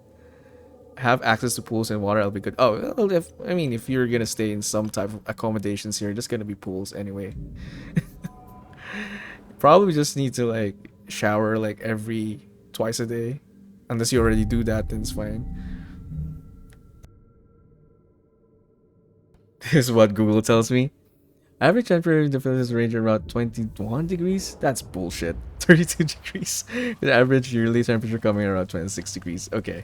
Have access to pools and water, I'll be good. Oh, well, if you're gonna stay in some type of accommodations here, just gonna be pools anyway. Probably just need to like shower like every twice a day, unless you already do that, then it's fine. This is what Google tells me. Average temperature in the Philippines range around 21 degrees? That's bullshit. 32 degrees. The average yearly temperature coming around 26 degrees. Okay.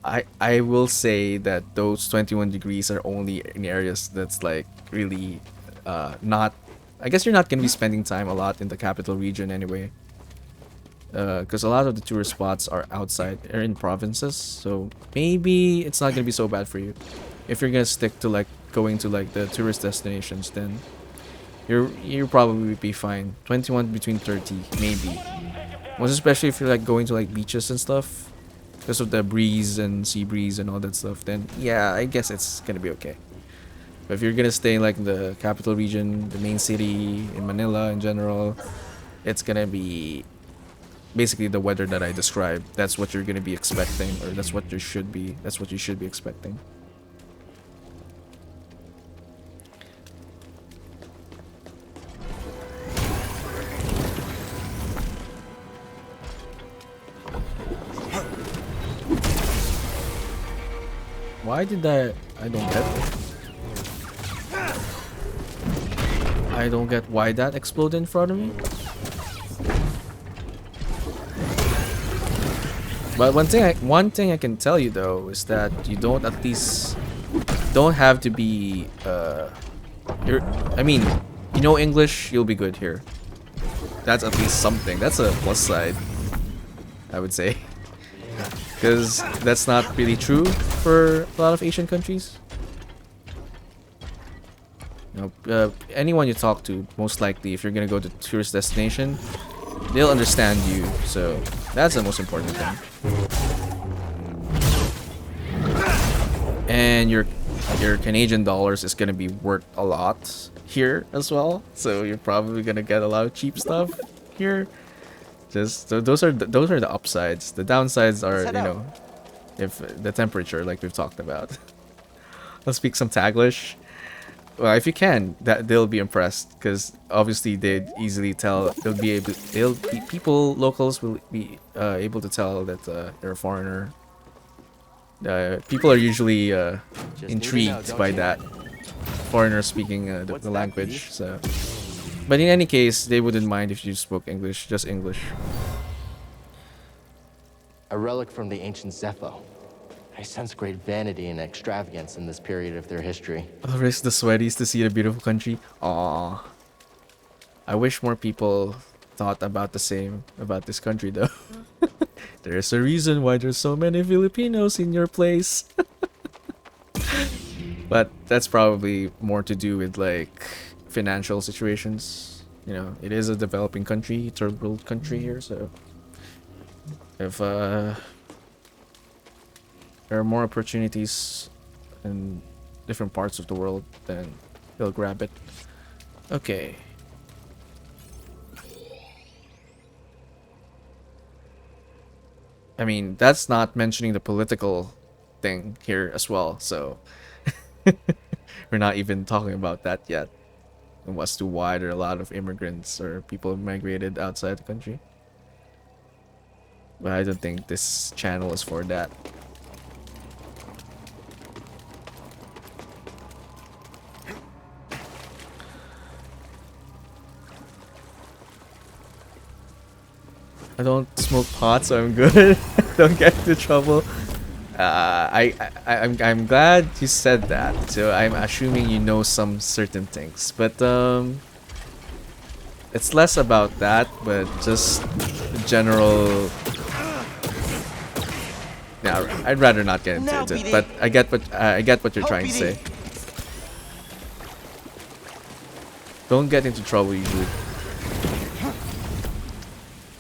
I will say that those 21 degrees are only in areas that's like really not. I guess you're not gonna be spending time a lot in the capital region anyway. Because a lot of the tourist spots are outside or in provinces, so maybe it's not gonna be so bad for you. If you're gonna stick to like going to like the tourist destinations, then you'll probably be fine. 21 between 30 maybe. Most especially if you're like going to like beaches and stuff, because of the breeze and sea breeze and all that stuff. Then yeah, I guess it's gonna be okay. But if you're gonna stay in like the capital region, the main city, in Manila in general, it's gonna be basically the weather that I described. That's what you're gonna be expecting, or that's what you should be. That's what you should be expecting. Why did that? I don't get. I don't get why that exploded in front of me. But one thing I can tell you though is that you don't have to be I mean, you know English, you'll be good here. That's at least something. That's a plus side, I would say. Because that's not really true for a lot of Asian countries. You know, anyone you talk to, most likely, if you're gonna go to a tourist destination, they'll understand you. So that's the most important thing. And your Canadian dollars is gonna be worth a lot here as well. So you're probably gonna get a lot of cheap stuff here. Just so those are the upsides. The downsides are, you know, if the temperature, like we've talked about. I'll speak some Taglish. Well, if you can, they'll be impressed, because obviously they'd easily tell. Locals will be able to tell that you're a foreigner. People are usually intrigued by that foreigner speaking the language. So. But in any case, they wouldn't mind if you spoke English, just English. A relic from the ancient Zepho. I sense great vanity and extravagance in this period of their history. I'll risk the sweaties to see the beautiful country. Aww. I wish more people thought about the same about this country though. There's a reason why there's so many Filipinos in your place. But that's probably more to do with like financial situations. You know, it is a developing country, third world country here, so if there are more opportunities in different parts of the world, then they'll grab it. Okay. I mean, that's not mentioning the political thing here as well, so we're not even talking about that yet. And as to why there are a lot of immigrants or people who migrated outside the country. But I don't think this channel is for that. I don't smoke pot, so I'm good. Don't get into trouble. I'm glad you said that. So I'm assuming you know some certain things, but it's less about that, but just general. Yeah, I'd rather not get into it. But I get what you're trying to say. Don't get into trouble, usually.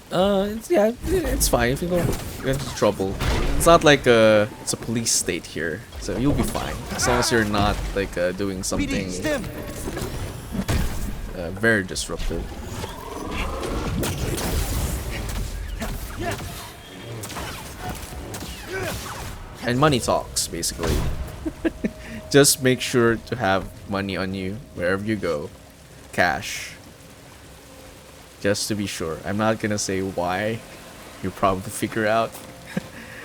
It's fine if you don't get into trouble. It's not like it's a police state here, so you'll be fine as long as you're not like doing something very disruptive. And money talks, basically. Just make sure to have money on you wherever you go, cash. Just to be sure. I'm not gonna say why. You'll probably figure out.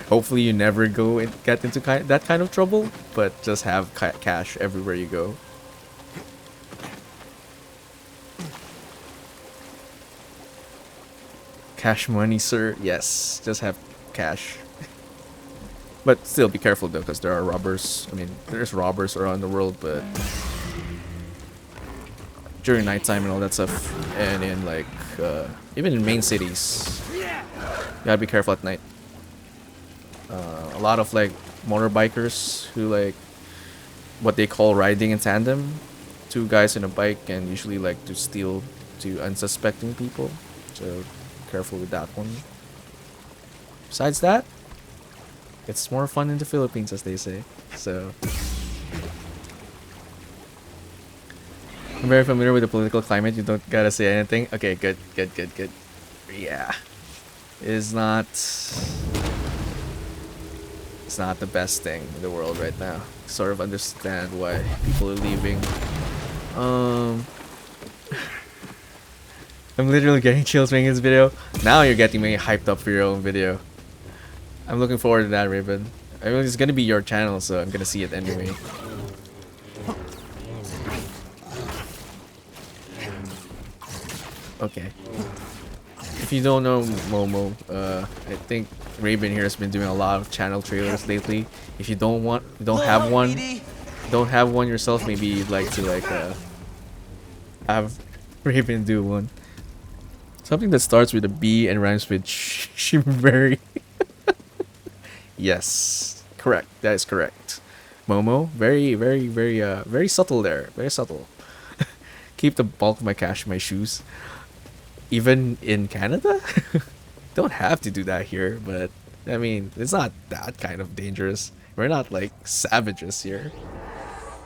Hopefully you never go and get into that kind of trouble, but just have cash everywhere you go. Cash money, sir. Yes, just have cash. But still, be careful though, because there are robbers. I mean, there's robbers around the world, but during nighttime and all that stuff, and in like even in main cities, you gotta be careful at night. A lot of like motorbikers who like what they call riding in tandem, two guys in a bike, and usually like to steal to unsuspecting people. So careful with that one. Besides that, it's more fun in the Philippines, as they say. So I'm very familiar with the political climate. You don't gotta say anything. Okay, good. Yeah, it's not the best thing in the world right now. Sort of understand why people are leaving. I'm literally getting chills making this video. Now you're getting me hyped up for your own video. I'm looking forward to that, Raven. I mean, it's gonna be your channel, so I'm gonna see it anyway. Okay. If you don't know Momo, I think Raven here has been doing a lot of channel trailers lately. If you don't have one yourself, maybe you'd like to have Raven do one. Something that starts with a B and rhymes with Shimberry. Yes, correct. That is correct. Momo, very subtle there. Very subtle. Keep the bulk of my cash in my shoes. Even in Canada? Don't have to do that here, but I mean, it's not that kind of dangerous. We're not like savages here.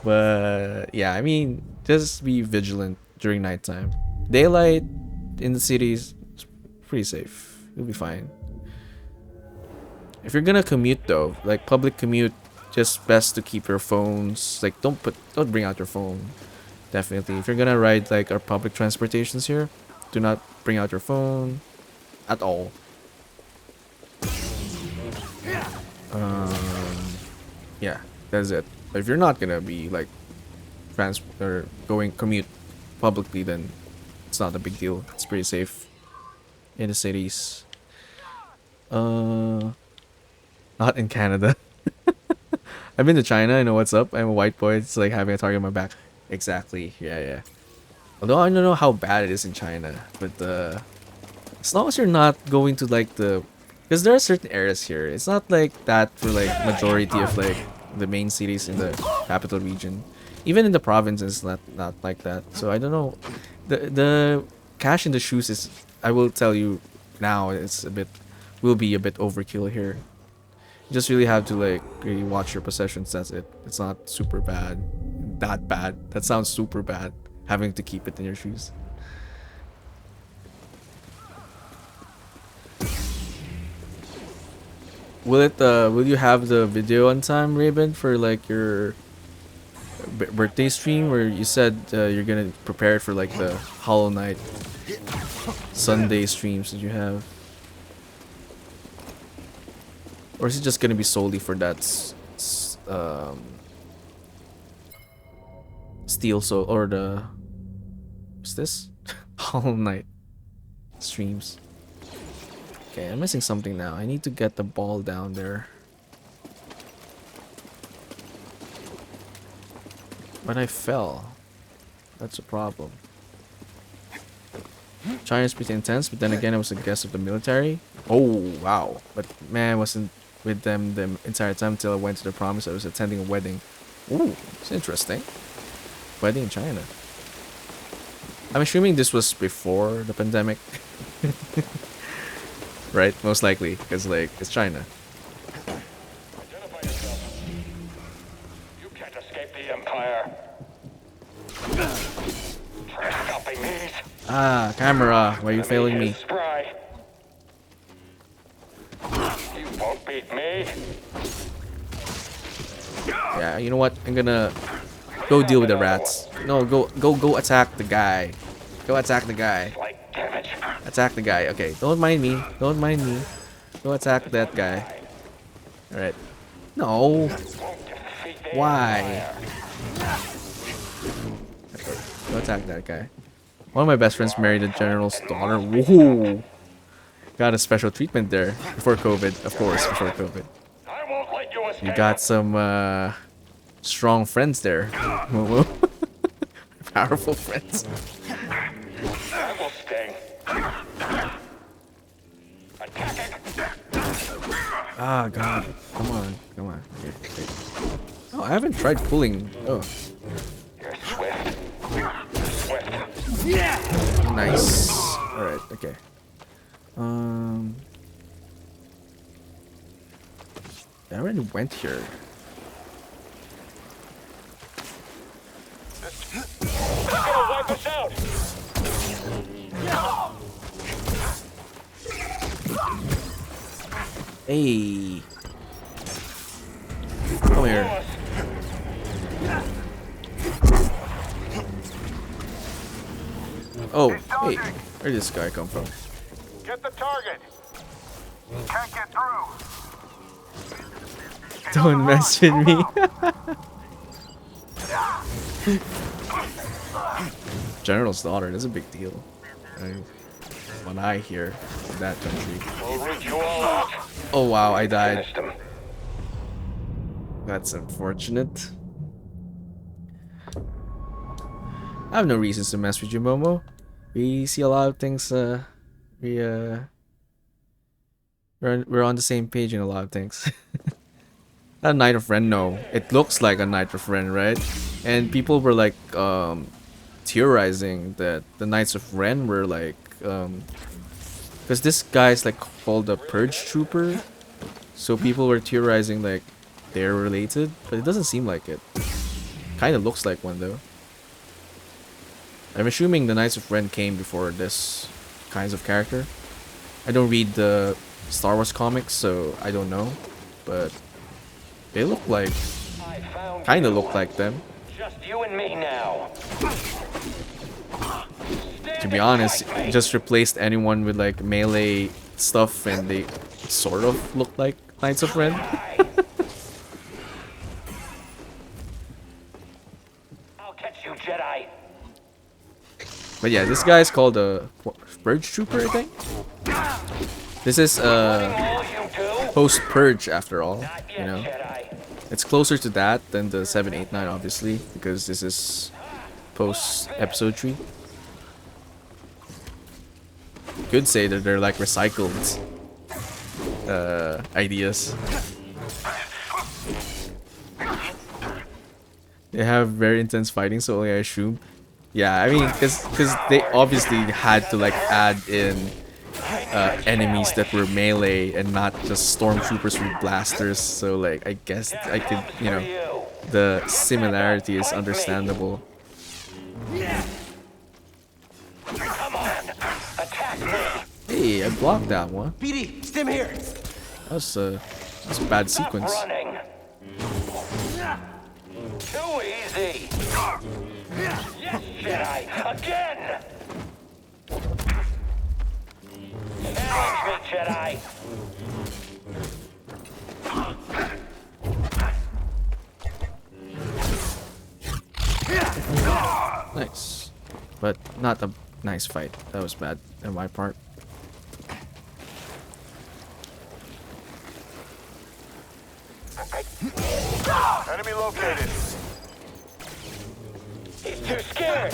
But yeah, I mean, just be vigilant during nighttime. Daylight in the cities, it's pretty safe. You'll be fine. If you're gonna commute though, like public commute, just best to keep your phones, like don't bring out your phone. Definitely. If you're gonna ride like our public transportations here, do not bring out your phone at all. Yeah, that's it. But if you're not gonna be like commute publicly, then it's not a big deal. It's pretty safe in the cities. Not in Canada. I've been to China. I know what's up. I'm a white boy. It's like having a target on my back. Exactly. Yeah. Although I don't know how bad it is in China, but as long as you're not going to like because there are certain areas here. It's not like that for like majority of like the main cities in the capital region. Even in the provinces, not like that. So I don't know. The cash in the shoes is, I will tell you now, will be a bit overkill here. You just really have to like really watch your possessions. That's it. It's not super bad. That bad. That sounds super bad. Having to keep it in your shoes. Will you have the video on time, Raven, for like your birthday stream where you said you're gonna prepare for like the Hollow Knight Sunday streams that you have? Or is it just gonna be solely for that Steel Soul or the what's this? Hollow Knight streams. Okay, I'm missing something now. I need to get the ball down there. But I fell. That's a problem. China's pretty intense, but then again, I was a guest of the military. Oh, wow. But man, I wasn't with them the entire time until I went to the province. I was attending a wedding. Ooh, it's interesting. Wedding in China. I'm assuming this was before the pandemic. Right? Most likely, because like, it's China. You can't escape the Empire. Try stopping these. Ah, camera, why are you failing me? Spry. You won't beat me. Yeah, you know what? I'm gonna go deal with the rats. No, go attack the guy. Go attack the guy. Attack the guy. Okay, don't mind me. Don't mind me. Go attack that guy. Alright. No. Why? Okay, go attack that guy. One of my best friends married a general's daughter. Woohoo! Got a special treatment there. Before COVID, of course, before COVID. I won't let You got some strong friends there, Momo. Powerful friends. That will sting. Attacking. Ah, God. Come on. Come on. Here, here. Oh, I haven't tried pulling. Oh. You're swift. Swift. Nice. Alright, okay. I already went here. He's gonna wipe us out. Hey. Come here. Oh, hey. Where did this guy come from? Get the target. Can't get through. Don't mess with me. General's daughter, that's a big deal. When I hear that country. We'll root you all out. Oh wow, I died. Finished him. That's unfortunate. I have no reasons to mess with you, Momo. We see a lot of things. We're on the same page in a lot of things. Not a Knight of Ren, no. It looks like a Knight of Ren, right? And people were like theorizing that the Knights of Ren were like because this guy's like called a Purge Trooper, so people were theorizing like they're related, but it doesn't seem like it. Kind of looks like one though. I'm assuming the Knights of Ren came before this kinds of character. I don't read the Star Wars comics, so I don't know, but they look like, kind of look like them. Just you and me now. To be honest, just replaced anyone with like melee stuff and they sort of look like Knights of Ren. I'll catch you, Jedi. But yeah, this guy's called a Purge Trooper, I think. This is post Purge after all, you know. It's closer to that than the 789, obviously, because this is post Episode 3. Could say that they're like recycled ideas. They have very intense fighting, so I assume. Yeah, I mean, because they obviously had to like add in enemies that were melee and not just stormtroopers with blasters. So like, I guess I could, you know, the similarity is understandable. Hey, I blocked that one. BD, stim here. That's a bad sequence. Too easy. Yes, Jedi. Again. Challenge me, Jedi. Nice, but not a nice fight. That was bad on my part. Enemy located. He's too scared.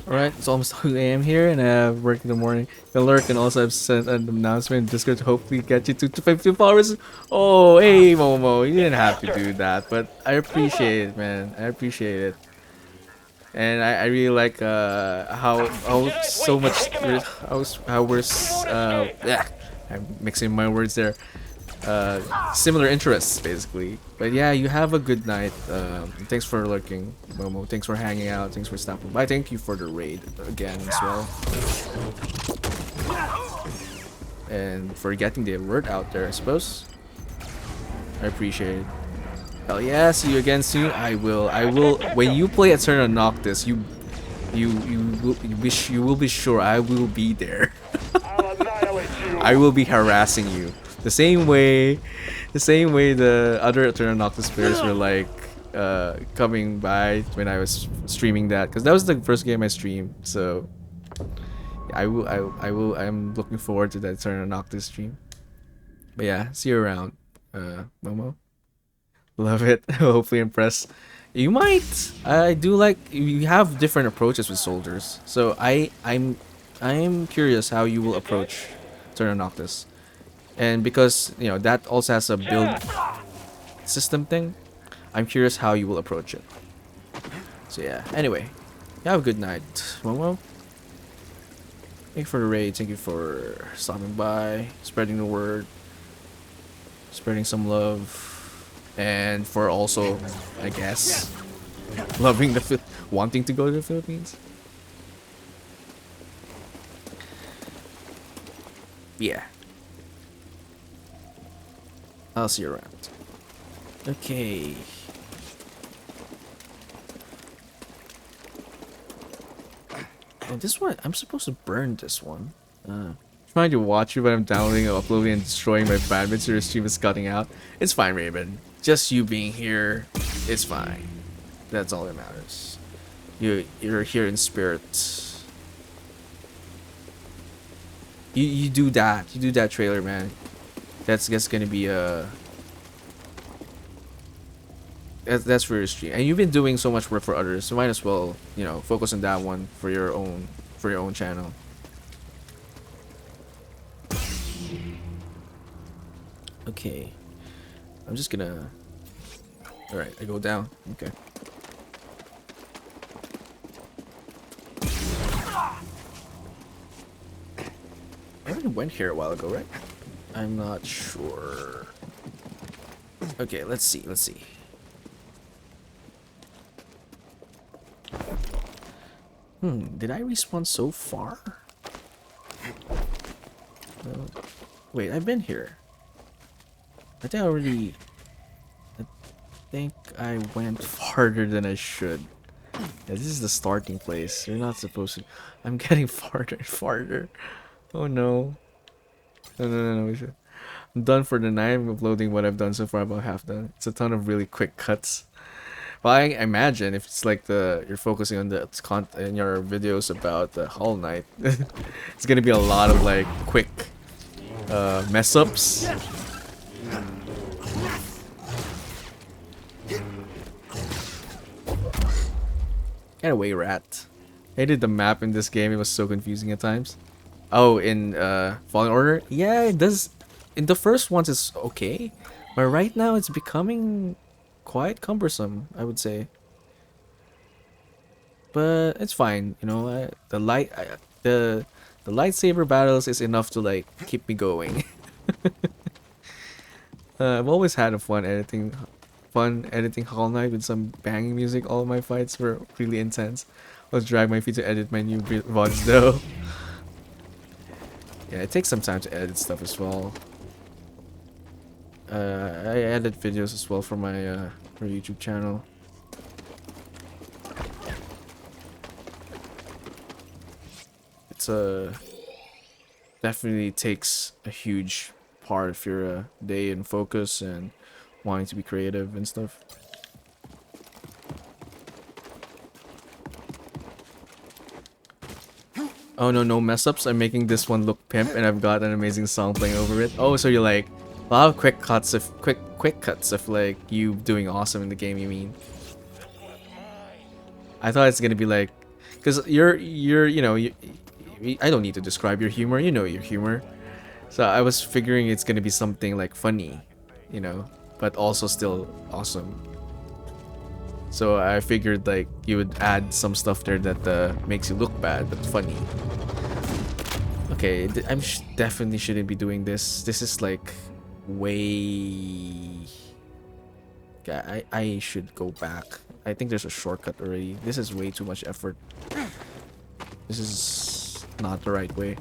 Alright, it's almost 2 AM here and I have work in the morning. The lurk and also I've sent an announcement in Discord to hopefully get you to 50 followers. Oh, hey Momo, you didn't have to do that, but I appreciate it, man. I appreciate it. And I really like how so much how we're I'm mixing my words there. Similar interests basically. But yeah, you have a good night. Thanks for lurking, Momo. Thanks for hanging out. Thanks for stopping by. Thank you for the raid again as well. And for getting the alert out there, I suppose. I appreciate it. Hell yeah, see you again soon. I will. When you play Eternal Noctis, you will be sure I will be there. I will be harassing you. The same way the other Eternal Noctis players were like coming by when I was streaming that, because that was the first game I streamed. So I'm looking forward to that Eternal Noctis stream. But yeah, see you around, Momo. Love it. Hopefully impress. You might. I do like you have different approaches with soldiers. So I'm curious how you will approach Eternal Noctis. And because, you know, that also has a build system thing, I'm curious how you will approach it. So yeah, anyway, you have a good night, Momo. Thank you for the raid, thank you for stopping by, spreading the word, spreading some love, and for also, I guess, loving wanting to go to the Philippines. Yeah. I'll see you around. Okay. And this one, I'm supposed to burn this one. Trying to watch you, but I'm downloading, uploading, and destroying my bandwidth, so your stream is cutting out. It's fine, Raven. Just you being here, it's fine. That's all that matters. You're here in spirit. You do that. You do that trailer, man. That's gonna be that's for your stream, and you've been doing so much work for others, so might as well, you know, focus on that one for your own channel. Okay, I'm just gonna. All right, I go down. Okay. I already went here a while ago, right? I'm not sure. Okay, let's see. Let's see. Did I respawn so far? Wait, I've been here. I think I went farther than I should. Yeah, this is the starting place. You're not supposed to. I'm getting farther and farther. Oh no. No. I'm done for the night. I'm uploading what I've done so far, about half done. It's a ton of really quick cuts. Well, I imagine if it's like you're focusing on the content in your videos about the Hollow Knight, it's gonna be a lot of like quick mess ups. Get away, rat. I hated the map in this game. It was so confusing at times. Oh, in Fallen Order? Yeah, it does. In the first ones, it's okay. But right now, it's becoming quite cumbersome, I would say. But it's fine, you know. The lightsaber battles is enough to like keep me going. I've always had a fun editing Hollow Knight with some banging music. All of my fights were really intense. Let's drag my feet to edit my new VODs though. Yeah, it takes some time to edit stuff as well. I edit videos as well for my YouTube channel. It's definitely takes a huge part of your day and focus and wanting to be creative and stuff. Oh no mess ups. I'm making this one look pimp, and I've got an amazing song playing over it. Oh, so you're like a lot of quick cuts of like you doing awesome in the game. You mean? I thought it's gonna be like, cause you're you know I don't need to describe your humor. You know your humor. So I was figuring it's gonna be something like funny, you know, but also still awesome. So I figured like you would add some stuff there that makes you look bad but funny. Okay, I'm definitely shouldn't be doing this. This is like way. Yeah, I should go back. I think there's a shortcut already. This is way too much effort. This is not the right way.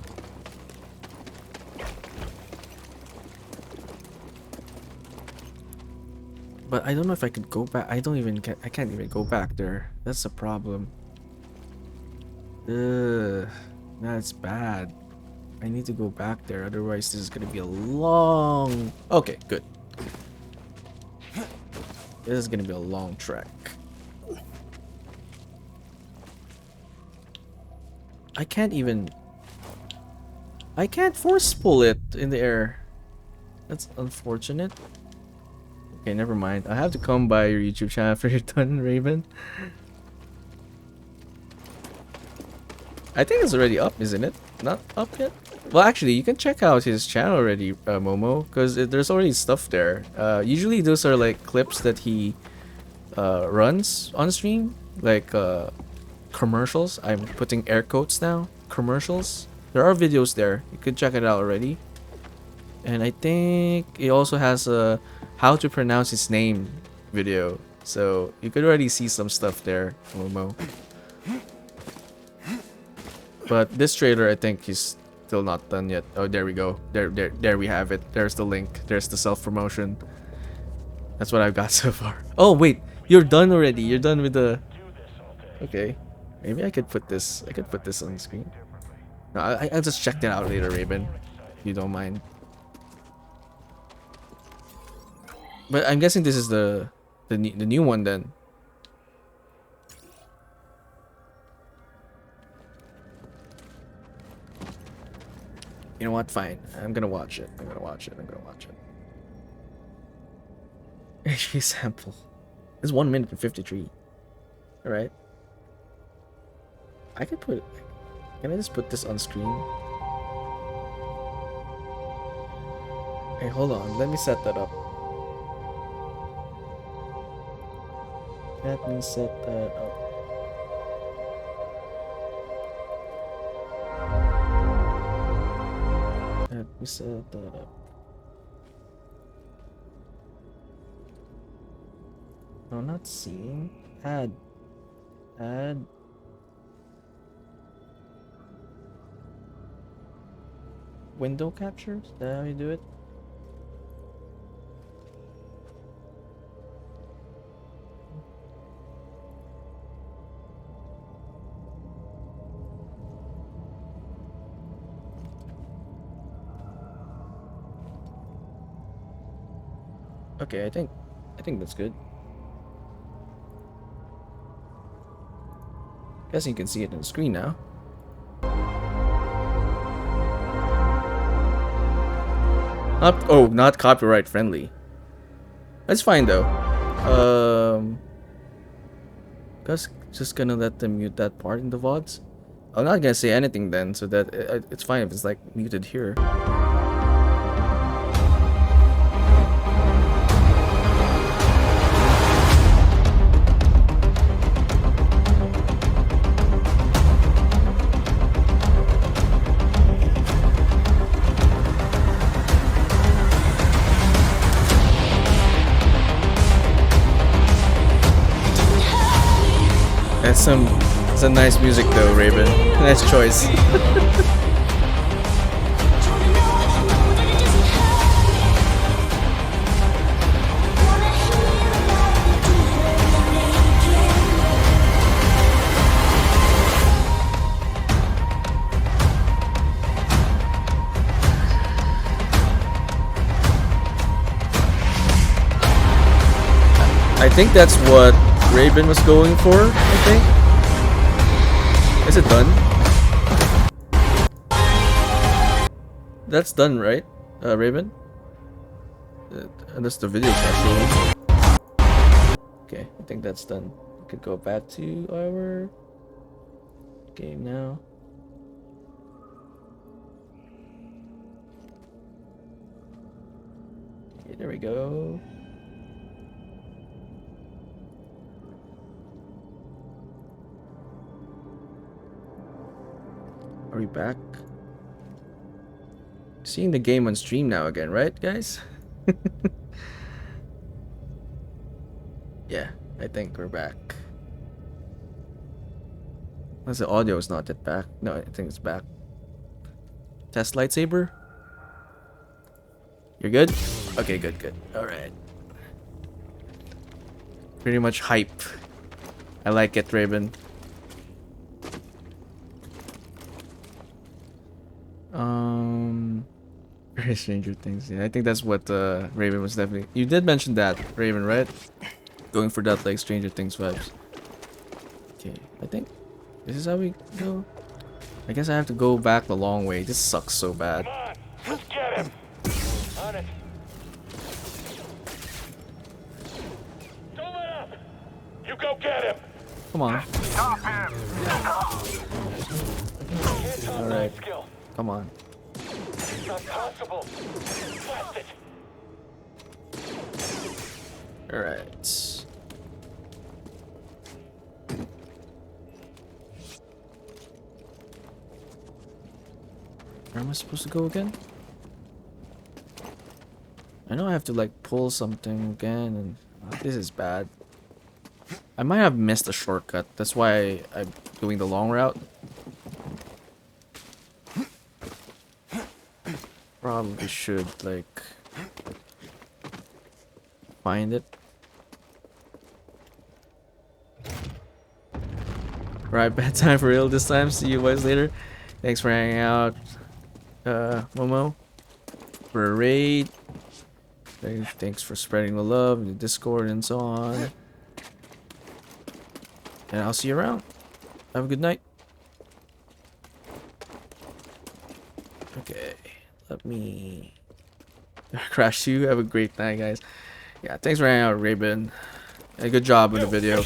But I don't know if I could go back. I can't even go back there. That's the problem. That's bad. I need to go back there, otherwise this is gonna be a long... Okay, good. This is gonna be a long trek. I can't even... I can't force pull it in the air. That's unfortunate. Okay, never mind. I have to come by your YouTube channel after you're done, Raven. I think it's already up, isn't it? Not up yet? Well, actually, you can check out his channel already, Momo, because there's already stuff there. Usually those are like clips that he runs on stream, like commercials. I'm putting air quotes now. Commercials. There are videos there. You could check it out already. And I think he also has a how to pronounce his name video. So you could already see some stuff there, Momo. But this trailer, I think he's still not done yet. Oh, there we go. There we have it. There's the link. There's the self-promotion. That's what I've got so far. Oh, wait. You're done already. You're done with the... Okay. Maybe I could put this... I could put this on the screen. No, I'll just check that out later, Raven. If you don't mind. But I'm guessing this is the new one then. You know what? Fine. I'm gonna watch it. I'm gonna watch it. I'm gonna watch it. HP sample. It's 1 minute and 53. Alright. I could put it. Can I just put this on screen? Hey, hold on. Let me set that up. Let me set that up. Let me set that up. No, not seeing. Add. Window capture? Is that how you do it? Okay, I think that's good. Guess you can see it on the screen now. Not copyright friendly. That's fine though. Guess just gonna let them mute that part in the VODs. I'm not gonna say anything then, so that it's fine if it's like muted here. That's some nice music though, Raven. Nice choice. I think that's what Raven was going for, I think. Is it done? That's done, right? Raven? Unless the video's not showing. Okay, I think that's done. We could go back to our game now. Okay, there we go. Are we back? Seeing the game on stream now again, right, guys? Yeah, I think we're back. Unless the audio is not yet back. No, I think it's back. Test lightsaber? You're good? Okay, good. Alright. Pretty much hype. I like it, Raven. Very Stranger Things. Yeah, I think that's what Raven was definitely. You did mention that, Raven, right? Going for that like Stranger Things vibes. Okay, I think this is how we go. I guess I have to go back the long way. This sucks so bad. Let's get him. On it. Don't let up. You go get him. Come on. Stop him. Alright. Come on. It's not possible. Blast it. Alright. Where am I supposed to go again? I know I have to like pull something again, and this is bad. I might have missed a shortcut. That's why I'm doing the long route. Probably should like find it. Right, bedtime for real this time. See you guys later. Thanks for hanging out, Momo, for a raid. Thanks for spreading the love in the Discord and so on. And I'll see you around. Have a good night. Okay, let me crash you. Have a great night, guys. Yeah, thanks for hanging out, Raven. And good job in the video.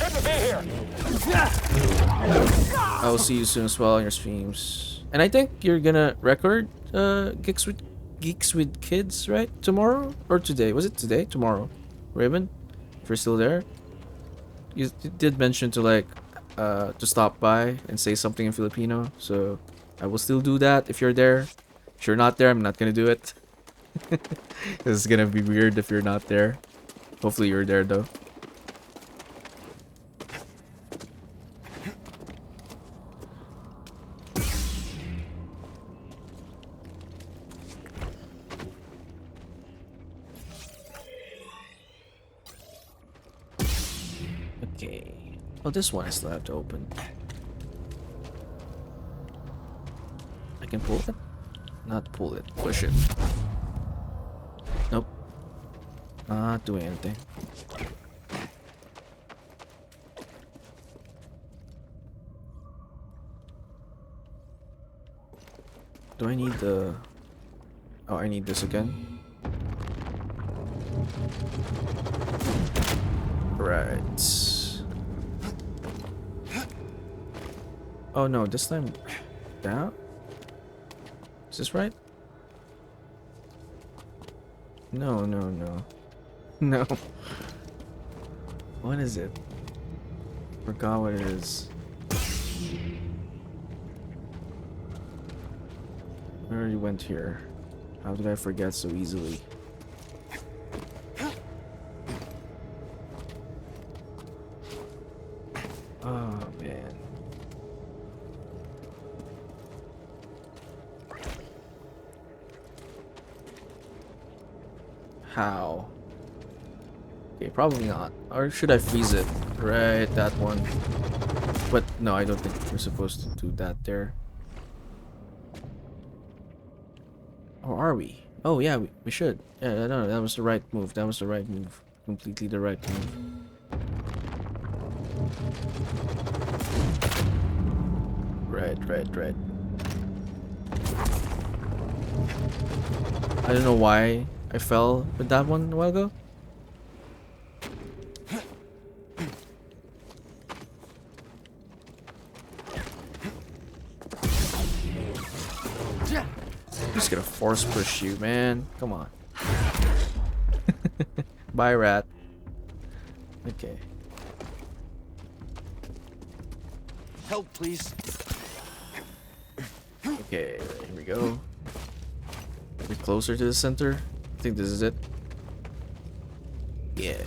I will see you soon as well on your streams. And I think you're gonna record Geeks with Kids, right? Tomorrow or today? Was it today? Tomorrow, Raven? If you're still there, you did mention to like to stop by and say something in Filipino, so I will still do that if you're there. If you're not there, I'm not gonna do it. It's gonna be weird if you're not there. Hopefully you're there though. Okay. Oh, this one I still have to open. I can pull it? Not pull it. Push it. Nope. Not doing anything. Do I need the... Oh, I need this again. Right. Oh no, this time down? Is this right? No, no, no. No. What is it? Forgot what it is. I already went here. How did I forget so easily? Oh man. How? Okay, probably not. Or should I freeze it? Right, that one. But no, I don't think we're supposed to do that there. Or are we? Oh yeah, we should. Yeah, no, that was the right move. That was the right move. Completely the right move. Right. I don't know why I fell with that one a while ago. I'm just gonna force push you, man. Come on. Bye, rat. Okay. Help, please. Okay, here we go. We're closer to the center. I think this is it. Yeah.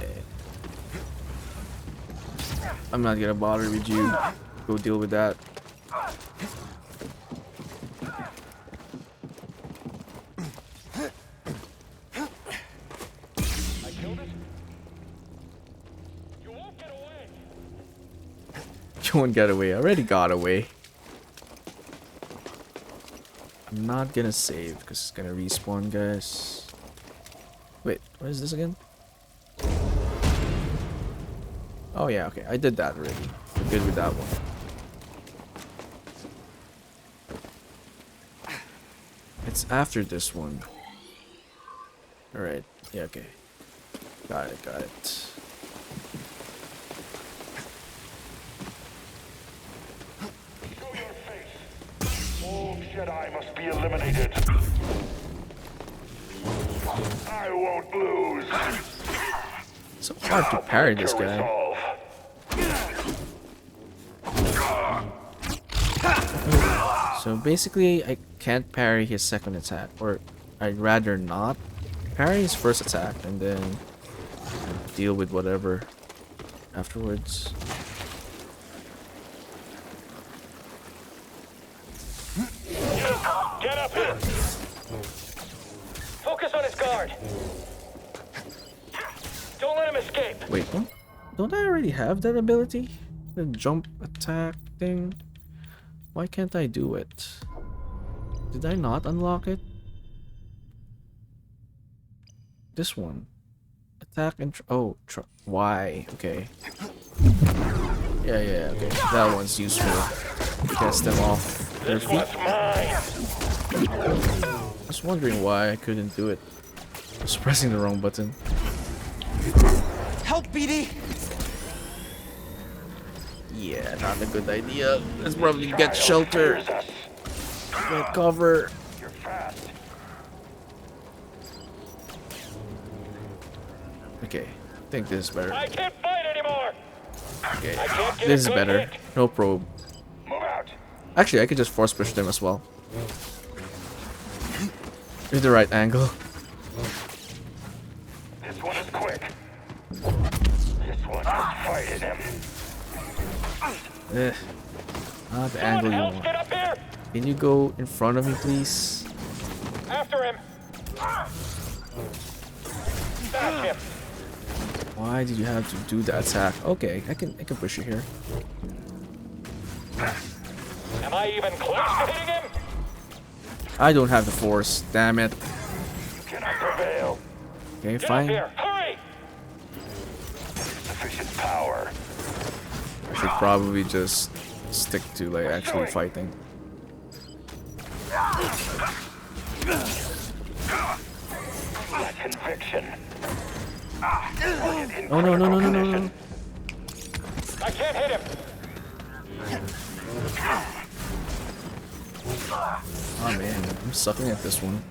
I'm not gonna bother with you. Go deal with that. You won't get away. I already got away. I'm not gonna save because it's gonna respawn, guys. Wait, what is this again? Oh yeah, okay. I did that already. We're good with that one. it's after this one. Alright, yeah, okay. Got it, got it. All Jedi must be eliminated. I won't lose. So hard to parry this guy. So basically, I can't parry his second attack, or I'd rather not parry his first attack and then deal with whatever afterwards. Get up here! Focus on his guard! Don't let him escape! Wait, don't I already have that ability? The jump attack thing? Why can't I do it? Did I not unlock it? This one. Attack and... why? Okay. Yeah, okay. That one's useful. Gets them off their feet. I was wondering why I couldn't do it. I was pressing the wrong button. Help, BD! Yeah, not a good idea. Let's probably get shelter. Get cover. You're fast. Okay, I think this is better. I can't fight anymore! Okay, this is better. No probe. Move out. Actually, I could just force push them as well. With the right angle. This one is quick. This one is fighting him. Not the angle you want. Get up here! Can you go in front of me, please? After him! Back him! Why did you have to do that attack? Okay, I can push you here. Am I even close to hitting him? I don't have the force. Damn it. Cannot prevail. Okay, Get up fine. here! Hurry! Sufficient power. I should probably just stick to like actually fighting. That conviction. No. I can't hit him! Oh man, I'm sucking at this one.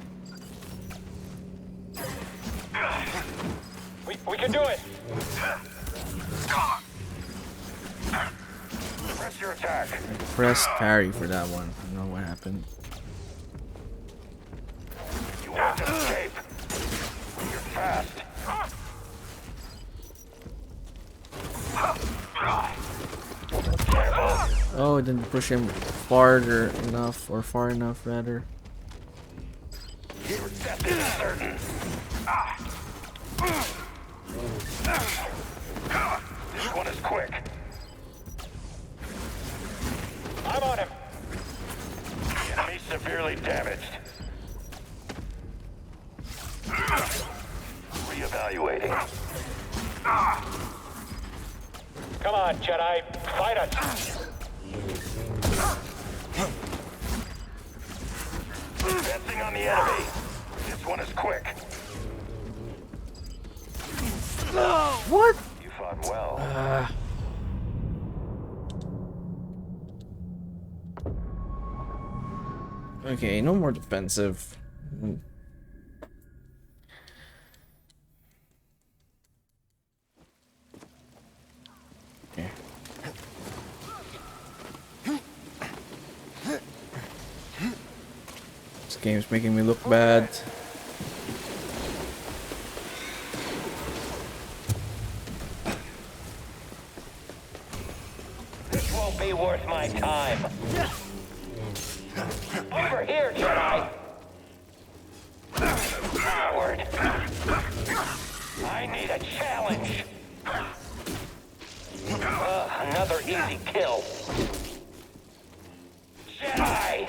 We can do it! Press your attack. Press parry for that one. I don't know what happened. You want to escape. You're fast. Oh, it didn't push him farther enough, or far enough rather. Your death is certain. This one is quick. I'm on him! Enemy severely damaged. Reevaluating. Come on, Jedi! Fight us! Advancing on the enemy. This one is quick. What? You fought well. Okay, no more defensive. Okay. This game's making me look bad. This won't be worth my time. Over here, Jedi! Forward! I need a challenge! Another easy kill. Jedi!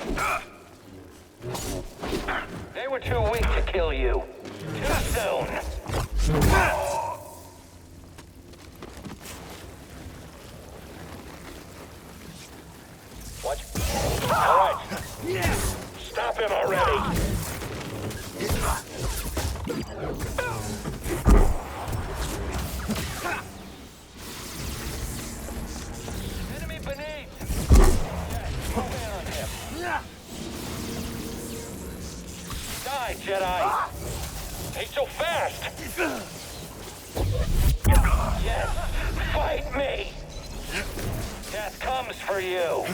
They were too weak to kill you. Too soon. What? All right. Stop him already. Jedi! He's so fast! Yes! Fight me! Death comes for you!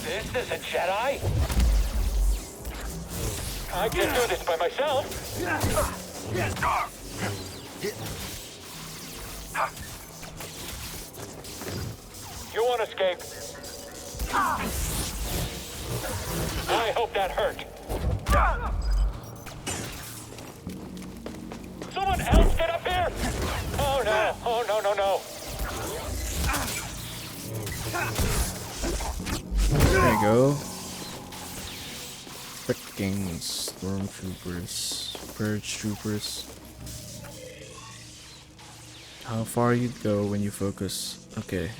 This isn't Jedi! I can't do this by myself! You won't escape. I hope that hurt. Someone else get up here! Oh no, oh no, no, no. There you go. Freaking stormtroopers, purge troopers. How far you'd go when you focus. Okay,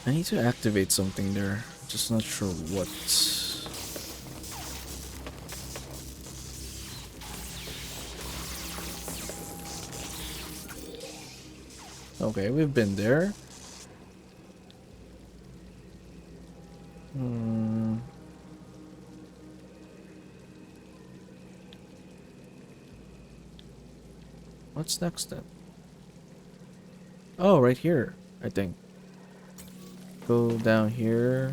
I need to activate something there. Just not sure what. Okay, we've been there. What's next then? Oh, right here, I think. Go down here.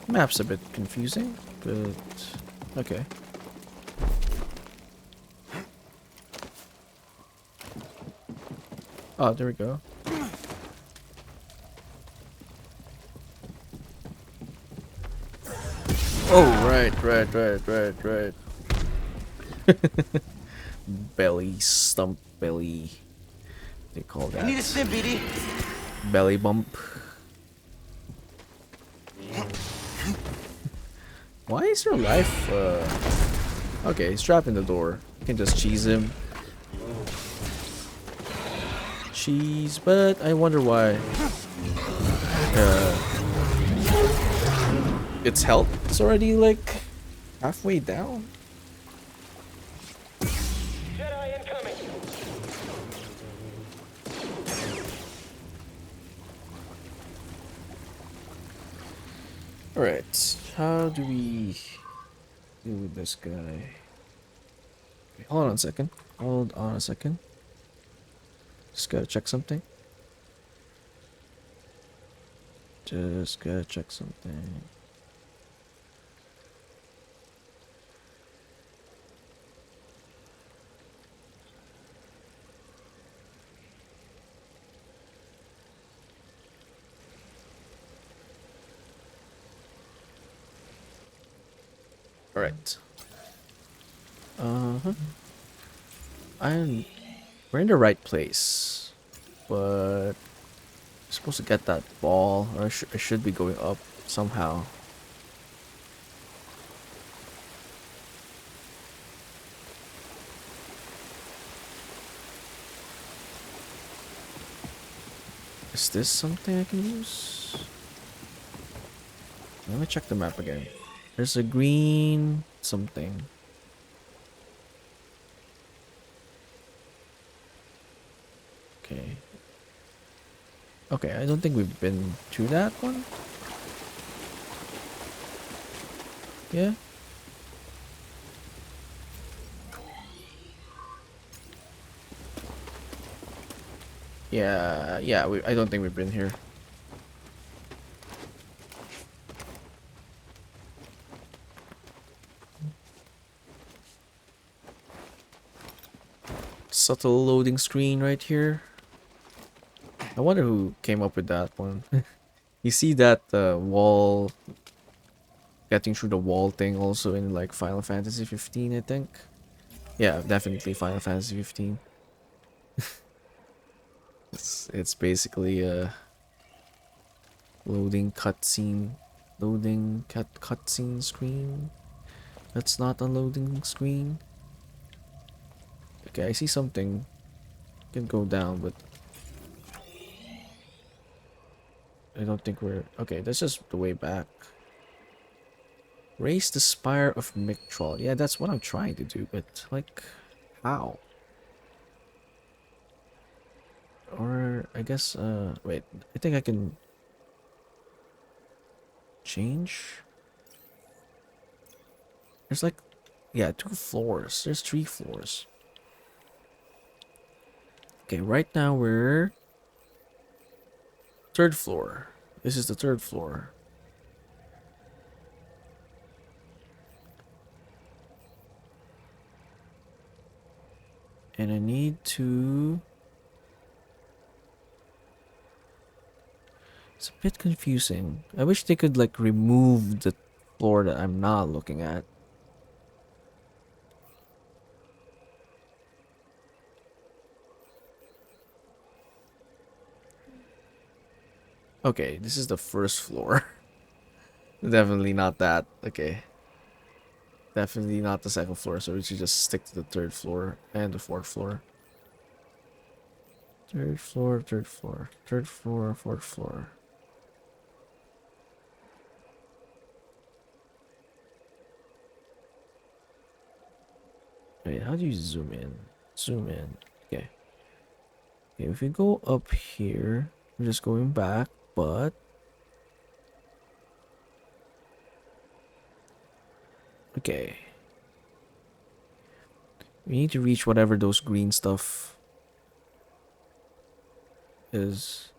Map's a bit confusing, but okay. Oh, there we go. Oh, right. Belly stump belly. They call that. I need a stim, BD. Belly bump. Why is your life? Okay, he's trapped in the door. You can just cheese him. Cheese, but I wonder why. Its health is already like halfway down. Jedi incoming. Alright, how do we deal with this guy? Okay, hold on a second. Hold on a second. Just gotta check something. Just gotta check something. Alright. We're in the right place, but I'm supposed to get that ball, or I should be going up somehow. Is this something I can use? Let me check the map again. There's a green something. Okay. Okay, I don't think we've been to that one. Yeah. Yeah, I don't think we've been here. Subtle loading screen right here. I wonder who came up with that one. You see that wall, getting through the wall thing also in like Final Fantasy 15, I think. Yeah, definitely Final Fantasy 15. It's basically a loading cutscene, cutscene screen. That's not a loading screen. Okay, I see something. Can go down, but I don't think we're okay. That's just the way back. Raise the Spire of Mictrol. Yeah, that's what I'm trying to do, but like, how? Or I guess wait, I think I can change. There's like, yeah, 2 floors. There's 3 floors. Okay, right now we're 3rd floor. This is the 3rd floor. And I need to... It's a bit confusing. I wish they could like remove the floor that I'm not looking at. Okay, this is the 1st floor. Definitely not that. Okay. Definitely not the 2nd floor, so we should just stick to the 3rd floor and the 4th floor. 3rd floor, 3rd floor, 3rd floor, 4th floor. Wait, how do you zoom in? Zoom in. Okay. Okay, if we go up here, we're just going back, but... Okay. We need to reach whatever those green stuff is.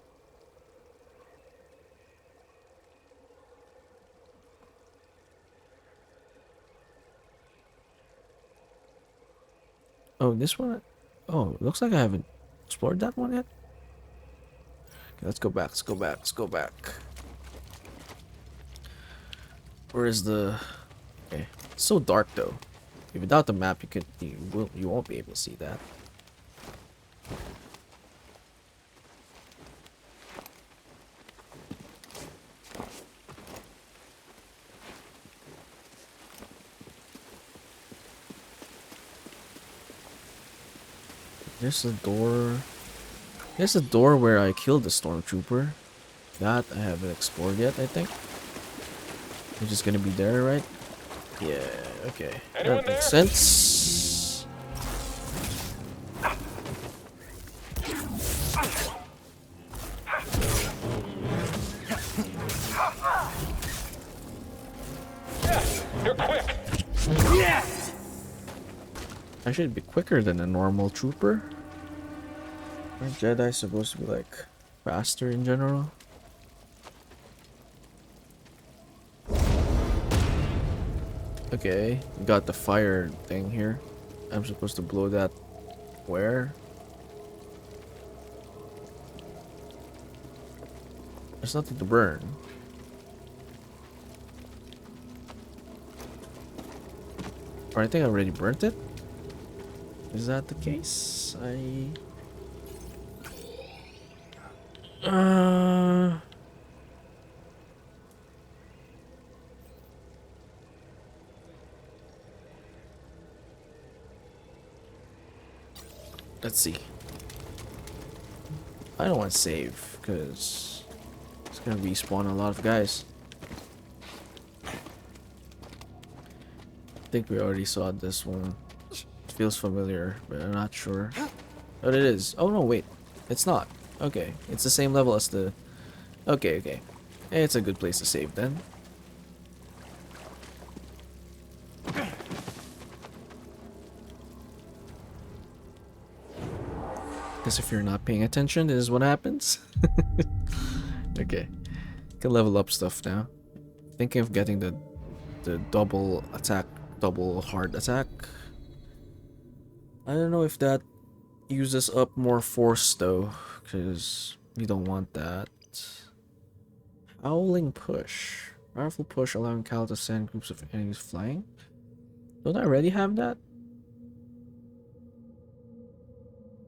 Oh, this one? Oh, looks like I haven't explored that one yet. Okay, let's go back, let's go back, let's go back. Where is the... Okay, it's so dark though. Without the map, you won't be able to see that. There's a door. There's a door where I killed the stormtrooper. That I haven't explored yet, I think. It's just gonna be there, right? Yeah, okay. That makes sense. You're quick. Yes. I should be quicker than a normal trooper. Aren't Jedi supposed to be like faster in general? Okay, we got the fire thing here. I'm supposed to blow that where? There's nothing to burn. Or I think I already burnt it. Is that the case? Let's see. I don't want to save because it's gonna respawn a lot of guys. I think we already saw this one. It feels familiar, but I'm not sure. But it is. Oh no, wait. It's not. Okay. It's the same level as the... Okay, okay. It's a good place to save then. Because if you're not paying attention, this is what happens. Okay. Can level up stuff now. Thinking of getting the double attack, double hard attack. I don't know if that uses up more force though, because we don't want that. Howling push. Powerful push allowing Cal to send groups of enemies flying. Don't I already have that?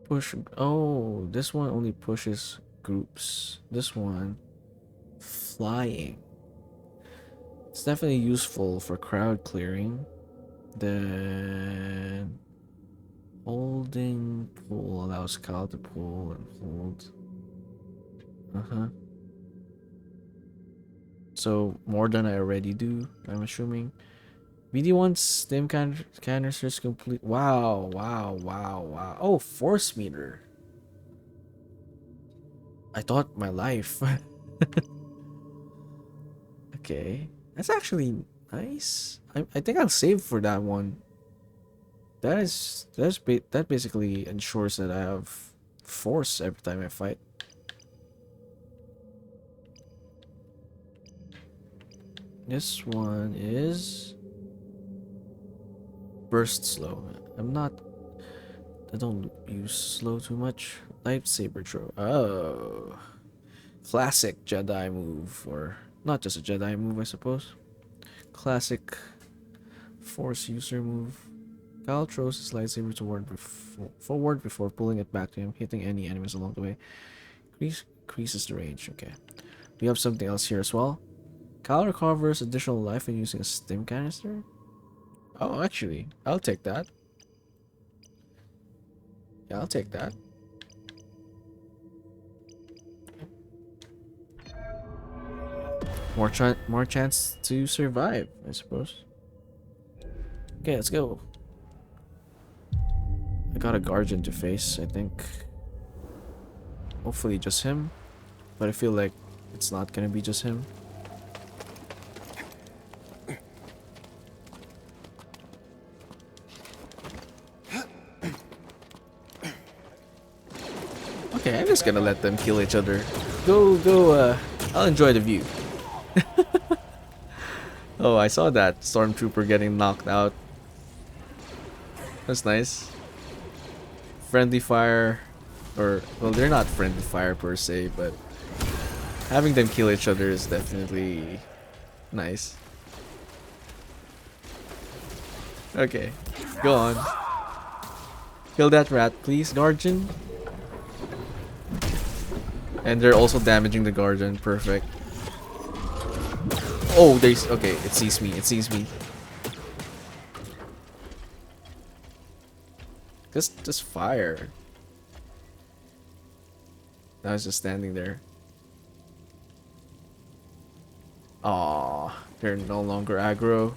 Push. Oh, this one only pushes groups. This one, flying. It's definitely useful for crowd clearing. Then holding pull allows Cal to pull and hold. So more than I already do, I'm assuming. BD1 stim canisters complete. Wow, wow, wow, wow. Oh, force meter. I thought my life. Okay, that's actually nice. I think I'll save for that one. That basically ensures that I have force every time I fight. This one is burst slow. I don't use slow too much. Lightsaber throw. Oh, classic Jedi move, or not just a Jedi move, I suppose. Classic Force user move. Kyle throws his lightsaber forward before pulling it back to him, hitting any enemies along the way. Increases the range. Okay. We have something else here as well. Kyle recovers additional life when using a stim canister. Oh, actually, I'll take that. Yeah, I'll take that. More chance to survive, I suppose. Okay, let's go. I got a guardian to face, I think. Hopefully just him. But I feel like it's not gonna be just him. Okay, I'm just gonna let them kill each other. I'll enjoy the view. Oh, I saw that stormtrooper getting knocked out. That's nice. Friendly fire, or well, they're not friendly fire per se, but having them kill each other is definitely nice. Okay, go on. Kill that rat, please, Guardian. And they're also damaging the Guardian. Perfect. Oh, okay. It sees me. It sees me. Just fire. I was just standing there. Aw, they're no longer aggro.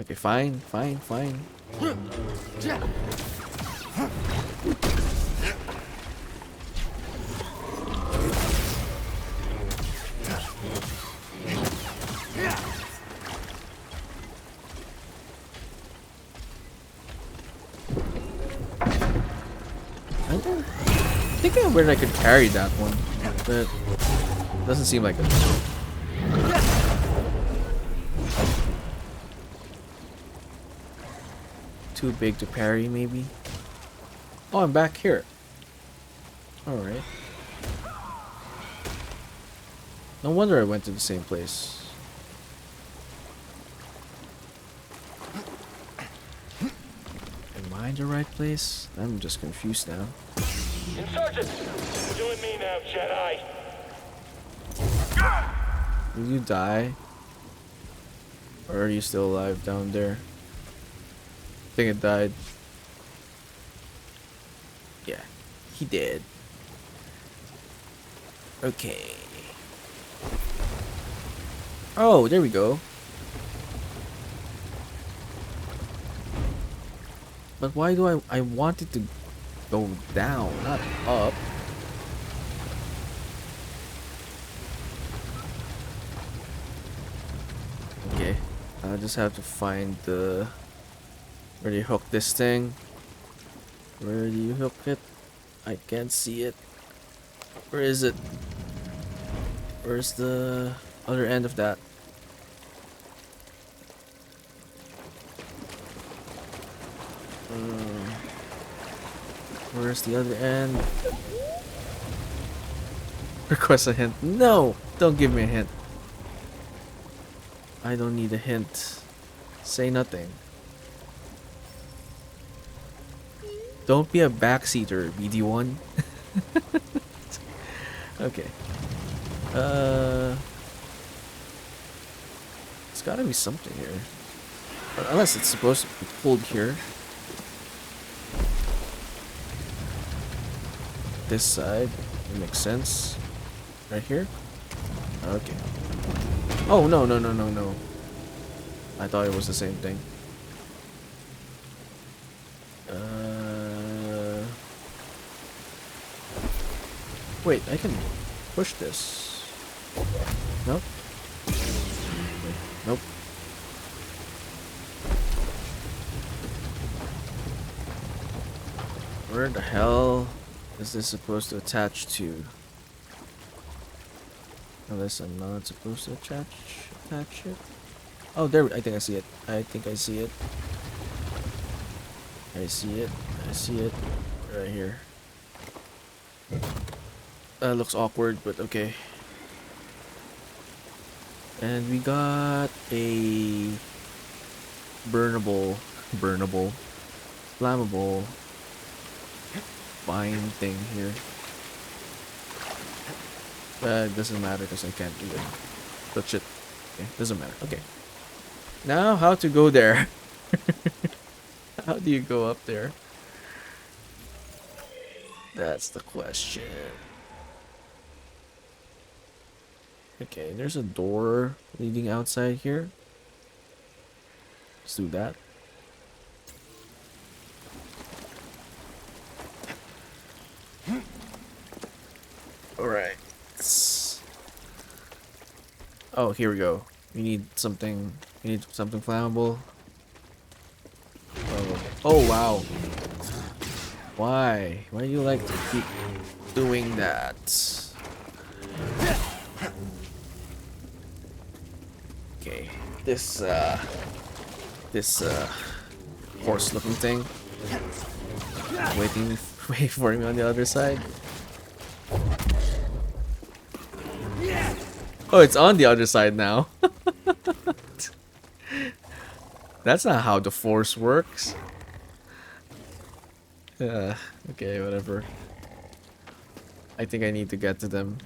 Okay, fine. I think where I could carry that one, but doesn't seem like it. Too big to parry, maybe. Oh, I'm back here. All right. No wonder I went to the same place. Am I in the right place? I'm just confused now. Insurgents! You and me now, Jedi! Will you die? Or are you still alive down there? I think it died. Yeah, he did. Okay. Oh, there we go. But why do I want it to go down, not up? Okay, I just have to find the... Where do you hook this thing? Where do you hook it? I can't see it. Where is it? Where's the other end of that? Where's the other end? Request a hint. No! Don't give me a hint. I don't need a hint. Say nothing. Don't be a backseater, BD1. Okay. It's gotta be something here. Unless it's supposed to be pulled here. This side. It makes sense. Right here? Okay. Oh, no. I thought it was the same thing. Wait, I can push this. Nope. Wait, nope. Where the hell is this supposed to attach to? Unless I'm not supposed to attach it. Oh, there, I think I see it. I think I see it. I see it. I see it. Right here. Looks awkward, but okay. And we got a flammable, fine thing here. It doesn't matter because I can't even touch it. Okay, doesn't matter. Okay. Now, how to go there? How do you go up there? That's the question. Okay, there's a door leading outside here. Let's do that. Alright. Oh, here we go. We need something. We need something flammable. Oh wow. Why? Why do you like to keep doing that? Okay. This horse looking thing. Wait for me on the other side. Oh, it's on the other side now. That's not how the force works. Okay, whatever. I think I need to get to them.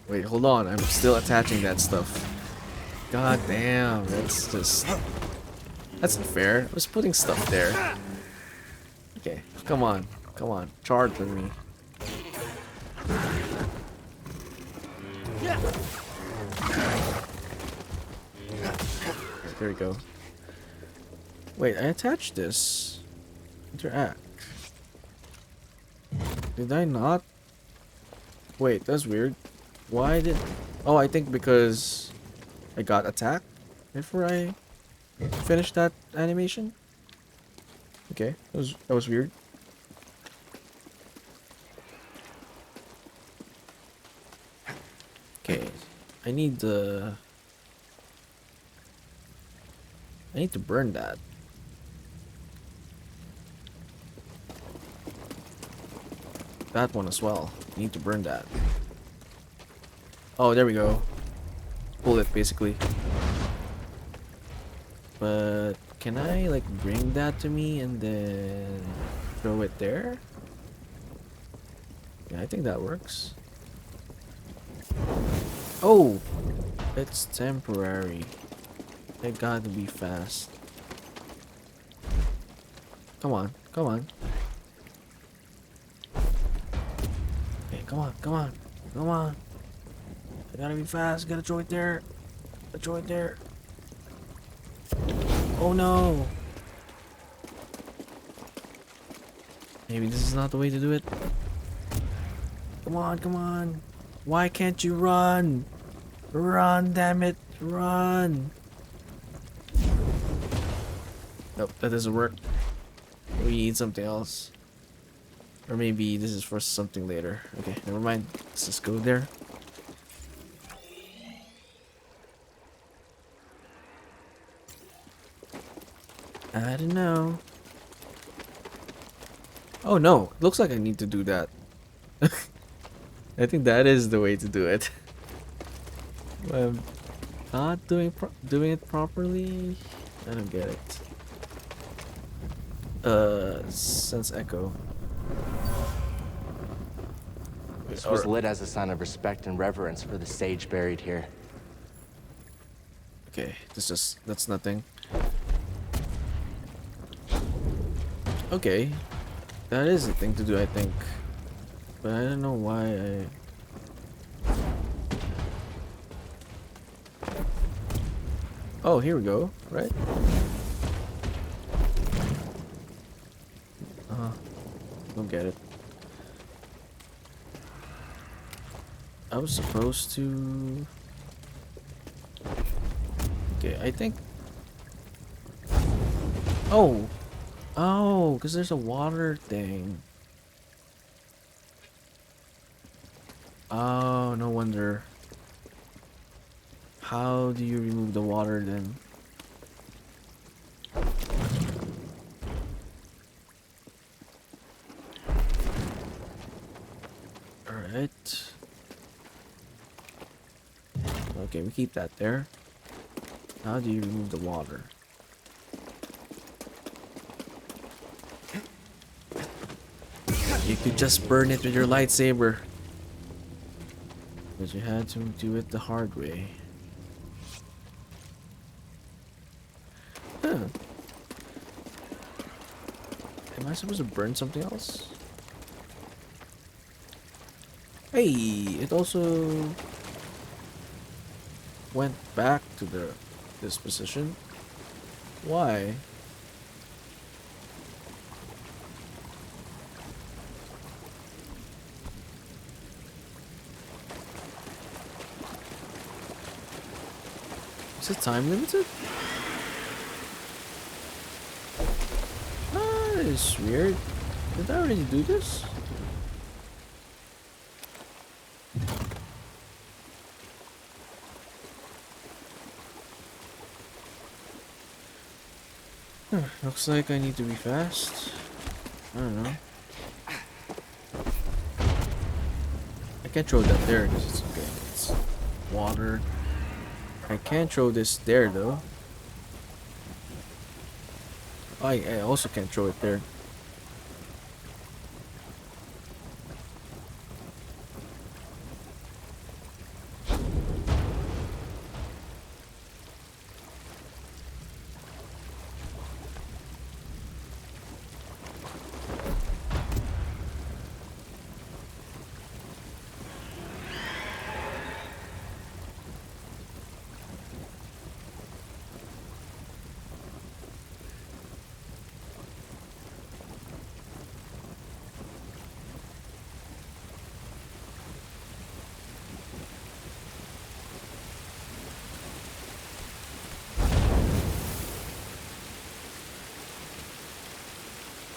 Wait, hold on. I'm still attaching that stuff. God damn, that's not fair. I was putting stuff there. Okay, come on. Come on. Charge with me. There we go. Wait, I attached this. Interact. Did I not? Wait, that's weird. Why did... Oh, I think because I got attacked before I finished that animation. Okay, that was weird. Okay, I need to burn that. That one as well. I need to burn that. Oh, there we go. Pull it, basically. But can I, like, bring that to me and then throw it there? Yeah, I think that works. Oh! It's temporary. I gotta be fast. Come on, come on. Okay, come on, come on, come on. I gotta be fast, gotta throw it there. Gotta throw it there. Oh no! Maybe this is not the way to do it. Come on, come on. Why can't you run? Run, damn it, run. Nope, that doesn't work. We need something else. Or maybe this is for something later. Okay, never mind. Let's just go there. I don't know. Oh no, it looks like I need to do that. I think that is the way to do it. I'm not doing it properly. I don't get it. Sense echo. This was lit as a sign of respect and reverence for the sage buried here. Okay, that's nothing. Okay, that is the thing to do, I think. But I don't know why I... Oh, here we go, right? get it. I was supposed to... Okay, I think... Oh! Oh, because there's a water thing. Oh, no wonder. How do you remove the water then? Alright. Okay, we keep that there. How do you remove the water? You could just burn it with your lightsaber. But you had to do it the hard way. Huh. Am I supposed to burn something else? Hey, it also went back to this position. Why? Is it time limited? Ah, that is weird. Did I already do this? Looks like I need to be fast. I don't know. I can't throw that there because it's okay. It's water. I can't throw this there though. I also can't throw it there.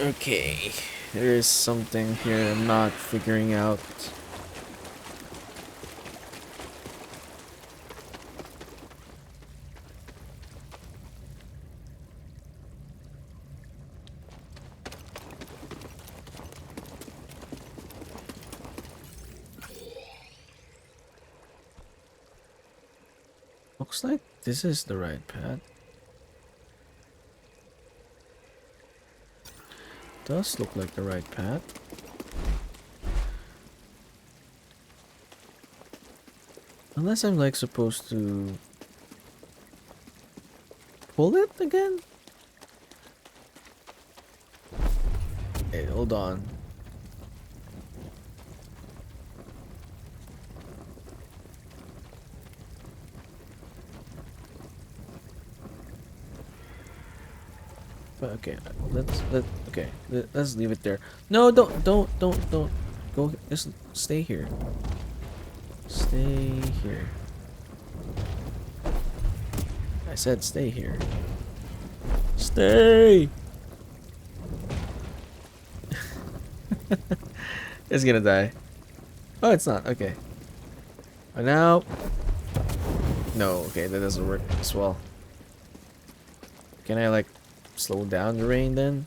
Okay, there is something here I'm not figuring out. Looks like this is the right path. Does look like the right path. Unless I'm like supposed to pull it again? Hey, hold on. But okay, let's leave it there. No, don't go. Just stay here. Stay here. I said stay here. Stay. It's gonna die. Oh, it's not. Okay. And now. No. Okay, that doesn't work as well. Can I like slow down the rain then?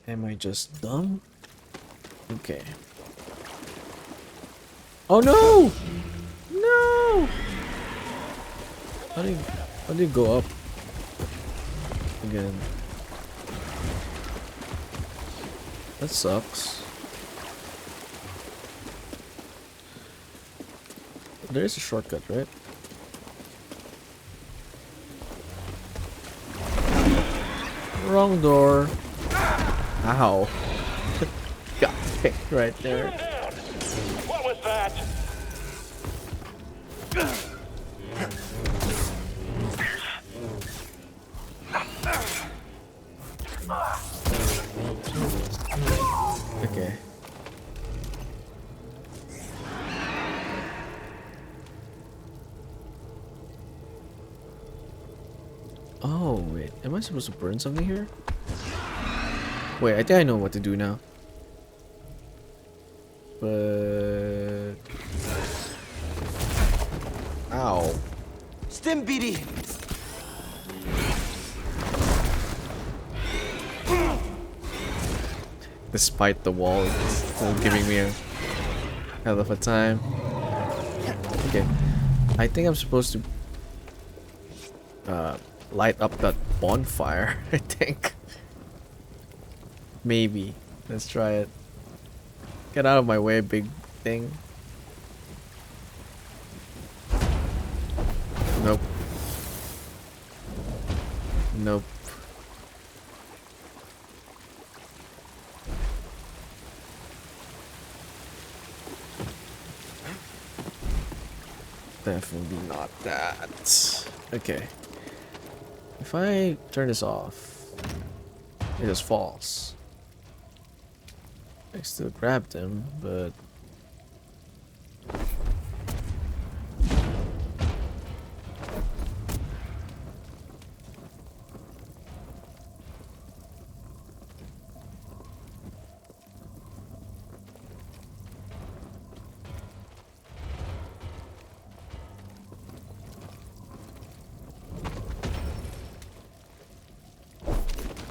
Am I just dumb? Okay. Oh no! No! How do you go up again? That sucks. There is a shortcut, right? Wrong door. Ow. Got picked right there. What was that? Okay. Oh, wait. Am I supposed to burn something here? Wait, I think I know what to do now. But... Ow. Stim BD. Despite the wall, it's still giving me a hell of a time. Okay. I think I'm supposed to light up that bonfire, I think. Maybe. Let's try it. Get out of my way, big thing. Nope. Nope. Definitely not that. Okay. If I turn this off, it just falls. I still grabbed him, but...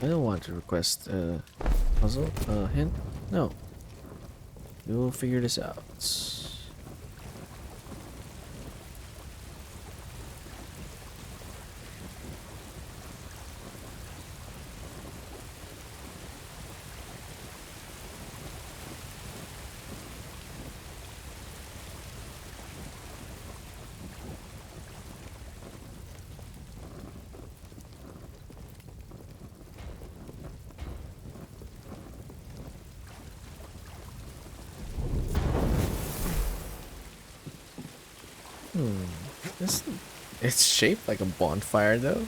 I don't want to request a puzzle, hint. No. We'll figure this out. It's shaped like a bonfire though.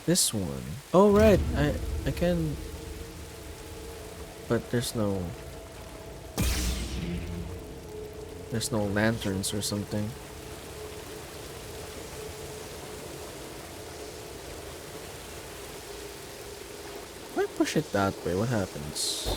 This one. Oh right, I can, but there's no lanterns or something. If I push it that way, what happens?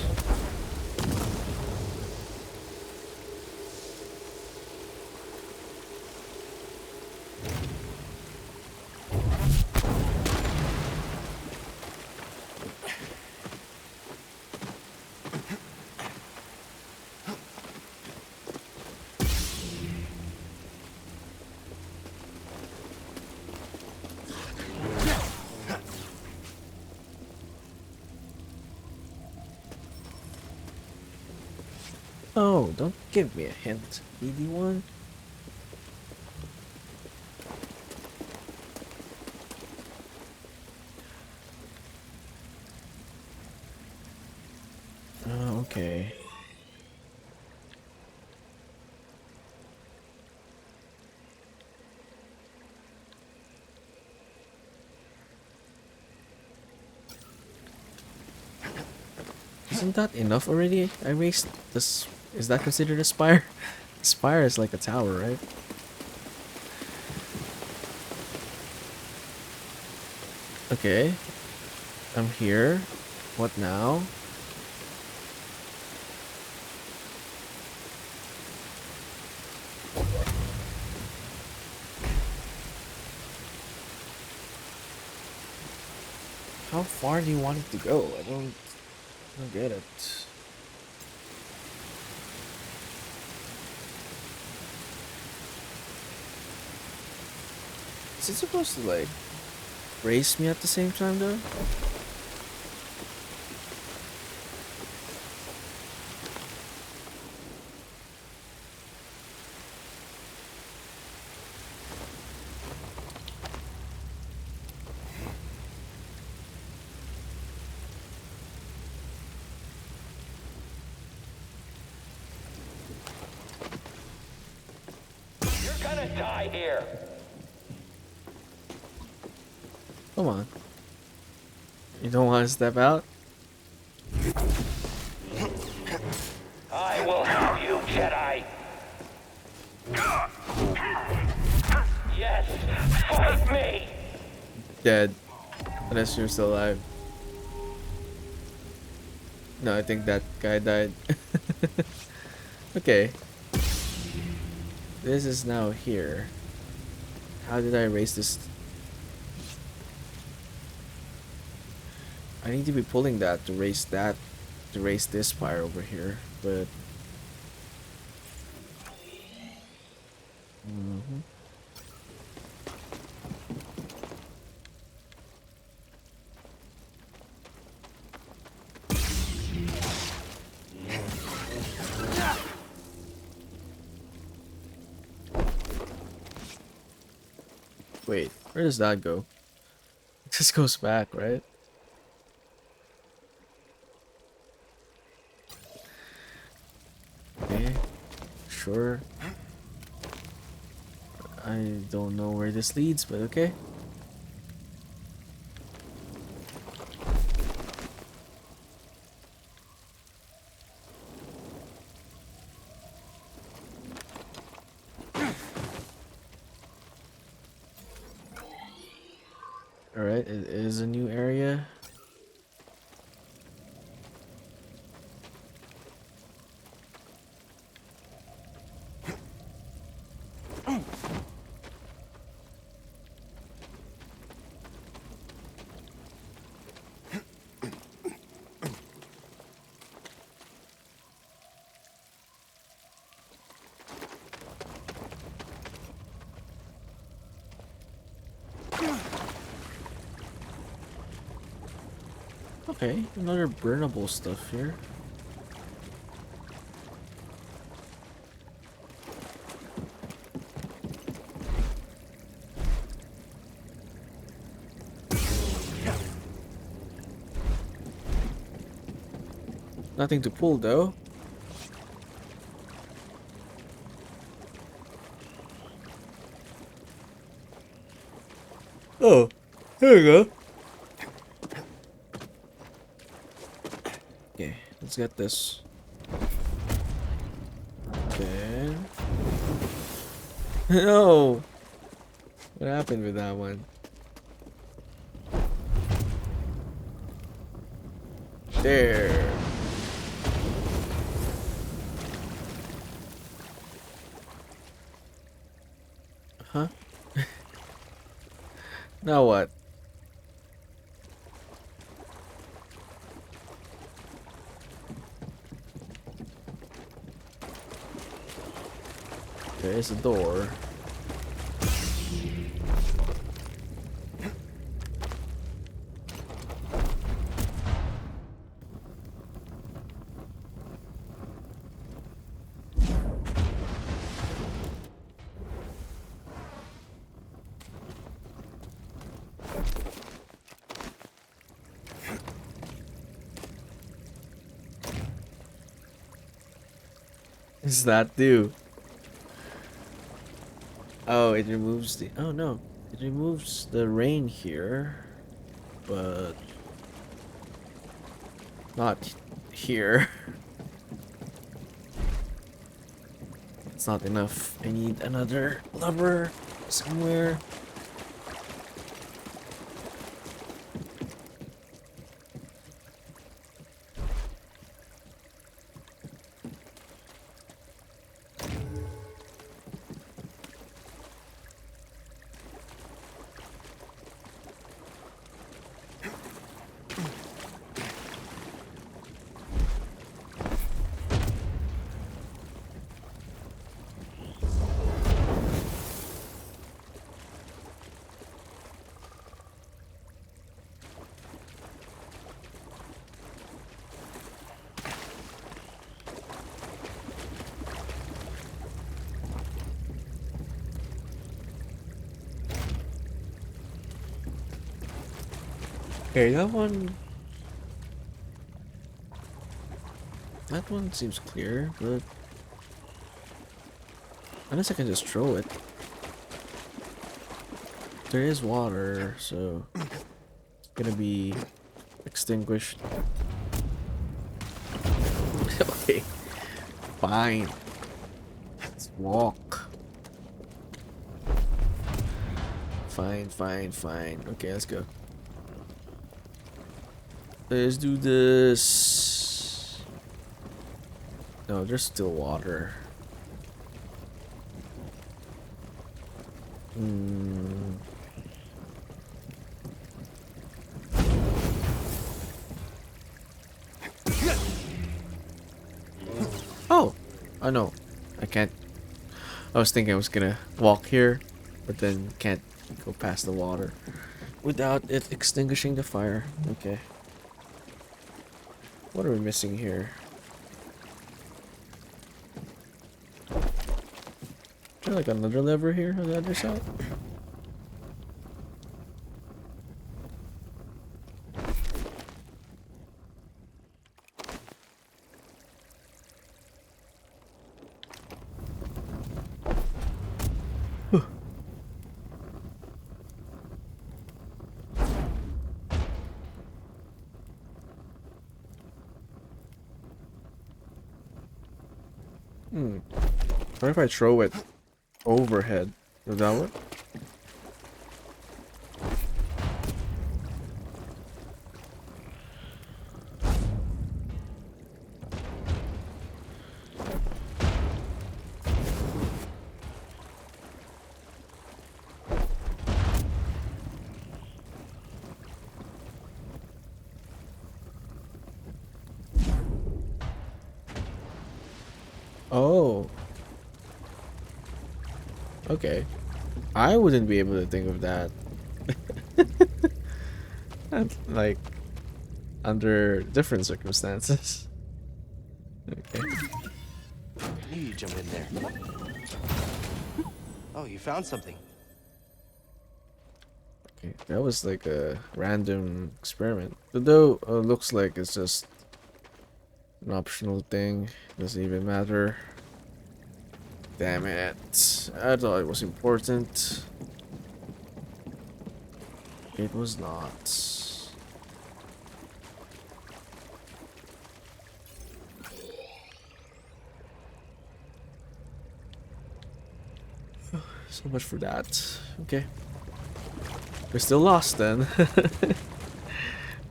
Oh, don't give me a hint, BD1. Oh, okay. Isn't that enough already? I raised this. Is that considered a spire? Spire is like a tower, right? Okay. I'm here. What now? How far do you want it to go? I don't get it. Is it supposed to like race me at the same time though? You're gonna die here. Come on. You don't want to step out? I will have you, Jedi. Yes, fight me. Dead. Unless you're still alive. No, I think that guy died. Okay. This is now here. How did I erase this? I need to be pulling that to raise this fire over here, but wait, where does that go? It just goes back, right? Okay, sure. I don't know where this leads, but okay. Alright, it is a new area. Okay, another burnable stuff here. Nothing to pull though. Oh, here we go. Okay, let's get this. Okay. No! What happened with that one? There. Huh? Now what? There's a door. Does that do? Oh, it removes the... Oh no. It removes the rain here. But... not here. It's not enough. I need another lever somewhere. Okay, that one. That one seems clear, but unless I can just throw it. There is water, so it's gonna be extinguished. Okay, fine. Let's walk. Fine, fine, fine. Okay, let's go. Let's do this. No, there's still water. Oh, I know. I can't. I was thinking I was gonna walk here, but then can't go past the water without it extinguishing the fire. Okay. What are we missing here? Is there like another lever here on the other side? What if I throw it overhead? Does that work? Oh. Okay. I wouldn't be able to think of that. Like, under different circumstances. Okay. I knew you'd jump in there. Oh, you found something. Okay, that was like a random experiment. But though, looks like it's just an optional thing. Doesn't even matter. Damn it. I thought it was important. It was not. So much for that. Okay. We're still lost then.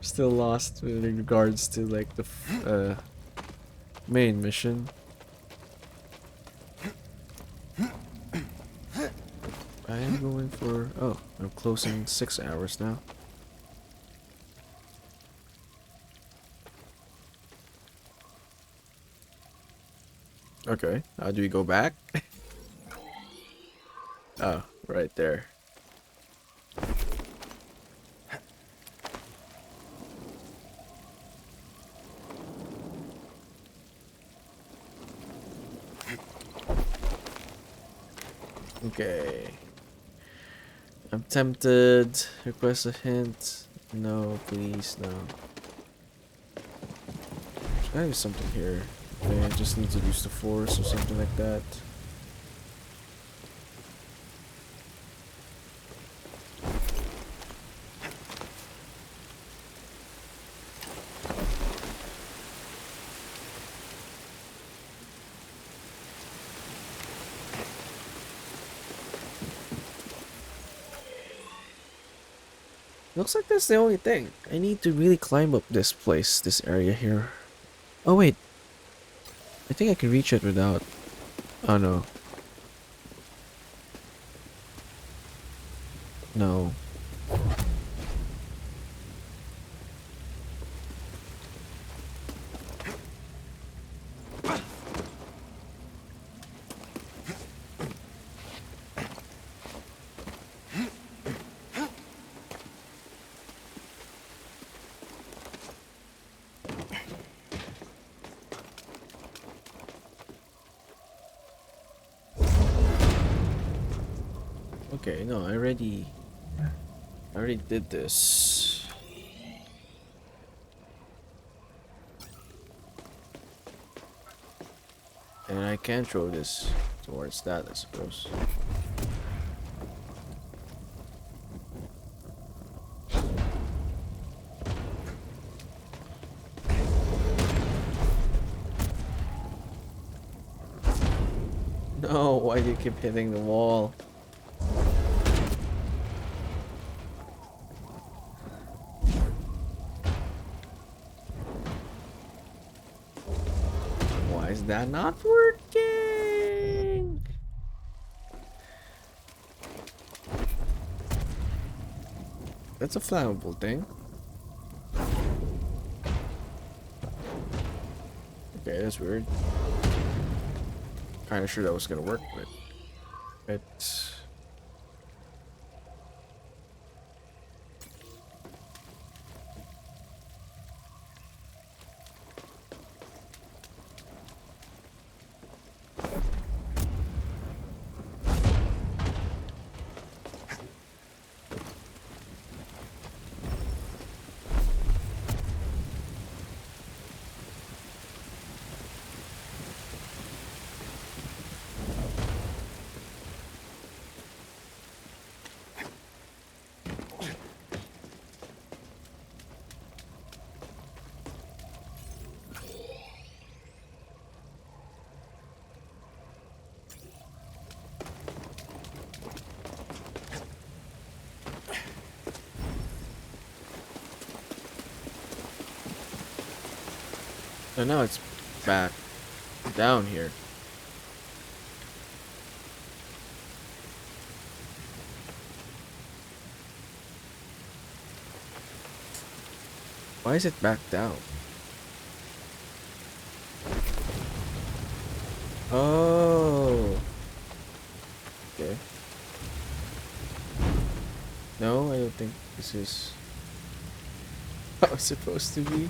Still lost with regards to like the main mission. I am going for... Oh, I'm closing 6 hours now. Okay, how do we go back? Oh, right there. Okay. I'm tempted. Request a hint. No, please, no. There's gotta be something here. Okay, I just need to use the force or something like that. Looks like that's the only thing. I need to really climb up this place, this area here. Oh wait. I think I can reach it without... Oh no. No. Okay, no, I already did this. And I can throw this towards that, I suppose. No, why do you keep hitting the wall? Why is that not working? That's a flammable thing. Okay, that's weird. Kinda sure that was gonna work, but it's so now it's back down here. Why is it back down? Oh. Okay. No, I don't think this is how it's supposed to be.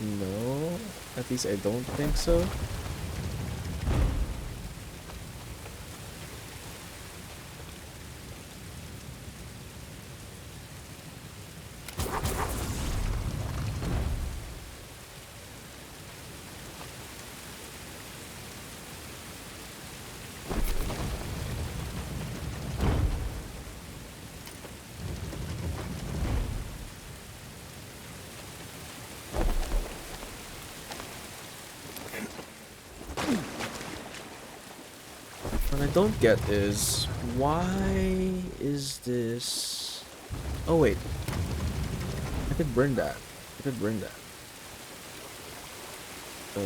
No, at least I don't think so. What I don't get is why is this? Oh wait, I could burn that. I could burn that.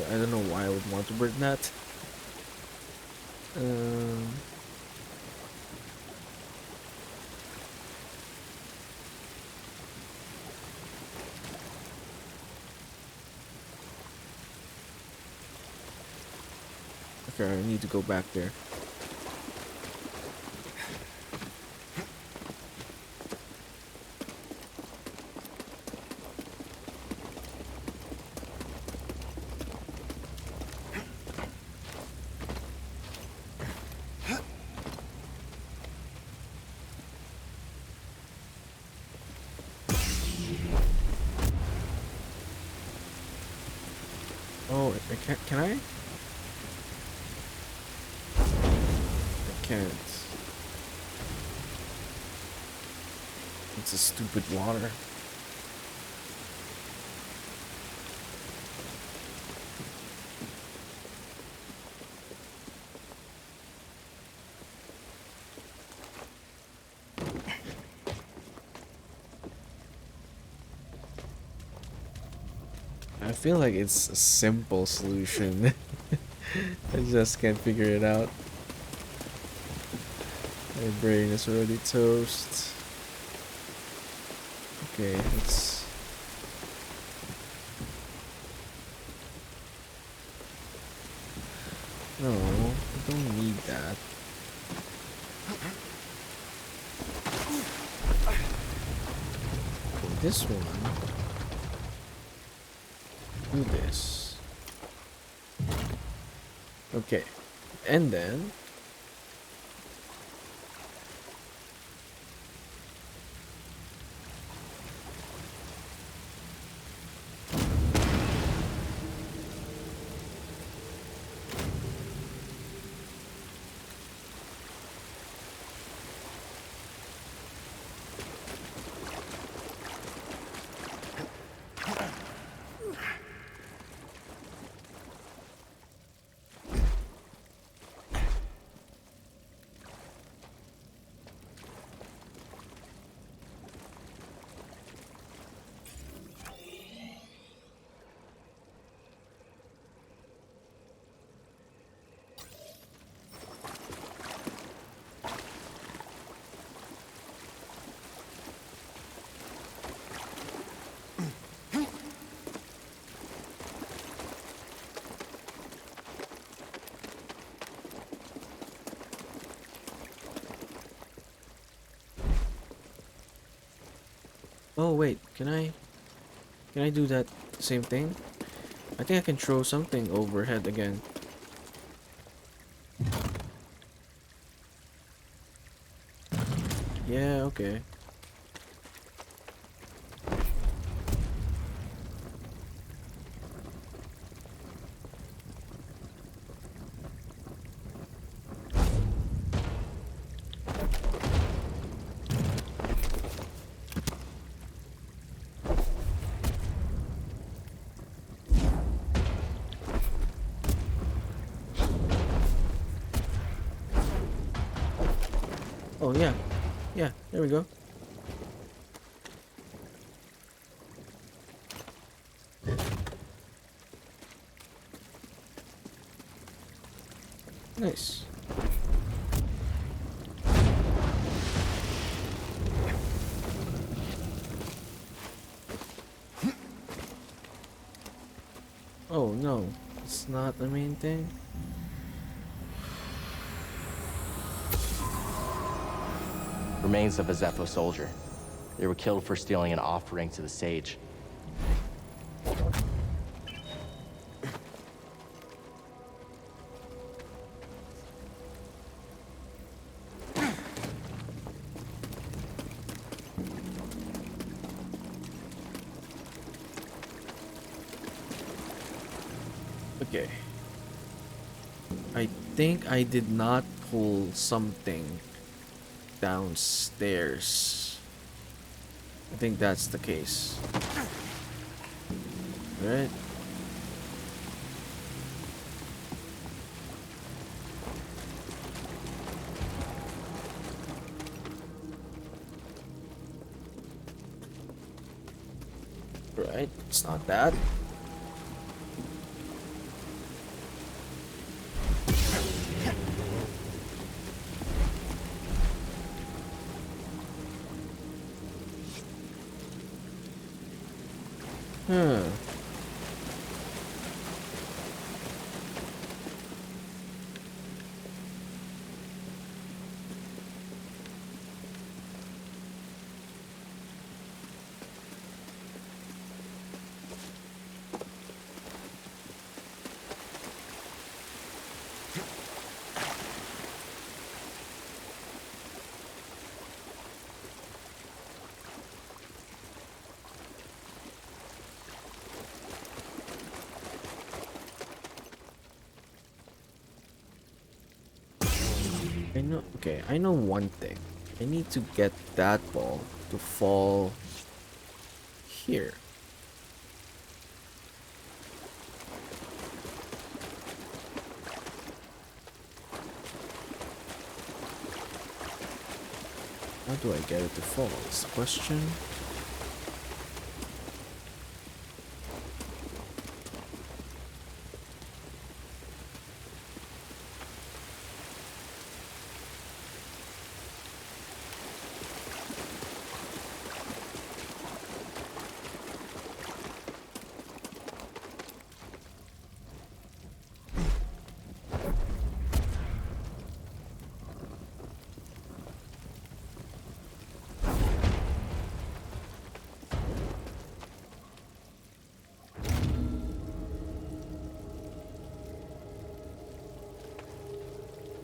I don't know why I would want to burn that. Okay, I need to go back there. Oh, I can't. Can I? I can't. It's a stupid water. I feel like it's a simple solution. I just can't figure it out. My brain is already toast. Okay, let's... No, I don't need that. Okay, this one. Do this. Okay, and then Oh wait, can I do that same thing? I think I can throw something overhead again. Yeah, okay. Oh yeah. Yeah, there we go. Nice. Oh no, it's not the main thing. Remains of a Zepho soldier. They were killed for stealing an offering to the sage. Okay. I think I did not pull something downstairs. I think that's the case. Right? Right, it's not that. Huh. I know, okay, I know one thing. I need to get that ball to fall here. How do I get it to fall is the question.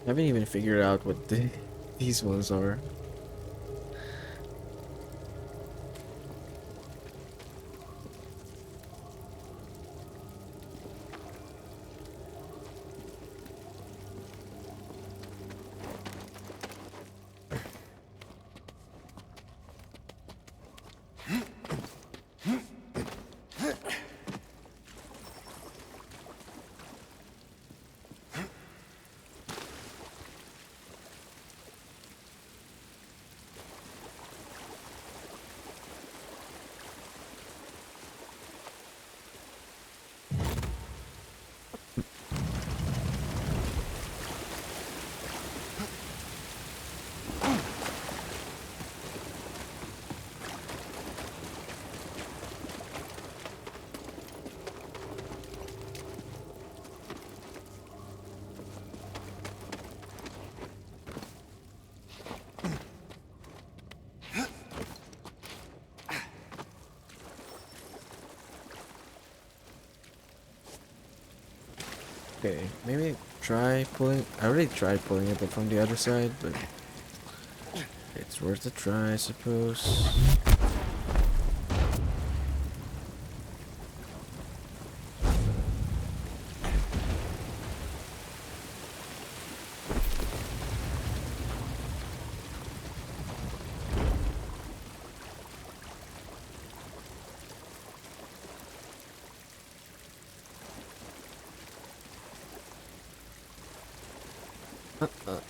I haven't even figured out what these ones are. Okay, maybe try pulling. I already tried pulling it from the other side, but it's worth a try, I suppose.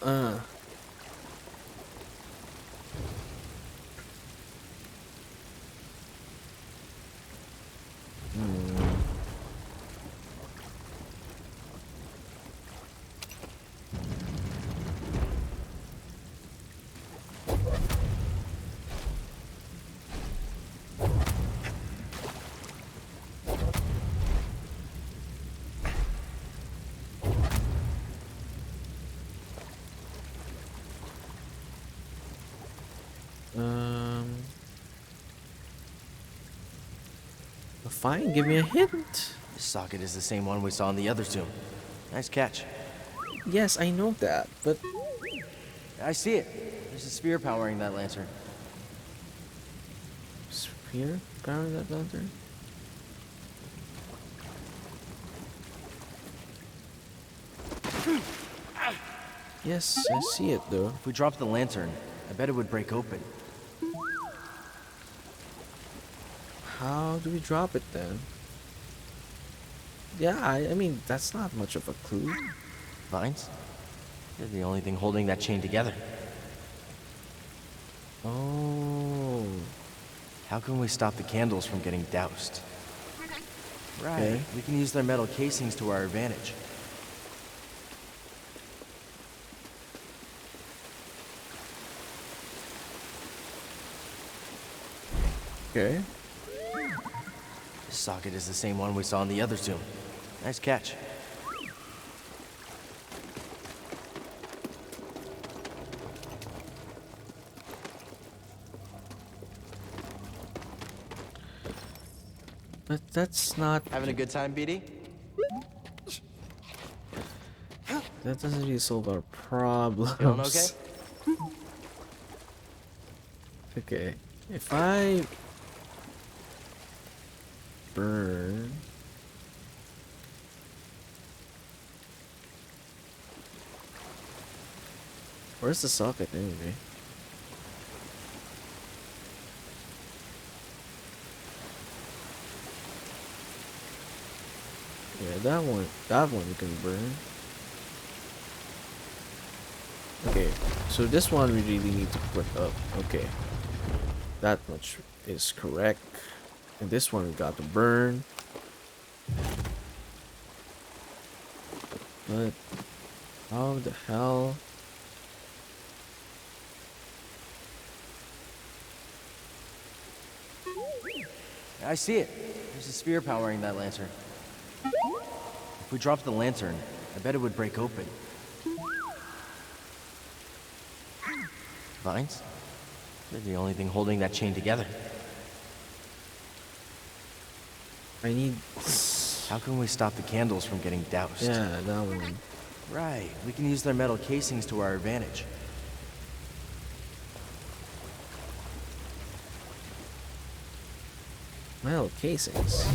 Uh. Fine, give me a hint. This socket is the same one we saw in the other tomb. Nice catch. Yes, I know that, but I see it. There's a spear powering that lantern. Spear powering that lantern? Yes, I see it though. If we dropped the lantern, I bet it would break open. How do we drop it then? Yeah, I mean, that's not much of a clue. Vines? They're the only thing holding that chain together. Oh. How can we stop the candles from getting doused? Right. Okay. We can use their metal casings to our advantage. Okay. This socket is the same one we saw in the other tomb. Nice catch. But that's not... Having a good time, BD? That doesn't really solve our problems. Feeling okay? Okay. If I... burn... Where's the socket anyway? Yeah, that one you can burn. Okay, so this one we really need to put up. Okay, that much is correct. And this one we got to burn. But how the hell? I see it. There's a spear powering that lantern. If we dropped the lantern, I bet it would break open. Vines? They're the only thing holding that chain together. I need... How can we stop the candles from getting doused? Yeah, that one. Right. We can use their metal casings to our advantage. Metal casings.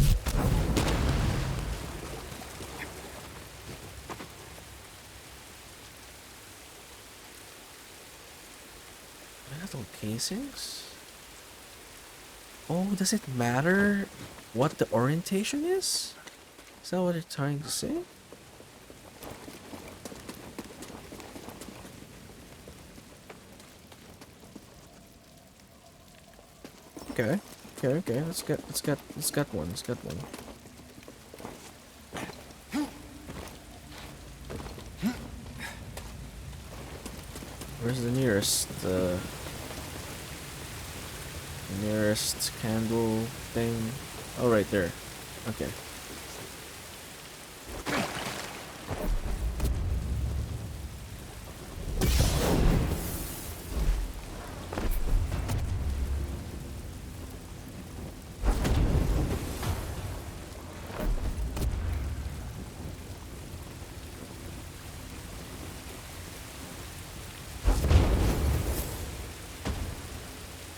Metal casings? Oh, does it matter what the orientation is? Is that what they're trying to say? Okay. Okay. Let's get one. Let's get one. Where's the nearest candle thing? Oh, right there. Okay.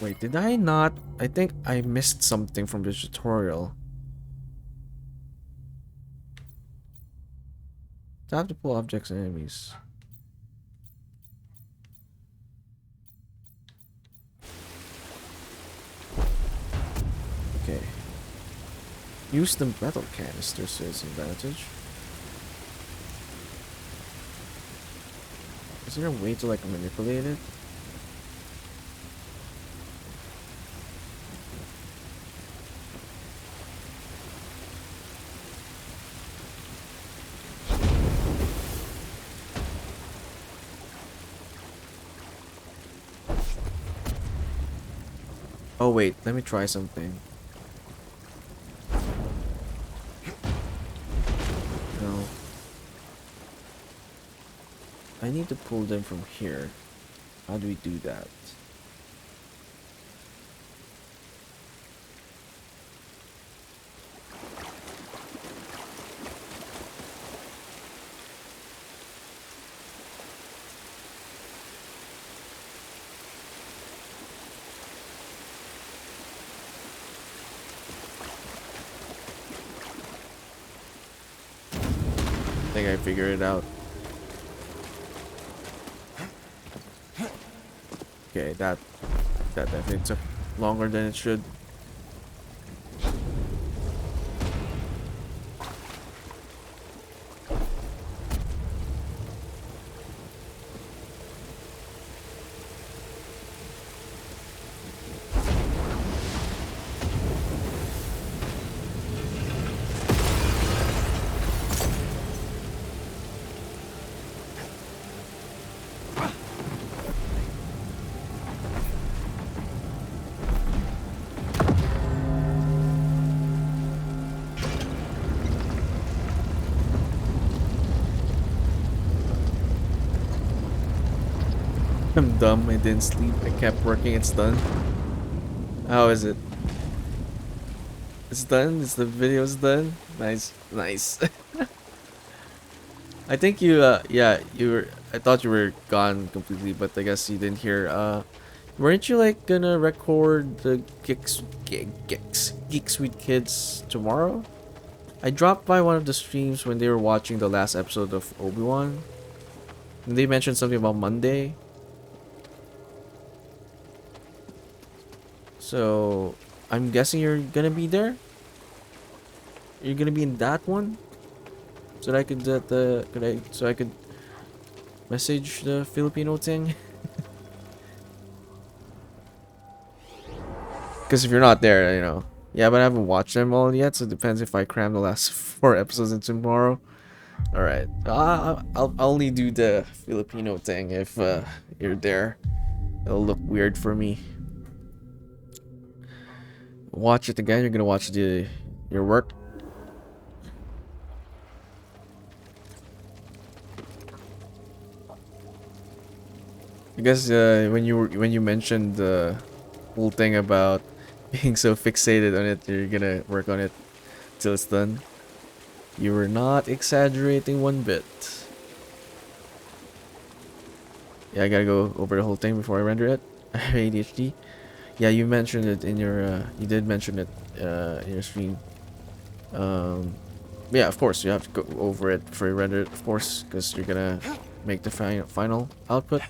Wait, did I not? I think I missed something from this tutorial. Tap to pull objects and enemies. Okay. Use the metal canisters to its advantage. Is there a way to like manipulate it? Oh wait, let me try something. No. I need to pull them from here. How do we do that? I think I figured it out. Okay, that definitely took longer than it should. I'm dumb, I didn't sleep, I kept working, it's done. How is it? It's done? Is the video's done? Nice, nice. I think you, yeah, you were, I thought you were gone completely, but I guess you didn't hear, weren't you like gonna record the Geeks with Kids tomorrow? I dropped by one of the streams when they were watching the last episode of Obi-Wan. And they mentioned something about Monday. So, I'm guessing you're gonna be there? You're gonna be in that one? So that I could so I could message the Filipino thing? Because if you're not there, you know. Yeah, but I haven't watched them all yet, so it depends if I cram the last 4 episodes into tomorrow. Alright. I'll only do the Filipino thing if you're there. It'll look weird for me. Watch it again. You're gonna watch your work. I guess when you mentioned the whole thing about being so fixated on it, you're gonna work on it till it's done. You were not exaggerating one bit. Yeah, I gotta go over the whole thing before I render it. ADHD. Yeah, you mentioned it in your you did mention it in your stream. Yeah, of course you have to go over it before you render it, of course, because you're gonna make the final output.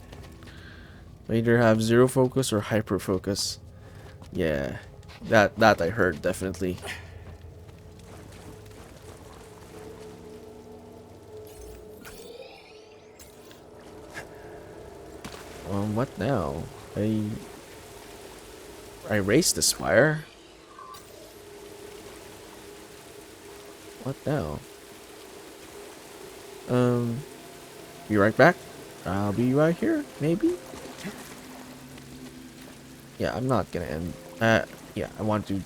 Either have zero focus or hyper focus. Yeah, that I heard definitely. What now? I raised the spire. What now? Be right back. I'll be right here, maybe? Yeah, I'm not gonna end. Yeah, I want to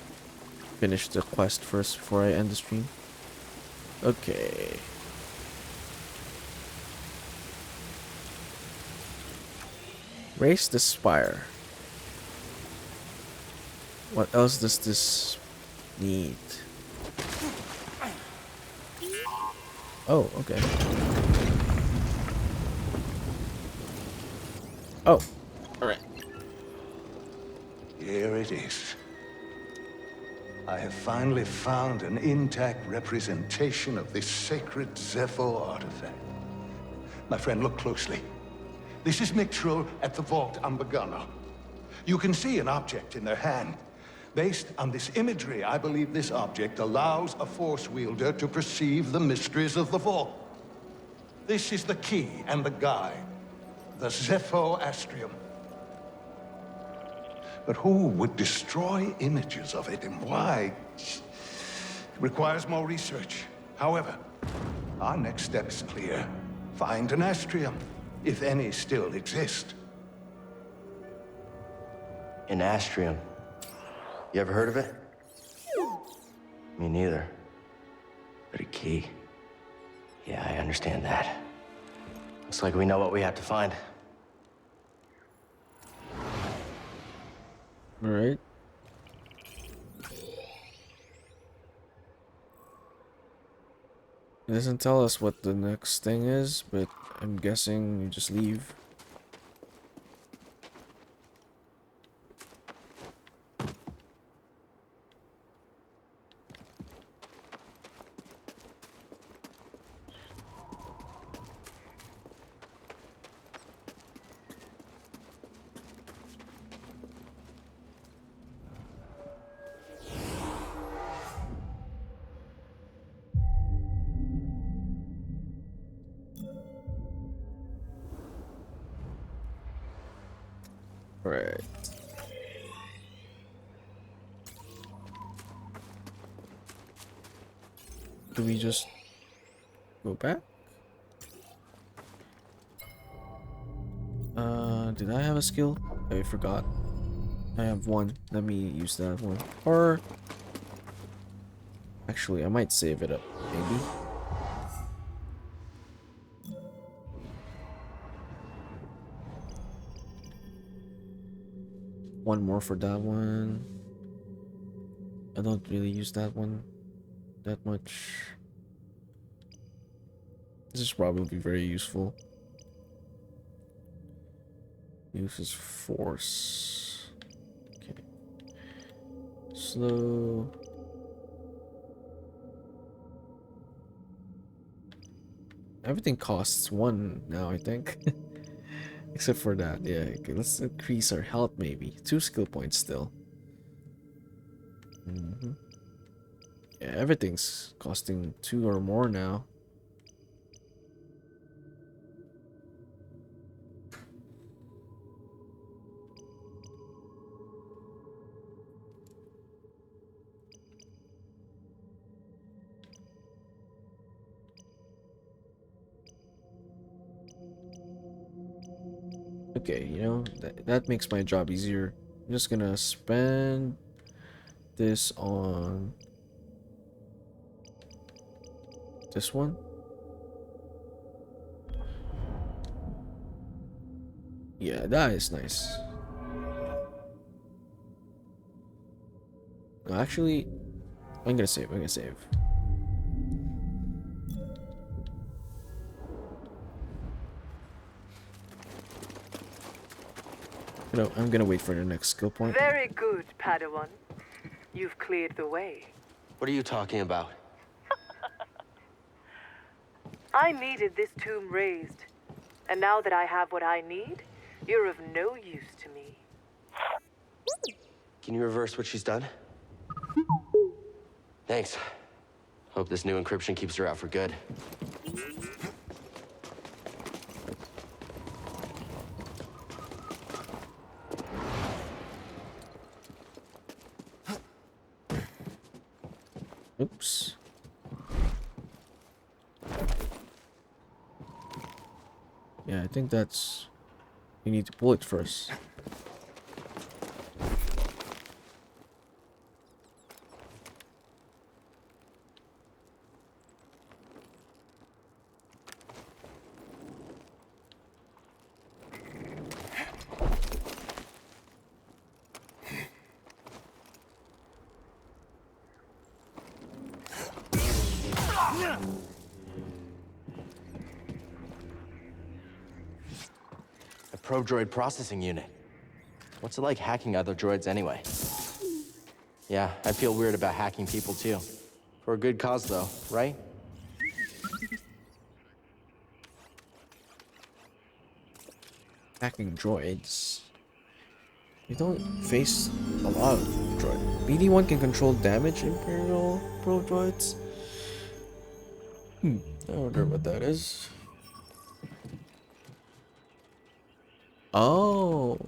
finish the quest first before I end the stream. Okay. Raise the spire. What else does this need? Oh, okay. Oh, alright. it is. I have finally found an intact representation of this sacred Zepho artifact. My friend, look closely. This is Mictro at the Vault Ambagano. You can see an object in their hand. Based on this imagery, I believe this object allows a Force wielder to perceive the mysteries of the Vault. This is the key and the guide, the Zepho Astrium. But who would destroy images of it, and why? It requires more research. However, our next step is clear. Find an Astrium, if any still exist. An Astrium. You ever heard of it? Me neither. But a key. Yeah, I understand that. Looks like we know what we have to find. All right. It doesn't tell us what the next thing is, but I'm guessing you just leave. Right. Do we just go back? Did I have a skill? I forgot. I have one. Let me use that one. Or actually, I might save it up, maybe. One more for that one. I don't really use that one that much. This is probably very useful. Uses force. Okay. Slow. Everything costs one now, I think. Except for that, yeah. Okay, let's increase our health maybe. 2 skill points still. Yeah, everything's costing 2 or more now. Okay, you know, that makes my job easier. I'm just gonna spend this on this one. Yeah, that is nice. No, actually, I'm gonna save. You know, I'm gonna wait for the next skill point. Very good, Padawan. You've cleared the way. What are you talking about? I needed this tomb raised. And now that I have what I need, you're of no use to me. Can you reverse what she's done? Thanks. Hope this new encryption keeps her out for good. Oops. Yeah, I think that's... We need to pull it first. A pro-droid processing unit. What's it like hacking other droids anyway? Yeah, I feel weird about hacking people too. For a good cause though, right? Hacking droids. You don't face a lot of droids. BD1 can control damage Imperial Pro droids. I wonder what that is. Oh.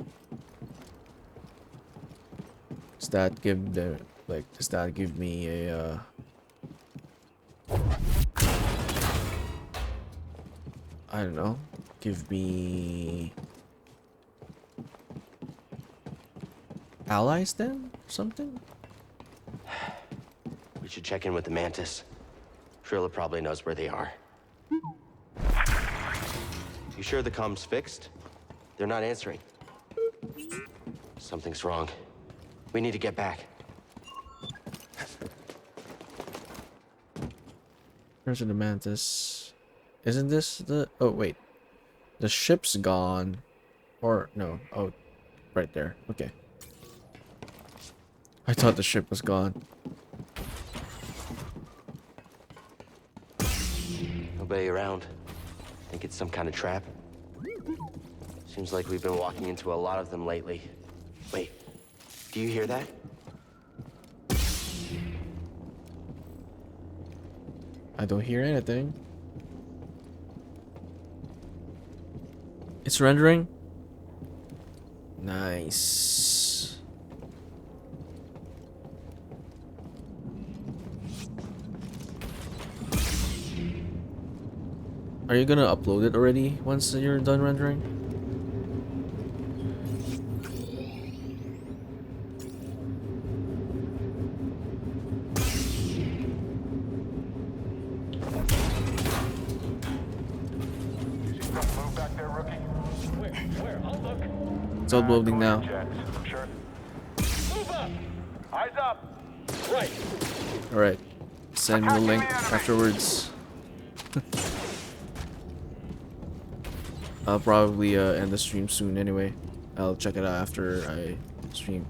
Does that give the does that give me a I don't know. Give me allies then? Or something? We should check in with the Mantis. Trilla probably knows where they are. You sure the comm's fixed? They're not answering. Something's wrong. We need to get back. Where's the Mantis? Isn't this the... Oh, wait. The ship's gone. Or, no. Oh, right there. Okay. I thought the ship was gone. Nobody around. Think it's some kind of trap? Seems like we've been walking into a lot of them lately. Wait, do you hear that? I don't hear anything. It's rendering. Nice. Are you gonna upload it already once you're done rendering? It's uploading now. Eyes up. Right. Alright. Send me the link afterwards. I'll probably end the stream soon anyway. I'll check it out after I stream.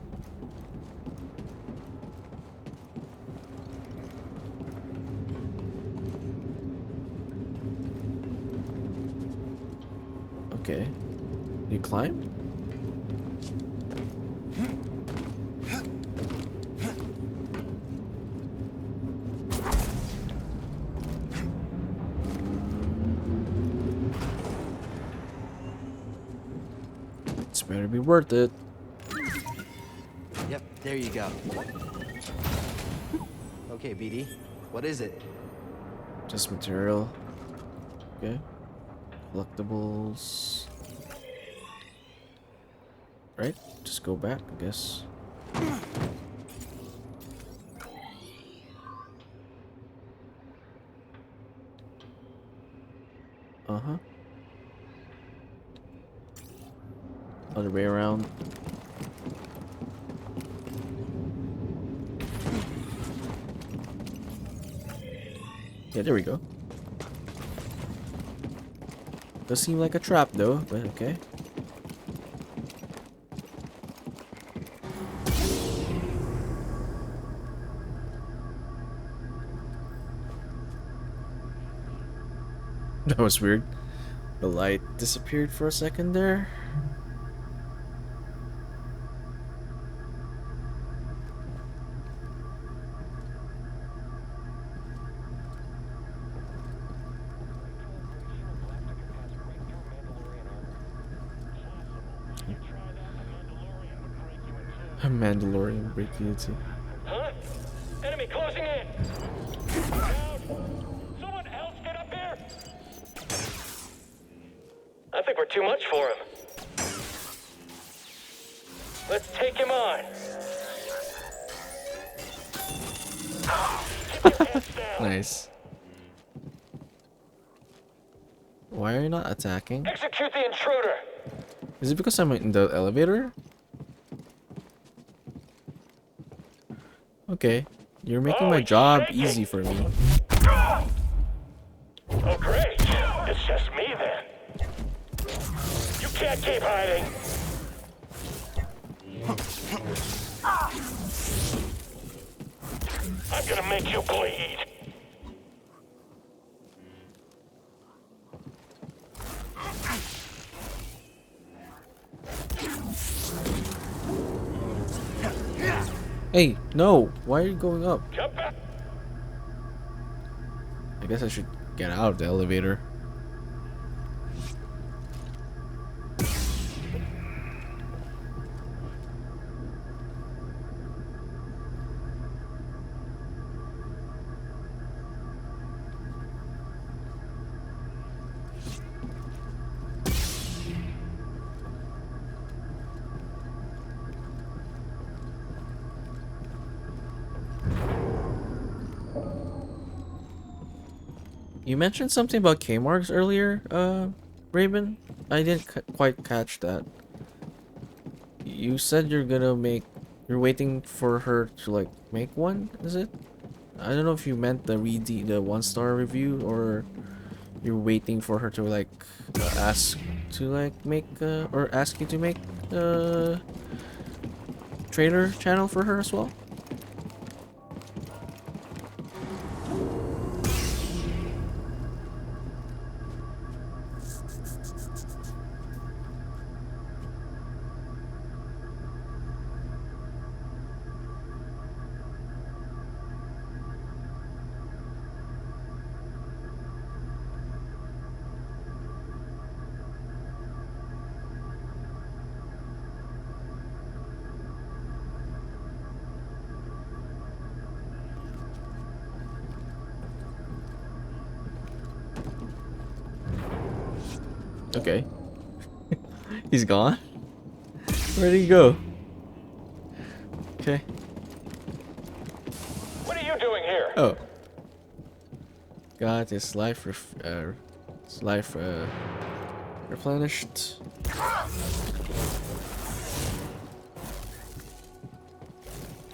Okay. You climb? It's better be worth it. Yep, there you go. Okay, BD, what is it? Just material. Okay. Collectibles. Right? Just go back, I guess. Uh-huh. Other way around. Yeah, there we go. Does seem like a trap though, but okay. That was weird. The light disappeared for a second there. A Mandalorian break unity. Huh? Enemy closing in. Someone else get up here. I think we're too much for him. Let's take him on. Nice. Why are you not attacking? Execute the intruder. Is it because I'm in the elevator? Okay, you're making my job easy for me. Oh, great. It's just me then. You can't keep hiding. I'm gonna make you bleed. Hey, no! Why are you going up? Come back. I guess I should get out of the elevator. You mentioned something about K-marks earlier, Raven? I didn't quite catch that. You said you're waiting for her to like make one, is it? I don't know if you meant the 1-star review, or you're waiting for her to like ask to like make or ask you to make trader channel for her as well. Okay. He's gone? Where did he go? Okay. What are you doing here? Oh. Got his life replenished.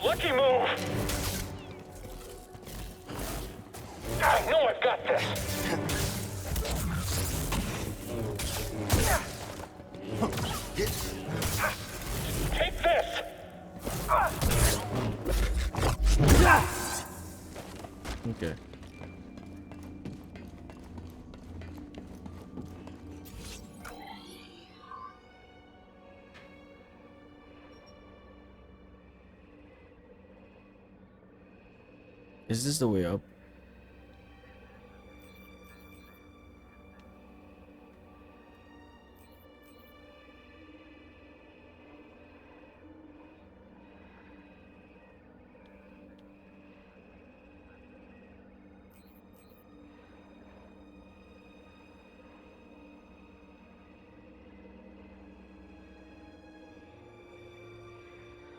Lucky move. I know I've got this. Take this. Okay. Is this the way up?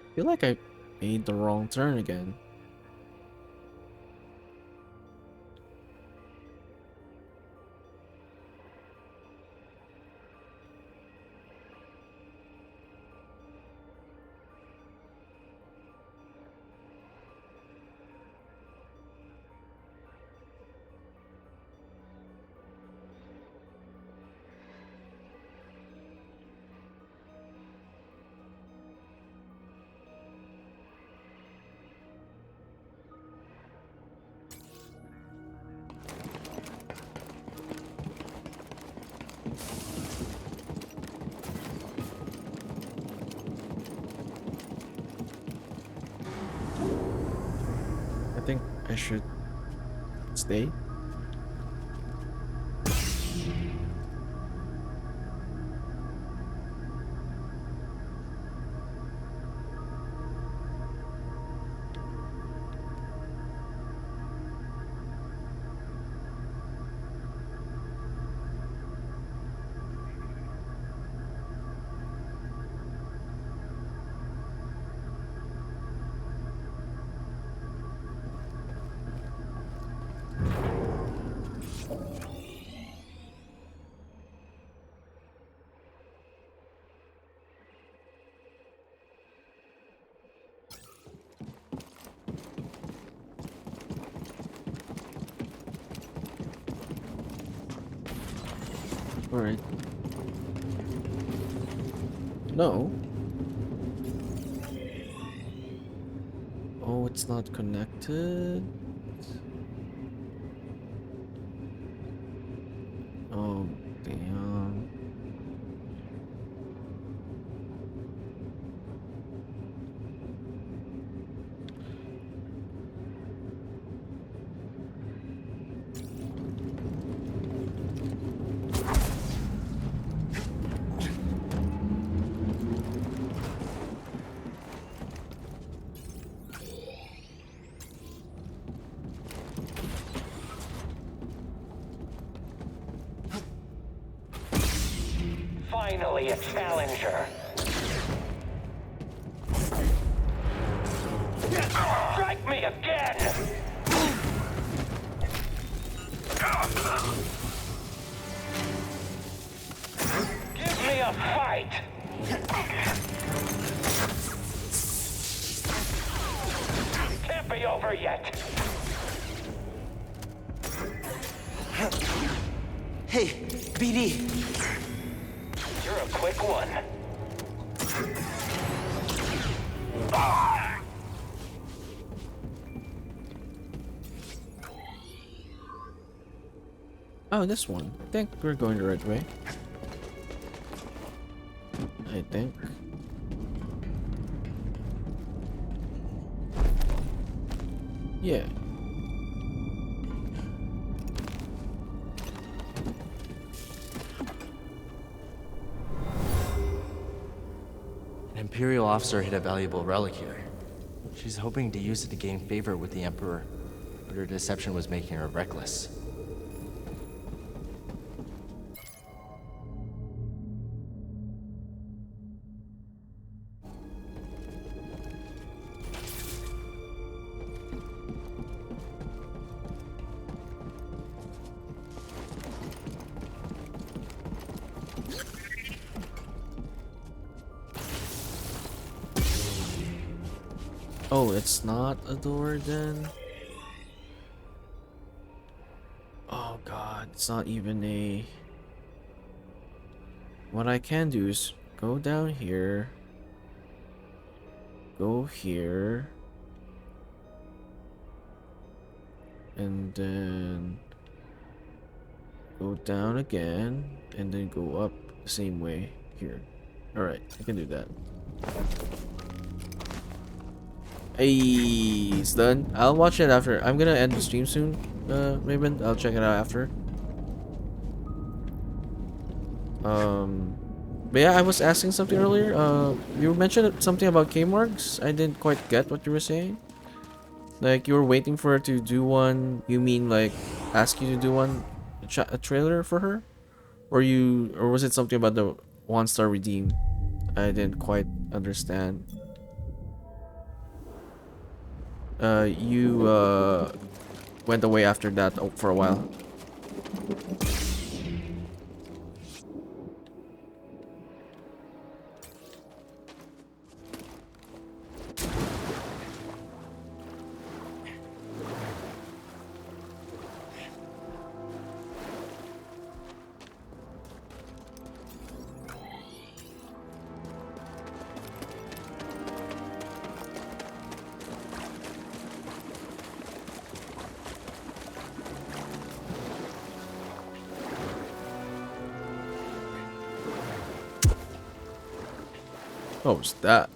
I feel like I made the wrong turn again. I think I should stay. Alright. No. Oh, it's not connected. Oh, damn. Finally, a challenger. Strike me again! Give me a fight! Can't be over yet. Hey, BD. You're a quick one. Oh, this one. I think we're going the right way. I think. Yeah. An Imperial officer hid a valuable relic here. She's hoping to use it to gain favor with the Emperor, but her deception was making her reckless. Oh, it's not a door then? Oh god, it's not even a... What I can do is go down here, go here, and then go down again, and then go up the same way here. Alright, I can do that. Hey, it's done. I'll watch it after. I'm gonna end the stream soon, Raven. I'll check it out after. But yeah, I was asking something earlier. You mentioned something about K-Marks. I didn't quite get what you were saying. Like, you were waiting for her to do one. You mean, like, ask you to do one, a trailer for her? Or was it something about the 1-star redeem? I didn't quite understand. You went away after that for a while. What was that?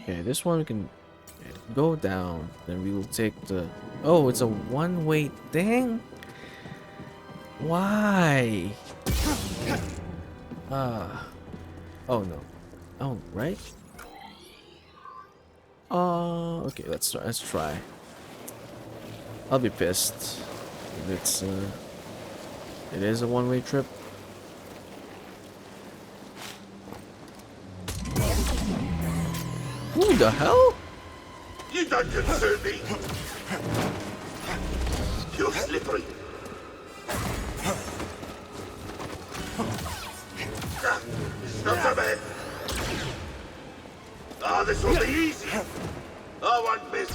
Okay, this one we can go down, then we will take the... Oh, it's a one-way thing? Why? Oh no. Oh, right? Okay, let's try. I'll be pissed if it is a one-way trip. Who the hell? You don't concern me! You're slippery! Stop a bit. Ah, this will be easy. I won't miss.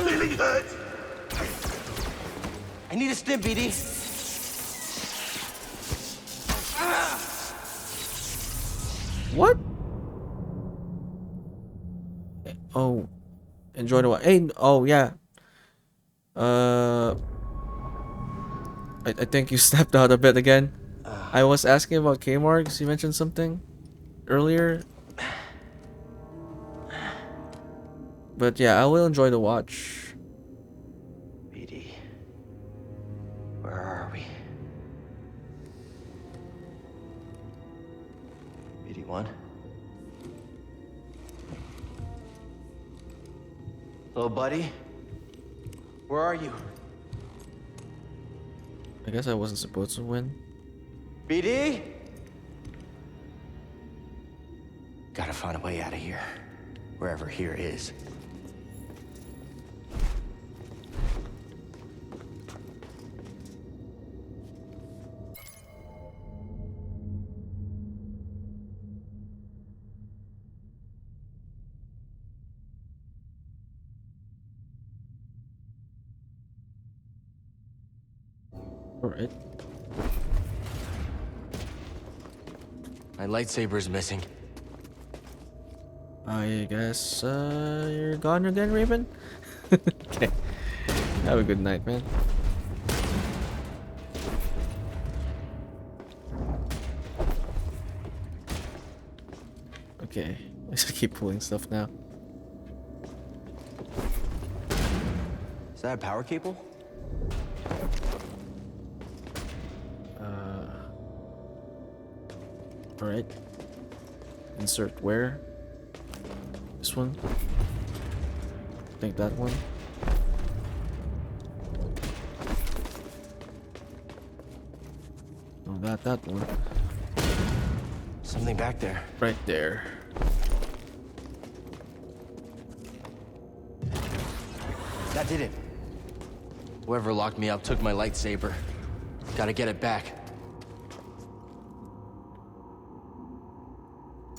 Feeling hurt? I need a stim, BD. What? Oh, enjoy the watch. Hey, oh yeah. I think you stepped out a bit again. I was asking about Kmargs. You mentioned something earlier. But yeah, I will enjoy the watch. BD. Where are we? BD1? Little buddy? Where are you? I guess I wasn't supposed to win. BD? Gotta find a way out of here. Wherever here is. Alright. My lightsaber's missing. I guess you're gone again, Raven? Okay. Have a good night, man. Okay. I just keep pulling stuff now. Is that a power cable? Alright. Insert where? This one? I think that one. Oh, that one. Something back there. Right there. That did it. Whoever locked me up took my lightsaber. Gotta get it back.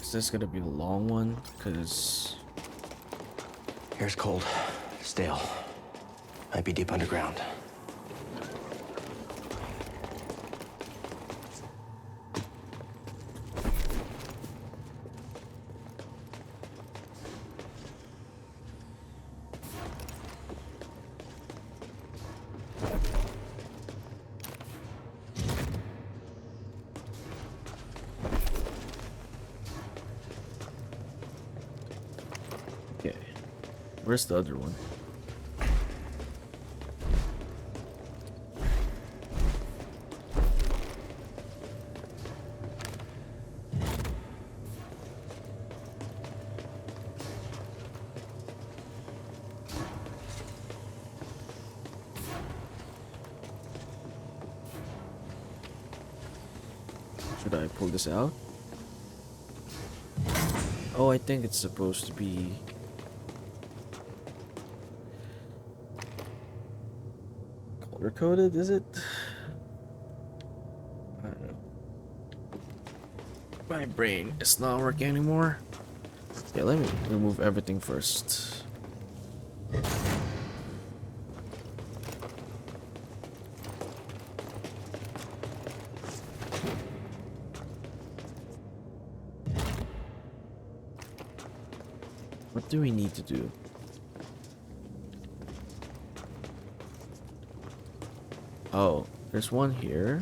Is this gonna be a long one? Cause Here's cold. Stale. Might be deep underground. okay. Where's the other one? Should I pull this out? Oh, I think it's supposed to be color coded, is it? I don't know. My brain is not working anymore. Yeah, let me remove everything first. What do we need to do? Oh, there's one here.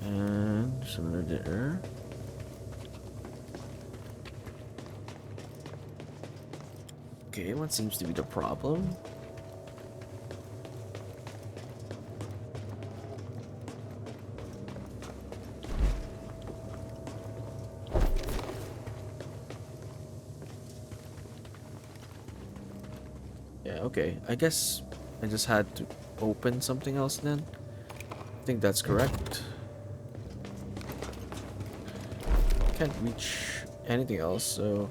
And there's another there. Okay, what seems to be the problem? Yeah, okay. I guess I just had to open something else then. I think that's correct. can't reach anything else, so...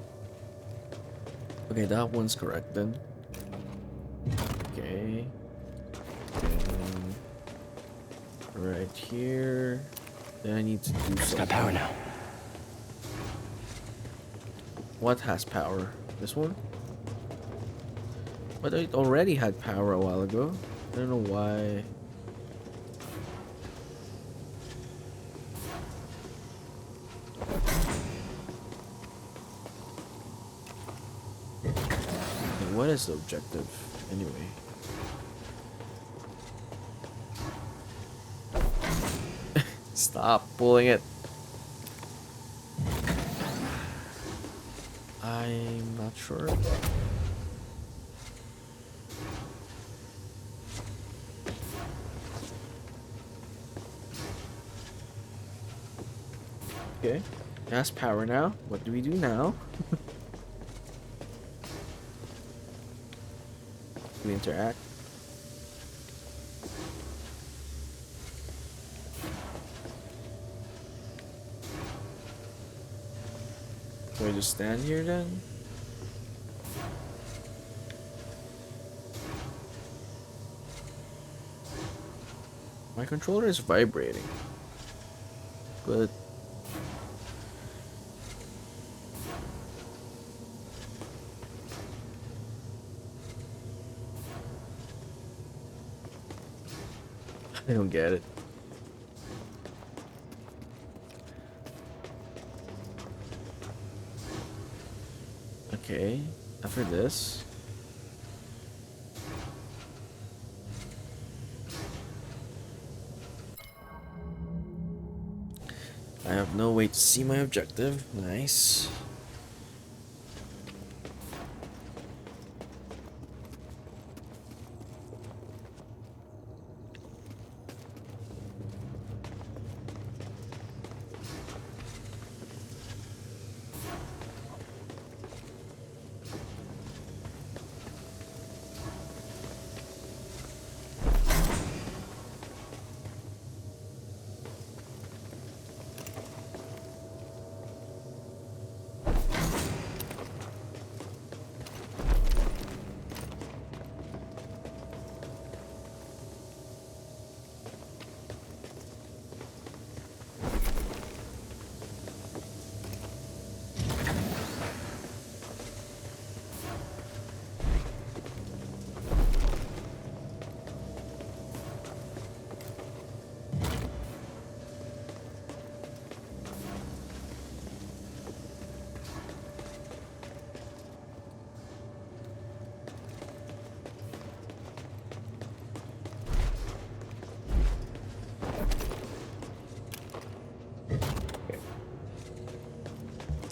Okay, that one's correct then. Okay. And right here. Then I need to do something. It's got power now. What has power? This one? But it already had power a while ago. I don't know why. Okay, what is the objective anyway? Stop pulling it. I'm not sure. Okay, it has power now. What do we do now? We interact. Do I just stand here then? My controller is vibrating, but I don't get it. Okay, after this. I have no way to see my objective. Nice.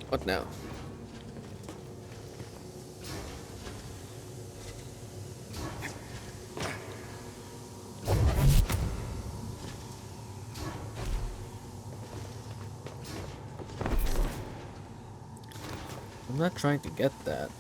What now? I'm not trying to get that.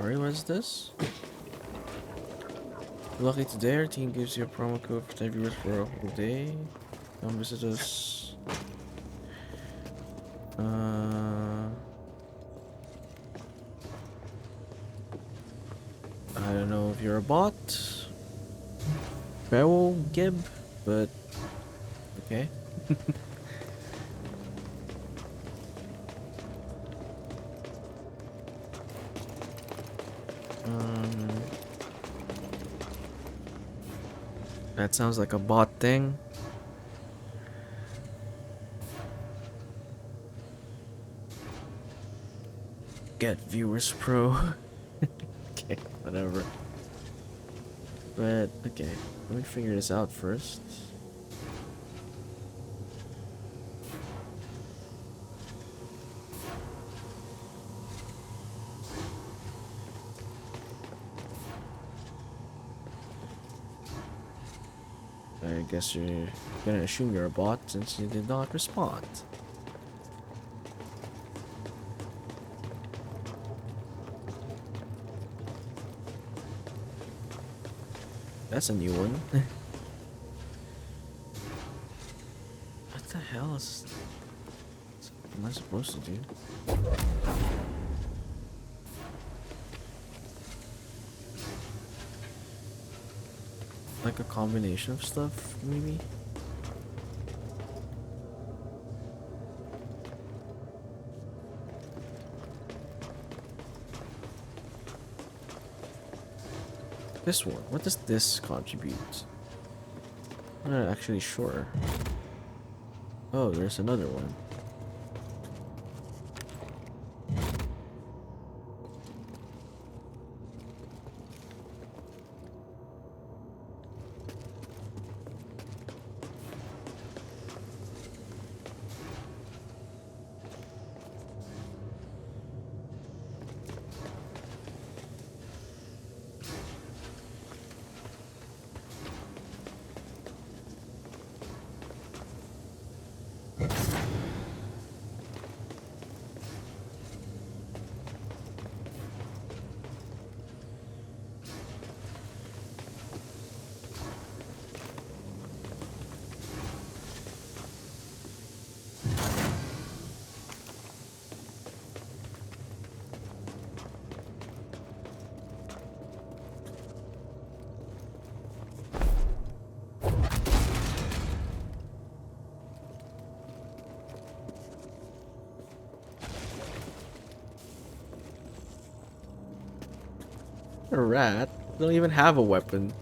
Sorry, what's this? Lucky today, our team gives you a promo code for 10 viewers for a whole day. Come visit us. I don't know if you're a bot. Barrel Gib, but okay. That sounds like a bot thing. Get viewers pro. Okay, whatever. But okay, let me figure this out first. I guess you're gonna assume you're a bot since you did not respond. That's a new one. What the hell is... What am I supposed to do? Like a combination of stuff, maybe? This one, what does this contribute? I'm not actually sure. Oh, there's another one. A rat? They don't even have a weapon.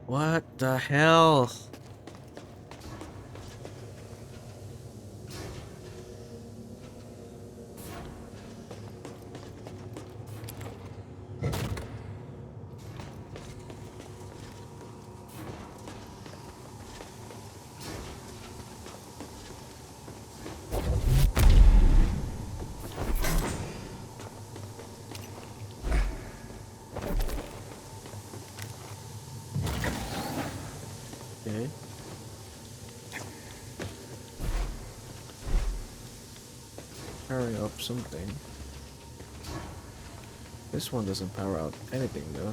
What the hell? Okay. Powering up something. This one doesn't power out anything though.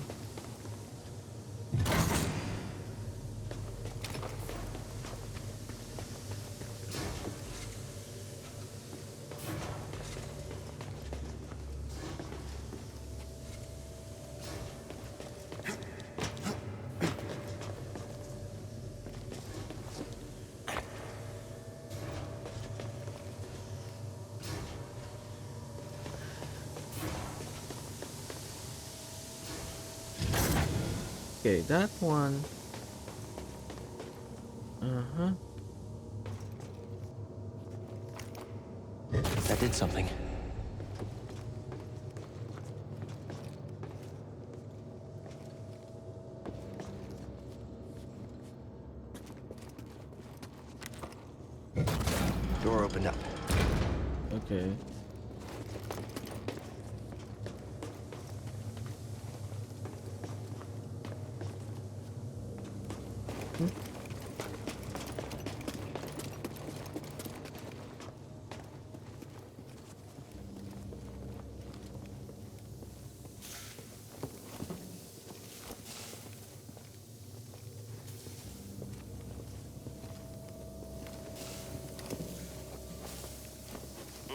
Okay, that one. Uh-huh. That did something. door opened up. Okay.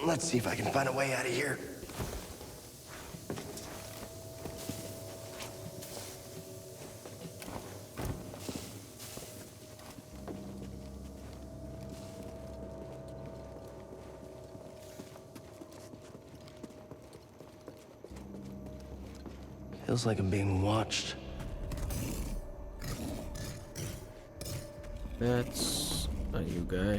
Let's see if I can find a way out of here. Feels like I'm being watched. That's a new guy.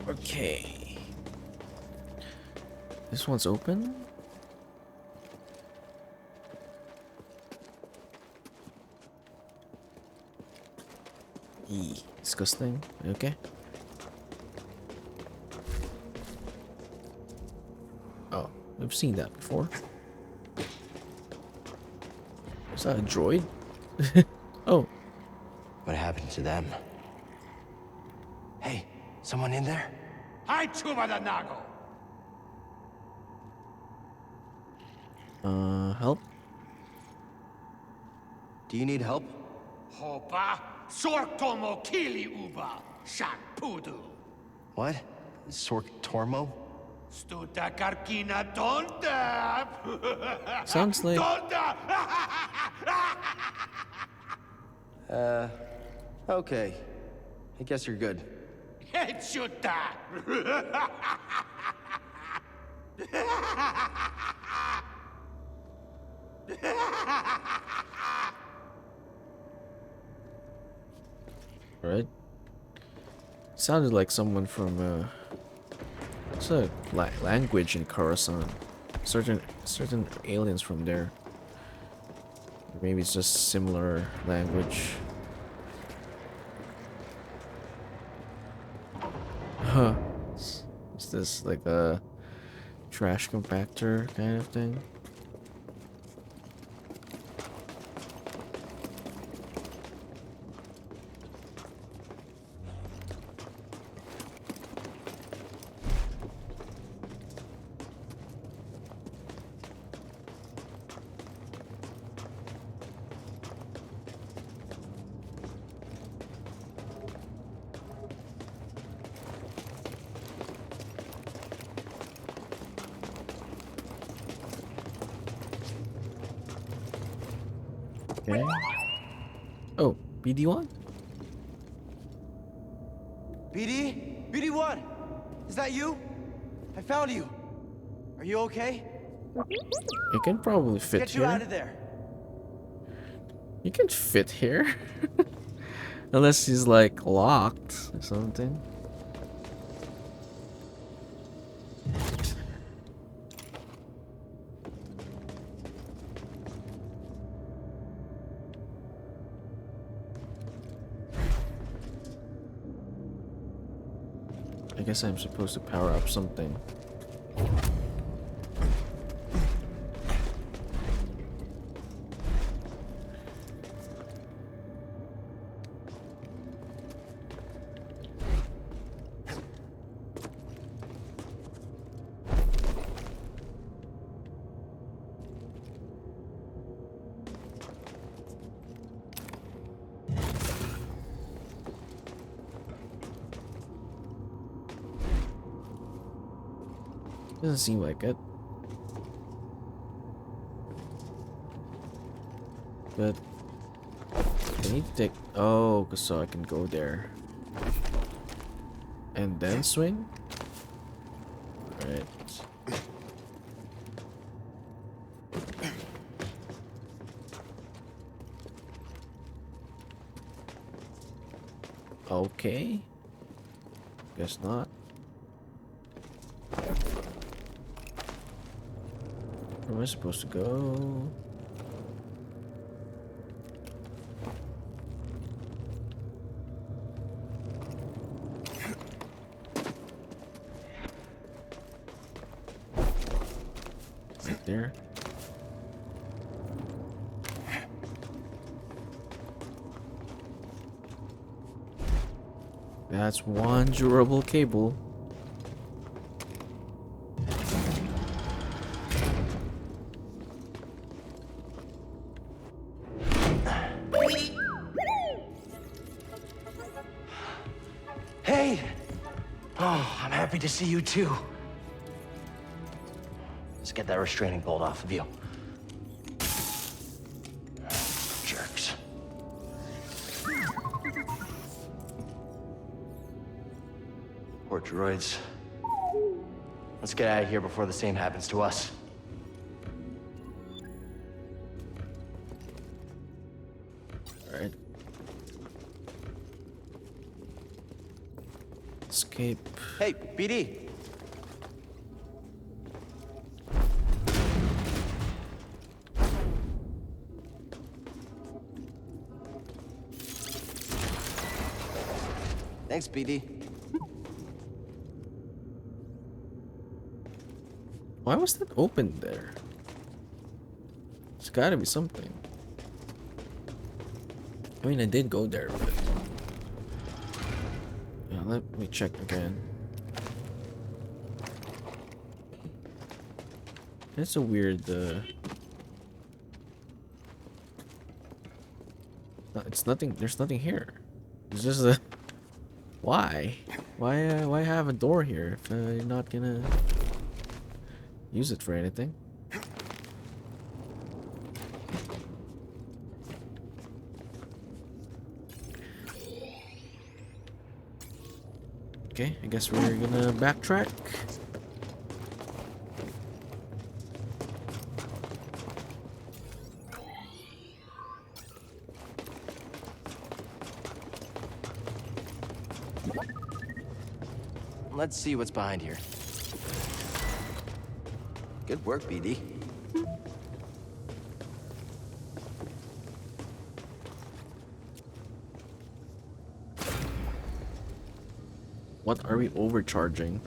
Okay. This one's open? Disgusting. Okay. Oh, we've seen that before. Is that a droid? Oh. What happened to them? Hey, someone in there? Hi, Chuba the Nago. Help? Do you need help? Hopa, Sortomo Kili Uba, Shak Pudu. What? Sork Tormo? Stuta Karkina Donda. Sounds like... Donda! Okay. I guess you're good. Hechuta! Right? Sounded like someone from it's a language in Coruscant. Certain aliens from there. Or maybe it's just similar language. Huh. Is this like a trash compactor kind of thing? Okay. Oh, BD1? BD? BD1! Is that you? I found you. Are you okay? You can probably fit Get here. you out of there. You can fit here. Unless he's like locked or something. I guess I'm supposed to power up something. Doesn't seem like it. But I need to take... Oh, so I can go there. And then swing? Alright. Okay. Guess not. Where am I supposed to go? there. That's one durable cable. Hey! Oh, I'm happy to see you too. Let's get that restraining bolt off of you. Jerks. Poor droids. Let's get out of here before the same happens to us. Alright. Escape. Hey, BD. Thanks, BD. Why was that open there? There's gotta be something. I mean, I did go there, but... Yeah, let me check again. That's a weird, it's nothing, there's nothing here. It's just a... Why? Why have a door here if you're not gonna use it for anything? Okay, I guess we're gonna backtrack. Let's see what's behind here. Good work, BD. What are we overcharging?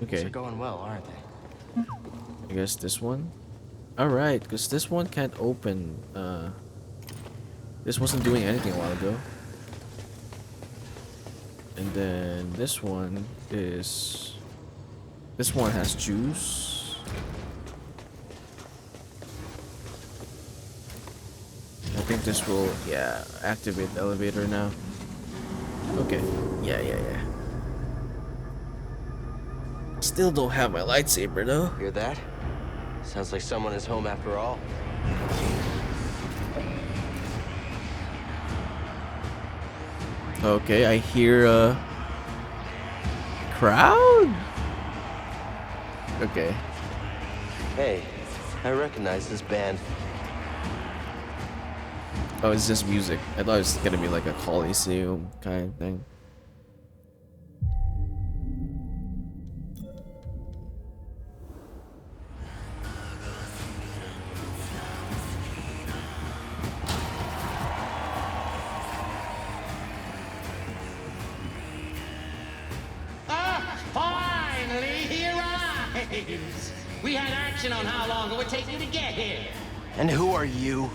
Okay. They're going well, aren't they? I guess this one? Alright, because this one can't open. This wasn't doing anything a while ago. And then this one is... This one has juice. I think this will, yeah, activate the elevator now. Okay. Yeah. Still don't have my lightsaber though. Hear that? Sounds like someone is home after all. Okay, I hear a crowd? Okay. Hey, I recognize this band. Oh, it's just music. I thought it was gonna be like a Coliseum kind of thing. Finally, he arrives! We had action on how long it would take you to get here. And who are you?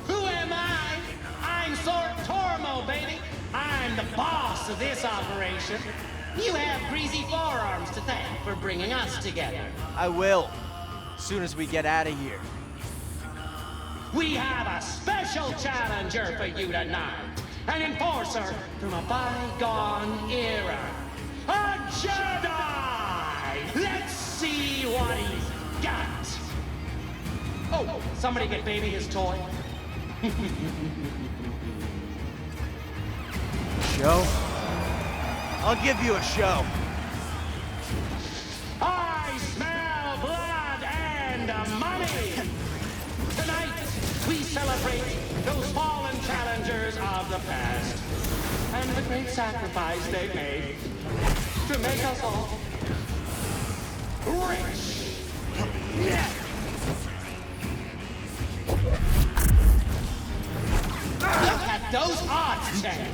Who am I? I'm Sort Tormo, baby. I'm the boss of this operation. You have greasy forearms to thank for bringing us together. I will. As soon as we get out of here. We have a special challenger for you tonight. An enforcer from a bygone era. A Jedi! Let's see what he's got. Oh, somebody get baby his toy. Show? I'll give you a show. I smell blood and money. Tonight, we celebrate those fallen challengers of the past and the great sacrifice they made to make us all Rich. Look at those odds change.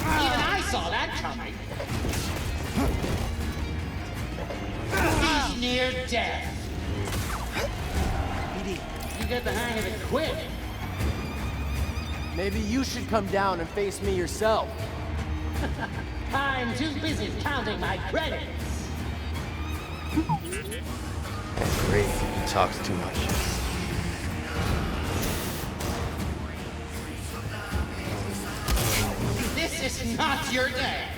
Even I saw that coming. He's near death. You get the hang of it quick. Maybe you should come down and face me yourself. I'm too busy counting my credits. Great, he talks too much. This is not your day.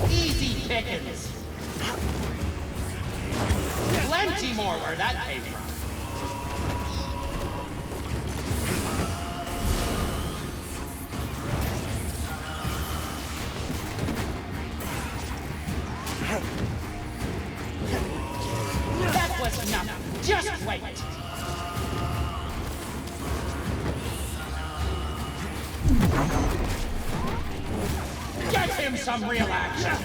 Easy pickings. Plenty more where that came from. That was nothing. Just wait. Get him some real action.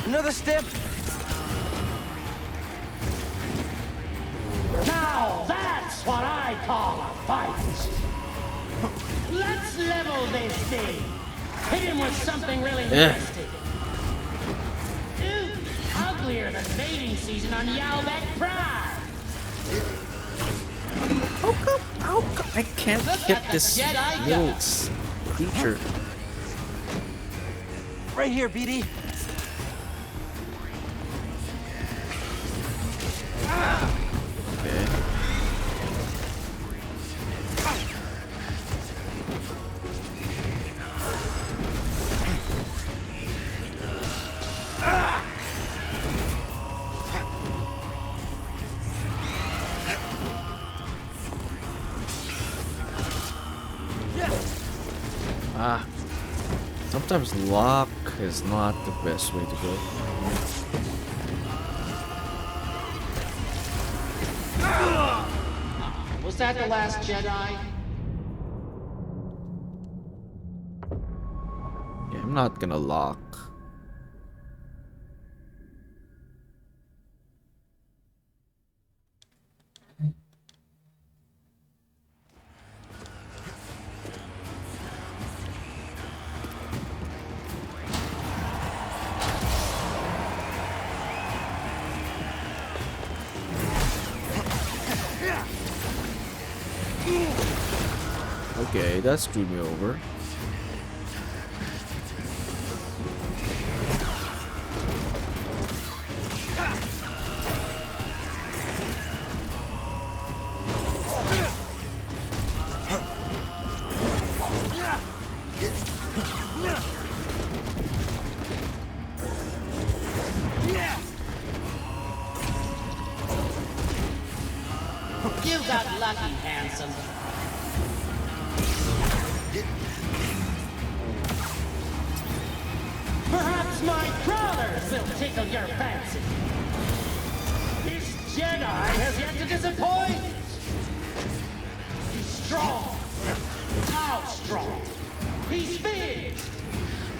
Another step. Now that's what I call a fight. Let's level this thing. Hit him with something really nasty. Ooh, uglier than mating season on Yalbeck Pride. How come I can't hit this little creature? Right here, BD. Okay. Sometimes lock is not the best way to go. Was that the last Jedi? Yeah, I'm not gonna lock. Okay, that screwed me over. You got lucky, handsome. Perhaps my brothers will tickle your fancy. This Jedi has yet to disappoint. He's strong. How strong? He's fierce.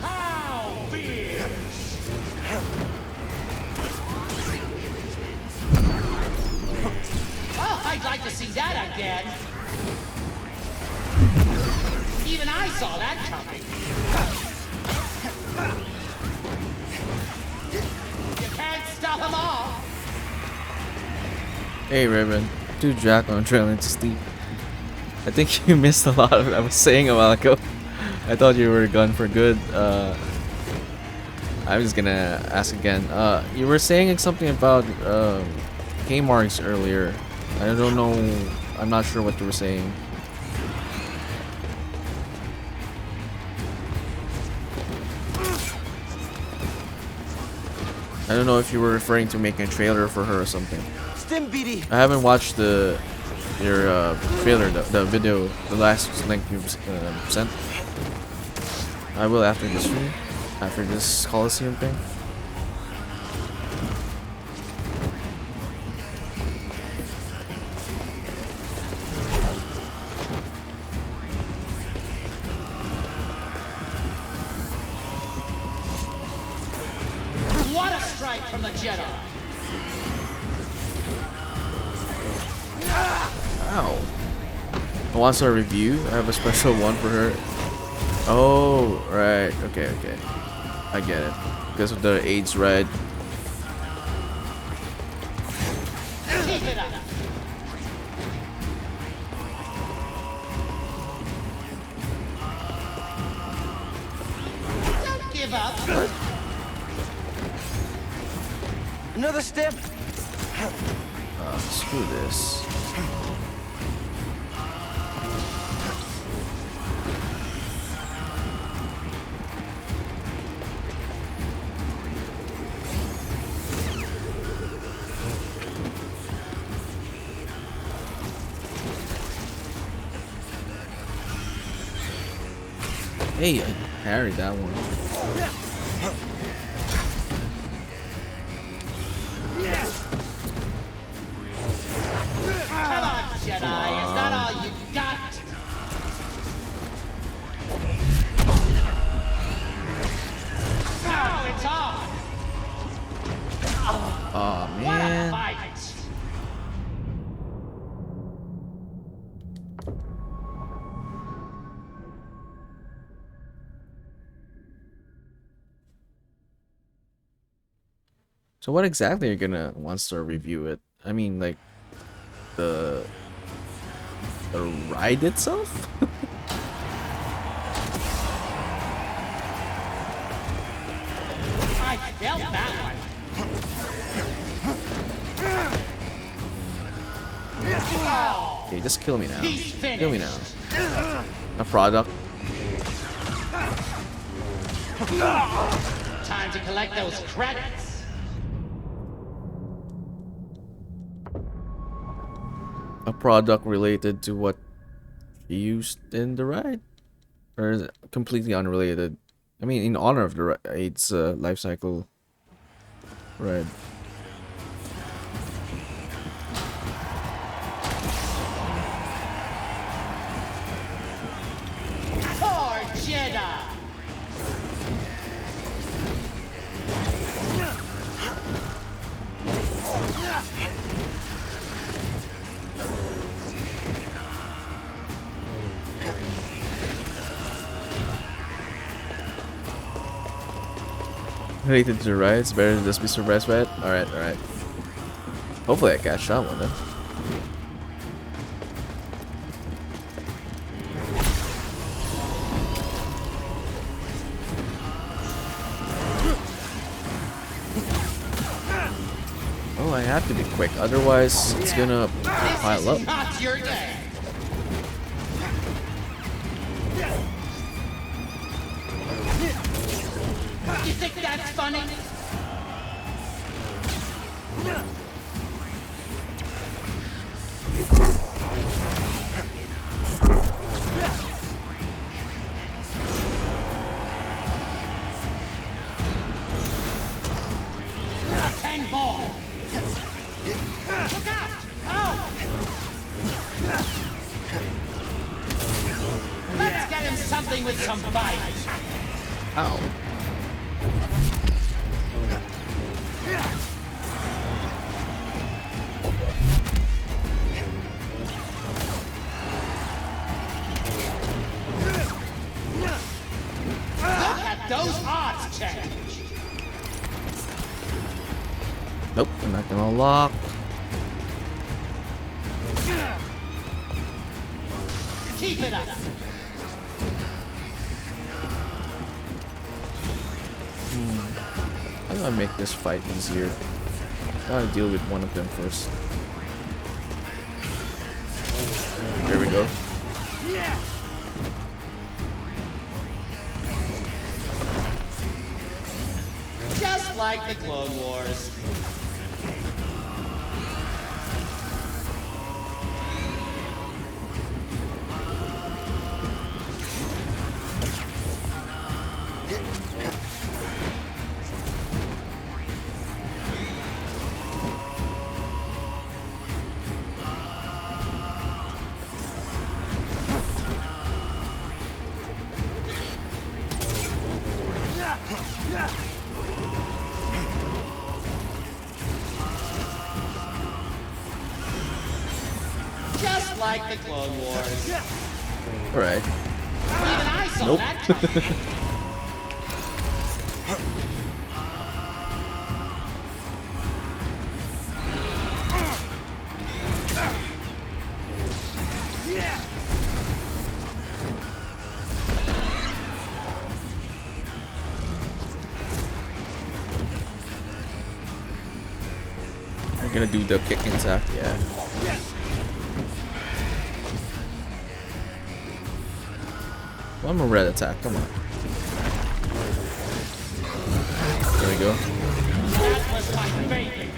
How fierce? Oh, I'd like to see that again. Even I saw that coming. You can't stop them all. Hey Raven, dude, Jack on trailing to sleep. I think you missed a lot of what I was saying a while ago. I thought you were gone for good. I'm just gonna ask again. You were saying something about game marks earlier. I don't know. I'm not sure what you were saying. I don't know if you were referring to making a trailer for her or something. Stim BD. I haven't watched the your trailer, the video, the last link you sent. I will after this stream, after this Coliseum thing. What a strike from the Jedi! Ow. Wants a review? I have a special one for her. Oh, right. Okay. I get it. Because of the AIDS red. Keep it up! Don't give up! Another step. Screw this. Hey, I parried that one. Come on, Jedi, is that all you got? Now it's on! Oh What a man. fight! So what exactly are you gonna wants to review it? I mean, like the ride itself? I felt that one. Okay, just kill me now. He's Kill me now. finished. A product. Time to collect those credits. A product related to what you used in the ride? Or is it completely unrelated? I mean, in honor of the AIDS life cycle ride. Poor Jedi. Related to the ride, it's better than just be surprised by it. Alright. Hopefully I catch that one then. Oh, I have to be quick, otherwise it's gonna pile up. Not your day. You think that's funny? Ten more. Look out! Oh! Let's get him something with some bite. Ow. Look at those odds change. Nope, I'm not gonna lock. Keep it up. How do I make this fight easier? Gotta deal with one of them first. There we go. Just like the Clone Wars. like the Clone Wars. Alright. Even I saw Nope. that coming. I'm gonna do the kick attack, yeah. One more red attack, come on. There we go. That was my favorite.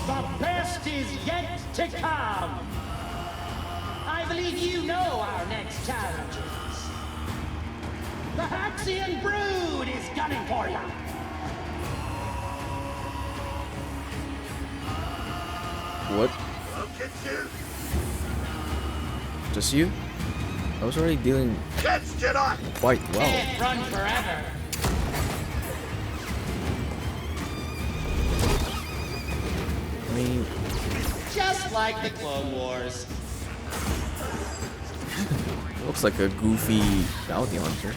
The best is yet to come. I believe you know our next challenges. The Haxian Brood is gunning for you. What? I'll get you. Just you? I was already dealing Catch Jedi. quite well. Can't run forever. I mean, Just like the Clone Wars. looks like a goofy bounty hunter.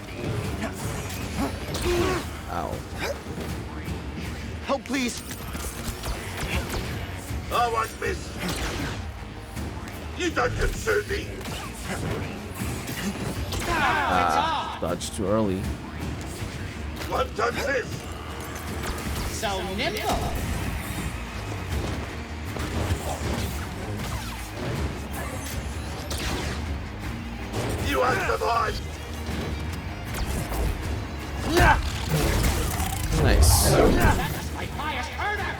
Ow. Help, please. I won't miss. You don't concern me. Ah, dodged too early. One done this. So nimble. You won't survive. Nice. That's my highest earner.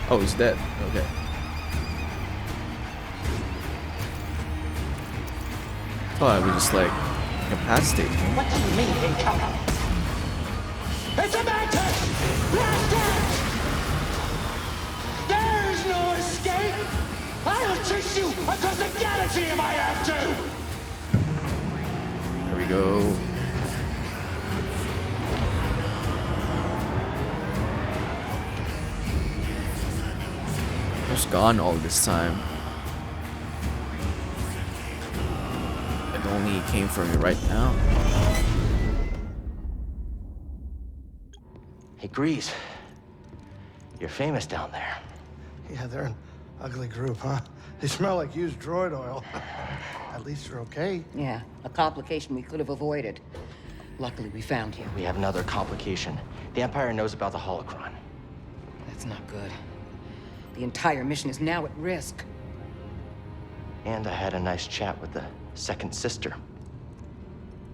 Oh, he's dead. Okay. Thought I would just like incapacitate him. What do you mean, encounter? It's a mantis! Blast it! There's no escape! I'll chase you across the galaxy if I have to! There we go. Who's gone all this time? It only came for me right now. Hey, Grease. You're famous down there. Yeah, they're an ugly group, huh? They smell like used droid oil. At least they're okay. Yeah, a complication we could have avoided. Luckily, we found you. We have another complication. The Empire knows about the holocron. That's not good. The entire mission is now at risk. And I had a nice chat with the second sister,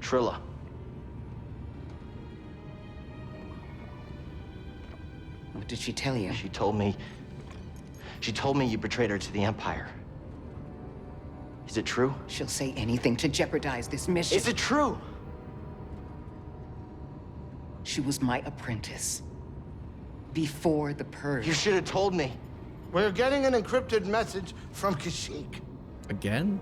Trilla. What did she tell you? She told me you betrayed her to the Empire. Is it true? She'll say anything to jeopardize this mission. Is it true? She was my apprentice. Before the Purge. You should have told me. We're getting an encrypted message from Kashyyyk. Again?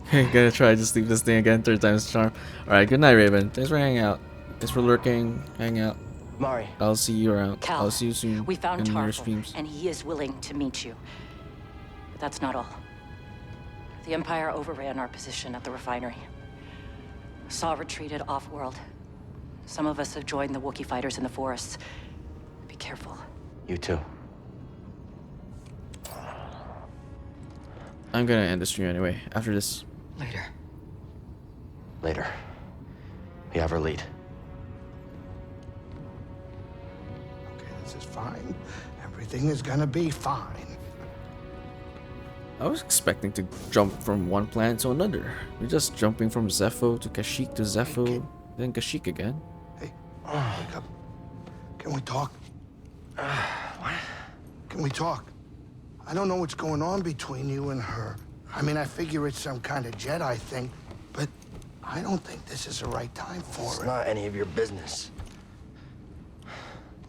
Okay, gotta try to sleep this thing again. 3rd time's the charm. Alright, good night, Raven. Thanks for hanging out. Thanks for lurking. Hang out. Mari. I'll see you around. Cal, I'll see you soon. we found in your Tarful, streams. and he is willing to meet you. But that's not all. The Empire overran our position at the refinery. Saw retreated off-world. Some of us have joined the Wookiee fighters in the forests. Be careful. You too. I'm gonna end the stream anyway. After this. Later. Later. We have our lead. Okay, this is fine. Everything is gonna be fine. I was expecting to jump from one planet to another. We're just jumping from Zepho to Kashyyyk to Zepho, then Kashyyyk again. Hey, wake up. Can we talk? What? Can we talk? I don't know what's going on between you and her. I mean, I figure it's some kind of Jedi thing, but I don't think this is the right time for It's it. not any of your business.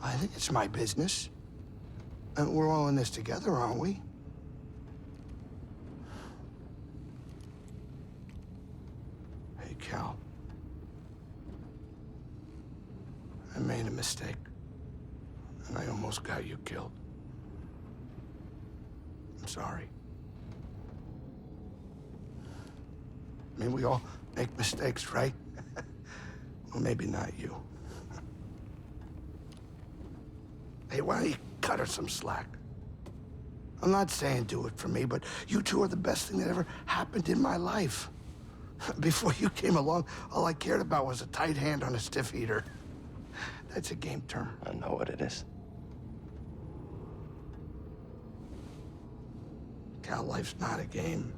I think it's my business. And we're all in this together, aren't we? Hey, Cal. I made a mistake. And I almost got you killed. I'm sorry. I mean, we all make mistakes, right? Well, maybe not you. Hey, why don't you cut her some slack? I'm not saying do it for me, but you two are the best thing that ever happened in my life. Before you came along, all I cared about was a tight hand on a stiff heater. That's a game term. I know what it is. Cal, life's not a game.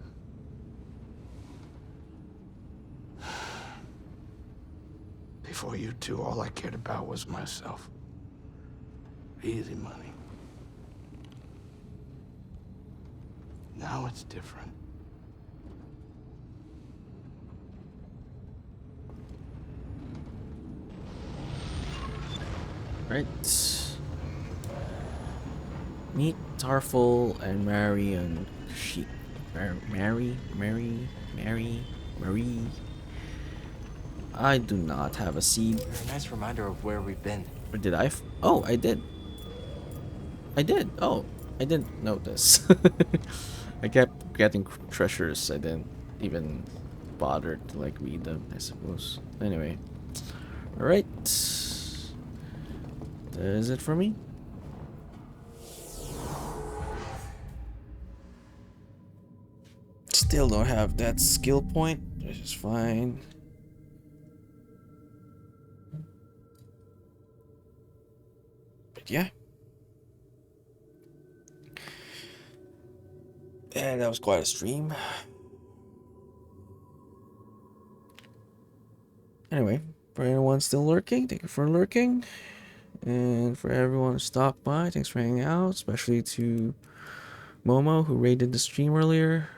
Before you two, all I cared about was myself. Easy money. Now it's different. Right. Meet Tarful and Mary and she. Mary. I do not have a seed. You're a nice reminder of where we've been. Or did I? Oh, I did. Oh, I didn't notice. I kept getting treasures. I didn't even bother to like read them, I suppose. Anyway. Alright. That is it for me. Still don't have that skill point, which is fine. But yeah. And that was quite a stream. Anyway, for anyone still lurking, thank you for lurking. And for everyone who stopped by, thanks for hanging out, especially to Momo who raided the stream earlier.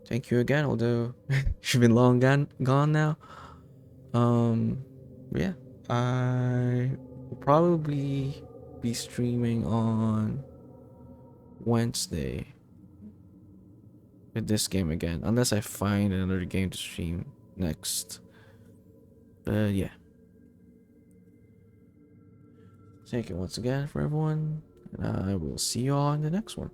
Thank you again, although you've been long gone now. Yeah, I will probably be streaming on Wednesday with this game again, unless I find another game to stream next. Yeah. Thank you once again for everyone, and I will see you all in the next one.